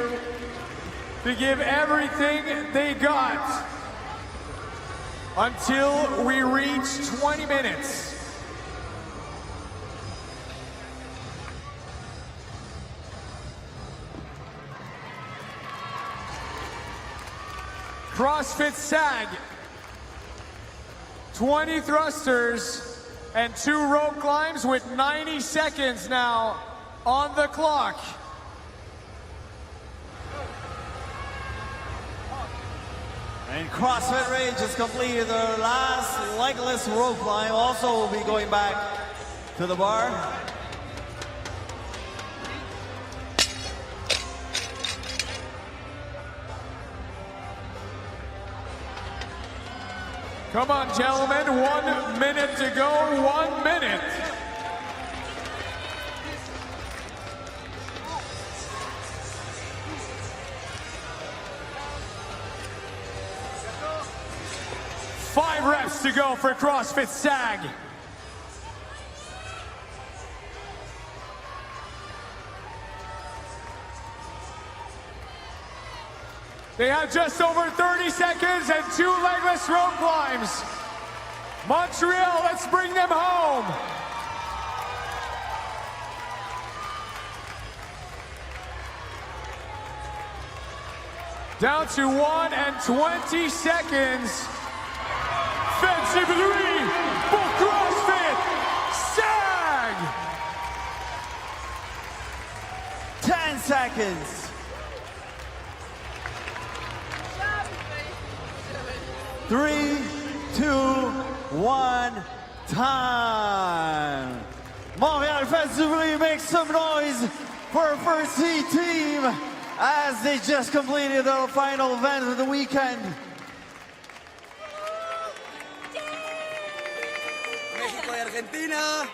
to give everything they got until we reach 20 minutes. CrossFit SAG, 20 thrusters and 2 rope climbs with 90 seconds now on the clock. And CrossFit Rage has completed their last legless rope climb. Also will be going back to the bar. Come on, gentlemen, 1 minute to go, 1 minute. Five reps to go for CrossFit SAG. They have just over 30 seconds and 2 legless rope climbs. Montreal, let's bring them home. Down to 1 and 20 seconds. Faites du bruit pour CrossFit SAG. 10 seconds. 3, 2, 1, time. Montreal, faites du bruit, make some noise for our first heat team as they just completed their final event of the weekend. México y Argentina.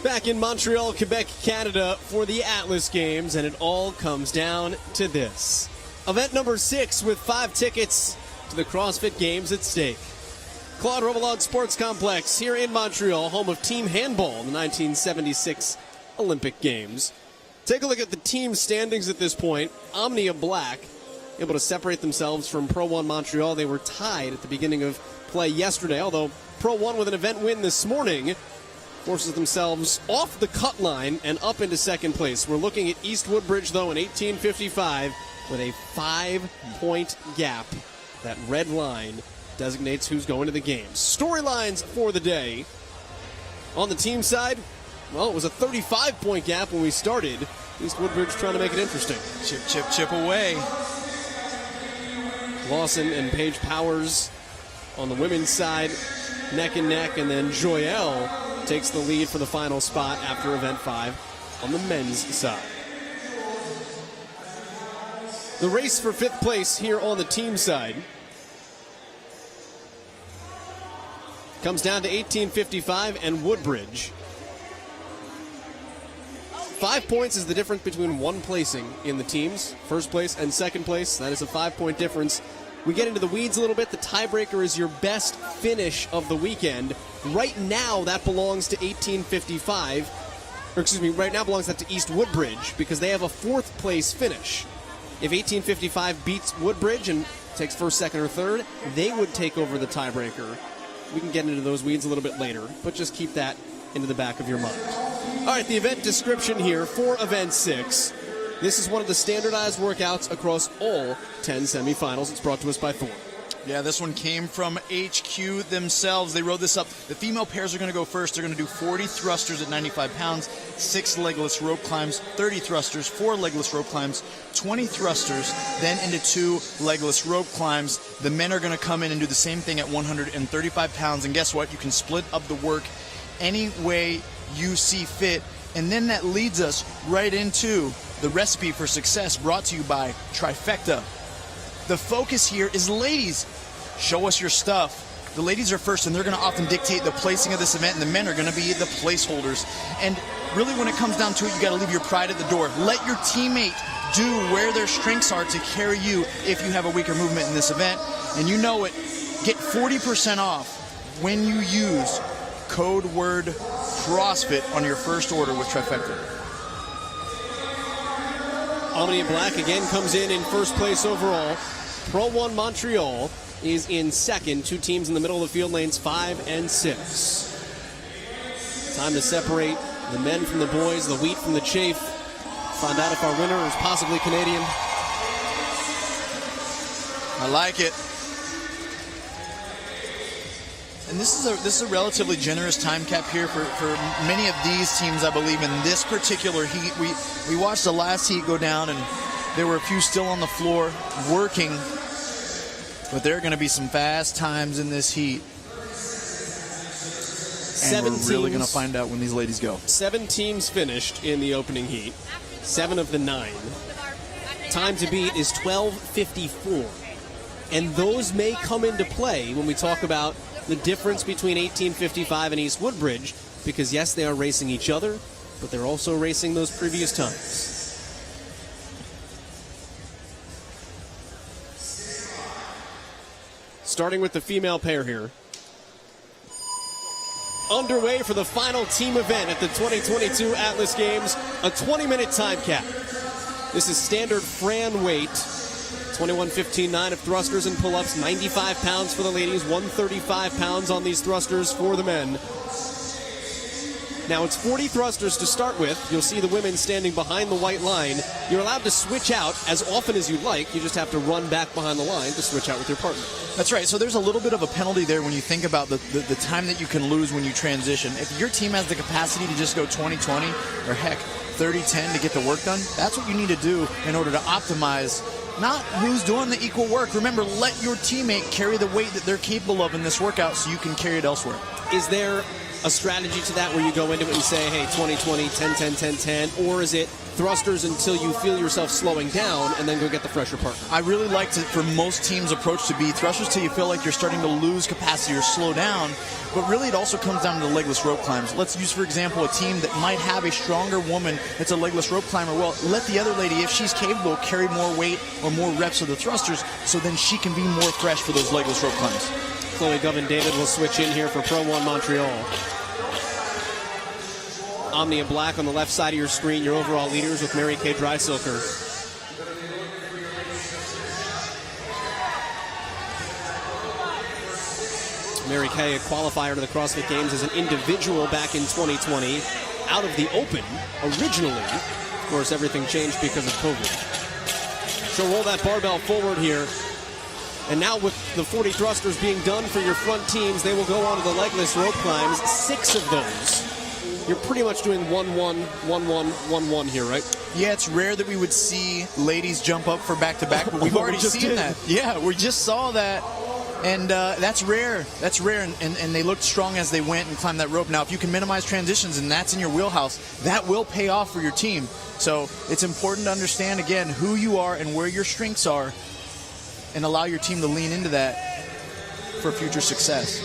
Back in Montreal, Quebec, Canada for the Atlas Games, and it all comes down to this. Event number 6 with 5 tickets to the CrossFit Games at stake. Claude Robillard Sports Complex here in Montreal, home of team handball in the 1976 Olympic Games. Take a look at the team standings at this point. Omnia Black able to separate themselves from Pro 1 Montreal. They were tied at the beginning of play yesterday, although Pro 1 with an event win this morning forces themselves off the cut line and up into second place. We're looking at East Woodbridge, though, in 1855 with a 5-point gap. That red line designates who's going to the games. Storylines for the day. On the team side, well, it was a 35-point gap when we started. East Woodbridge trying to make it interesting. Chip, chip, chip away. Lawson and Paige Powers on the women's side, neck and neck, and then Joyelle takes the lead for the final spot after event 5 on the men's side. The race for 5th place here on the team side comes down to 1855 and Woodbridge. 5 points is the difference between one placing in the teams, first place and second place. That is a 5-point difference. We get into the weeds a little bit. The tiebreaker is your best finish of the weekend. Right now, that belongs to 1855. Or excuse me, right now belongs to East Woodbridge because they have a 4th place finish. If 1855 beats Woodbridge and takes first, second, or third, they would take over the tiebreaker. We can get into those weeds a little bit later, but just keep that into the back of your mind. All right, the event description here for Event 6. This is one of the standardized workouts across all 10 semifinals. It's brought to us by Thorne. Yeah, this one came from HQ themselves. They wrote this up. The female pairs are going to go first. They're going to do 40 thrusters at 95 pounds, 6 legless rope climbs, 30 thrusters, 4 legless rope climbs, 20 thrusters, then into 2 legless rope climbs. The men are going to come in and do the same thing at 135 pounds. And guess what? You can split up the work any way you see fit. And then that leads us right into the recipe for success, brought to you by Trifecta. The focus here is ladies. Show us your stuff. The ladies are first, and they're going to often dictate the placing of this event, and the men are going to be the placeholders. And really, when it comes down to it, you got to leave your pride at the door. Let your teammate do where their strengths are to carry you if you have a weaker movement in this event. And you know it. Get 40% off when you use code word CrossFit on your first order with Trifecta. Omnia Black again comes in first place overall. Pro 1 Montreal is in second. 2 teams in the middle of the field, lanes 5 and 6. Time to separate the men from the boys, the wheat from the chaff. Find out if our winner is possibly Canadian. I like it. And this is a relatively generous time cap here for many of these teams, I believe, in this particular heat. We watched the last heat go down, and there were a few still on the floor working. But there are going to be some fast times in this heat. And we're really going to find out when these ladies go. 7 teams finished in the opening heat. 7 of the 9. Time to beat is 12:54. And those may come into play when we talk about the difference between 1855 and East Woodbridge, because yes, they are racing each other, but they're also racing those previous times. Starting with the female pair here. Underway for the final team event at the 2022 Atlas Games, a 20-minute time cap. This is standard Fran weight. 21:15.9 of thrusters and pull-ups, 95 pounds for the ladies, 135 pounds on these thrusters for the men. Now it's 40 thrusters to start with. You'll see the women standing behind the white line. You're allowed to switch out as often as you like. You just have to run back behind the line to switch out with your partner. That's right. So there's a little bit of a penalty there when you think about the time that you can lose when you transition. If your team has the capacity to just go 20-20 or heck 30-10 to get the work done, that's what you need to do in order to optimize not who's doing the equal work. Remember, let your teammate carry the weight that they're capable of in this workout so you can carry it elsewhere. Is there a strategy to that where you go into it and say, hey, 20-20, 10-10, 10-10, or is it thrusters until you feel yourself slowing down and then go get the fresher partner? I really like to, for most teams' approach to be thrusters till you feel like you're starting to lose capacity or slow down, but really it also comes down to the legless rope climbs. Let's use, for example, a team that might have a stronger woman that's a legless rope climber. Well, let the other lady, if she's capable, carry more weight or more reps of the thrusters so then she can be more fresh for those legless rope climbs. Chloe Govan-David will switch in here for Pro 1 Montreal. Omnia Black on the left side of your screen, your overall leaders with Mary Kay Dreisilker. Mary Kay, a qualifier to the CrossFit Games as an individual back in 2020, out of the open originally. Of course, everything changed because of COVID. She'll roll that barbell forward here. And now with the 40 thrusters being done for your front teams, they will go on to the legless rope climbs. 6 of those. You're pretty much doing 1-1, 1-1, 1-1 here, right? Yeah, it's rare that we would see ladies jump up for back-to-back, but we've already seen that. Yeah, we just saw that, and that's rare. That's rare, and they looked strong as they went and climbed that rope. Now, if you can minimize transitions and that's in your wheelhouse, that will pay off for your team. So it's important to understand, again, who you are and where your strengths are, and allow your team to lean into that for future success.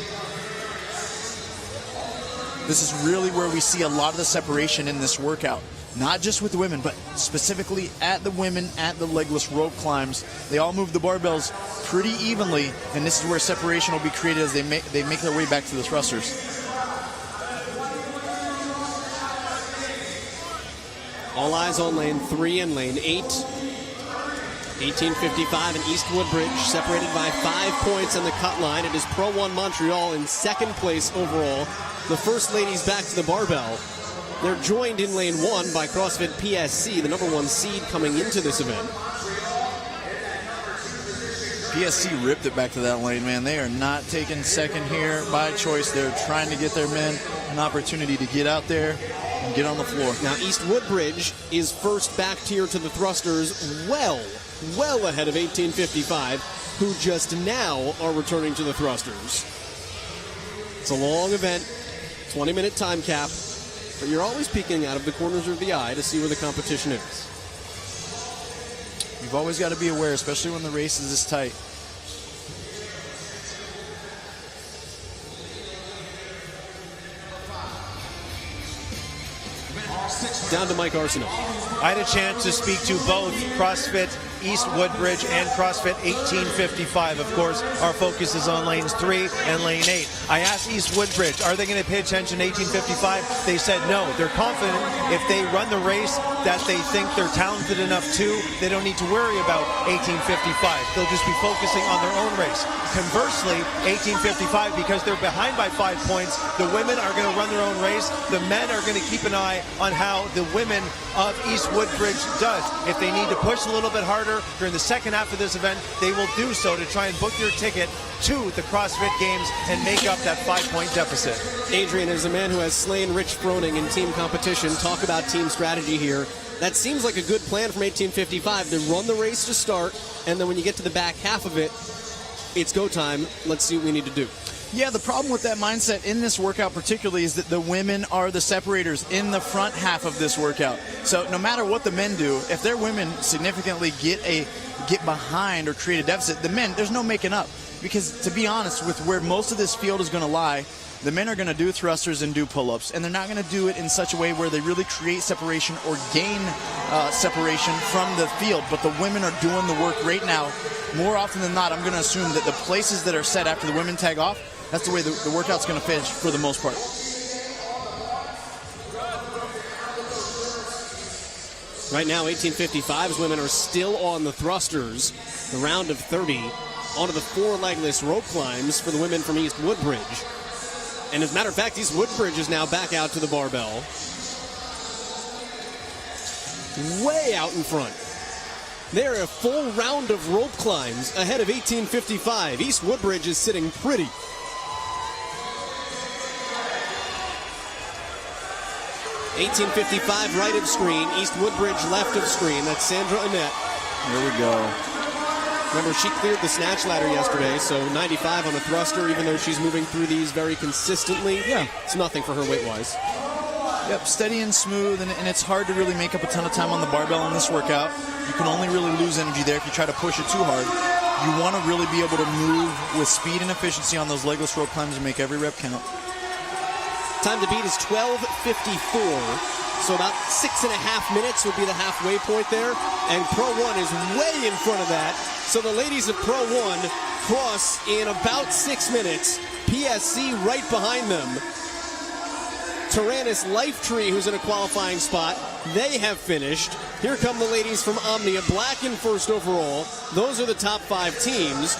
This is really where we see a lot of the separation in this workout. Not just with the women, but specifically at the women at the legless rope climbs. They all move the barbells pretty evenly, and this is where separation will be created as they make their way back to the thrusters. All eyes on lane 3 and lane 8. 1855 and East Woodbridge separated by 5 points on the cut line. It is Pro 1 Montreal in second place overall. The first ladies back to the barbell. They're joined in lane 1 by CrossFit PSC, the #1 seed coming into this event. PSC ripped it back to that lane, man. They are not taking second here by choice. They're trying to get their men an opportunity to get out there and get on the floor. Now, East Woodbridge is first back tier to the thrusters, well ahead of 1855, who just now are returning to the thrusters. It's a long event, 20-minute time cap, but you're always peeking out of the corners of the eye to see where the competition is. You've always got to be aware, especially when the race is this tight. Down to Mike Arsenault. I had a chance to speak to both CrossFit East Woodbridge and CrossFit 1855. Of course, our focus is on lanes 3 and lane 8. I asked East Woodbridge, are they going to pay attention to 1855? They said no. They're confident if they run the race that they think they're talented enough to, they don't need to worry about 1855. They'll just be focusing on their own race. Conversely, 1855, because they're behind by 5 points, the women are going to run their own race. The men are going to keep an eye on how the women of East Woodbridge does. If they need to push a little bit harder during the second half of this event, they will do so to try and book their ticket to the CrossFit Games and make up that 5-point deficit. Adrian, as a man who has slain Rich Froning in team competition, talk about team strategy here. That seems like a good plan from 1855. They run the race to start, and then when you get to the back half of it, it's go time. Let's see what we need to do. Yeah, the problem with that mindset in this workout particularly is that the women are the separators in the front half of this workout. So no matter what the men do, if their women significantly get behind or create a deficit, the men, there's no making up. Because to be honest, with where most of this field is going to lie, the men are going to do thrusters and do pull-ups, and they're not going to do it in such a way where they really create separation or gain separation from the field. But the women are doing the work right now. More often than not, I'm going to assume that the places that are set after the women tag off, that's the way the workout's going to finish for the most part. Right now, 1855's women are still on the thrusters. The round of 30 onto the 4-legless rope climbs for the women from East Woodbridge. And as a matter of fact, East Woodbridge is now back out to the barbell. Way out in front. They're a full round of rope climbs ahead of 1855. East Woodbridge is sitting pretty. $18.55 right of screen, East Woodbridge left of screen. That's Sandra Annette. Here we go. Remember, she cleared the snatch ladder yesterday, so 95 on a thruster, even though she's moving through these very consistently. Yeah. It's nothing for her weight-wise. Yep, steady and smooth, and it's hard to really make up a ton of time on the barbell in this workout. You can only really lose energy there if you try to push it too hard. You want to really be able to move with speed and efficiency on those legless rope climbs and make every rep count. Time to beat is 12:54, so about 6.5 minutes would be the halfway point there, and Pro 1 is way in front of that. So the ladies of Pro 1 cross in about 6 minutes. PSC right behind them. Tyrannus Lifetree, who's in a qualifying spot, they have finished. Here come the ladies from Omnia, black in first overall. Those are the top 5 teams.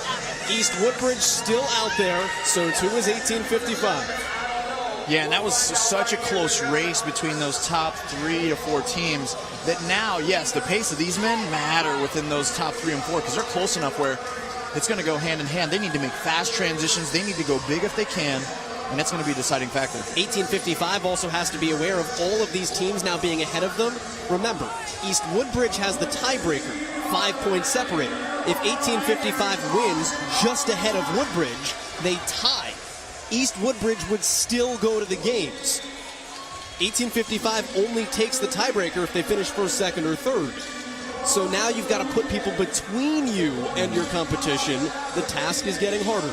East Woodbridge still out there, so too is 1855. Yeah, and that was such a close race between those top 3 to 4 teams that now, yes, the pace of these men matter within those top 3 and 4 because they're close enough where it's going to go hand in hand. They need to make fast transitions. They need to go big if they can, and that's going to be a deciding factor. 1855 also has to be aware of all of these teams now being ahead of them. Remember, East Woodbridge has the tiebreaker, 5-point separator. If 1855 wins just ahead of Woodbridge, they tie. East Woodbridge would still go to the games. 1855 only takes the tiebreaker if they finish first, second, or third. So now you've got to put people between you and your competition. The task is getting harder.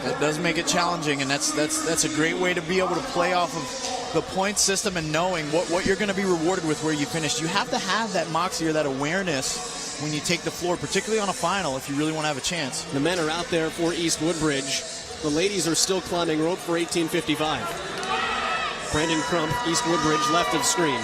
That does make it challenging, and that's a great way to be able to play off of the point system and knowing what you're going to be rewarded with where you finish. You have to have that moxie or that awareness when you take the floor, particularly on a final, if you really want to have a chance. The men are out there for East Woodbridge. The ladies are still climbing rope for 1855. Brandon Crump, East Woodbridge, left of screen.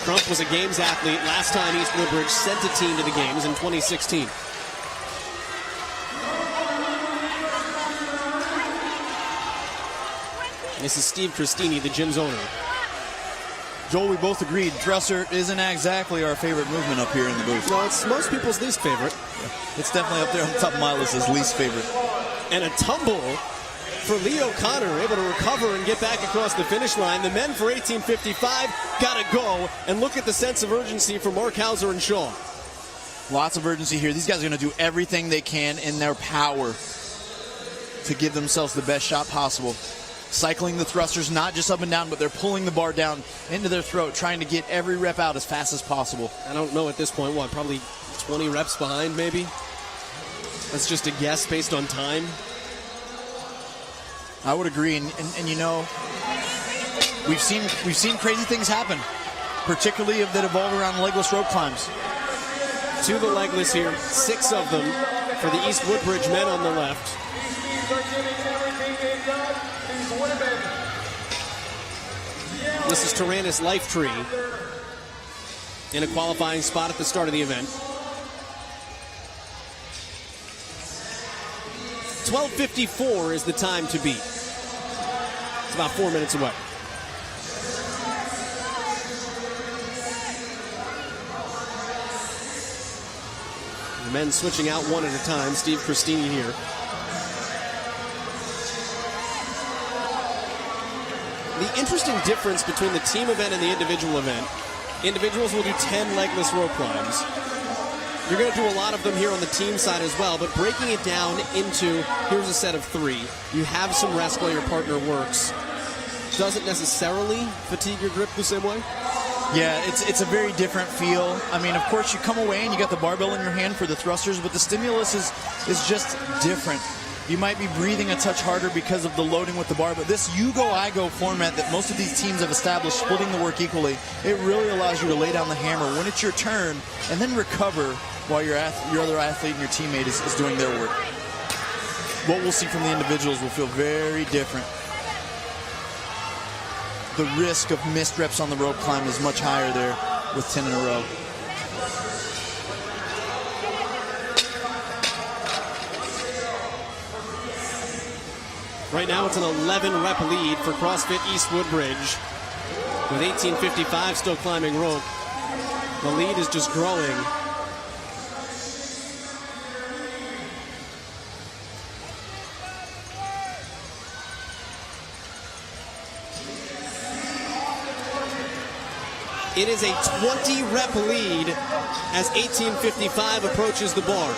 Crump was a games athlete last time East Woodbridge sent a team to the games in 2016. This is Steve Christini, the gym's owner. Joel, we both agreed thruster isn't exactly our favorite movement up here in the booth. No, it's most people's least favorite. It's definitely up there on the top of my list as least favorite. And a tumble for Lee O'Connor, able to recover and get back across the finish line. The men for 1855 got to go. And look at the sense of urgency for Mark Hauser and Shaw. Lots of urgency here. These guys are going to do everything they can in their power to give themselves the best shot possible. Cycling the thrusters, not just up and down, but they're pulling the bar down into their throat, trying to get every rep out as fast as possible. I don't know at this point, what, probably 20 reps behind, maybe? That's just a guess based on time. I would agree, and you know, we've seen crazy things happen, particularly that evolve around legless rope climbs. To the legless here, 6 of them for the East Woodbridge men on the left. This is Tyrannus Lifetree in a qualifying spot at the start of the event. 12:54 is the time to beat. It's about 4 minutes away. The men switching out one at a time. Steve Christini here. The interesting difference between the team event and the individual event, individuals will do 10 legless rope climbs. You're going to do a lot of them here on the team side as well, but breaking it down into, here's a set of 3. You have some rest while your partner works. Doesn't necessarily fatigue your grip the same way? Yeah, it's a very different feel. I mean, of course, you come away and you got the barbell in your hand for the thrusters, but the stimulus is just different. You might be breathing a touch harder because of the loading with the bar, but this you go, I go format that most of these teams have established, splitting the work equally, it really allows you to lay down the hammer when it's your turn and then recover while your other athlete and your teammate is doing their work. What we'll see from the individuals will feel very different. The risk of missed reps on the rope climb is much higher there with 10 in a row. Right now it's an 11-rep lead for CrossFit East Woodbridge. With 18:55 still climbing rope. The lead is just growing. It is a 20-rep lead as 18:55 approaches the bar.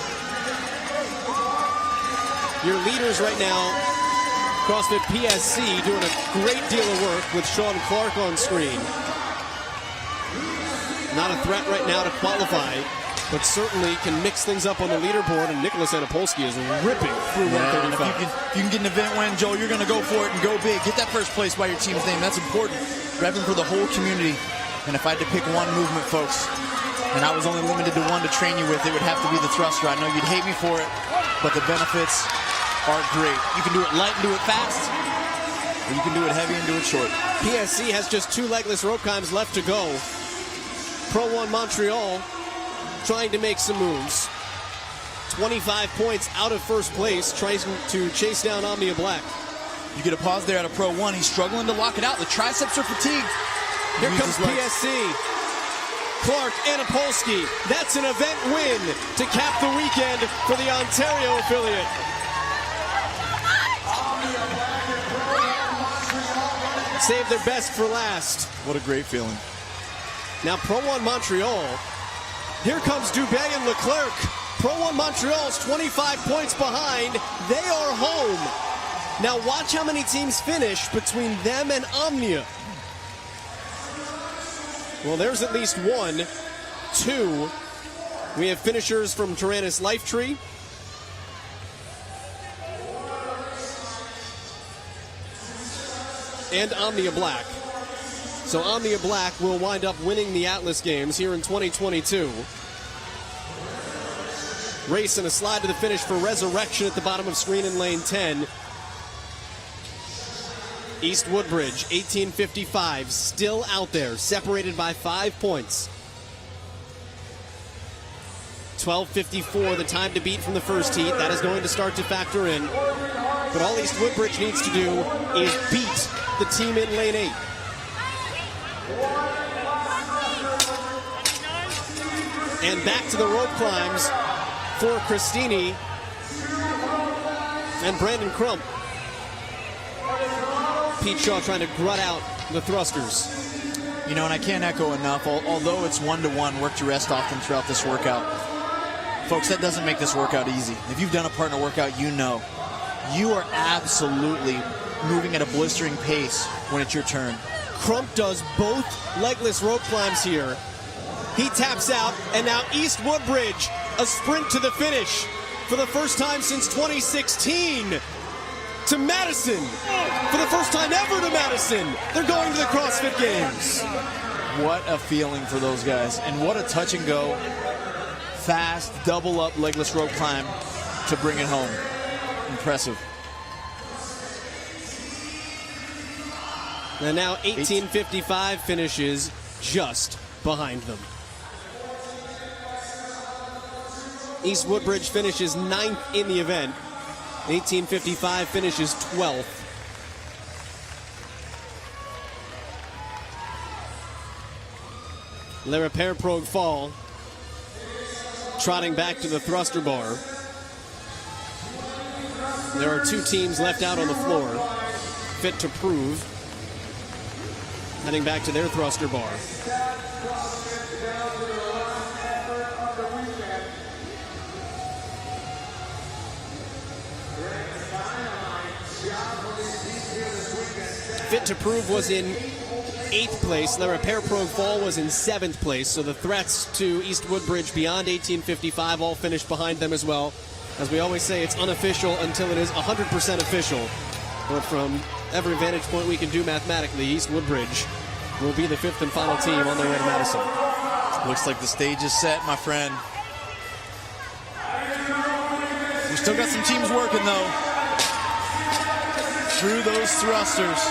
Your leaders right now, CrossFit PSC, doing a great deal of work with Sean Clark on screen. Not a threat right now to qualify, but certainly can mix things up on the leaderboard, and Nicholas Anapolsky is ripping through 135. If you can get an event win, Joel, you're going to go for it and go big. Get that first place by your team's name. That's important. Repping for the whole community. And if I had to pick one movement, folks, and I was only limited to one to train you with, it would have to be the thruster. I know you'd hate me for it, but the benefits are great. You can do it light and do it fast, or you can do it heavy and do it short. PSC has just 2 legless rope climbs left to go. Pro 1 Montreal trying to make some moves. 25 points out of first place, trying to chase down Omnia Black. You get a pause there out of Pro 1. He's struggling to lock it out. The triceps are fatigued. Here comes PSC. Clark, Anapolsky. That's an event win to cap the weekend for the Ontario affiliate. Save their best for last. What a great feeling. Now Pro 1 Montreal. Here comes Dubé and Leclerc. Pro 1 Montreal's 25 points behind. They are home. Now watch how many teams finish between them and Omnia. Well, there's at least 1, 2. We have finishers from Tyrannus Lifetree. And Omnia Black. So Omnia Black will wind up winning the Atlas Games here in 2022. Race and a slide to the finish for Resurrection at the bottom of screen in lane 10. East Woodbridge, 18:55, still out there, separated by 5 points. 12:54, the time to beat from the first heat. That is going to start to factor in. But all East Woodbridge needs to do is beat the team in lane 8. And back to the rope climbs for Christini and Brandon Crump. Pete Shaw trying to grunt out the thrusters. You know, and I can't echo enough, although it's 1-to-1, work your rest off them throughout this workout. Folks, that doesn't make this workout easy. If you've done a partner workout, you know. You are absolutely moving at a blistering pace when it's your turn. Crump does both legless rope climbs here. He taps out, and now East Woodbridge, a sprint to the finish for the first time since 2016 to Madison. For the first time ever to Madison. They're going to the CrossFit Games. What a feeling for those guys, and what a touch and go, fast, double up legless rope climb to bring it home. Impressive. And now 1855 finishes just behind them. East Woodbridge finishes 9th in the event. 1855 finishes 12th. Le Repair Prog Fall trotting back to the thruster bar. There are 2 teams left out on the floor. Fit to Prove heading back to their thruster bar. Fit to Prove was in 8th place. Le Repair Prog Fall was in 7th place. So the threats to East Woodbridge beyond 1855 all finished behind them as well. As we always say, it's unofficial until it is 100% official. But from every vantage point we can do mathematically, East Woodbridge will be the 5th and final team on their way to Madison. Looks like the stage is set, my friend. We still got some teams working, though. Through those thrusters.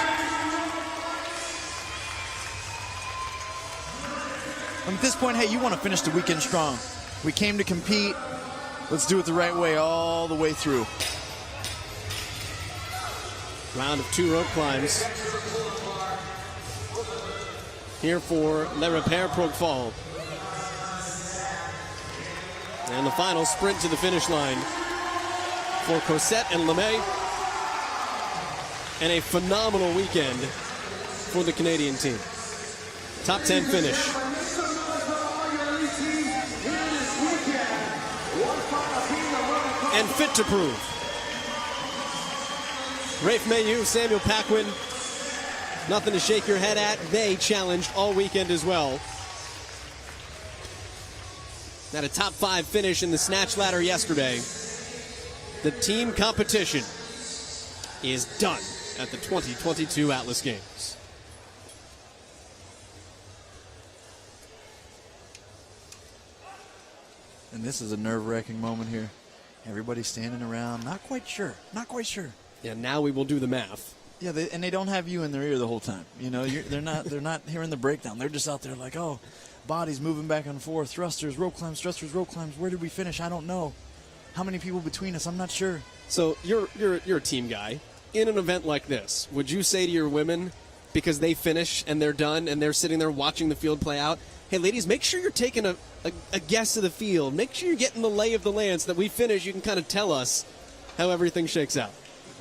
And at this point, hey, you want to finish the weekend strong. We came to compete. Let's do it the right way all the way through. Round of 2 rope climbs here for Le Repair Prog Fall. And the final sprint to the finish line for Cosette and LeMay. And a phenomenal weekend for the Canadian team. Top 10 finish. And Fit to Prove. Rafe Mayu, Samuel Paquin, nothing to shake your head at. They challenged all weekend as well. Had a top 5 finish in the snatch ladder yesterday. The team competition is done at the 2022 Atlas Games. And this is a nerve-wracking moment here. Everybody's standing around, not quite sure. Yeah, now we will do the math. Yeah, and they don't have you in their ear the whole time. You know, they're not hearing the breakdown. They're just out there like, oh, bodies moving back and forth, thrusters, rope climbs. Where did we finish? I don't know. How many people between us? I'm not sure. So you're a team guy. In an event like this, would you say to your women, because they finish and they're done and they're sitting there watching the field play out, hey, ladies, make sure you're taking a guess of the field. Make sure you're getting the lay of the land so that we finish. You can kind of tell us how everything shakes out.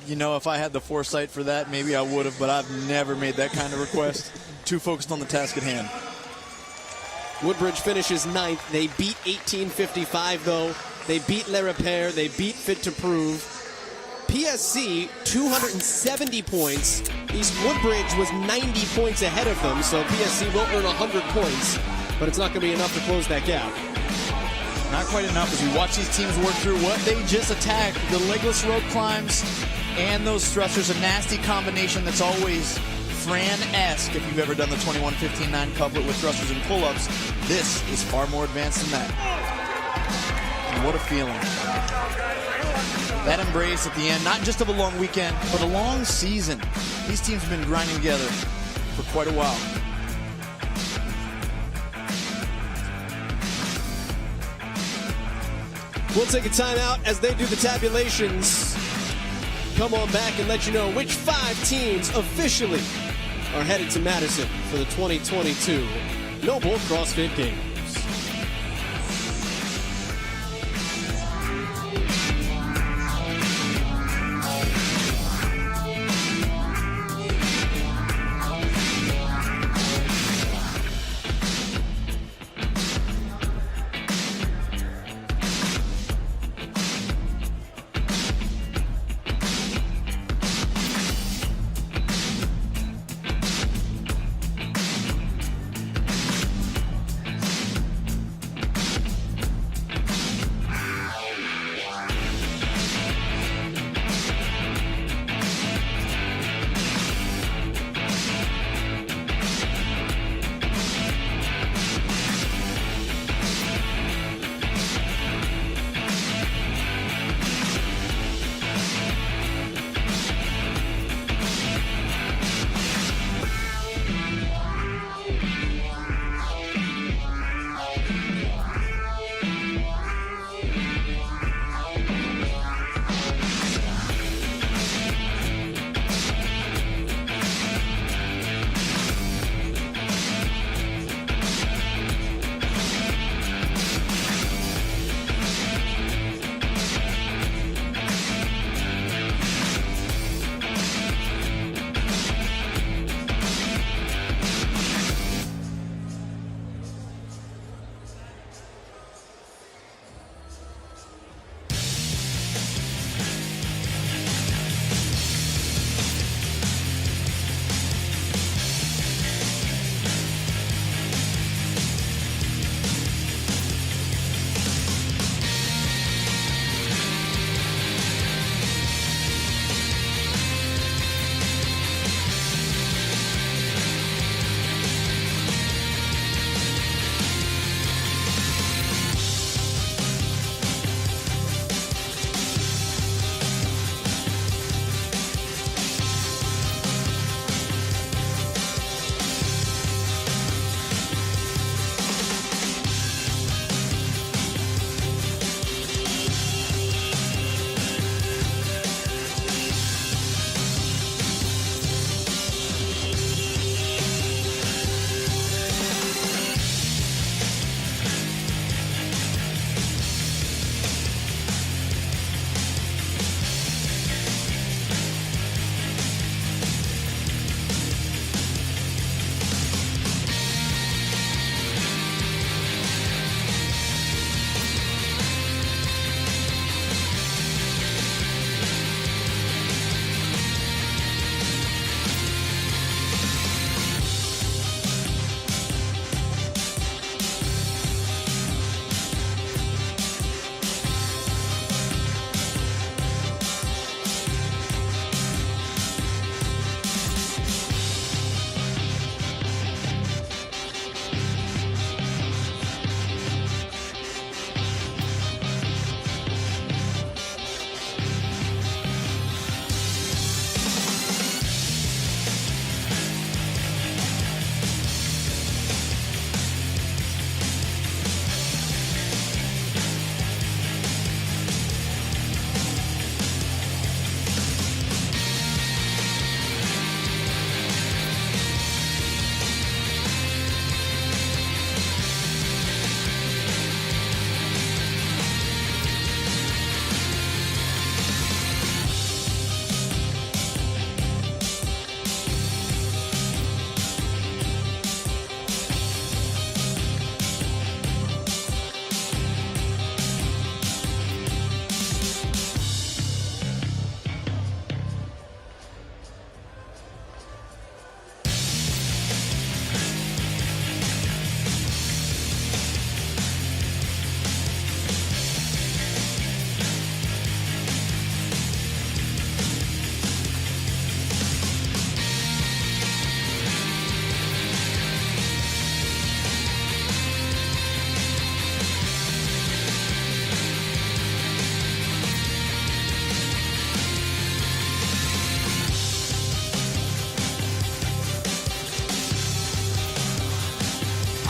You know, if I had the foresight for that, maybe I would have, but I've never made that kind of request. Too focused on the task at hand. Woodbridge finishes 9th. They beat 1855, though. They beat Le Repair. They beat Fit to Prove. PSC, 270 points. East Woodbridge was 90 points ahead of them, so PSC will earn 100 points, but it's not going to be enough to close that gap. Not quite enough as we watch these teams work through what they just attacked. The legless rope climbs and those thrusters, a nasty combination that's always Fran-esque if you've ever done the 21-15-9 couplet with thrusters and pull-ups. This is far more advanced than that. And what a feeling. That embrace at the end, not just of a long weekend, but a long season. These teams have been grinding together for quite a while. We'll take a timeout as they do the tabulations. Come on back and let you know which 5 teams officially are headed to Madison for the 2022 Noble CrossFit Games.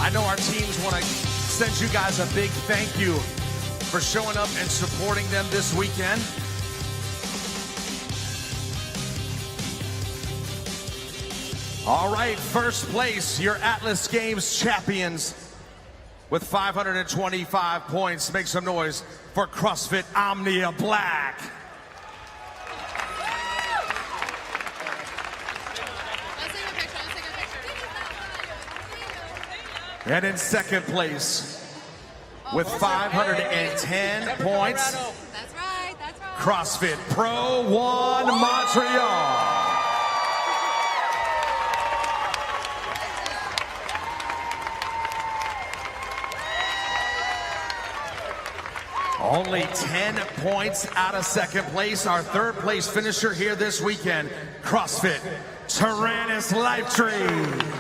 I know our teams want to send you guys a big thank you for showing up and supporting them this weekend. All right, first place, your Atlas Games champions with 525 points. Make some noise for CrossFit Omnia Black. And in second place with 510 points, CrossFit Pro 1 Montreal. Only 10 points out of second place. Our third place finisher here this weekend, CrossFit Tyrannus Lifetree.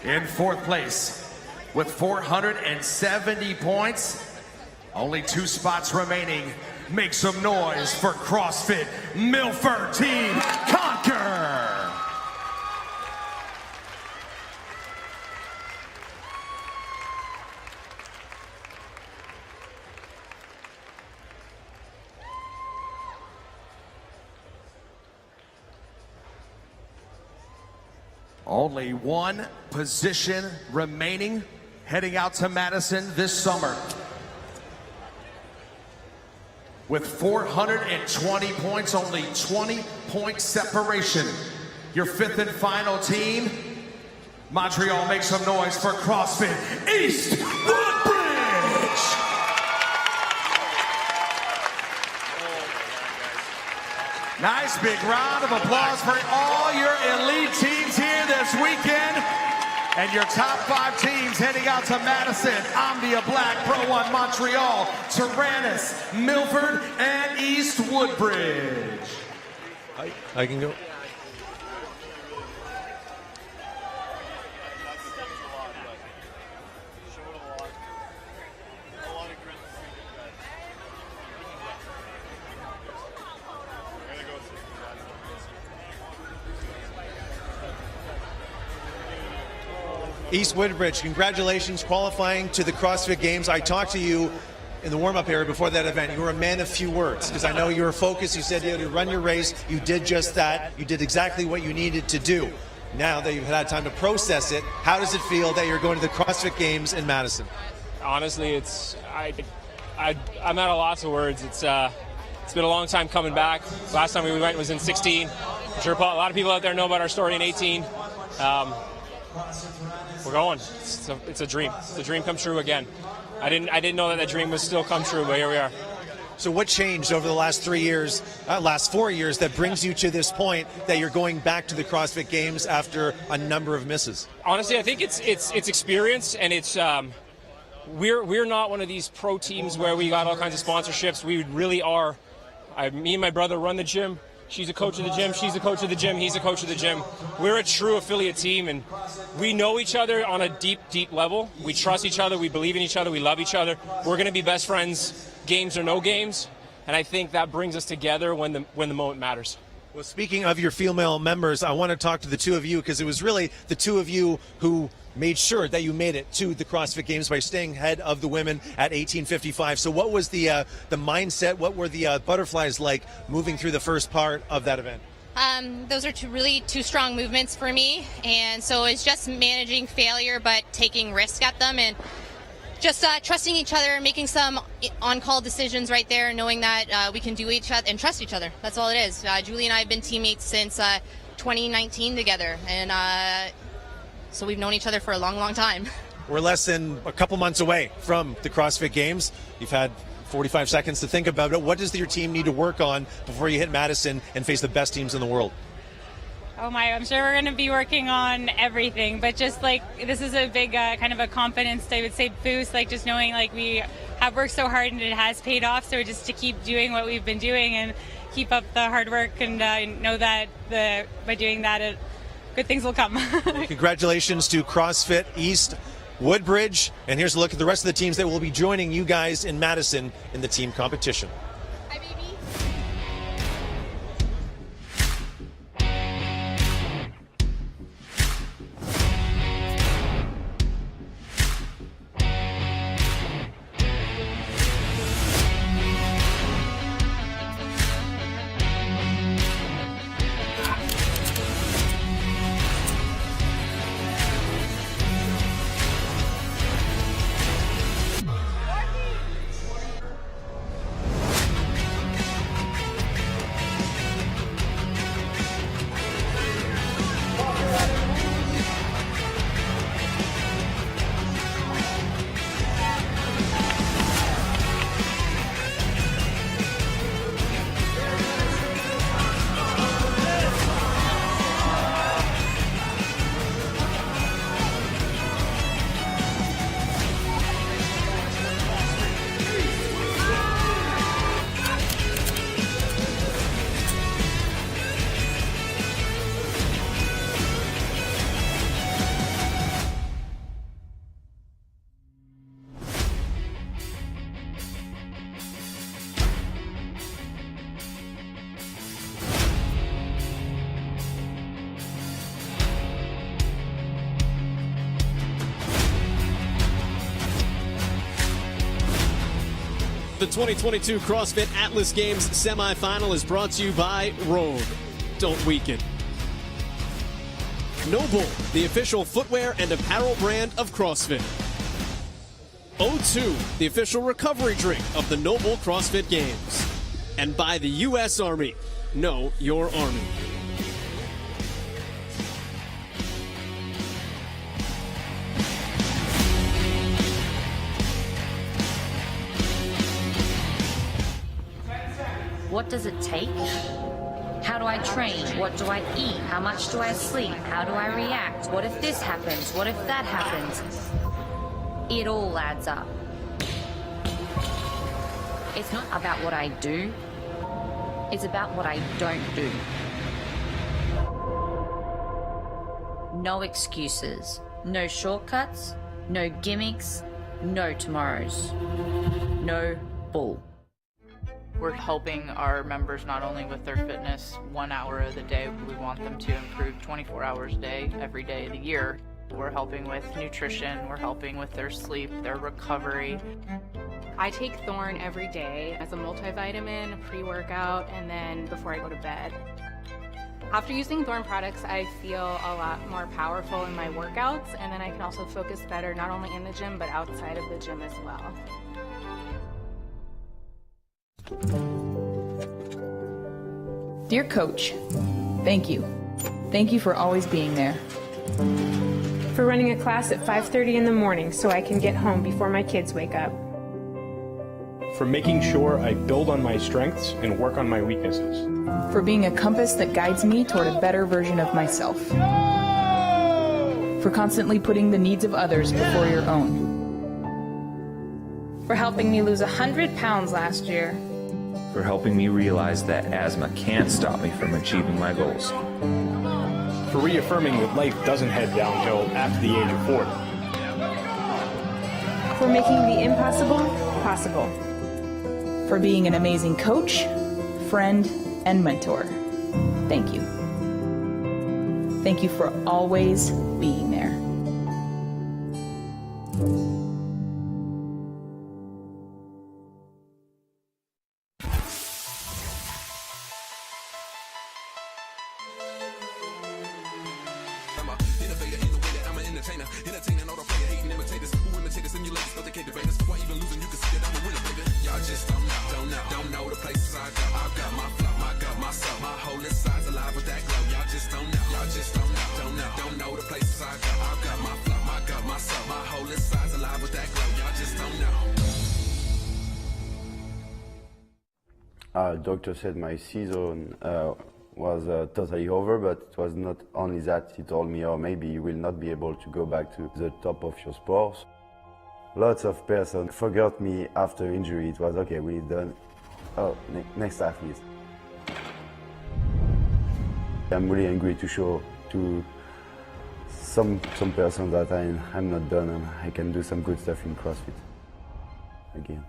In fourth place with 470 points, only 2 spots remaining. Make some noise for CrossFit Milford Team Conquer. Only 1 position remaining, heading out to Madison this summer. With 420 points, only 20-point separation. Your 5th and final team, Montreal. Make some noise for CrossFit East Woodbridge. Nice big round of applause for all your elite teams here this weekend. And your top 5 teams heading out to Madison, Omnia Black, Pro 1 Montreal, Tyrannus, Milford, and East Woodbridge. I can go. East Woodbridge, congratulations qualifying to the CrossFit Games. I talked to you in the warm-up area before that event. You were a man of few words because I know you were focused. You said you had to run your race. You did just that. You did exactly what you needed to do. Now that you've had time to process it, how does it feel that you're going to the CrossFit Games in Madison? Honestly, I'm at a loss of words. It's been a long time coming back. Last time we went was in 16. I'm sure a lot of people out there know about our story in 18. We're going. It's a dream. It's a dream come true again. I didn't know that dream was still come true, but here we are. So what changed over the last 4 years that brings you to this point that you're going back to the CrossFit Games after a number of misses? Honestly, I think it's experience, and it's we're not one of these pro teams where we got all kinds of sponsorships. We really are. Me and my brother run the gym. She's a coach of the gym. She's a coach of the gym. He's a coach of the gym. We're a true affiliate team, and we know each other on a deep, deep level. We trust each other. We believe in each other. We love each other. We're going to be best friends, games or no games, and I think that brings us together when the moment matters. Well, speaking of your female members, I want to talk to the two of you because it was really the two of you who made sure that you made it to the CrossFit Games by staying ahead of the women at 18:55. So what was the mindset? What were the butterflies like moving through the first part of that event? Those are two strong movements for me, and so it's just managing failure but taking risk at them and just trusting each other, making some on-call decisions right there, knowing that we can do each other and trust each other. That's all it is. Julie and I have been teammates since 2019 together, and so we've known each other for a long, long time. We're less than a couple months away from the CrossFit Games. You've had 45 seconds to think about it. What does your team need to work on before you hit Madison and face the best teams in the world? Oh my, I'm sure we're going to be working on everything, but just like this is a big kind of a confidence, I would say, boost, like just knowing like we have worked so hard and it has paid off, so just to keep doing what we've been doing and keep up the hard work and know that by doing that, good things will come. Congratulations to CrossFit East Woodbridge, and here's a look at the rest of the teams that will be joining you guys in Madison in the team competition. The 2022 CrossFit Atlas Games semifinal is brought to you by Rogue. Don't weaken. Noble, the official footwear and apparel brand of CrossFit. O2, the official recovery drink of the Noble CrossFit Games. And by the U.S. Army. Know your Army. What does it take? How do I train? What do I eat? How much do I sleep? How do I react? What if this happens? What if that happens? It all adds up. It's not about what I do. It's about what I don't do. No excuses. No shortcuts. No gimmicks. No tomorrows. No bull. We're helping our members not only with their fitness 1 hour of the day, we want them to improve 24 hours a day, every day of the year. We're helping with nutrition, we're helping with their sleep, their recovery. I take Thorn every day as a multivitamin, pre-workout, and then before I go to bed. After using Thorn products, I feel a lot more powerful in my workouts, and then I can also focus better not only in the gym, but outside of the gym as well. Dear Coach, thank you. Thank you for always being there. For running a class at 5:30 in the morning so I can get home before my kids wake up. For making sure I build on my strengths and work on my weaknesses. For being a compass that guides me toward a better version of myself. For constantly putting the needs of others before your own. For helping me lose 100 pounds last year. For helping me realize that asthma can't stop me from achieving my goals. For reaffirming that life doesn't head downhill after the age of 40. For making the impossible possible. For being an amazing coach, friend, and mentor. Thank you. Thank you for always being there. Doctor said my season was totally over, but it was not only that. He told me, oh, maybe you will not be able to go back to the top of your sport. Lots of persons forgot me after injury. It was okay, we're done. Oh, next athlete. I'm really angry to show to some person that I'm not done and I can do some good stuff in CrossFit again.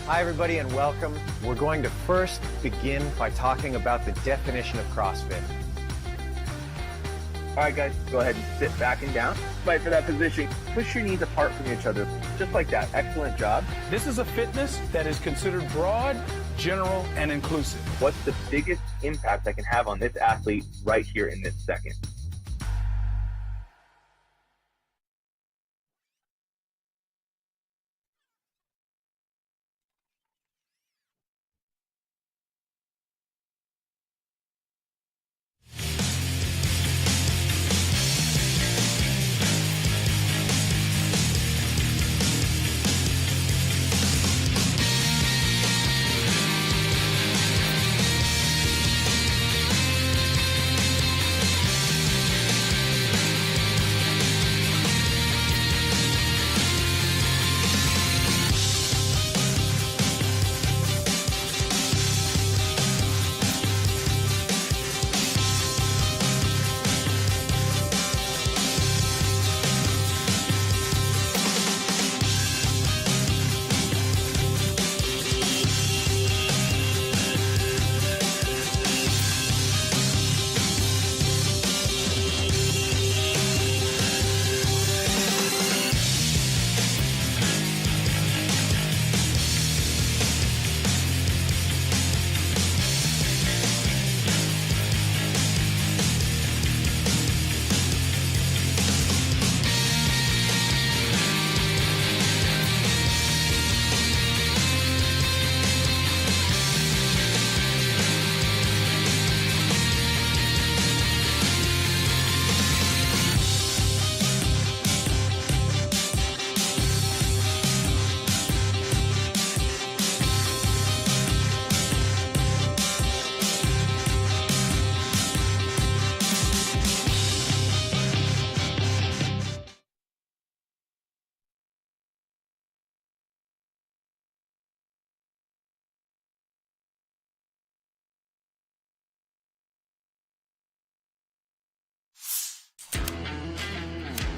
Hi, everybody, and welcome. We're going to first begin by talking about the definition of CrossFit. All right, guys, go ahead and sit back and down. Fight for that position. Push your knees apart from each other, just like that. Excellent job. This is a fitness that is considered broad, general, and inclusive. What's the biggest impact I can have on this athlete right here in this second?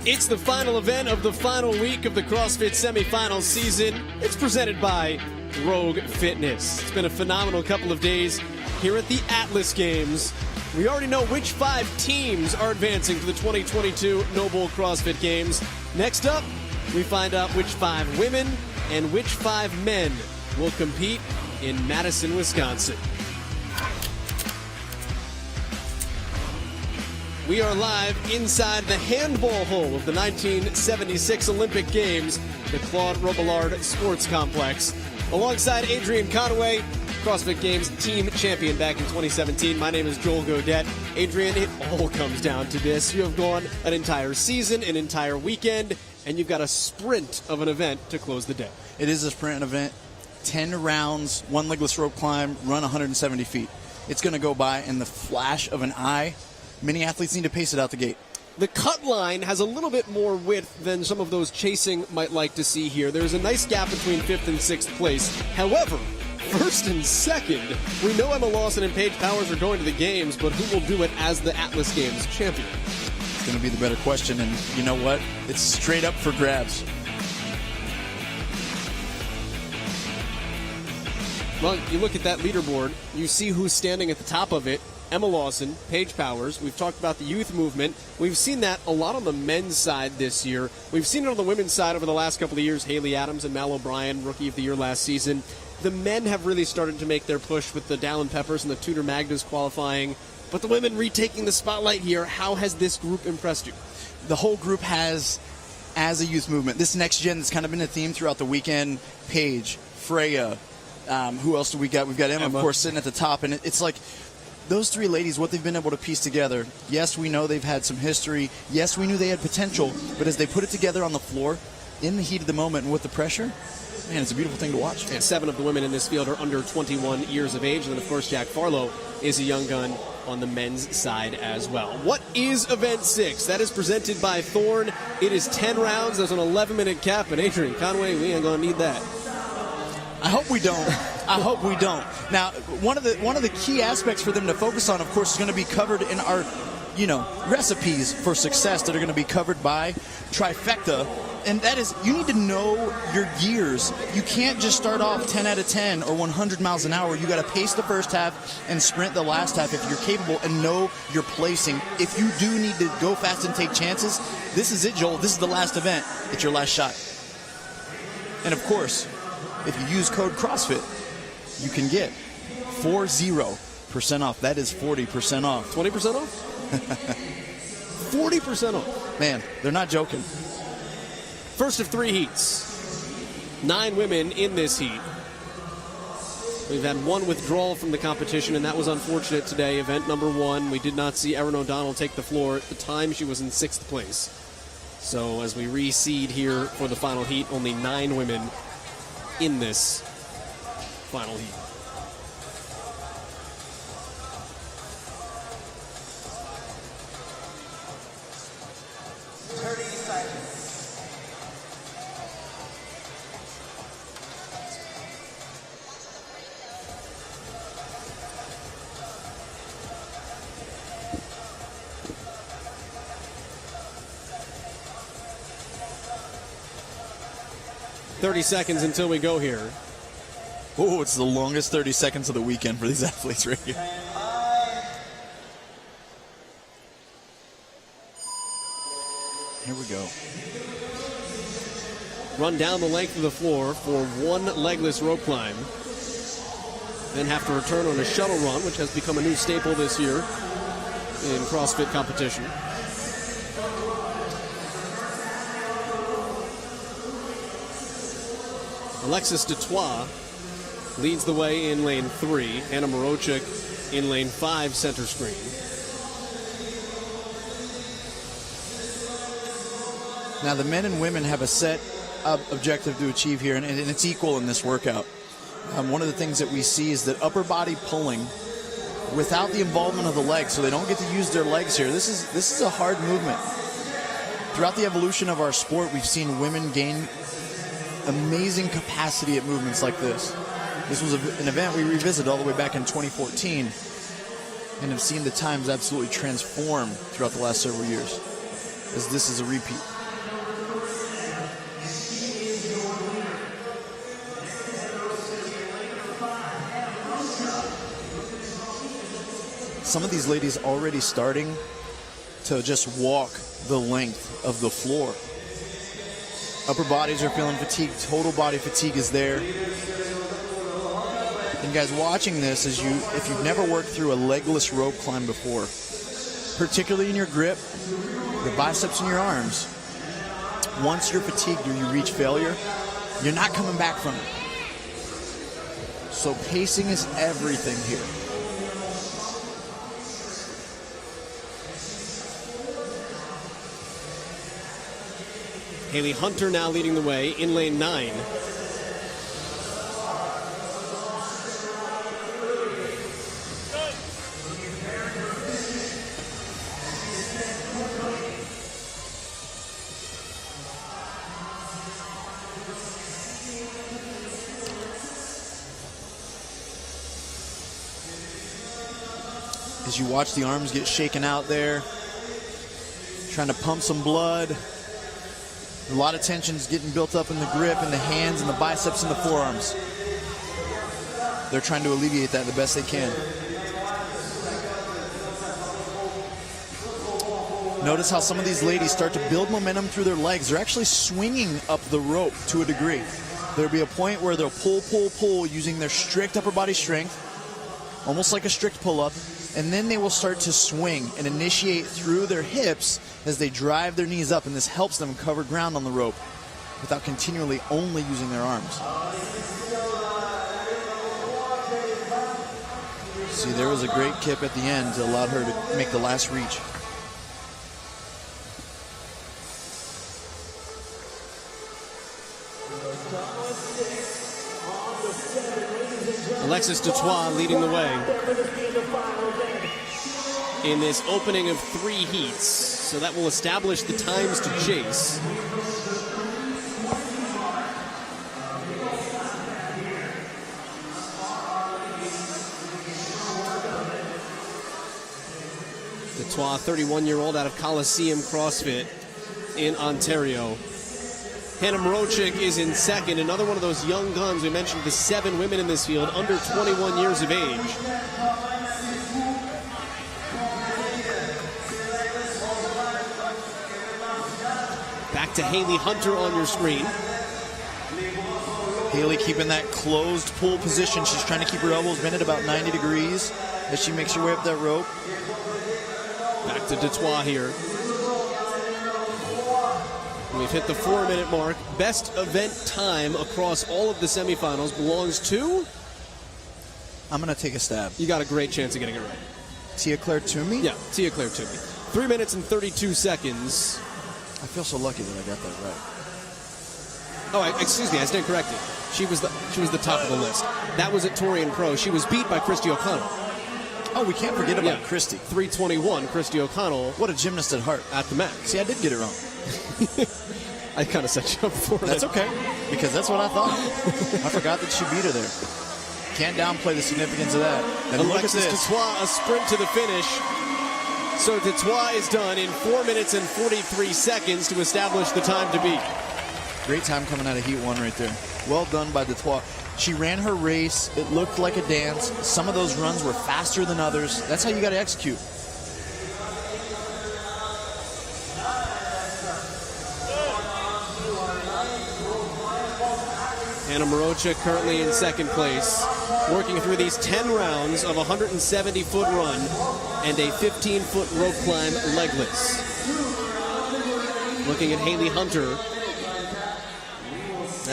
It's the final event of the final week of the CrossFit semifinal season. It's presented by Rogue Fitness. It's been a phenomenal couple of days here at the Atlas Games. We already know which 5 teams are advancing to the 2022 Noble CrossFit Games. Next up, we find out which 5 women and which 5 men will compete in Madison, Wisconsin. We are live inside the handball hole of the 1976 Olympic Games, the Claude Robillard Sports Complex. Alongside Adrian Conaway, CrossFit Games team champion back in 2017. My name is Joel Godet. Adrian, it all comes down to this. You have gone an entire season, an entire weekend, and you've got a sprint of an event to close the day. It is a sprint event. 10 rounds, 1 legless rope climb, run 170 feet. It's going to go by in the flash of an eye. Many athletes need to pace it out the gate. The cut line has a little bit more width than some of those chasing might like to see here. There's a nice gap between 5th and 6th place. However, 1st and 2nd, we know Emma Lawson and Paige Powers are going to the games, but who will do it as the Atlas Games champion? It's going to be the better question, and you know what? It's straight up for grabs. Well, you look at that leaderboard, you see who's standing at the top of it. Emma Lawson, Paige Powers. We've talked about the youth movement. We've seen that a lot on the men's side this year. We've seen it on the women's side over the last couple of years. Haley Adams and Mal O'Brien, Rookie of the Year last season. The men have really started to make their push with the Dallin Peppers and the Tudor Magdas qualifying. But the women retaking the spotlight here. How has this group impressed you? The whole group has, as a youth movement, this next gen has kind of been a theme throughout the weekend. Paige, Freya, who else do we got? We've got Emma, of course, sitting at the top. And it's like those 3 ladies, what they've been able to piece together. Yes, we know they've had some history. Yes, we knew they had potential. But as they put it together on the floor, in the heat of the moment and with the pressure, man, it's a beautiful thing to watch. And 7 of the women in this field are under 21 years of age. And then, of course, Jack Farlow is a young gun on the men's side as well. What is Event 6? That is presented by Thorne. It is 10 rounds. There's an 11-minute cap. And Adrian Conway, we ain't going to need that. I hope we don't. I hope we don't. Now, one of the key aspects for them to focus on, of course, is going to be covered in our, recipes for success that are going to be covered by Trifecta. And that is, you need to know your gears. You can't just start off 10 out of 10 or 100 miles an hour. You got to pace the first half and sprint the last half if you're capable, and know your placing. If you do need to go fast and take chances, this is it, Joel. This is the last event. It's your last shot. And of course, if you use code CrossFit, you can get 40% off. That is 40% off. 20% off? 40% off. Man, they're not joking. First of 3 heats. 9 women in this heat. We've had 1 withdrawal from the competition, and that was unfortunate today. Event number 1, we did not see Erin O'Donnell take the floor. At the time, she was in 6th place. So as we reseed here for the final heat, only 9 women in this final heat. $30 seconds until we go here. Oh, it's the longest 30 seconds of the weekend for these athletes right here. Here we go. Run down the length of the floor for 1 legless rope climb. Then have to return on a shuttle run, which has become a new staple this year in CrossFit competition. Alexis Dutois leads the way in lane 3. Anna Morochik in lane 5, center screen. Now, the men and women have a set objective to achieve here, and it's equal in this workout. One of the things that we see is that upper body pulling without the involvement of the legs, so they don't get to use their legs here. This is a hard movement. Throughout the evolution of our sport, we've seen women gain amazing capacity at movements like this. This was an event we revisited all the way back in 2014 and have seen the times absolutely transform throughout the last several years. as this is a repeat. Some of these ladies already starting to just walk the length of the floor. Upper bodies are feeling fatigued. Total body fatigue is there. And guys, watching this, if you've never worked through a legless rope climb before, particularly in your grip, your biceps and your arms, once you're fatigued or you reach failure, you're not coming back from it. So pacing is everything here. Haley Hunter now leading the way in lane 9. As you watch the arms get shaken out there, trying to pump some blood. A lot of tension's getting built up in the grip, in the hands, and the biceps, and the forearms. They're trying to alleviate that the best they can. Notice how some of these ladies start to build momentum through their legs. They're actually swinging up the rope to a degree. There'll be a point where they'll pull using their strict upper body strength, almost like a strict pull-up, and then they will start to swing and initiate through their hips as they drive their knees up, and this helps them cover ground on the rope without continually only using their arms. See, there was a great kip at the end that allowed her to make the last reach. Alexis Dutois leading the way in this opening of 3 heats. So that will establish the times to chase. Dutois, 31-year-old out of Coliseum CrossFit in Ontario. Hannah Mrochik is in second, another one of those young guns. We mentioned the 7 women in this field under 21 years of age. Back to Haley Hunter on your screen. Haley keeping that closed pull position. She's trying to keep her elbows bent at about 90 degrees as she makes her way up that rope. Back to Dutois here. We've hit the 4-minute mark. Best event time across all of the semifinals belongs to? I'm going to take a stab. You got a great chance of getting it right. Tia-Clair Toomey? Yeah, Tia-Clair Toomey. 3 minutes and 32 seconds. I feel so lucky that I got that right. Oh, excuse me, I stand corrected. She was the top of the list. That was at Torian Pro. She was beat by Christy O'Connell. Oh, we can't forget about Christy. 3:21, Christy O'Connell. What a gymnast at heart. At the max. See, I did get it wrong. I kind of set you up for That's okay, because that's what I thought. I forgot that she beat her there. Can't downplay the significance of that. And Alexis Dutois, a sprint to the finish. So Dutois is done in 4 minutes and 43 seconds to establish the time to beat. Great time coming out of Heat 1 right there. Well done by Dutois. She ran her race. It looked like a dance. Some of those runs were faster than others. That's how you got to execute. Hannah Mrochik currently in second place, working through these 10 rounds of a 170-foot run and a 15-foot rope climb legless. Looking at Haley Hunter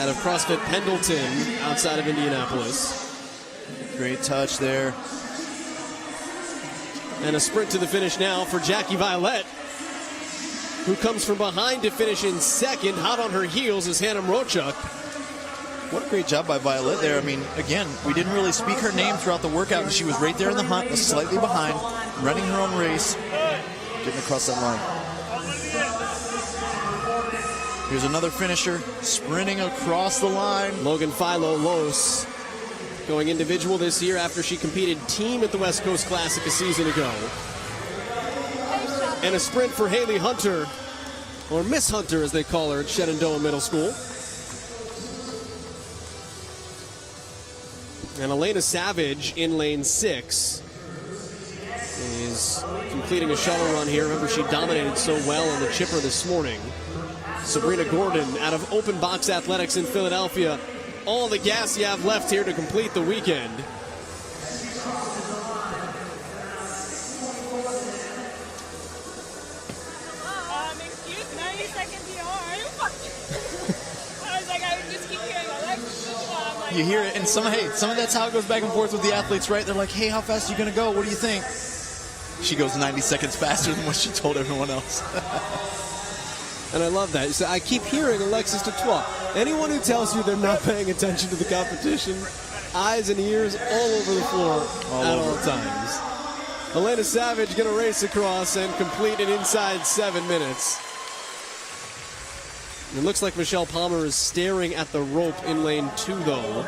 out of CrossFit Pendleton outside of Indianapolis. Great touch there. And a sprint to the finish now for Jackie Violet, who comes from behind to finish in second. Hot on her heels is Hannah Mrochik. What a great job by Violet there. I mean, again, we didn't really speak her name throughout the workout, and she was right there in the hunt, slightly behind, running her own race, getting across that line. Here's another finisher, sprinting across the line. Logan Philo-Los going individual this year after she competed team at the West Coast Classic a season ago. And a sprint for Haley Hunter or Miss Hunter as they call her at Shenandoah Middle School. And Elena Savage in lane 6 is completing a shuttle run here. Remember, she dominated so well on the chipper this morning. Sabrina Gordon out of Open Box Athletics in Philadelphia. All the gas you have left here to complete the weekend. Excuse 90-second PR. I was like, I would just keep hearing Alexis. You hear it, and some of that's how it goes back and forth with the athletes, right? They're like, hey, how fast are you going to go? What do you think? She goes 90 seconds faster than what she told everyone else. And I love that. So I keep hearing Alexis Dutois. Anyone who tells you they're not paying attention to the competition, eyes and ears all over the floor at all times. Elena Savage going to race across and complete it inside 7 minutes. It looks like Michelle Palmer is staring at the rope in lane 2, though,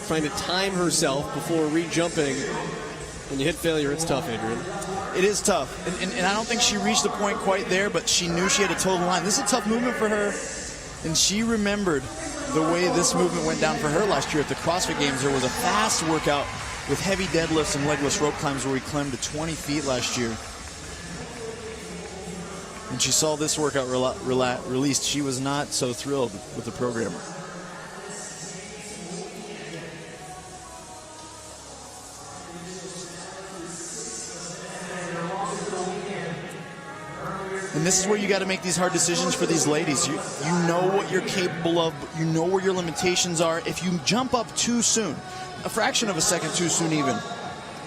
trying to time herself before re-jumping. When you hit failure, it's tough, Adrian. It is tough, and I don't think she reached the point quite there, but she knew she had to toe the line. This is a tough movement for her, and she remembered the way this movement went down for her last year at the CrossFit Games. There was a fast workout with heavy deadlifts and legless rope climbs where we climbed to 20 feet last year. When she saw this workout released, she was not so thrilled with the programmer. And this is where you got to make these hard decisions for these ladies. You know what you're capable of. You know where your limitations are. If you jump up too soon, a fraction of a second too soon even,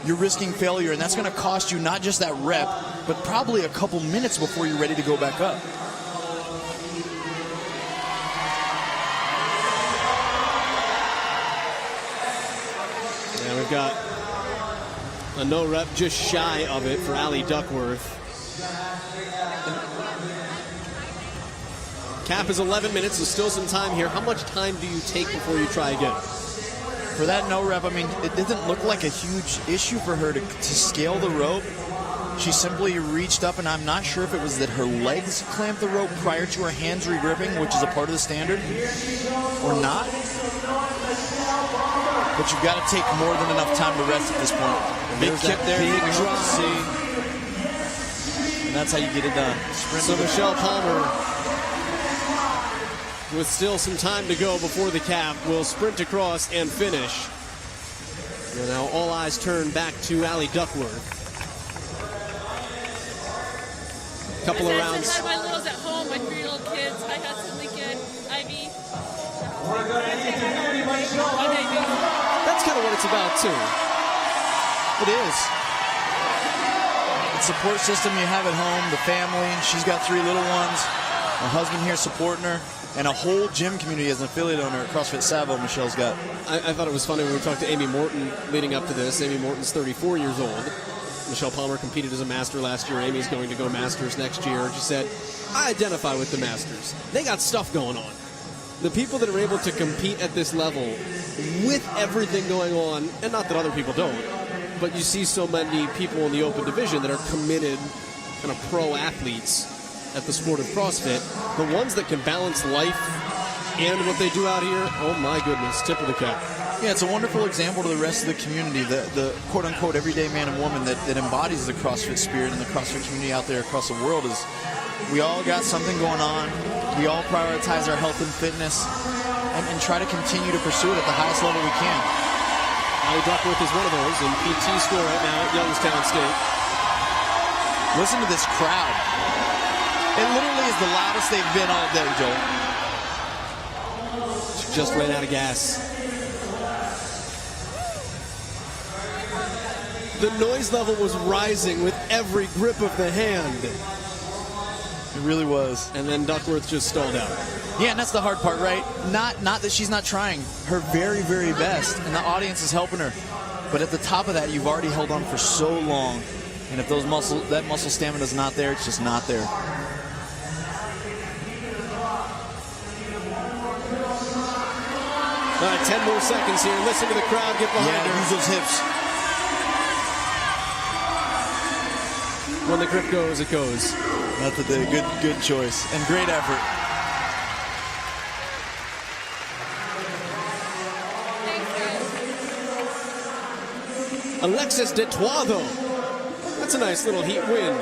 you're risking failure, and that's going to cost you not just that rep, but probably a couple minutes before you're ready to go back up. And we've got a no rep just shy of it for Allie Duckworth. Cap is 11 minutes, so still some time here. How much time do you take before you try again? For that no rep, I mean, it didn't look like a huge issue for her to scale the rope. She simply reached up, and I'm not sure if it was that her legs clamped the rope prior to her hands re-gripping, which is a part of the standard, or not. But you've got to take more than enough time to rest at this point. Big kick there, big drop. And that's how you get it done. So Michelle Palmer, with still some time to go before the cap, will sprint across and finish. And now all eyes turn back to Allie Duckworth. Couple of rounds. I had my littles at home, my 3 little kids. I had some weekend IV. That's kind of what it's about, too. It is. The support system you have at home, the family. She's got 3 little ones. Her husband here supporting her. And a whole gym community as an affiliate owner at CrossFit Savo, Michelle's got. I thought it was funny when we talked to Amy Morton leading up to this. Amy Morton's 34 years old. Michelle Palmer competed as a master last year. Amy's going to go masters next year. And she said, I identify with the masters. They got stuff going on. The people that are able to compete at this level with everything going on, and not that other people don't, but you see so many people in the open division that are committed kind of pro athletes at the sport of CrossFit. The ones that can balance life and what they do out here, oh my goodness, tip of the cap. Yeah, it's a wonderful example to the rest of the community, the quote-unquote everyday man and woman that embodies the CrossFit spirit and the CrossFit community out there across the world. Is we all got something going on. We all prioritize our health and fitness and try to continue to pursue it at the highest level we can. Allie Duckworth is one of those in PT school right now at Youngstown State. Listen to this crowd. It literally is the loudest they've been all day, Joel. Just ran out of gas. The noise level was rising with every grip of the hand. It really was. And then Duckworth just stalled out. Yeah, and that's the hard part, right? Not that she's not trying her very, very best, and the audience is helping her. But at the top of that, you've already held on for so long. And if that muscle stamina is not there, it's just not there. 10 more seconds here. Listen to the crowd get behind her. Use those hips. When the grip goes, it goes. That's a good choice and great effort. Alexis Detuado. That's a nice little heat win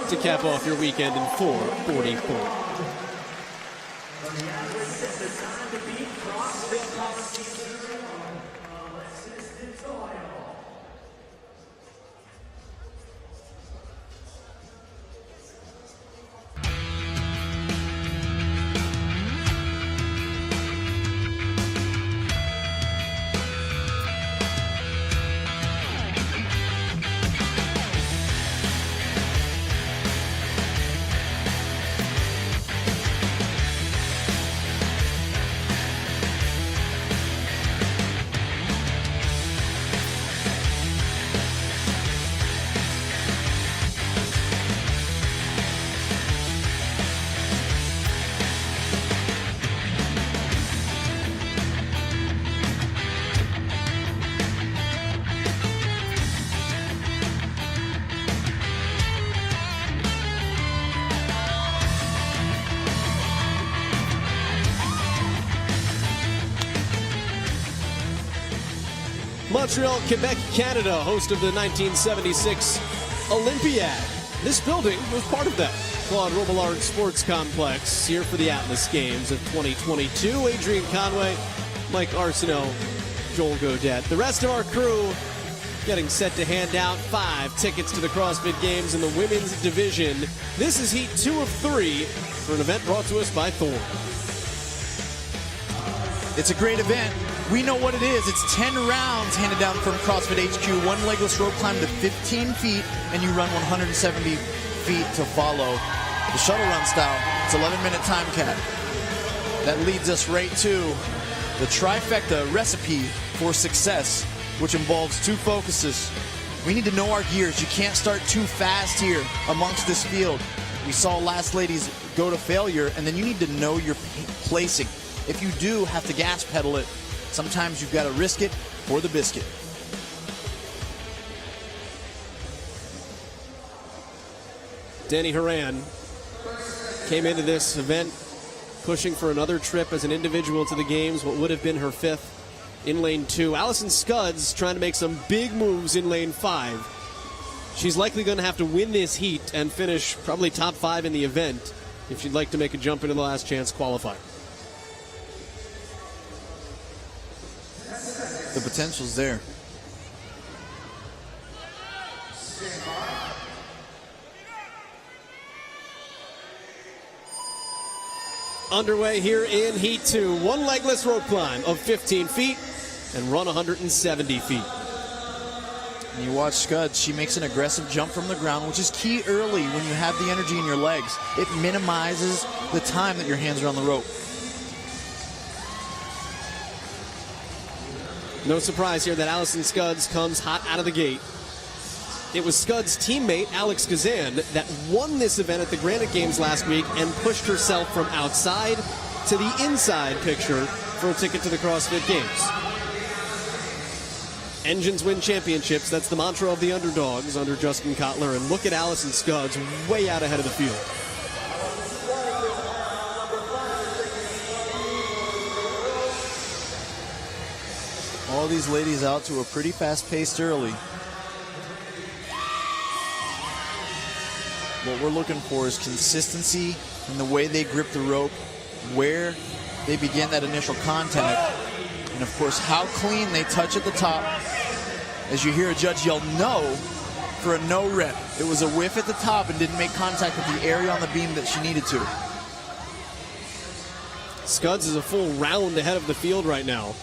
to cap off your weekend in 4:44. Montreal, Quebec, Canada, host of the 1976 Olympiad. This building was part of that. Claude Robillard Sports Complex here for the Atlas Games of 2022. Adrian Conway, Mike Arsenault, Joel Godet. The rest of our crew getting set to hand out 5 tickets to the CrossFit Games in the women's division. This is Heat 2 of 3 for an event brought to us by Thorne. It's a great event. We know what it is. It's 10 rounds handed down from CrossFit HQ. One legless rope climb to 15 feet, and you run 170 feet to follow. The shuttle run style, it's 11-minute time cap. That leads us right to the trifecta recipe for success, which involves 2 focuses. We need to know our gears. You can't start too fast here amongst this field. We saw last ladies go to failure, and then you need to know your placing. If you do have to gas pedal it, sometimes you've got to risk it for the biscuit. Danny Horan came into this event pushing for another trip as an individual to the games, what would have been her 5th in lane 2. Allison Scudds trying to make some big moves in lane 5. She's likely going to have to win this heat and finish probably top 5 in the event if she'd like to make a jump into the last chance qualifier. The potential's there. Underway here in Heat 2. One legless rope climb of 15 feet and run 170 feet. And you watch Scud, she makes an aggressive jump from the ground, which is key early when you have the energy in your legs. It minimizes the time that your hands are on the rope. No surprise here that Allison Scudds comes hot out of the gate. It was Scudds' teammate, Alex Kazan, that won this event at the Granite Games last week and pushed herself from outside to the inside picture for a ticket to the CrossFit Games. Engines win championships. That's the mantra of the underdogs under Justin Kotler. And look at Allison Scudds way out ahead of the field. All these ladies out to a pretty fast pace early. What we're looking for is consistency in the way they grip the rope, where they begin that initial contact, and of course how clean they touch at the top. As you hear a judge yell no for a no rep. It was a whiff at the top and didn't make contact with the area on the beam that she needed to. Scudds is a full round ahead of the field right now.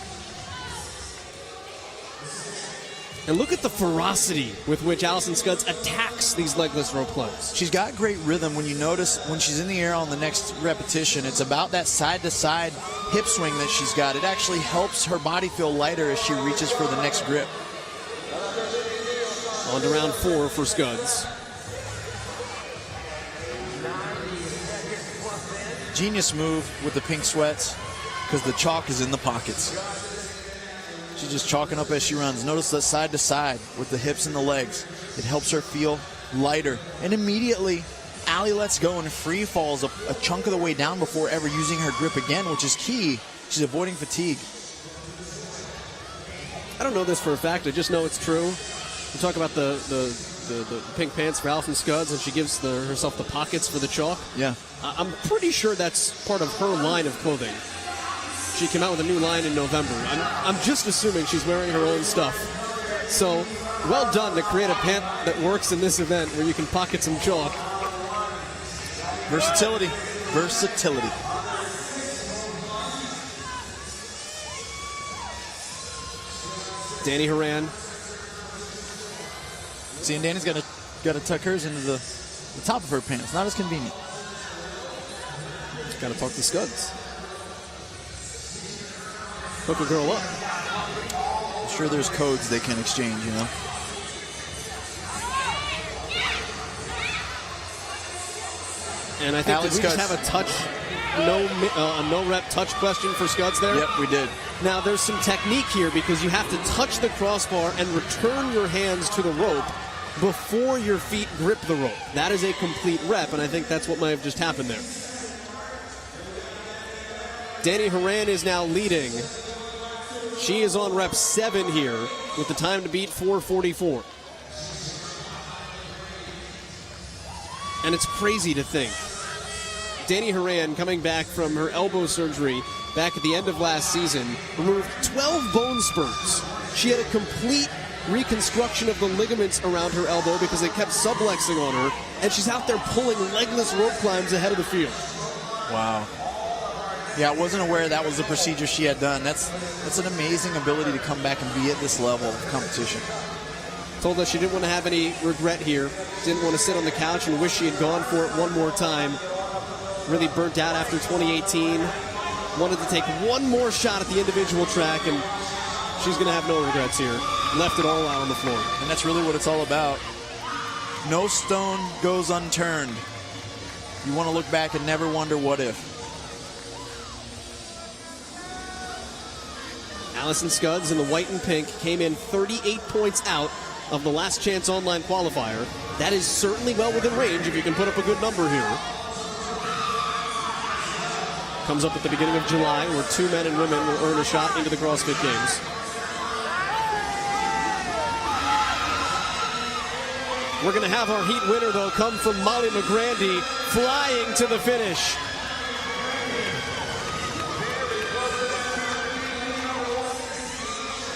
And look at the ferocity with which Allison Scudds attacks these legless rope climbs. She's got great rhythm. When you notice when she's in the air on the next repetition, it's about that side-to-side hip swing that she's got. It actually helps her body feel lighter as she reaches for the next grip. On to round 4 for Scudds. Genius move with the pink sweats because the chalk is in the pockets. She's just chalking up as she runs. Notice that side to side with the hips and the legs. It helps her feel lighter. And immediately Allie lets go and free falls a chunk of the way down before ever using her grip again, which is key. She's avoiding fatigue. I don't know this for a fact. I just know it's true. We talk about the pink pants for Allison Scudds, and she gives herself the pockets for the chalk. Yeah. I'm pretty sure that's part of her line of clothing. She came out with a new line in November. I'm just assuming she's wearing her own stuff. So, well done to create a pant that works in this event where you can pocket some chalk. Versatility. Versatility. Danny Horan. See, and Danny's got to tuck hers into the top of her pants. Not as convenient. Got to talk to Scudds. Hook a girl up. I'm sure there's codes they can exchange, you know. And I think did we just have a touch, no rep touch question for Scudds there? Yep, we did. Now there's some technique here because you have to touch the crossbar and return your hands to the rope before your feet grip the rope. That is a complete rep, and I think that's what might have just happened there. Danny Horan is now leading. She is on rep 7 here with the time to beat 4:44. And it's crazy to think. Danny Horan, coming back from her elbow surgery back at the end of last season, removed 12 bone spurs. She had a complete reconstruction of the ligaments around her elbow because they kept subluxing on her, and she's out there pulling legless rope climbs ahead of the field. Wow. Yeah, I wasn't aware that was the procedure she had done. That's an amazing ability to come back and be at this level of competition. Told us she didn't want to have any regret here. Didn't want to sit on the couch and wish she had gone for it one more time. Really burnt out after 2018. Wanted to take one more shot at the individual track, and she's going to have no regrets here. Left it all out on the floor. And that's really what it's all about. No stone goes unturned. You want to look back and never wonder what if. Allison Scudds in the white and pink came in 38 points out of the Last Chance Online qualifier. That is certainly well within range if you can put up a good number here. Comes up at the beginning of July where 2 men and women will earn a shot into the CrossFit Games. We're going to have our heat winner, though, come from Molly McGrandy, flying to the finish.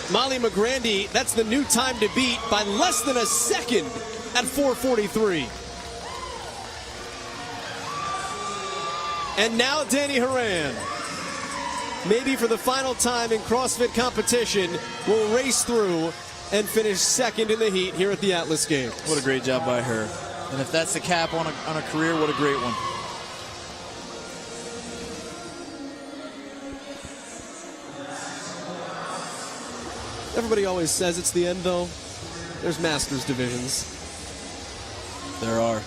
Molly McGrandy, that's the new time to beat by less than a second at 4:43. And now Danny Horan, maybe for the final time in CrossFit competition, will race through and finish second in the heat here at the Atlas Games. What a great job by her. And if that's the cap on a career, what a great one. Everybody always says it's the end, though. There's Masters divisions. There are.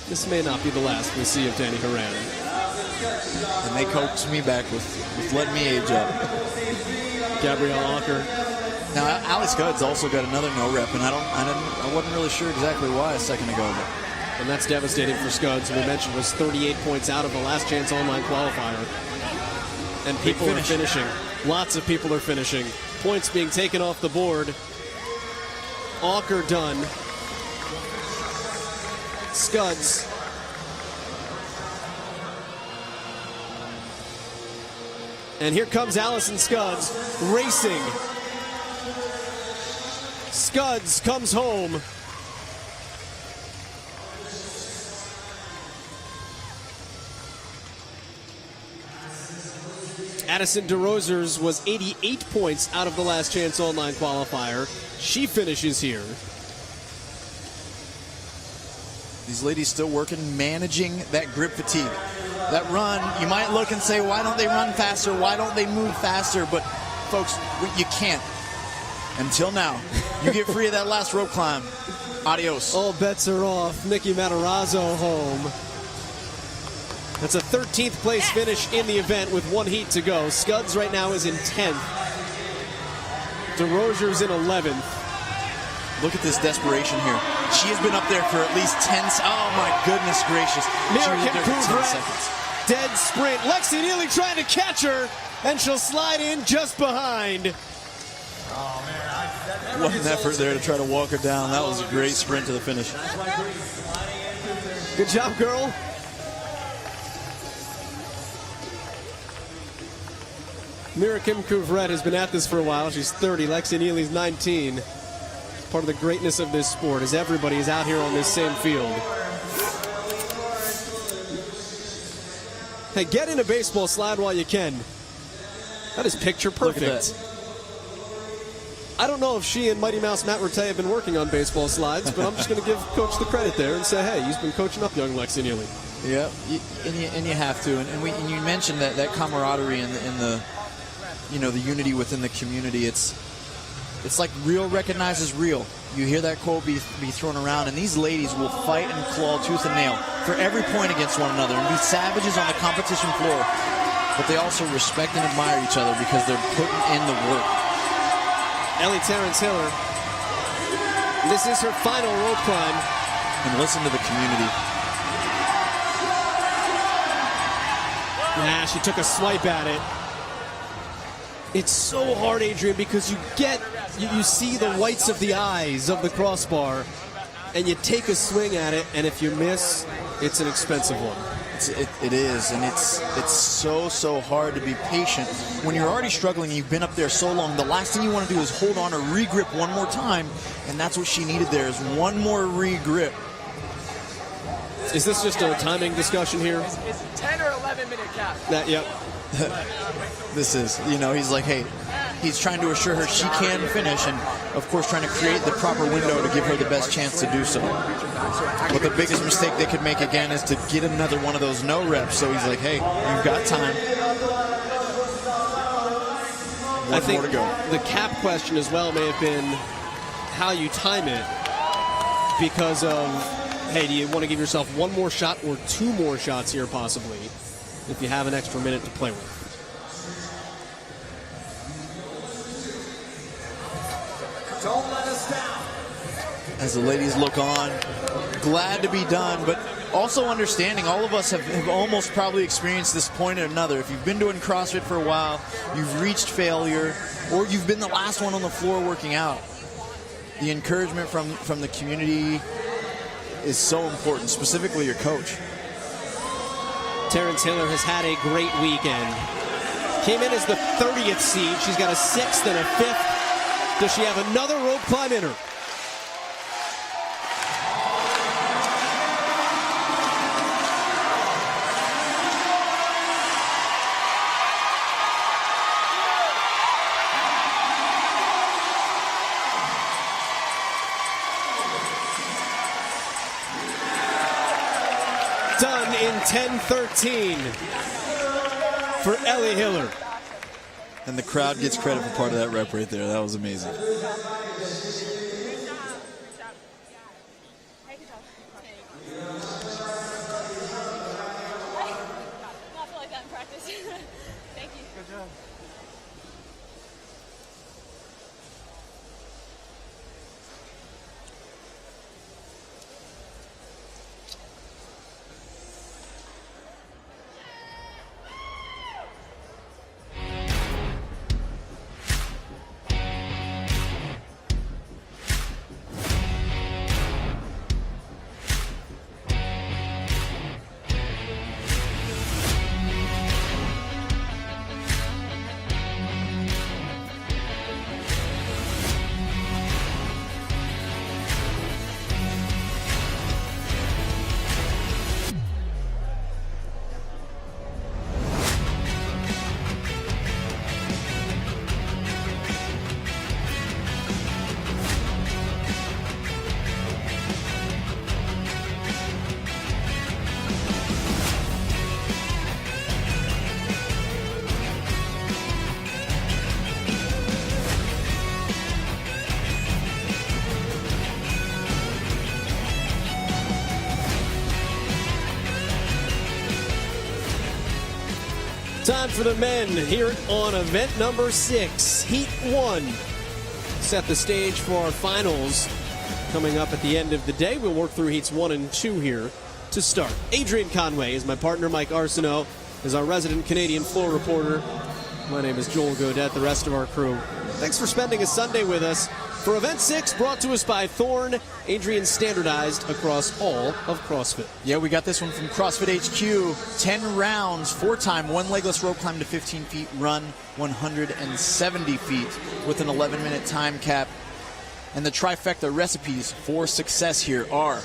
This may not be the last we see of Danny Horan. And they coaxed me back with letting me age up. Gabrielle Alker. Now, Allie Scudds also got another no rep, and I wasn't really sure exactly why a second ago. But. And that's devastating for Scudds, who we mentioned was 38 points out of the Last Chance Online qualifier. And people are finishing. Lots of people are finishing. Points being taken off the board. Alker done. Scudds. And here comes Allison Scudds racing. Scudds comes home. Addison DeRosers was 88 points out of the Last Chance Online qualifier. She finishes here. These ladies still working, managing that grip fatigue. That run, you might look and say, why don't they run faster? Why don't they move faster? But, folks, you can't. Until now. You get free of that last rope climb. Adios. All bets are off. Nikki Matarazzo home. That's a 13th place finish in the event with one heat to go. Scudds right now is in 10th. DeRozier's in 11th. Look at this desperation here. She has been up there for at least 10 seconds. Oh, my goodness gracious. She was up there for 10 seconds. Dead sprint. Lexi Neely trying to catch her, and she'll slide in just behind. What an effort there to try to walk her down. That was a great sprint to the finish. Good job, girl. Mirakim Couvret has been at this for a while. She's 30. Lexi Neely's 19. Part of the greatness of this sport is everybody is out here on this same field. Hey, get into baseball slide while you can. That is picture perfect. I don't know if she and Mighty Mouse Matt Rattay have been working on baseball slides, but I'm just going to give Coach the credit there and say, hey, he's been coaching up young Lexi Neely. Yeah, and you have to. And you mentioned that camaraderie and the the unity within the community. It's like real recognizes real. You hear that quote be thrown around, and these ladies will fight and claw tooth and nail for every point against one another and be savages on the competition floor. But they also respect and admire each other because they're putting in the work. Ellie Terrence Hiller. This is her final rope climb. And listen to the community. Yeah, she took a swipe at it. It's so hard, Adrian, because you see the whites of the eyes of the crossbar, and you take a swing at it, and if you miss, it's an expensive one. It is, and it's so hard to be patient when you're already struggling. You've been up there so long. The last thing you want to do is hold on or re-grip one more time, and that's what she needed there, is one more re-grip. Is this just a timing discussion here? It's 10 or 11 minute cap. Yep. This is, he's like, hey, he's trying to assure her she can finish, and of course trying to create the proper window to give her the best chance to do so. But the biggest mistake they could make again is to get another one of those no reps. So he's like, hey, you've got time. I think more to go. The cap question as well may have been how you time it, because of, hey, do you want to give yourself one more shot or two more shots here possibly if you have an extra minute to play with? Don't let us down. As the ladies look on, glad to be done, but also understanding all of us have almost probably experienced this point or another. If you've been doing CrossFit for a while, you've reached failure, or you've been the last one on the floor working out. The encouragement from the community is so important, specifically your coach. Terrence Hiller has had a great weekend. Came in as the 30th seed. She's got a 6th and a 5th. Does she have another rope climb in her? Done in 10:13 for Ellie Hiller. And the crowd gets credit for part of that rep right there. That was amazing. Time for the men here on event number 6, Heat 1. Set the stage for our finals. coming up at the end of the day. We'll work through heats 1 and 2 here to start. Adrian Conway is my partner. Mike Arsenault is our resident Canadian floor reporter. My name is Joel Godet, the rest of our crew. Thanks for spending a Sunday with us for Event 6, brought to us by Thorne. Adrian standardized across all of CrossFit. Yeah, we got this one from CrossFit HQ. 10 rounds, 4-time, 1 legless rope climb to 15 feet, run 170 feet with an 11-minute time cap. And the trifecta recipes for success here are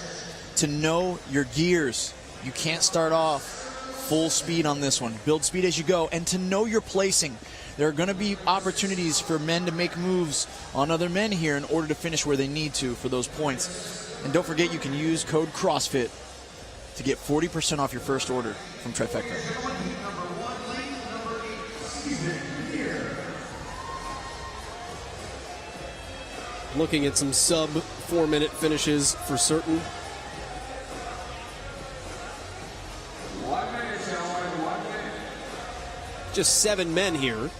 to know your gears. You can't start off full speed on this one. Build speed as you go, and to know your placing. There are going to be opportunities for men to make moves on other men here in order to finish where they need to for those points. And don't forget, you can use code CrossFit to get 40% off your first order from Trifecta. Looking at some sub 4-minute finishes for certain. Just 7 men here,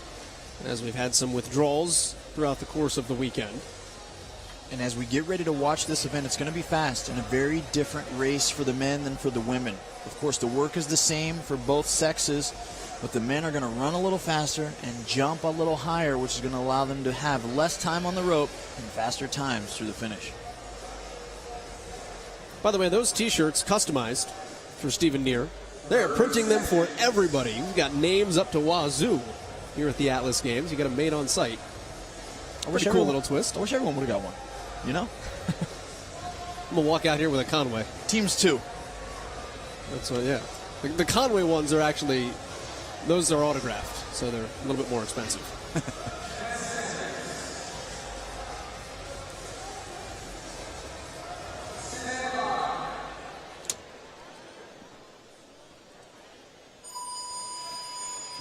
as we've had some withdrawals throughout the course of the weekend. And as we get ready to watch this event, it's going to be fast and a very different race for the men than for the women. Of course, the work is the same for both sexes, but the men are going to run a little faster and jump a little higher, which is going to allow them to have less time on the rope and faster times through the finish. By the way, those t-shirts customized for Stephen Neer. They're printing them for everybody. You've got names up to wazoo here at the Atlas Games. You got them made on site. Pretty cool little twist. I wish everyone would have got one. You know? I'm going to walk out here with a Conway. Teams 2. That's what, yeah. The Conway ones are actually, those are autographed, so they're a little bit more expensive.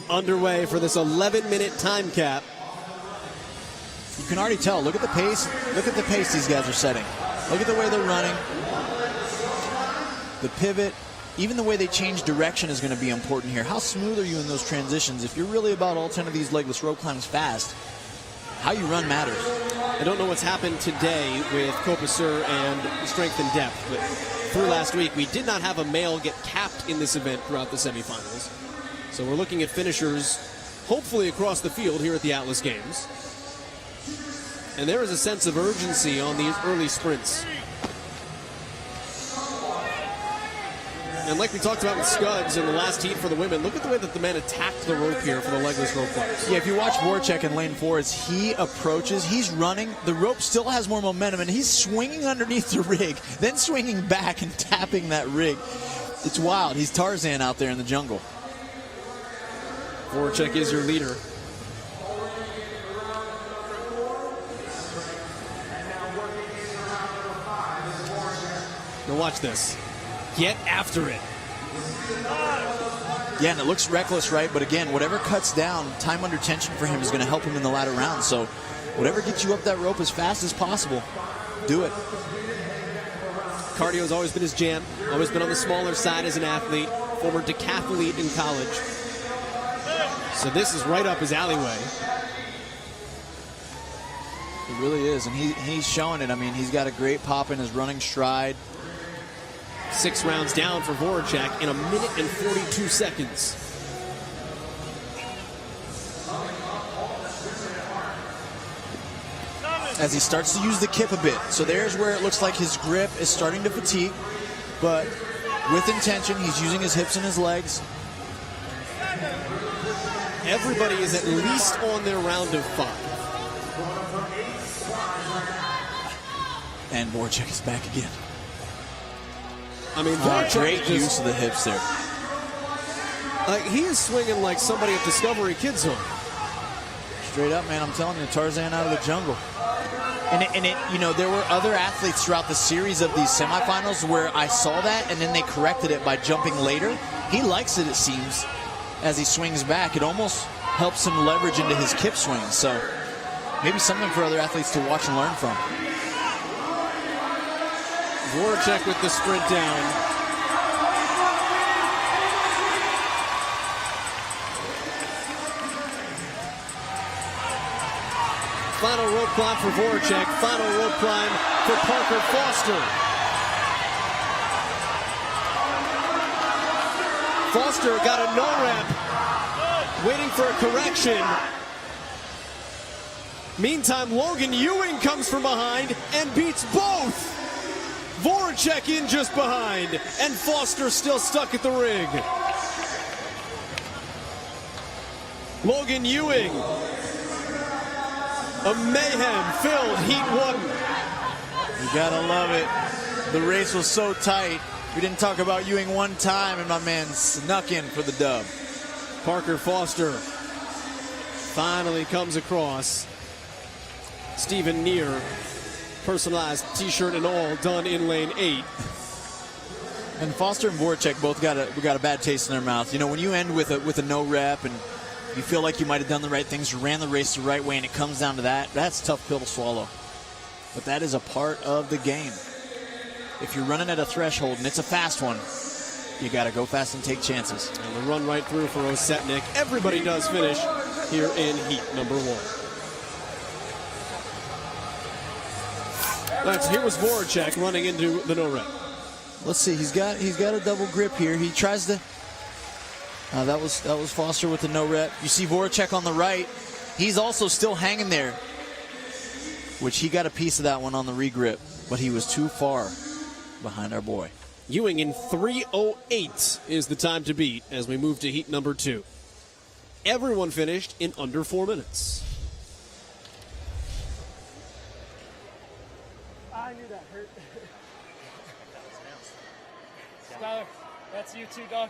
Underway for this 11-minute time cap. You can already tell. Look at the pace. Look at the pace these guys are setting. Look at the way they're running. The pivot, even the way they change direction is going to be important here. How smooth are you in those transitions? If you're really about all 10 of these legless rope climbs fast, how you run matters. I don't know what's happened today with Copasseur and strength and depth, but through last week, we did not have a male get capped in this event throughout the semifinals. So we're looking at finishers hopefully across the field here at the Atlas Games. And there is a sense of urgency on these early sprints. And like we talked about with Scuds in the last heat for the women, look at the way that the men attacked the rope here for the legless rope climbs. Yeah, if you watch Voracek in lane 4, as he approaches, he's running. The rope still has more momentum, and he's swinging underneath the rig, then swinging back and tapping that rig. It's wild. He's Tarzan out there in the jungle. Voracek is your leader. Now watch this. Get after it. Yeah, and it looks reckless, right? But again, whatever cuts down, time under tension for him is going to help him in the latter round. So whatever gets you up that rope as fast as possible, do it. Cardio has always been his jam. Always been on the smaller side as an athlete. Former decathlete in college. So this is right up his alleyway. It really is, and he's showing it. I mean, he's got a great pop in his running stride. 6 rounds down for Voracek in 1 minute and 42 seconds. As he starts to use the kip a bit. So there's where it looks like his grip is starting to fatigue, but with intention, he's using his hips and his legs. Everybody is at least on their round of 5. And Voracek is back again. I mean, great use of the hips there. He is swinging like somebody at Discovery Kids Home. Straight up, man, I'm telling you, Tarzan out of the jungle. And it, you know, there were other athletes throughout the series of these semifinals where I saw that, and then they corrected it by jumping later. He likes it seems, as he swings back. It almost helps him leverage into his kip swing. So maybe something for other athletes to watch and learn from. Voracek with the sprint down. Final rope climb for Voracek. Final rope climb for Parker Foster. Foster got a no-rep, waiting for a correction. Meantime, Logan Ewing comes from behind and beats both. Voracek in just behind, and Foster still stuck at the ring. Logan Ewing, a mayhem-filled Heat 1. You gotta love it. The race was so tight. We didn't talk about Ewing one time, and my man snuck in for the dub. Parker Foster finally comes across. Stephen Neer, personalized t-shirt and all, done in lane 8. And Foster and Voracek both got a bad taste in their mouth. You know, when you end with a no rep and you feel like you might have done the right things, you ran the race the right way, and it comes down to that, that's a tough pill to swallow. But that is a part of the game. If you're running at a threshold and it's a fast one, you got to go fast and take chances. And the run right through for Osetnik. Everybody does finish here in heat number 1. Here was Voracek running into the no rep. Let's see. He's got a double grip here. He tries to. That was Foster with the no rep. You see Voracek on the right. He's also still hanging there, which he got a piece of that one on the regrip, but he was too far behind our boy. Ewing in 3:08 is the time to beat as we move to heat number 2. Everyone finished in under 4 minutes. I knew that hurt. Skyler, that's you too, dog.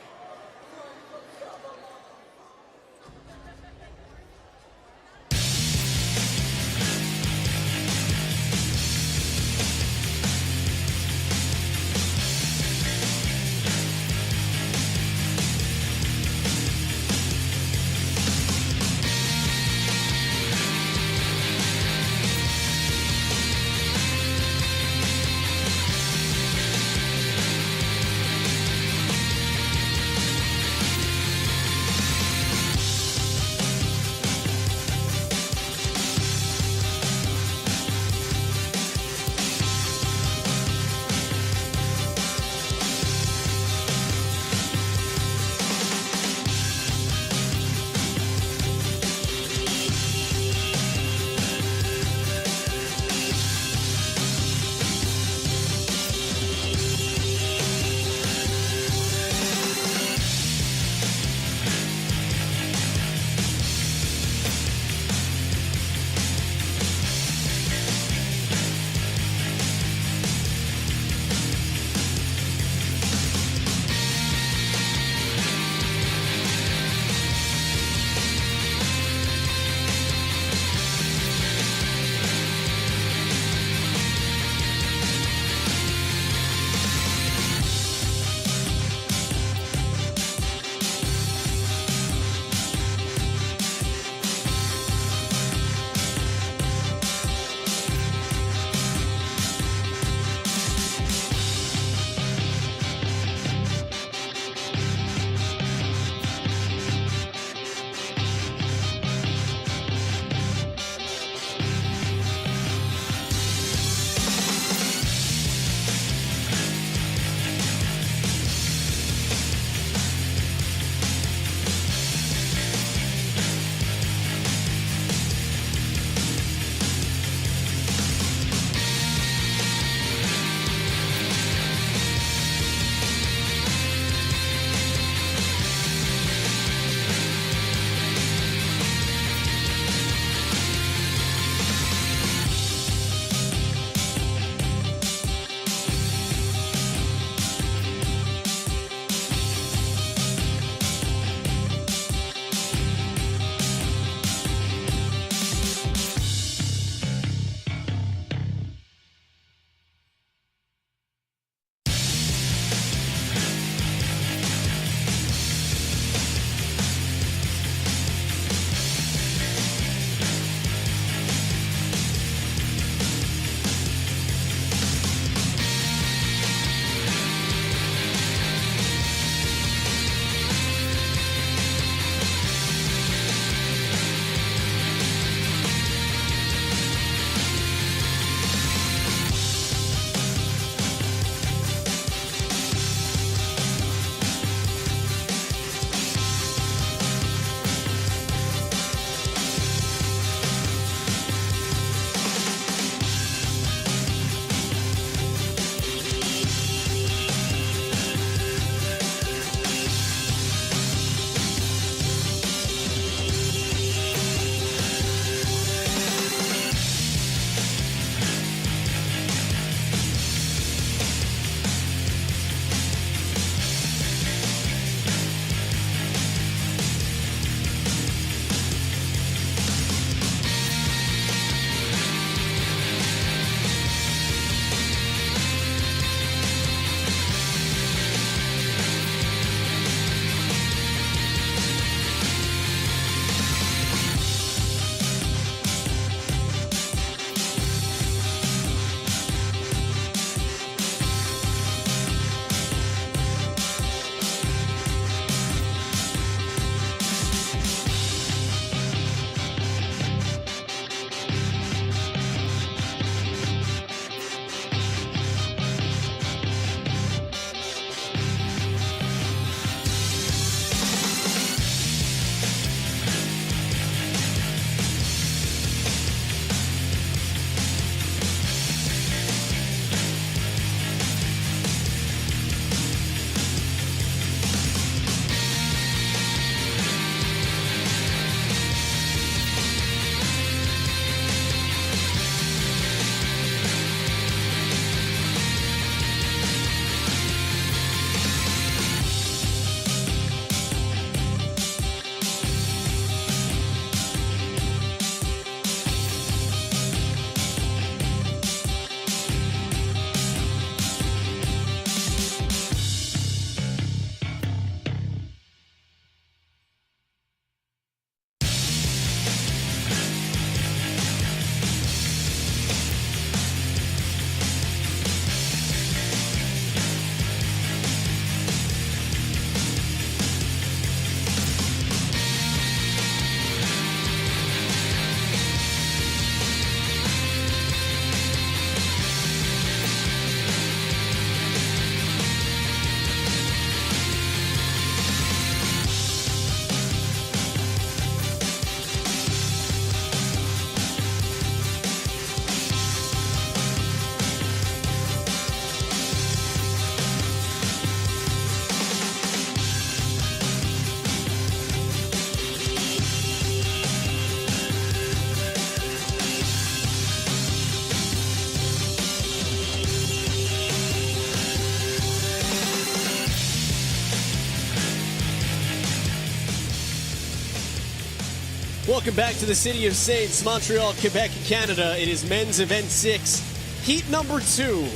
Welcome back to the City of Saints, Montreal, Quebec, Canada. It is men's event 6, heat number 2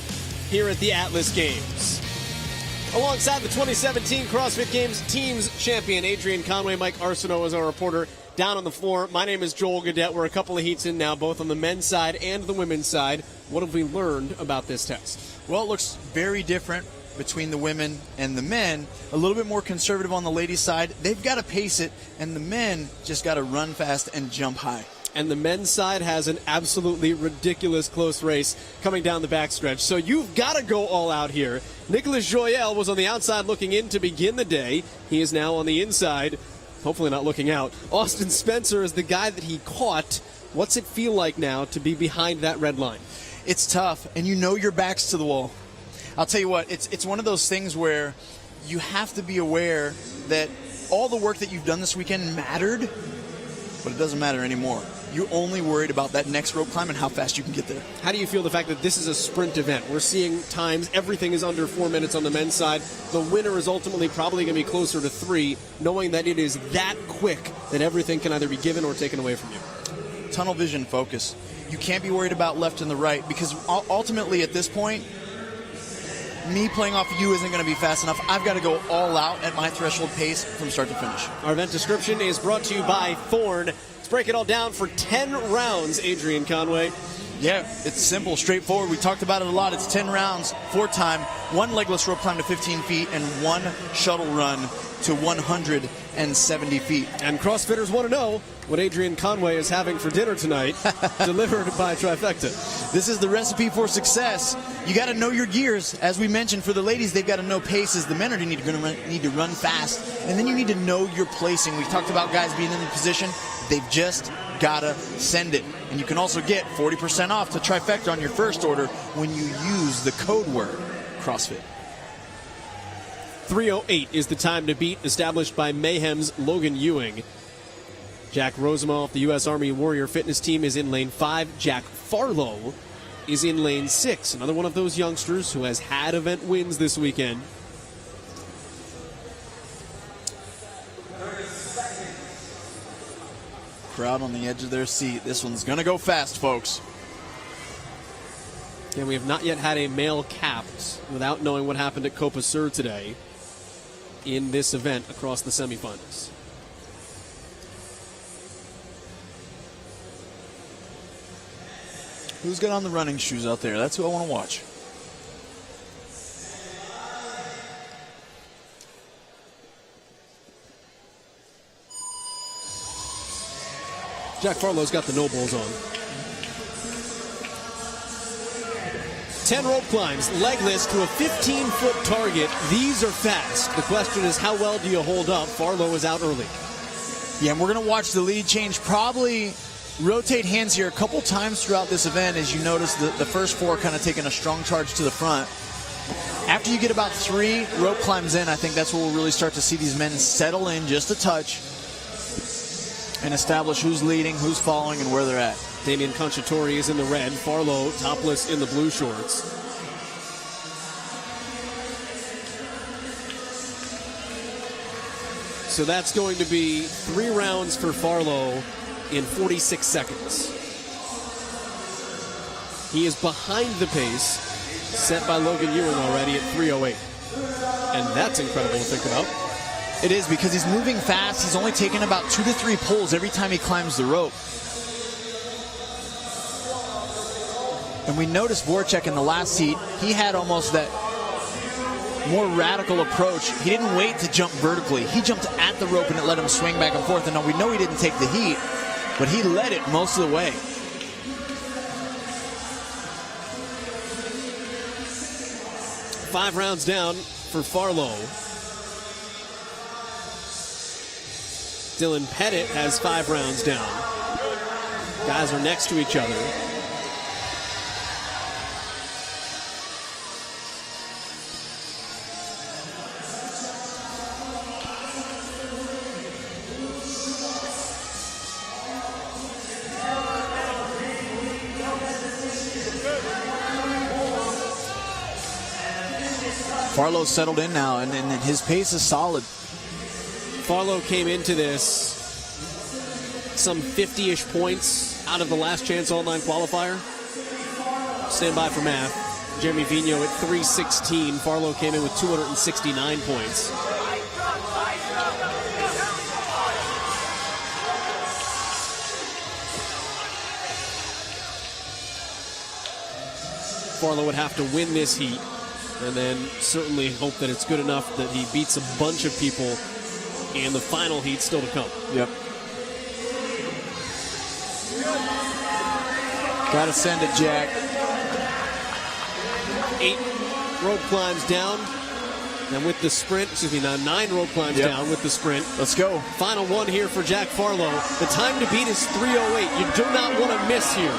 here at the Atlas Games. Alongside the 2017 CrossFit Games teams champion Adrian Conway, Mike Arsenault is our reporter down on the floor. My name is Joel Gaudette. We're a couple of heats in now, both on the men's side and the women's side. What have we learned about this test? Well, it looks very different between the women and the men. A little bit more conservative on the ladies' side. They've got to pace it, and the men just got to run fast and jump high. And the men's side has an absolutely ridiculous close race coming down the backstretch. So you've got to go all out here. Nicolas Joyel was on the outside looking in to begin the day. He is now on the inside, hopefully not looking out. Austin Spencer is the guy that he caught. What's it feel like now to be behind that red line? It's tough, and you know your back's to the wall. I'll tell you what, it's one of those things where you have to be aware that all the work that you've done this weekend mattered, but it doesn't matter anymore. You're only worried about that next rope climb and how fast you can get there. How do you feel the fact that this is a sprint event? We're seeing times, everything is under 4 minutes on the men's side. The winner is ultimately probably going to be closer to 3, knowing that it is that quick that everything can either be given or taken away from you. Tunnel vision focus. You can't be worried about left and the right, because ultimately at this point, me playing off of you isn't going to be fast enough. I've got to go all out at my threshold pace from start to finish. Our event description is brought to you by Thorne. Let's break it all down for 10 rounds, Adrian Conway. Yeah, it's simple, straightforward. We talked about it a lot. It's 10 rounds, 4 time, 1 legless rope climb to 15 feet, and 1 shuttle run to 170 feet. And CrossFitters want to know what Adrian Conway is having for dinner tonight, delivered by Trifecta. This is the recipe for success. You got to know your gears. As we mentioned, for the ladies, they've got to know paces. The men are need to run fast, and then you need to know your placing. We've talked about guys being in the position. They've just got to send it. And you can also get 40% off to Trifecta on your first order when you use the code word CrossFit. 3:08 is the time to beat, established by Mayhem's Logan Ewing. Jack Rosemoff, the U.S. Army Warrior Fitness Team, is in lane 5. Jack Farlow is in lane 6. Another one of those youngsters who has had event wins this weekend. Crowd on the edge of their seat. This one's going to go fast, folks. And we have not yet had a male capped without knowing what happened at Copa Sur today in this event across the semifinals. Who's got on the running shoes out there? That's who I want to watch. Jack Farlow's got the no-balls on. 10 rope climbs, legless to a 15-foot target. These are fast. The question is, how well do you hold up? Farlow is out early. Yeah, and we're going to watch the lead change. Probably rotate hands here a couple times throughout this event. As you notice, the first 4 kind of taking a strong charge to the front. After you get about 3 rope climbs in, I think that's where we'll really start to see these men settle in just a touch and establish who's leading, who's following, and where they're at. Damian Conchatori is in the red. Farlow topless in the blue shorts. So that's going to be 3 rounds for Farlow in 46 seconds. He is behind the pace set by Logan Ewing already at 3:08. And that's incredible to think about. It is, because he's moving fast. He's only taking about 2 to 3 pulls every time he climbs the rope. And we noticed Voracek in the last heat, he had almost that more radical approach. He didn't wait to jump vertically. He jumped at the rope and it let him swing back and forth. And now we know he didn't take the heat, but he led it most of the way. Five rounds down for Farlow. Dylan Pettit has 5 rounds down. Guys are next to each other. Farlow's settled in now, and his pace is solid. Farlow came into this some 50-ish points out of the last chance online qualifier. Stand by for math. Jeremy Vigneault at 316. Farlow came in with 269 points. Farlow would have to win this heat and then certainly hope that it's good enough that he beats a bunch of people in the final heat still to come. Yep. Gotta send it, Jack. 8 rope climbs down. And with the sprint, 9 rope climbs down with the sprint. Let's go. Final one here for Jack Farlow. The time to beat is 3:08. You do not want to miss here.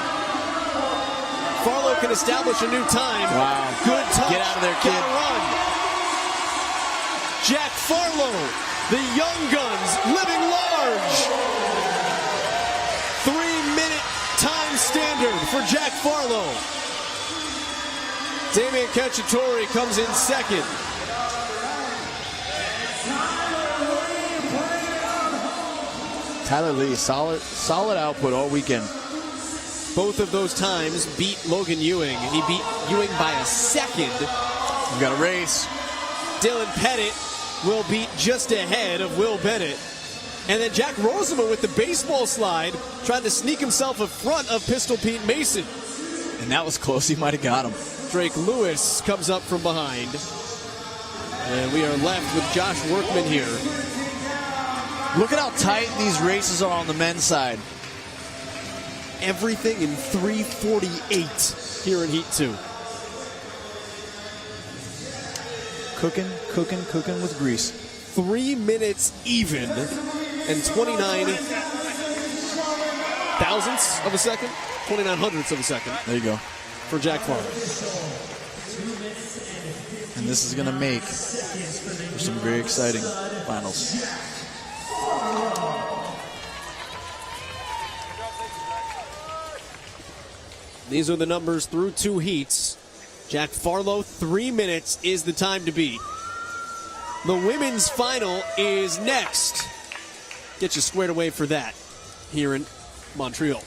Farlow can establish a new time. Wow. Good touch. Get out of there, kid. Run. Jack Farlow, the Young Guns, living large. 3-minute time standard for Jack Farlow. Damian Cacciatore comes in second. Tyler Lee, solid output all weekend. Both of those times beat Logan Ewing. He beat Ewing by a second. We've got a race. Dylan Pettit will beat just ahead of Will Bennett. And then Jack Rosema with the baseball slide tried to sneak himself in front of Pistol Pete Mason. And that was close. He might have got him. Drake Lewis comes up from behind. And we are left with Josh Workman here. Look at how tight these races are on the men's side. Everything in 3:48 here in Heat 2. Cooking with grease. 3 minutes even and 29 thousandths of a second, 29 hundredths of a second. There you go. For Jack Farlow. And this is going to make for some very exciting finals. These are the numbers through 2 heats. Jack Farlow, 3 minutes is the time to beat. The women's final is next. Get you squared away for that here in Montreal.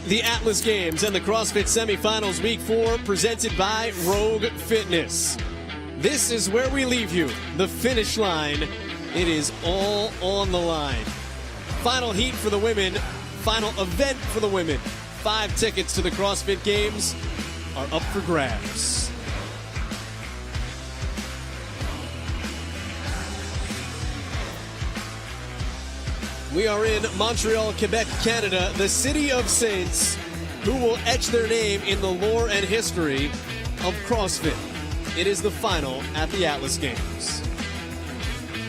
The Atlas Games and the CrossFit Semifinals Week 4 presented by Rogue Fitness. This is where we leave you, the finish line. It is all on the line. Final heat for the women, final event for the women. 5 tickets to the CrossFit Games are up for grabs. We are in Montreal, Quebec, Canada, the city of saints, who will etch their name in the lore and history of CrossFit. It is the final at the Atlas Games.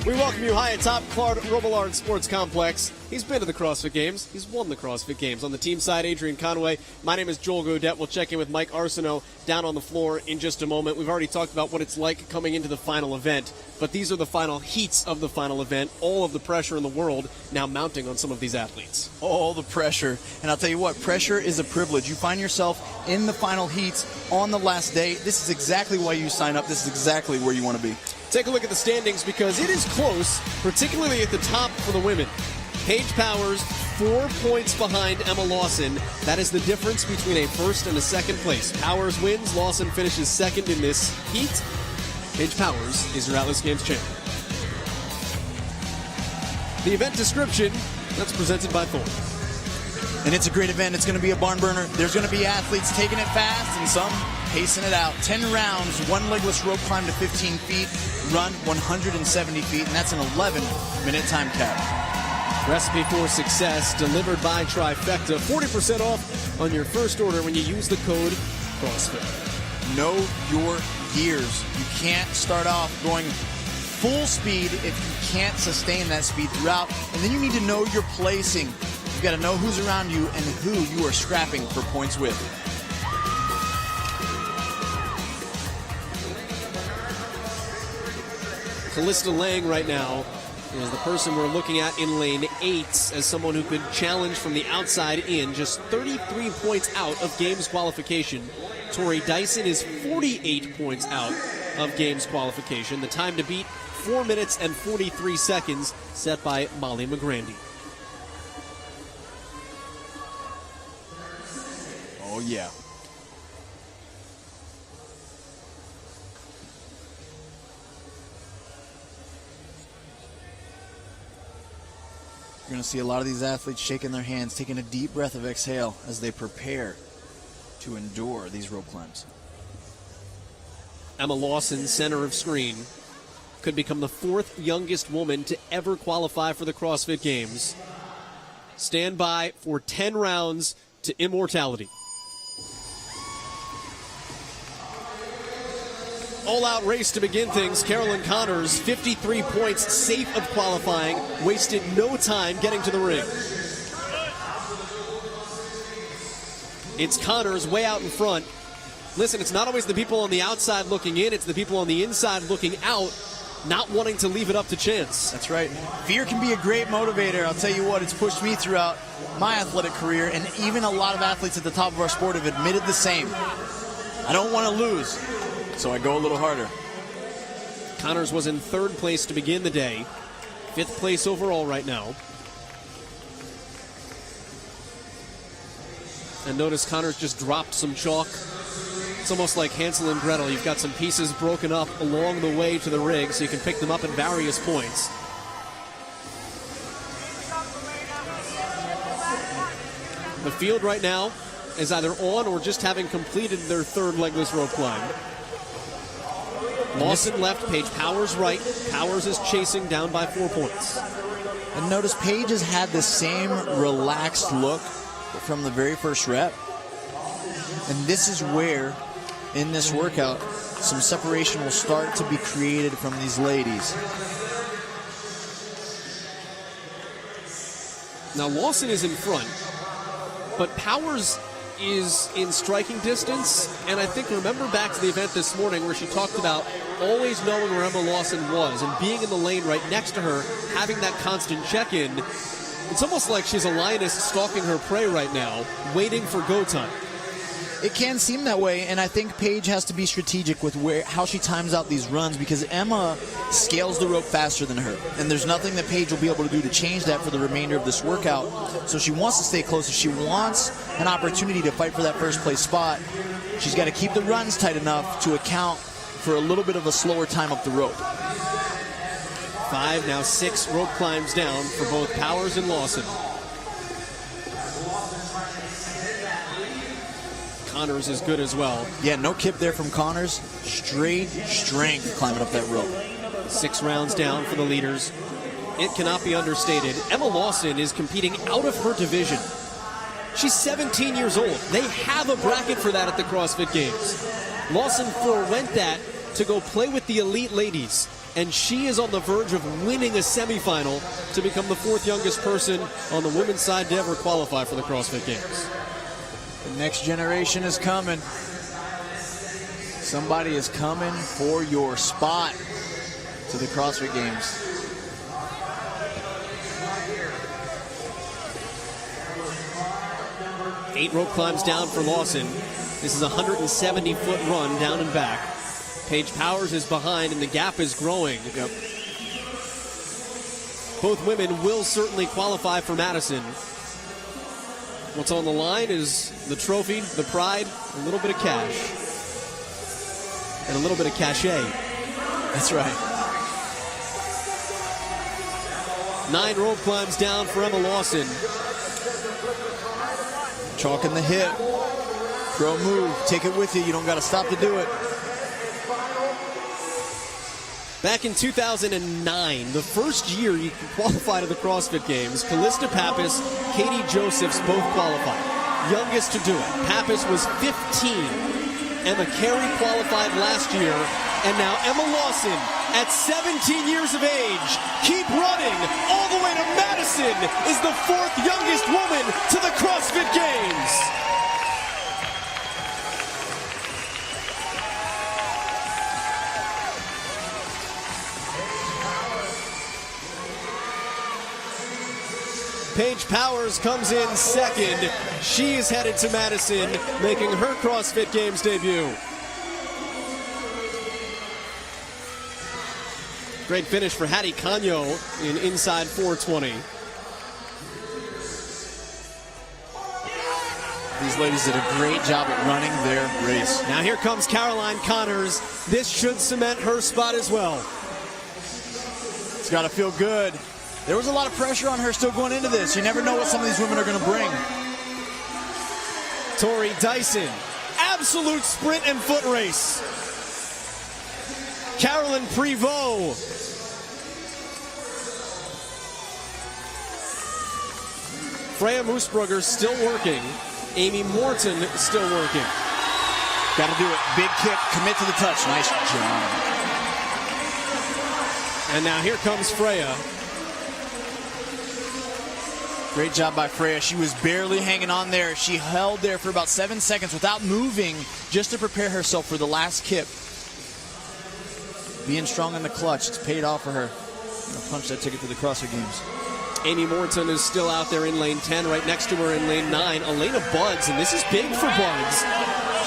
We welcome you high atop Claude Robillard Sports Complex. He's been to the CrossFit Games. He's won the CrossFit Games. On the team side, Adrian Conway. My name is Joel Godet. We'll check in with Mike Arsenault down on the floor in just a moment. We've already talked about what it's like coming into the final event, but these are the final heats of the final event. All of the pressure in the world now mounting on some of these athletes. All the pressure. And I'll tell you what, pressure is a privilege. You find yourself in the final heats on the last day. This is exactly why you sign up. This is exactly where you want to be. Take a look at the standings because it is close, particularly at the top for the women. Paige Powers, 4 points behind Emma Lawson. That is the difference between a first and a second place. Powers wins. Lawson finishes second in this heat. Paige Powers is your Atlas Games champion. The event description, that's presented by Thorne. And it's a great event. It's going to be a barn burner. There's going to be athletes taking it fast and some pacing it out. 10 rounds, 1 legless rope climb to 15 feet, run 170 feet, and that's an 11-minute time cap. Recipe for success delivered by Trifecta. 40% off on your first order when you use the code CrossFit. Know your gears. You can't start off going full speed if you can't sustain that speed throughout. And then you need to know your placing. You've got to know who's around you and who you are scrapping for points with. Callista Lang right now is the person we're looking at in lane 8 as someone who could challenge from the outside in, just 33 points out of games qualification. Tori Dyson is 48 points out of games qualification. The time to beat, 4 minutes and 43 seconds, set by Molly McGrandy. Oh, yeah. You're going to see a lot of these athletes shaking their hands, taking a deep breath of exhale as they prepare to endure these rope climbs. Emma Lawson, center of screen, could become the 4th youngest woman to ever qualify for the CrossFit Games. Stand by for 10 rounds to immortality. All-out race to begin things. Carolyn Connors, 53 points, safe of qualifying, wasted no time getting to the ring. It's Connors way out in front. Listen, it's not always the people on the outside looking in, it's the people on the inside looking out, not wanting to leave it up to chance. That's right. Fear can be a great motivator. I'll tell you what, it's pushed me throughout my athletic career, and even a lot of athletes at the top of our sport have admitted the same. I don't want to lose, so I go a little harder. Connors was in 3rd place to begin the day. 5th place overall right now. And notice Connors just dropped some chalk. It's almost like Hansel and Gretel. You've got some pieces broken up along the way to the rig, so you can pick them up at various points. The field right now is either on or just having completed their 3rd legless rope climb. Lawson left, Paige Powers right. Powers is chasing down by 4 points. And notice Paige has had the same relaxed look from the very first rep. And this is where, in this workout, some separation will start to be created from these ladies. Now Lawson is in front, but Powers is in striking distance, and I think, remember back to the event this morning where she talked about always knowing where Emma Lawson was and being in the lane right next to her, having that constant check-in. It's almost like she's a lioness stalking her prey right now, waiting for go time. It can seem that way, and I think Paige has to be strategic with how she times out these runs, because Emma scales the rope faster than her, and there's nothing that Paige will be able to do to change that for the remainder of this workout. So she wants to stay close. If she wants an opportunity to fight for that first place spot, she's got to keep the runs tight enough to account for a little bit of a slower time up the rope. 5, now 6 rope climbs down for both Powers and Lawson. Connors is good as well. Yeah, no kip there from Connors. Straight strength climbing up that rope. 6 rounds down for the leaders. It cannot be understated. Emma Lawson is competing out of her division. She's 17 years old. They have a bracket for that at the CrossFit Games. Lawson forewent that to go play with the elite ladies, and she is on the verge of winning a semifinal to become the 4th youngest person on the women's side to ever qualify for the CrossFit Games. The next generation is coming. Somebody is coming for your spot to the CrossFit Games. Eight rope climbs down for Lawson. This is a 170-foot run down and back. Paige Powers is behind, and the gap is growing. Yep. Both women will certainly qualify for Madison. What's on the line is the trophy, the pride, a little bit of cash. And a little bit of cachet. That's right. 9 rope climbs down for Emma Lawson. Chalking the hip. Pro move. Take it with you. You don't got to stop to do it. Back in 2009, the first year you could qualify to the CrossFit Games, Callista Pappas, Katie Josephs both qualified. Youngest to do it. Pappas was 15. Emma Carey qualified last year, and now Emma Lawson, at 17 years of age, keep running all the way to Madison, is the 4th youngest woman to the CrossFit Games. Paige Powers comes in second. She is headed to Madison, making her CrossFit Games debut. Great finish for Hattie Canyo in inside 420. These ladies did a great job at running their race. Now here comes Caroline Connors. This should cement her spot as well. It's got to feel good. There was a lot of pressure on her still going into this. You never know what some of these women are going to bring. Tori Dyson, absolute sprint and foot race. Carolyn Prevost. Freya Moosbrugger still working. Amy Morton still working. Got to do it. Big kick. Commit to the touch. Nice job. And now here comes Freya. Great job by Freya. She was barely hanging on there. She held there for about 7 seconds without moving just to prepare herself for the last kip. Being strong in the clutch, it's paid off for her. Gonna punch that ticket to the CrossFit Games. Amy Morton is still out there in lane 10. Right next to her in lane 9, Elena Buds, and this is big for Buds.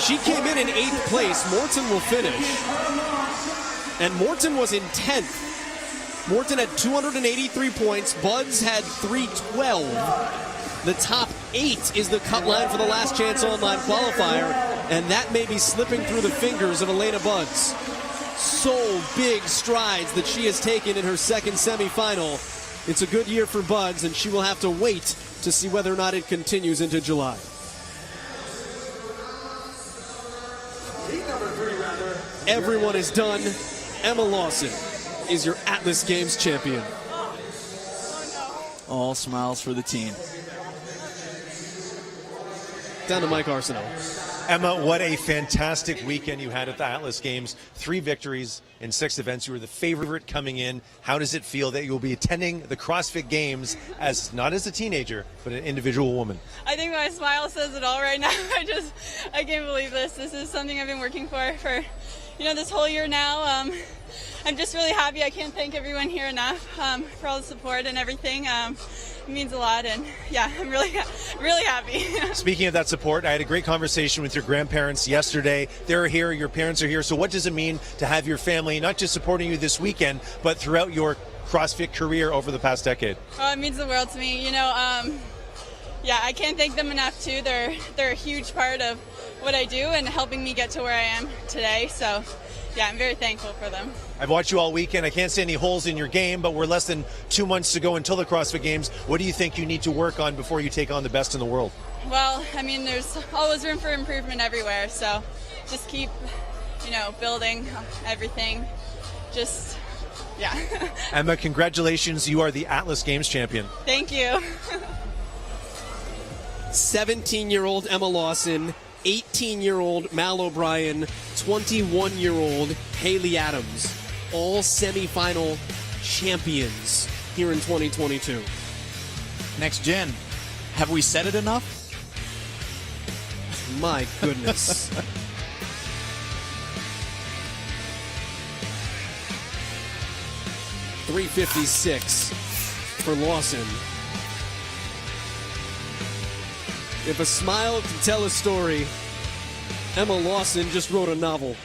She came in 8th place. Morton will finish. And Morton was in 10th. Morton had 283 points. Buds had 312. The top 8 is the cut line for the Last Chance Online qualifier, and that may be slipping through the fingers of Elena Buds. So big strides that she has taken in her second semifinal. It's a good year for Buds, and she will have to wait to see whether or not it continues into July. Everyone is done. Emma Lawson is your Atlas Games champion. All smiles for the team. Down to Mike Arsenault. Emma, what a fantastic weekend you had at the Atlas Games. 3 victories in 6 events. You were the favorite coming in. How does it feel that you'll be attending the CrossFit Games as not as a teenager, but an individual woman? I think my smile says it all right now. I can't believe this. This is something I've been working for this whole year now. I'm just really happy. I can't thank everyone here enough for all the support and everything. means a lot, and yeah, I'm really happy. Speaking of that support, I had a great conversation with your grandparents yesterday. They're here, your parents are here. So what does it mean to have your family not just supporting you this weekend, but throughout your CrossFit career over the past decade? Oh, it means the world to me. You know, yeah, I can't thank them enough too. They're a huge part of what I do and helping me get to where I am today. So yeah, I'm very thankful for them. I've watched you all weekend. I can't see any holes in your game, but we're less than 2 months to go until the CrossFit Games. What do you think you need to work on before you take on the best in the world? Well, I mean, there's always room for improvement everywhere. So just keep, you know, building everything. Just, yeah. Emma, congratulations. You are the Atlas Games champion. Thank you. 17-year-old Emma Lawson, 18-year-old Mal O'Brien, 21-year-old Haley Adams, all semifinal champions here in 2022. Next gen, have we said it enough? My goodness. .356 for Lawson. If a smile can tell a story, Emma Lawson just wrote a novel.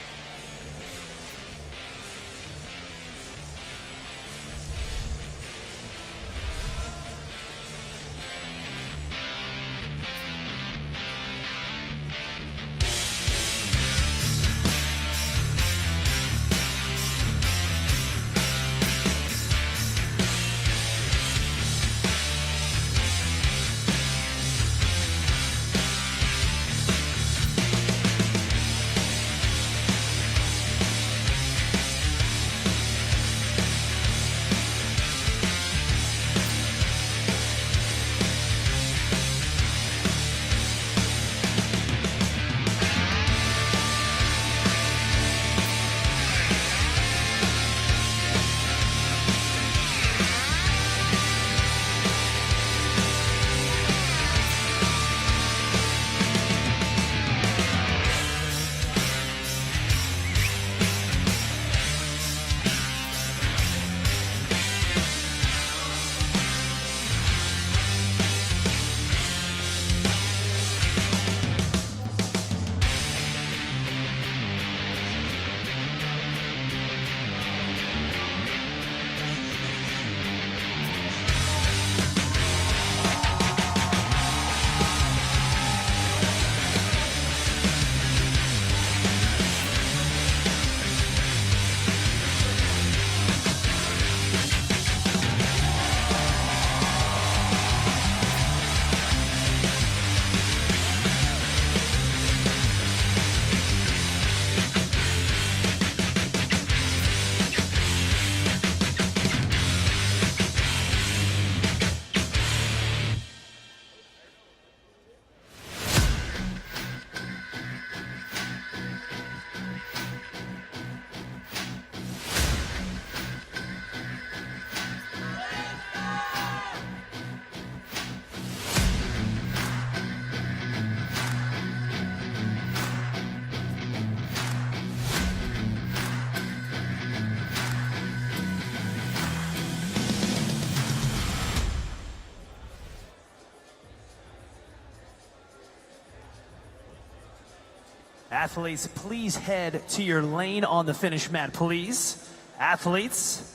Athletes, please head to your lane on the finish mat, please. Athletes,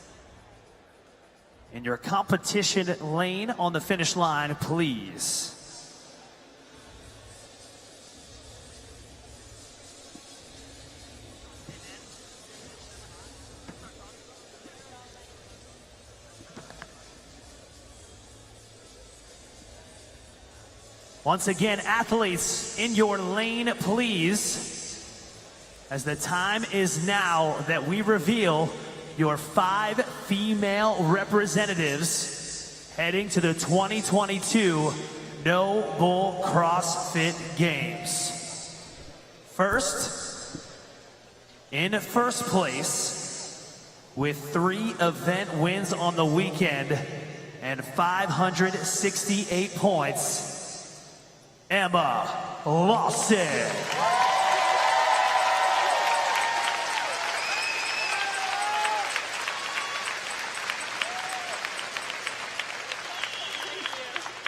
in your competition lane on the finish line, please. Once again, athletes, in your lane, please, as the time is now that we reveal your 5 female representatives heading to the 2022 No Bull CrossFit Games. First, in first place, with 3 event wins on the weekend and 568 points, Emma Lawson.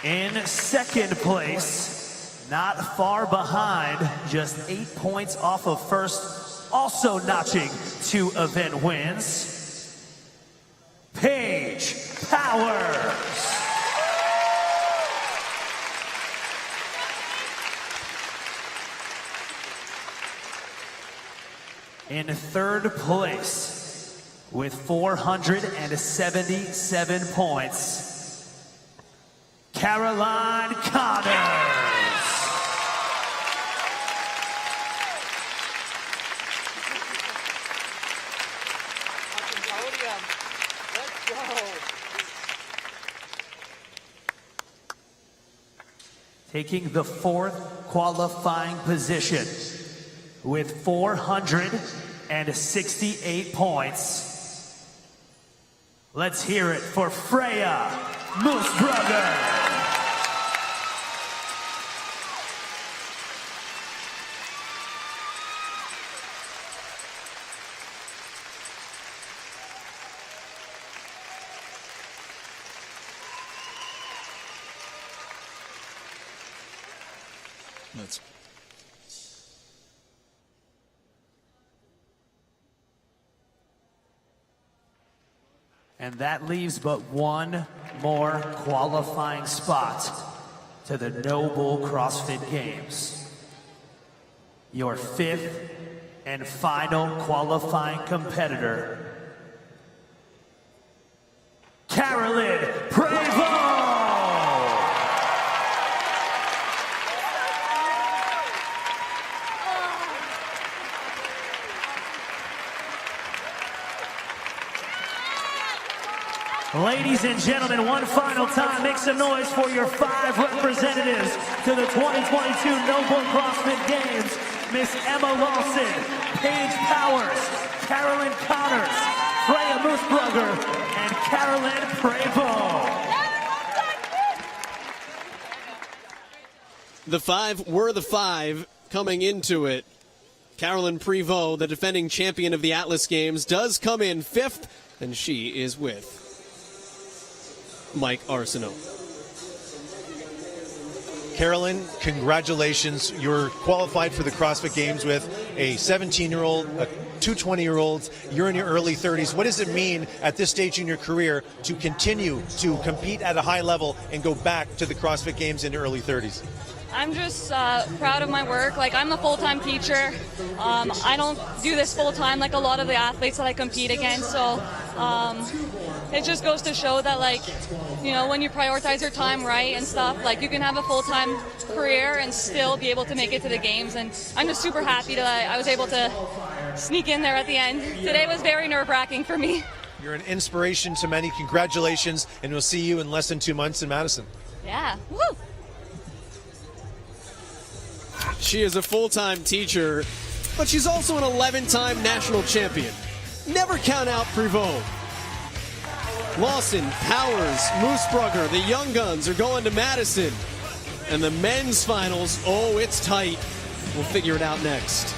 In second place, not far behind, just 8 points off of first, also notching 2 event wins, Paige Powers. In third place, with 477 points, Caroline Connors. Let's go. Taking the 4th qualifying position with 468 points. Let's hear it for Freya Moosbrugger. That's And that leaves but one more qualifying spot to the Noble CrossFit Games. Your 5th and final qualifying competitor, Carolyn Prevost. Ladies and gentlemen, one final time, make some noise for your 5 representatives to the 2022 Noble CrossFit Games. Miss Emma Lawson, Paige Powers, Carolyn Connors, Freya Moosbrugger, and Carolyn Prevost. The 5 were the 5 coming into it. Carolyn Prevost, the defending champion of the Atlas Games, does come in 5th, and she is with Mike Arsenault. Carolyn, congratulations. You're qualified for the CrossFit Games with a 17-year-old, two 20-year-olds. You're in your early 30s. What does it mean at this stage in your career to continue to compete at a high level and go back to the CrossFit Games in your early 30s? I'm just proud of my work. Like, I'm a full-time teacher. I don't do this full-time like a lot of the athletes that I compete against. So it just goes to show that, like, you know, when you prioritize your time right and stuff, like, you can have a full-time career and still be able to make it to the games. And I'm just super happy that I was able to sneak in there at the end. Today was very nerve-wracking for me. You're an inspiration to many. Congratulations, and we'll see you in less than 2 months in Madison. Yeah. Woo! She is a full-time teacher, but she's also an 11-time national champion. Never count out Prevost. Lawson, Powers, Moosbrugger, the Young Guns are going to Madison. And the men's finals, oh, it's tight. We'll figure it out next.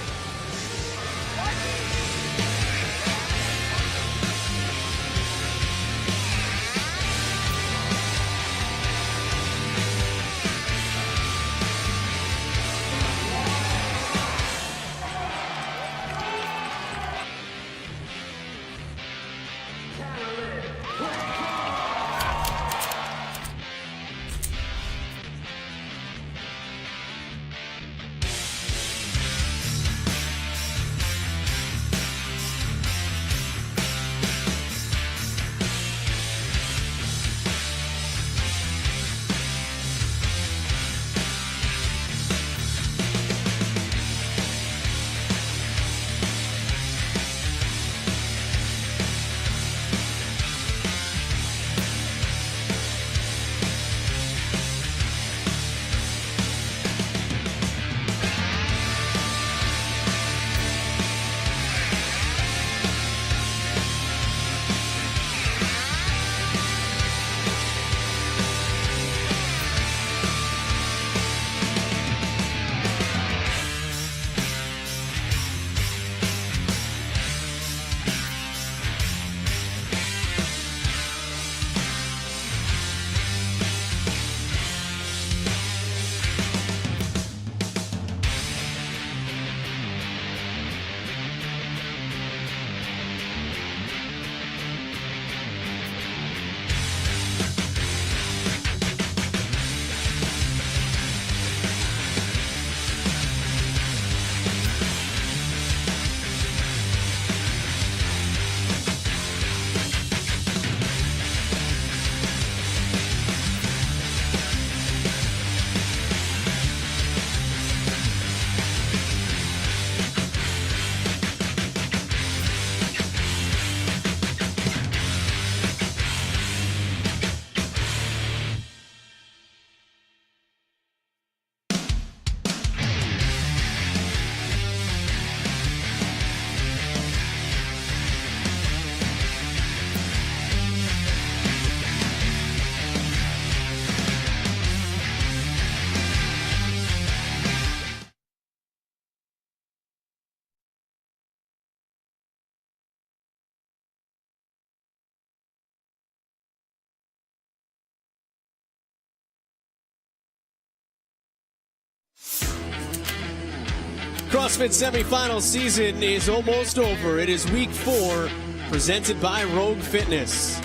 CrossFit semifinal season is almost over. It is week 4, presented by Rogue Fitness.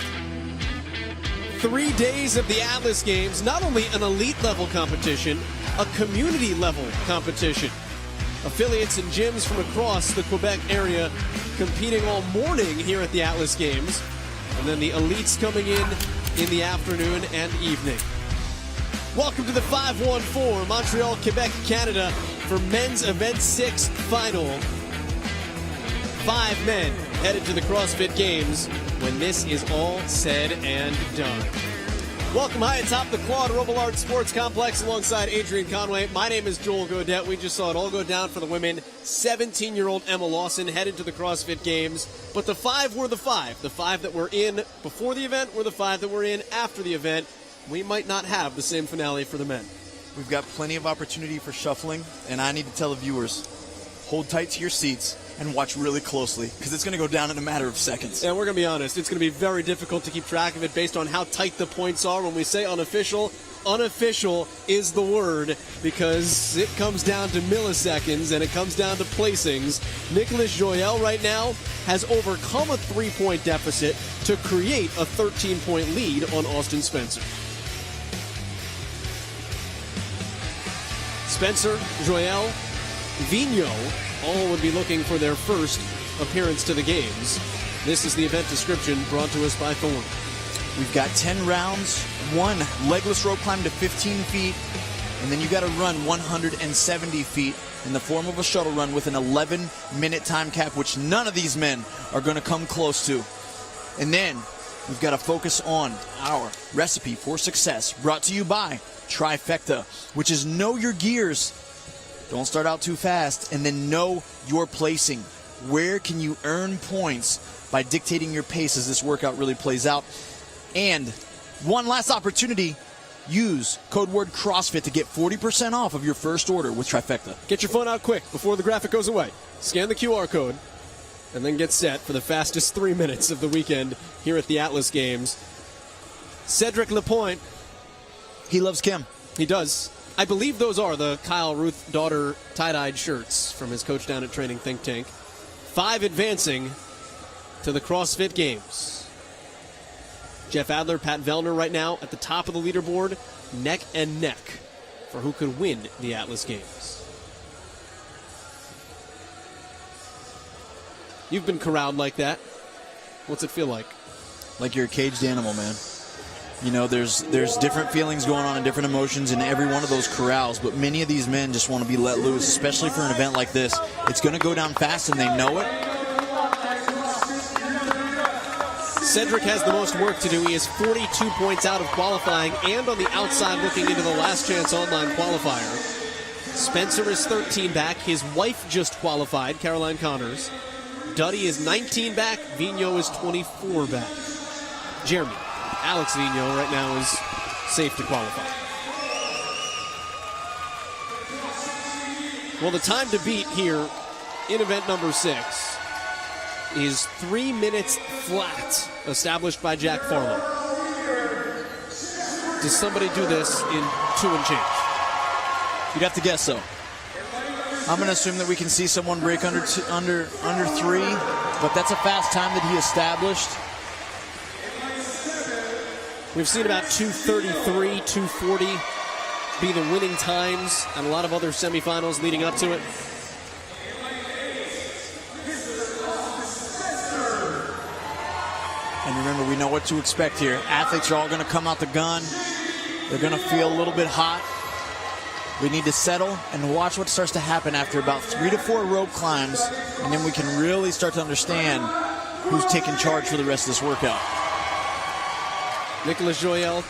3 days of the Atlas Games, not only an elite level competition, a community level competition. Affiliates and gyms from across the Quebec area competing all morning here at the Atlas Games. And then the elites coming in the afternoon and evening. Welcome to the 514 Montreal, Quebec, Canada for men's event 6 final. 5 men headed to the CrossFit Games when this is all said and done. Welcome high atop the Claude Robillard Sports Complex alongside Adrian Conway. My name is Joel Godet. We just saw it all go down for the women. 17-year-old Emma Lawson headed to the CrossFit Games. But the 5 were the 5. The 5 that were in before the event were the 5 that were in after the event. We might not have the same finale for the men. We've got plenty of opportunity for shuffling, and I need to tell the viewers, hold tight to your seats and watch really closely, because it's going to go down in a matter of seconds. And we're going to be honest, it's going to be very difficult to keep track of it based on how tight the points are. When we say unofficial, unofficial is the word, because it comes down to milliseconds and it comes down to placings. Nicolas Joyel right now has overcome a 3-point deficit to create a 13-point lead on Austin Spencer. Spencer, Joyel, Vigneault, all would be looking for their first appearance to the games. This is the event description brought to us by Thorne. We've got 10 rounds, 1 legless rope climb to 15 feet, and then you got to run 170 feet in the form of a shuttle run with an 11-minute time cap, which none of these men are going to come close to. And then we've got to focus on our recipe for success, brought to you by Trifecta, which is know your gears. Don't start out too fast, and then know your placing. Where can you earn points by dictating your pace as this workout really plays out? And one last opportunity, use code word CrossFit to get 40% off of your first order with Trifecta. Get your phone out quick before the graphic goes away. Scan the QR code, and then get set for the fastest 3 minutes of the weekend here at the Atlas Games. Cedric Lapointe. He loves Kim. He does. I believe those are the Kyle Ruth daughter tie-dyed shirts from his coach down at Training Think Tank. 5 advancing to the CrossFit Games. Jeff Adler, Pat Vellner right now at the top of the leaderboard, neck and neck for who could win the Atlas Games. You've been corralled like that. What's it feel like? Like you're a caged animal, man. You know, there's different feelings going on and different emotions in every one of those corrals, but many of these men just want to be let loose, especially for an event like this. It's going to go down fast, and they know it. Cedric has the most work to do. He is 42 points out of qualifying and on the outside looking into the last chance online qualifier. Spencer is 13 back. His wife just qualified, Caroline Connors. Duddy is 19 back. Vigneault is 24 back. Jeremy. Alex Vigneault right now is safe to qualify. Well, the time to beat here in event number 6 is 3 minutes flat, established by Jack Farlow. Does somebody do this in 2 and change? You'd have to guess so. I'm going to assume that we can see someone break under 3, but that's a fast time that he established. We've seen about 2:33, 2:40 be the winning times and a lot of other semifinals leading up to it. And remember, we know what to expect here. Athletes are all going to come out the gun. They're going to feel a little bit hot. We need to settle and watch what starts to happen after about 3 to 4 rope climbs, and then we can really start to understand who's taking charge for the rest of this workout. Nicolas Joyel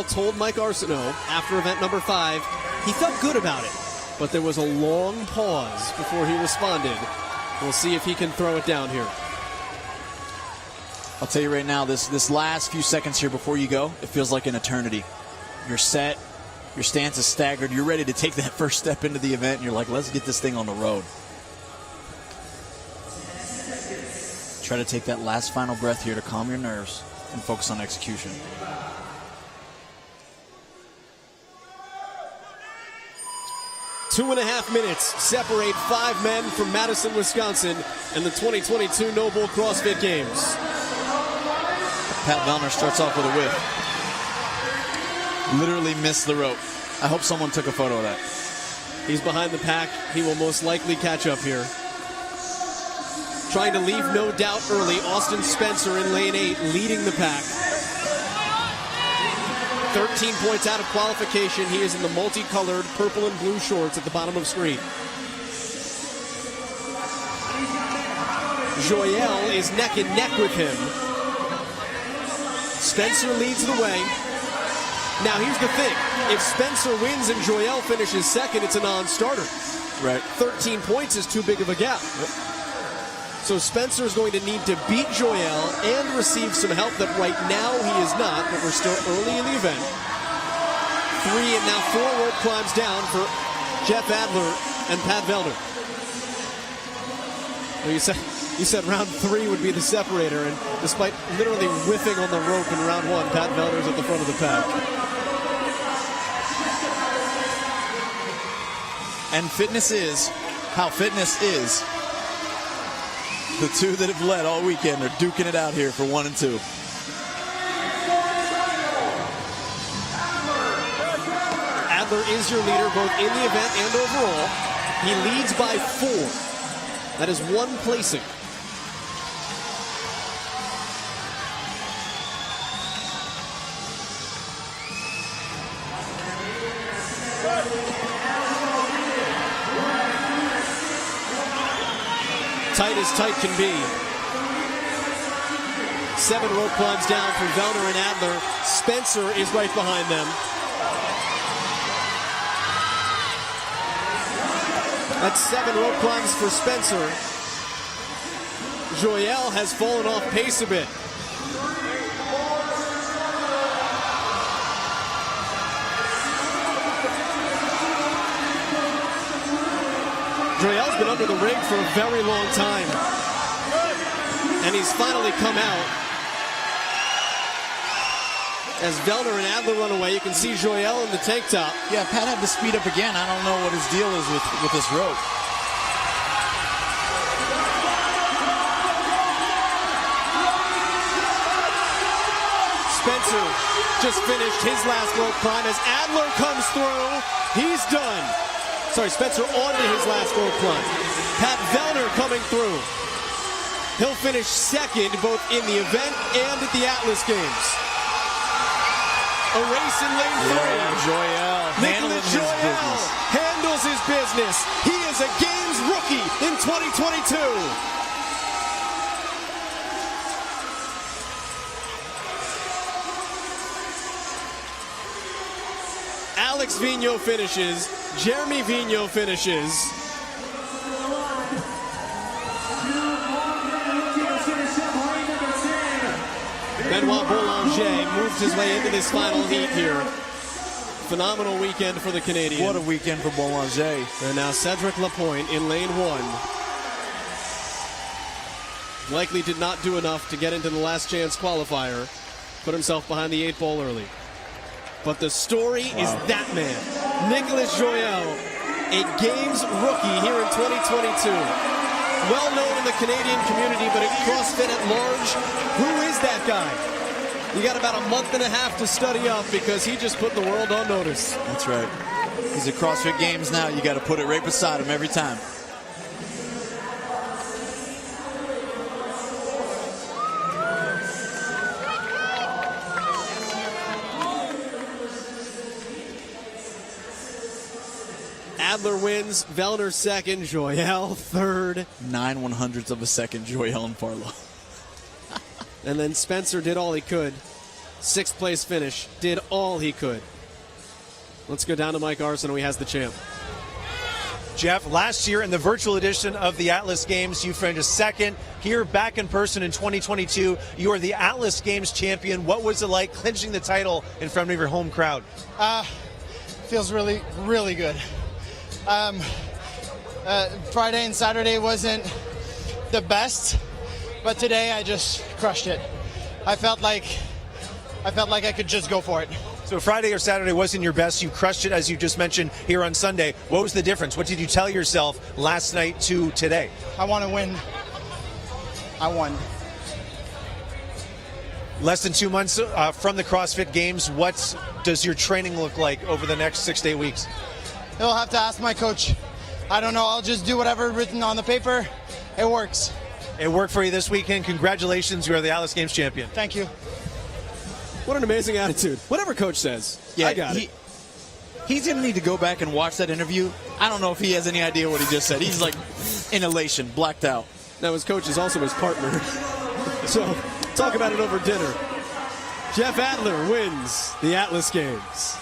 told Mike Arsenault after event number 5 he felt good about it, but there was a long pause before he responded. We'll see if he can throw it down here. I'll tell you right now, this last few seconds here before you go, it feels like an eternity. You're set, your stance is staggered, you're ready to take that first step into the event, and you're like, let's get this thing on the road. Try to take that last final breath here to calm your nerves and focus on execution. 2.5 minutes separate 5 men from Madison, Wisconsin in the 2022 Noble CrossFit Games. Pat Vellner starts off with a whip. Literally missed the rope. I hope someone took a photo of that. He's behind the pack. He will most likely catch up here. Trying to leave no doubt early. Austin Spencer in lane 8 leading the pack. 13 points out of qualification. He is in the multicolored purple and blue shorts at the bottom of screen. Joyelle is neck and neck with him. Spencer leads the way. Now here's the thing. If Spencer wins and Joyelle finishes second, it's a non-starter. Right. 13 points is too big of a gap. So Spencer is going to need to beat Joyelle and receive some help that right now he is not, but we're still early in the event. 3 and now 4 rope climbs down for Jeff Adler and Pat Vellner. Well, you said round 3 would be the separator, and despite literally whiffing on the rope in round 1, Pat Vellner's at the front of the pack. And fitness is how fitness is. The two that have led all weekend are duking it out here for 1 and 2. Adler is your leader both in the event and overall. He leads by 4. That is 1 placing. Tight as tight can be. 7 rope climbs down for Vellner and Adler. Spencer is right behind them. That's 7 rope climbs for Spencer. Joyelle has fallen off pace a bit. Joyelle's been under the rig for a very long time. And he's finally come out. As Vellner and Adler run away, you can see Joyelle in the tank top. Yeah, Pat had to speed up again. I don't know what his deal is with this rope. Spencer just finished his last rope climb as Adler comes through. He's done. Sorry, Spencer onto his last rope climb. Pat Vellner coming through. He'll finish second both in the event and at the Atlas Games. A race in lane 3. Yeah, Joyelle. Nicholas Joyelle handles his business. He is a Games rookie in 2022. Alex Vigneault finishes. Jeremy Vigneault finishes. Benoit Boulanger moved his way into this final heat here. Phenomenal weekend for the Canadian. What a weekend for Boulanger. And now Cedric Lapointe in lane 1. Likely did not do enough to get into the last chance qualifier. Put himself behind the 8 ball early. But the story is that man, Nicholas Joyelle, a Games rookie here in 2022. Well known in the Canadian community, but at CrossFit at large, who is that guy? You got about a month and a half to study up because he just put the world on notice. That's right. He's at CrossFit Games now. You got to put it right beside him every time. Adler wins, Vellner second, Joyelle third. 9/100ths of a second, Joyelle and Farlow. And then Spencer did all he could. 6th place finish, did all he could. Let's go down to Mike Arsenault. He has the champ. Jeff, last year in the virtual edition of the Atlas Games, you finished second. Here, back in person in 2022, you are the Atlas Games champion. What was it like clinching the title in front of your home crowd? Feels really, really good. Friday and Saturday wasn't the best, but today I just crushed it. I felt like I could just go for it. So Friday or Saturday wasn't your best. You crushed it, as you just mentioned, here on Sunday. What was the difference? What did you tell yourself last night to today? I want to win. I won. Less than 2 months from the CrossFit Games, what does your training look like over the next 6 to 8 weeks? You'll have to ask my coach. I don't know. I'll just do whatever written on the paper. It works. It worked for you this weekend. Congratulations. You are the Atlas Games champion. Thank you. What an amazing attitude. Whatever coach says, I got it. He's going to need to go back and watch that interview. I don't know if he has any idea what he just said. He's like in elation, blacked out. Now his coach is also his partner. So talk about it over dinner. Jeff Adler wins the Atlas Games.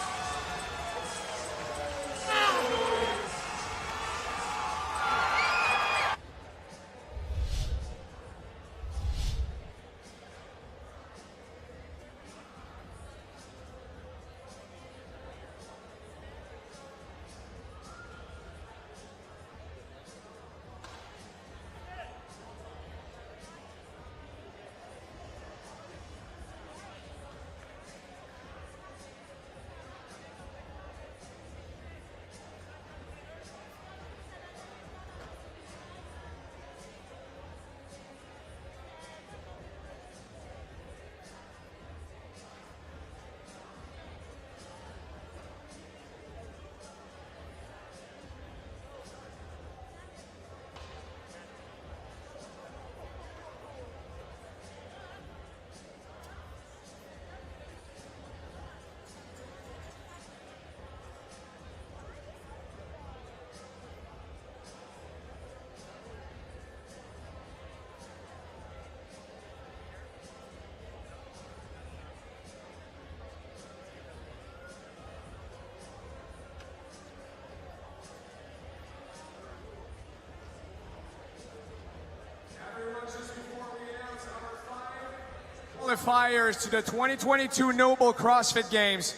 Qualifiers to the 2022 Noble CrossFit Games.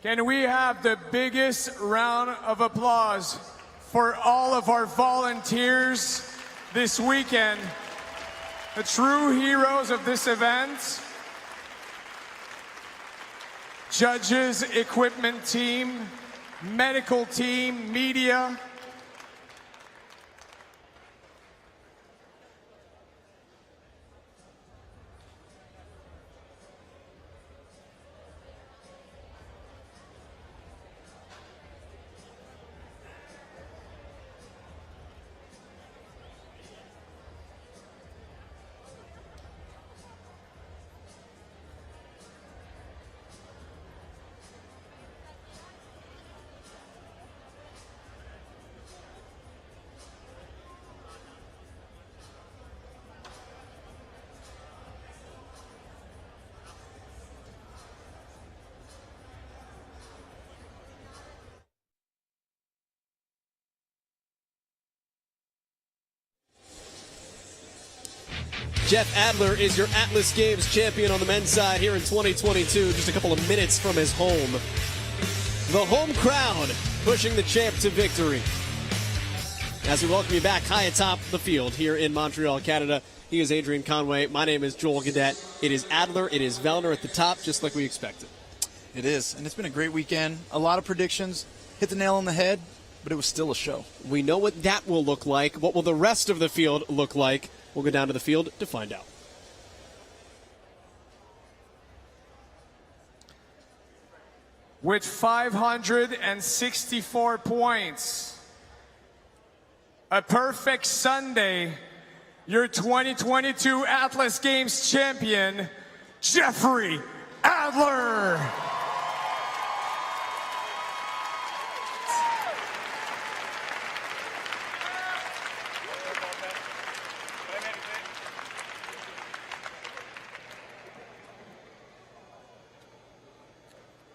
Can we have the biggest round of applause for all of our volunteers this weekend, the true heroes of this event, judges, equipment team, medical team, media. Jeff Adler is your Atlas Games champion on the men's side here in 2022, just a couple of minutes from his home. The home crowd pushing the champ to victory. As we welcome you back high atop the field here in Montreal, Canada. He is Adrian Conway. My name is Joel Gadet. It is Adler. It is Vellner at the top, just like we expected. It is, and it's been a great weekend. A lot of predictions. Hit the nail on the head, but it was still a show. We know what that will look like. What will the rest of the field look like? We'll go down to the field to find out. With 564 points, a perfect Sunday, your 2022 Atlas Games champion, Jeffrey Adler.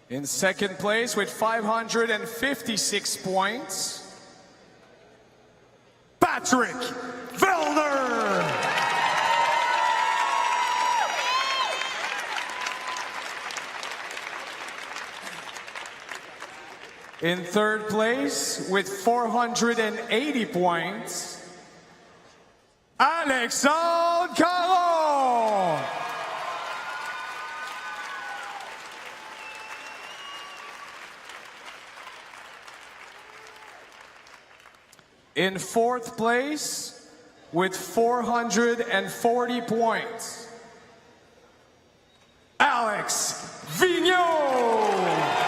In second place with 556 points, Patrick Vellner. In third place with 480 points, Alexandre Caron. In fourth place with 440 points, Alex Vigneault.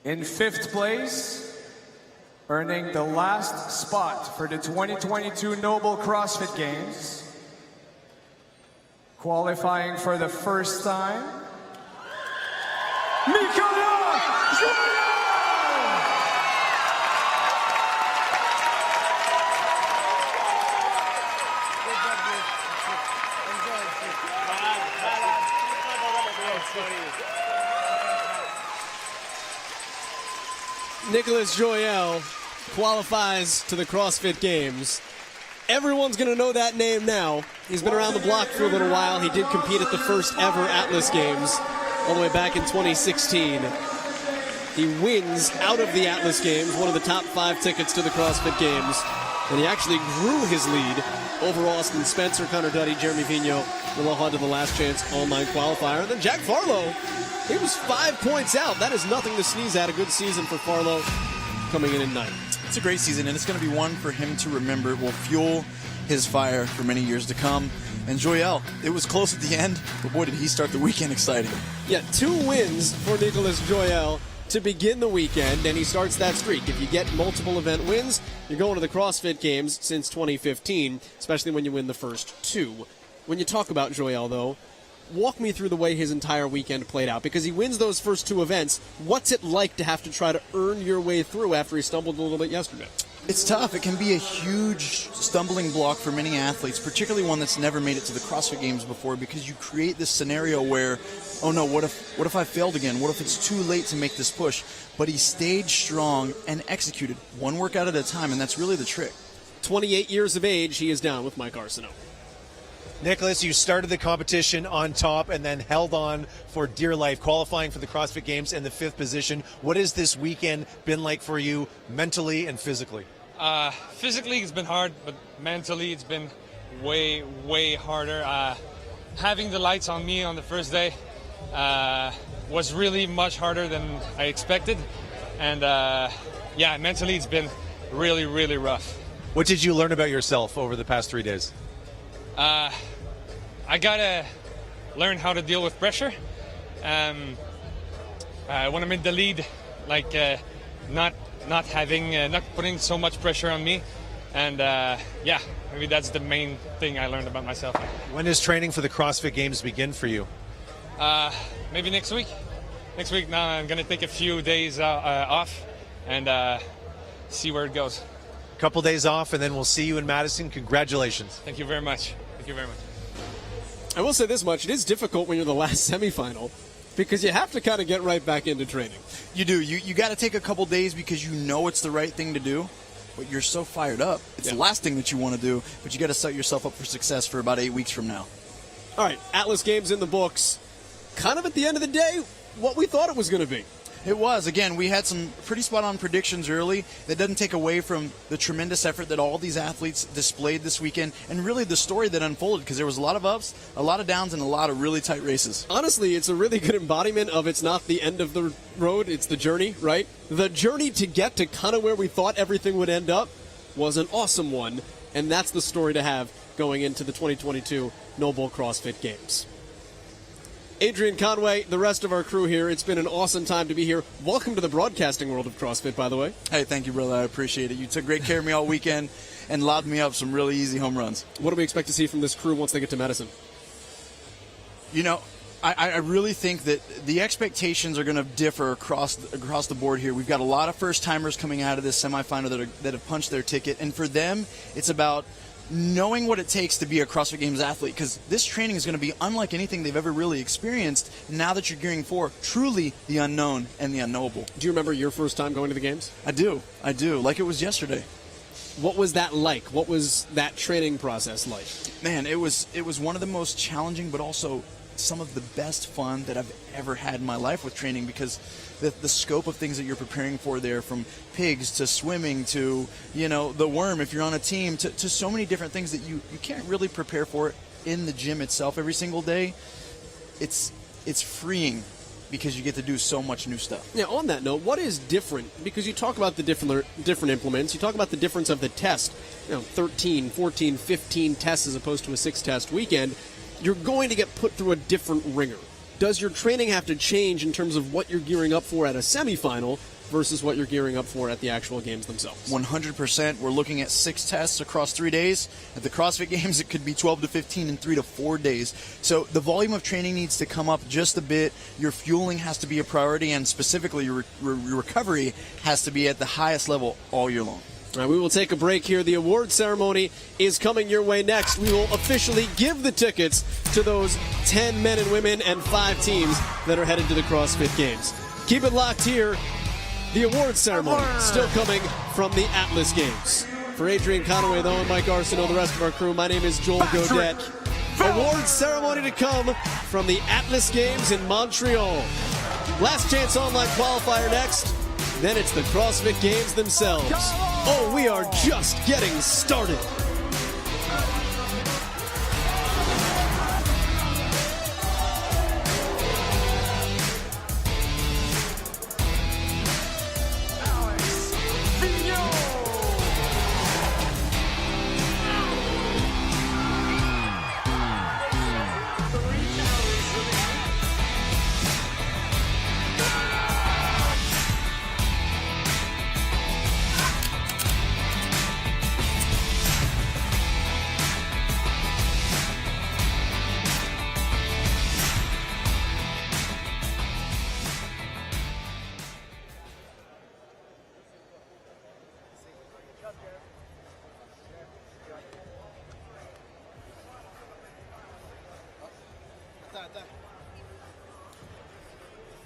In fifth place, earning the last spot for the 2022 Noble CrossFit Games, qualifying for the first time, Nicolas Joyeux! Nicolas Joyeux qualifies to the CrossFit Games. Everyone's going to know that name now. He's been around the block for a little while. He did compete at the first ever Atlas Games all the way back in 2016. He wins out of the Atlas Games, one of the top 5 tickets to the CrossFit Games. And he actually grew his lead over Austin Spencer, Connor Duddy, Jeremy Vigneault. We'll all head to the last chance all-night qualifier. And then Jack Farlow, he was 5 points out. That is nothing to sneeze at. A good season for Farlow coming in at 9th. It's a great season, and it's going to be one for him to remember. It will fuel his fire for many years to come. And Joyeux, it was close at the end, but boy, did he start the weekend exciting. Yeah, 2 wins for Nicolas Joyeux to begin the weekend, and he starts that streak. If you get multiple event wins, you're going to the CrossFit Games since 2015, especially when you win the first 2. When you talk about Joyeux, though, walk me through the way his entire weekend played out, because he wins those first 2 events. What's it like to have to try to earn your way through after he stumbled a little bit yesterday? It's tough. It can be a huge stumbling block for many athletes, particularly one that's never made it to the CrossFit Games before, because you create this scenario where, oh no, what if I failed again? What if it's too late to make this push? But he stayed strong and executed one workout at a time, and that's really the trick. 28 years of age, he is down with Mike Arsenault. Nicholas, you started the competition on top and then held on for dear life, qualifying for the CrossFit Games in the 5th position. What has this weekend been like for you mentally and physically? Physically, it's been hard, but mentally, it's been way, way harder. Having the lights on me on the first day was really much harder than I expected. And yeah, mentally, it's been really, really rough. What did you learn about yourself over the past 3 days? I gotta learn how to deal with pressure. When I'm in the lead, like not putting so much pressure on me, and yeah, maybe that's the main thing I learned about myself. When does training for the CrossFit Games begin for you? Maybe next week. Next week, now I'm gonna take a few days off and see where it goes. A couple days off, and then we'll see you in Madison. Congratulations. Thank you very much. Thank you very much. I will say this much. It is difficult when you're the last semifinal, because you have to kind of get right back into training. You do. You got to take a couple days because you know it's the right thing to do, but you're so fired up. It's the last thing that you want to do, but you got to set yourself up for success for about 8 weeks from now. All right, Atlas Games in the books. Kind of at the end of the day, what we thought it was going to be. It was. Again, we had some pretty spot-on predictions early. That doesn't take away from the tremendous effort that all these athletes displayed this weekend, and really the story that unfolded, because there was a lot of ups, a lot of downs, and a lot of really tight races. Honestly, it's a really good embodiment of it's not the end of the road, it's the journey, right? The journey to get to kind of where we thought everything would end up was an awesome one, and that's the story to have going into the 2022 Noble CrossFit Games. Adrian Conway, the rest of our crew here, it's been an awesome time to be here. Welcome to the broadcasting world of CrossFit, by the way. Hey, thank you, brother. I appreciate it. You took great care of me all weekend and lobbed me up some really easy home runs. What do we expect to see from this crew once they get to Madison? You know, I really think that the expectations are going to differ across the board here. We've got a lot of first-timers coming out of this semifinal that have punched their ticket, and for them, it's about knowing what it takes to be a CrossFit Games athlete, because this training is going to be unlike anything they've ever really experienced now that you're gearing for truly the unknown and the unknowable. Do you remember your first time going to the games? I do, like it was yesterday. What was that like? What was that training process like? Man, it was one of the most challenging but also some of the best fun that I've ever had in my life with training, because the scope of things that you're preparing for there, from pigs to swimming to, you know, the worm if you're on a team, to so many different things that you can't really prepare for in the gym itself every single day. It's freeing because you get to do so much new stuff. Yeah, on that note, what is different? Because you talk about the different implements, you talk about the difference of the test, 13, 14, 15 tests as opposed to a 6-test weekend. You're going to get put through a different ringer. Does your training have to change in terms of what you're gearing up for at a semifinal versus what you're gearing up for at the actual games themselves? 100%. We're looking at 6 tests across 3 days. At the CrossFit Games, it could be 12 to 15 in 3 to 4 days. So the volume of training needs to come up just a bit. Your fueling has to be a priority, and specifically your recovery has to be at the highest level all year long. All right, we will take a break here. The award ceremony is coming your way next. We will officially give the tickets to those 10 men and women and 5 teams that are headed to the CrossFit Games. Keep it locked here. The award ceremony still coming from the Atlas Games. For Adrian Conaway, though, and Mike Arsenault, the rest of our crew, my name is Joel Godet. Award ceremony to come from the Atlas Games in Montreal. Last Chance Online qualifier next. Then it's the CrossFit Games themselves. Oh, we are just getting started.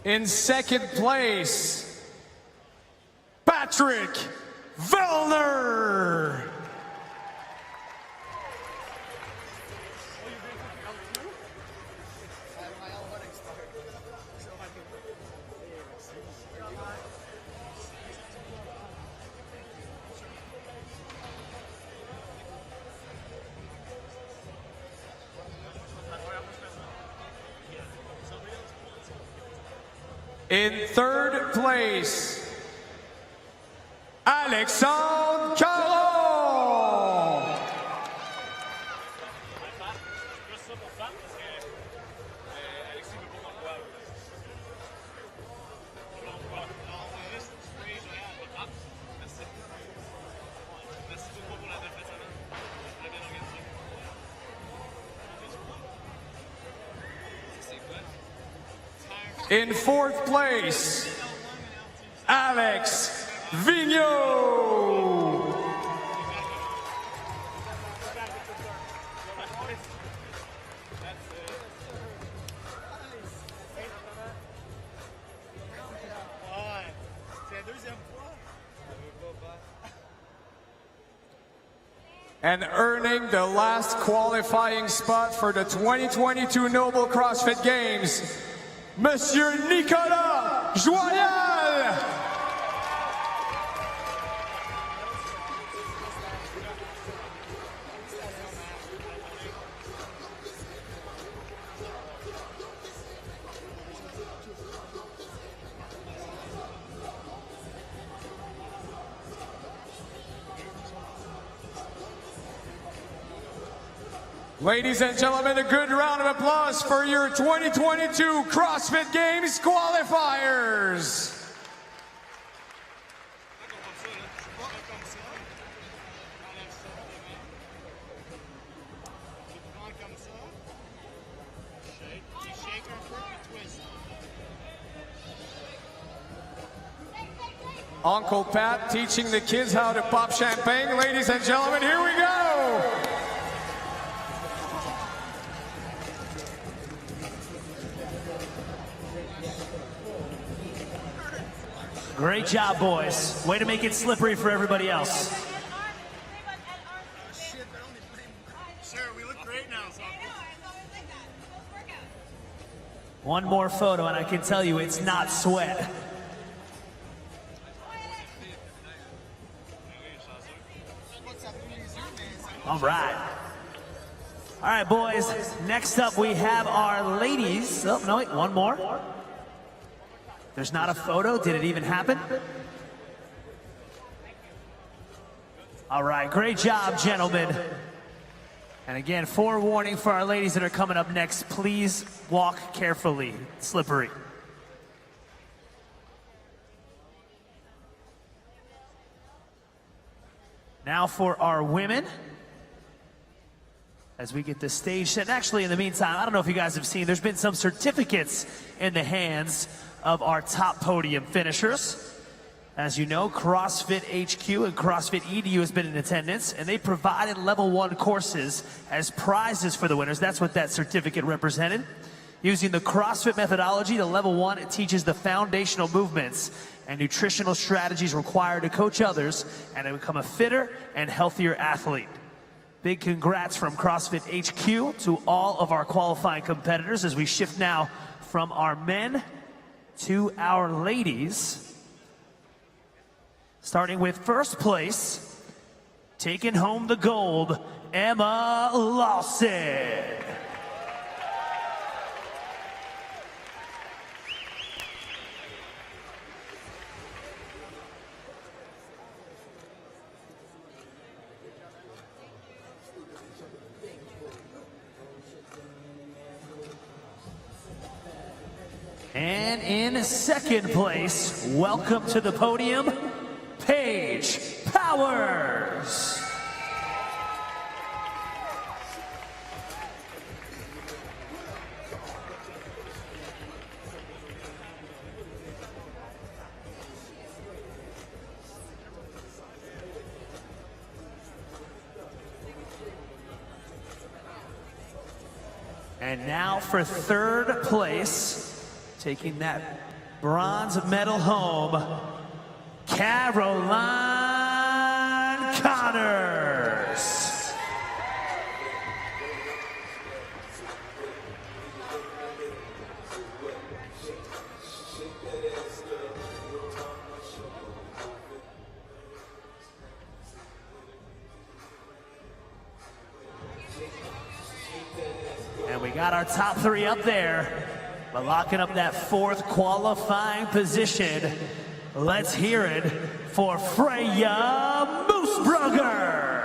In second place, Patrick Vellner. In third place, Alexandre Caron. In fourth place, Alex Vigneault. And earning the last qualifying spot for the 2022 Noble CrossFit Games, Monsieur Nicolas Joyal. Ladies and gentlemen, a good round of applause for your 2022 CrossFit Games qualifiers. Uncle Pat teaching the kids how to pop champagne. Ladies and gentlemen, here we go. Great job, boys. Way to make it slippery for everybody else. Sir, we look great now. One more photo, and I can tell you it's not sweat. All right. All right, boys. Next up, we have our ladies. Oh, no, wait, one more. There's not a photo. Did it even happen? All right, great job, gentlemen. And again, forewarning for our ladies that are coming up next, please walk carefully. It's slippery. Now for our women, as we get the stage set. And actually, in the meantime, I don't know if you guys have seen, there's been some certificates in the hands of our top podium finishers. As you know, CrossFit HQ and CrossFit EDU has been in attendance, and they provided level 1 courses as prizes for the winners. That's what that certificate represented. Using the CrossFit methodology, the level 1, it teaches the foundational movements and nutritional strategies required to coach others and to become a fitter and healthier athlete. Big congrats from CrossFit HQ to all of our qualifying competitors as we shift now from our men to our ladies. Starting with first place, taking home the gold, Emma Lawson. And in second place, welcome to the podium, Paige Powers. And now for third place, taking that bronze medal home, Caroline Connors. And we got our top 3 up there, but locking up that 4th qualifying position. Let's hear it for Freya Moosbrugger.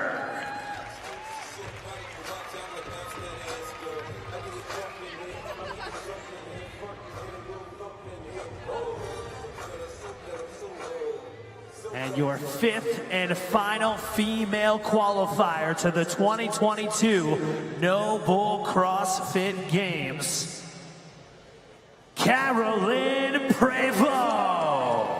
And your 5th and final female qualifier to the 2022 Noble CrossFit Games, Caroline Prevost.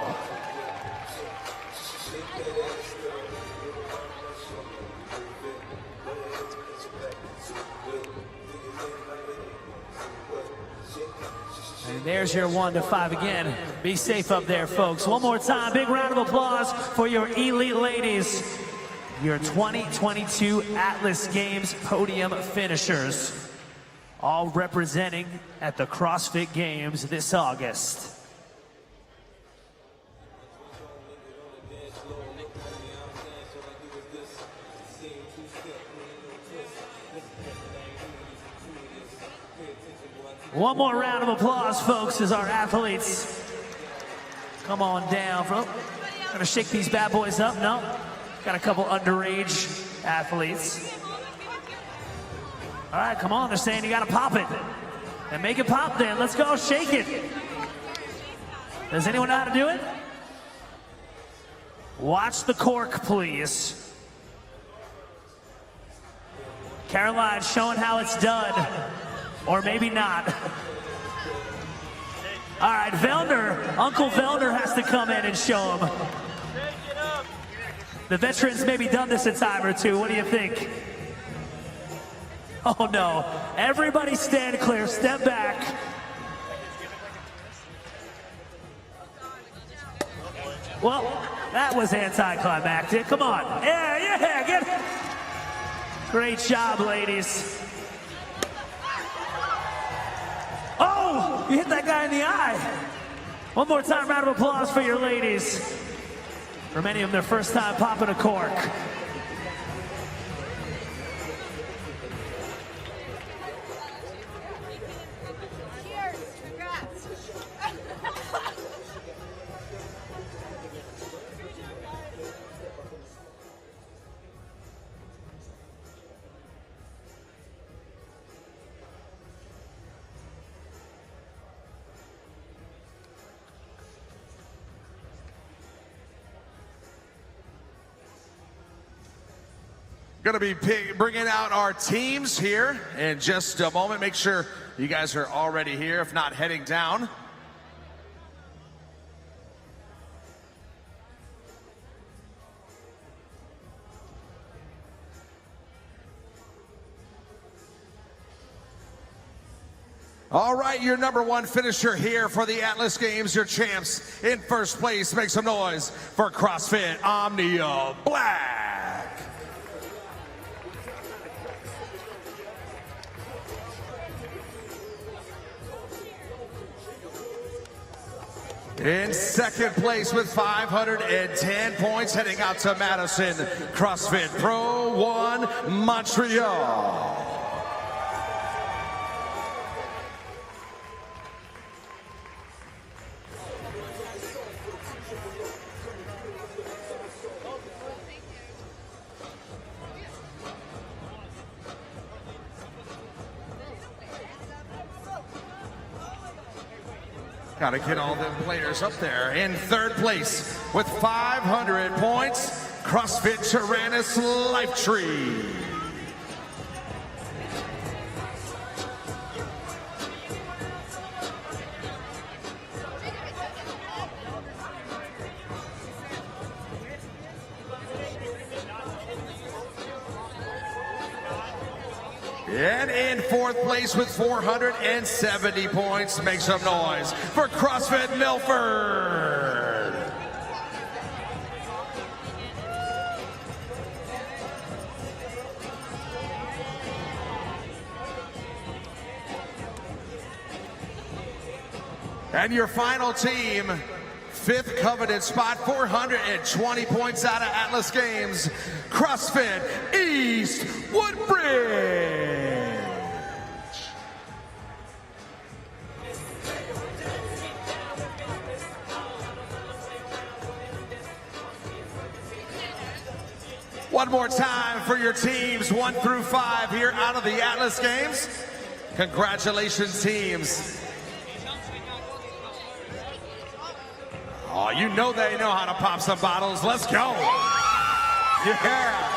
And there's your 1 to 5 again. Be safe up there, folks. One more time, big round of applause for your elite ladies, your 2022 Atlas Games podium finishers, all representing at the CrossFit Games this August. One more round of applause, folks, as our athletes come on down. Gonna shake these bad boys up. No, got a couple underage athletes. All right, come on. They're saying you gotta pop it. And make it pop then. Let's go, shake it. Does anyone know how to do it? Watch the cork, please. Caroline showing how it's done. Or maybe not. All right, Vellner, Uncle Vellner has to come in and show him. The veterans maybe done this a time or two. What do you think? Oh no, everybody stand clear, step back. Well, that was anticlimactic. Come on, yeah, get it. Great job, ladies. Oh! You hit that guy in the eye. One more time, round of applause for your ladies. For many of them, their first time popping a cork. Going to be bringing out our teams here in just a moment. Make sure you guys are already here, if not heading down. All right, your number one finisher here for the Atlas Games, your champs. In first place, make some noise for CrossFit Omnia Black. In second place with 510 points, heading out to Madison, CrossFit Pro 1 Montreal. Got to get all them players up there. In third place with 500 points, CrossFit Tyrannus Lifetree. And in fourth place with 470 points, make some noise for CrossFit Milford. And your final team, fifth coveted spot, 420 points out of Atlas Games, CrossFit East Woodbridge. One more time for your teams 1 through 5 here out of the Atlas Games. Congratulations, teams. Oh, you know they know how to pop some bottles. Let's go. Yeah.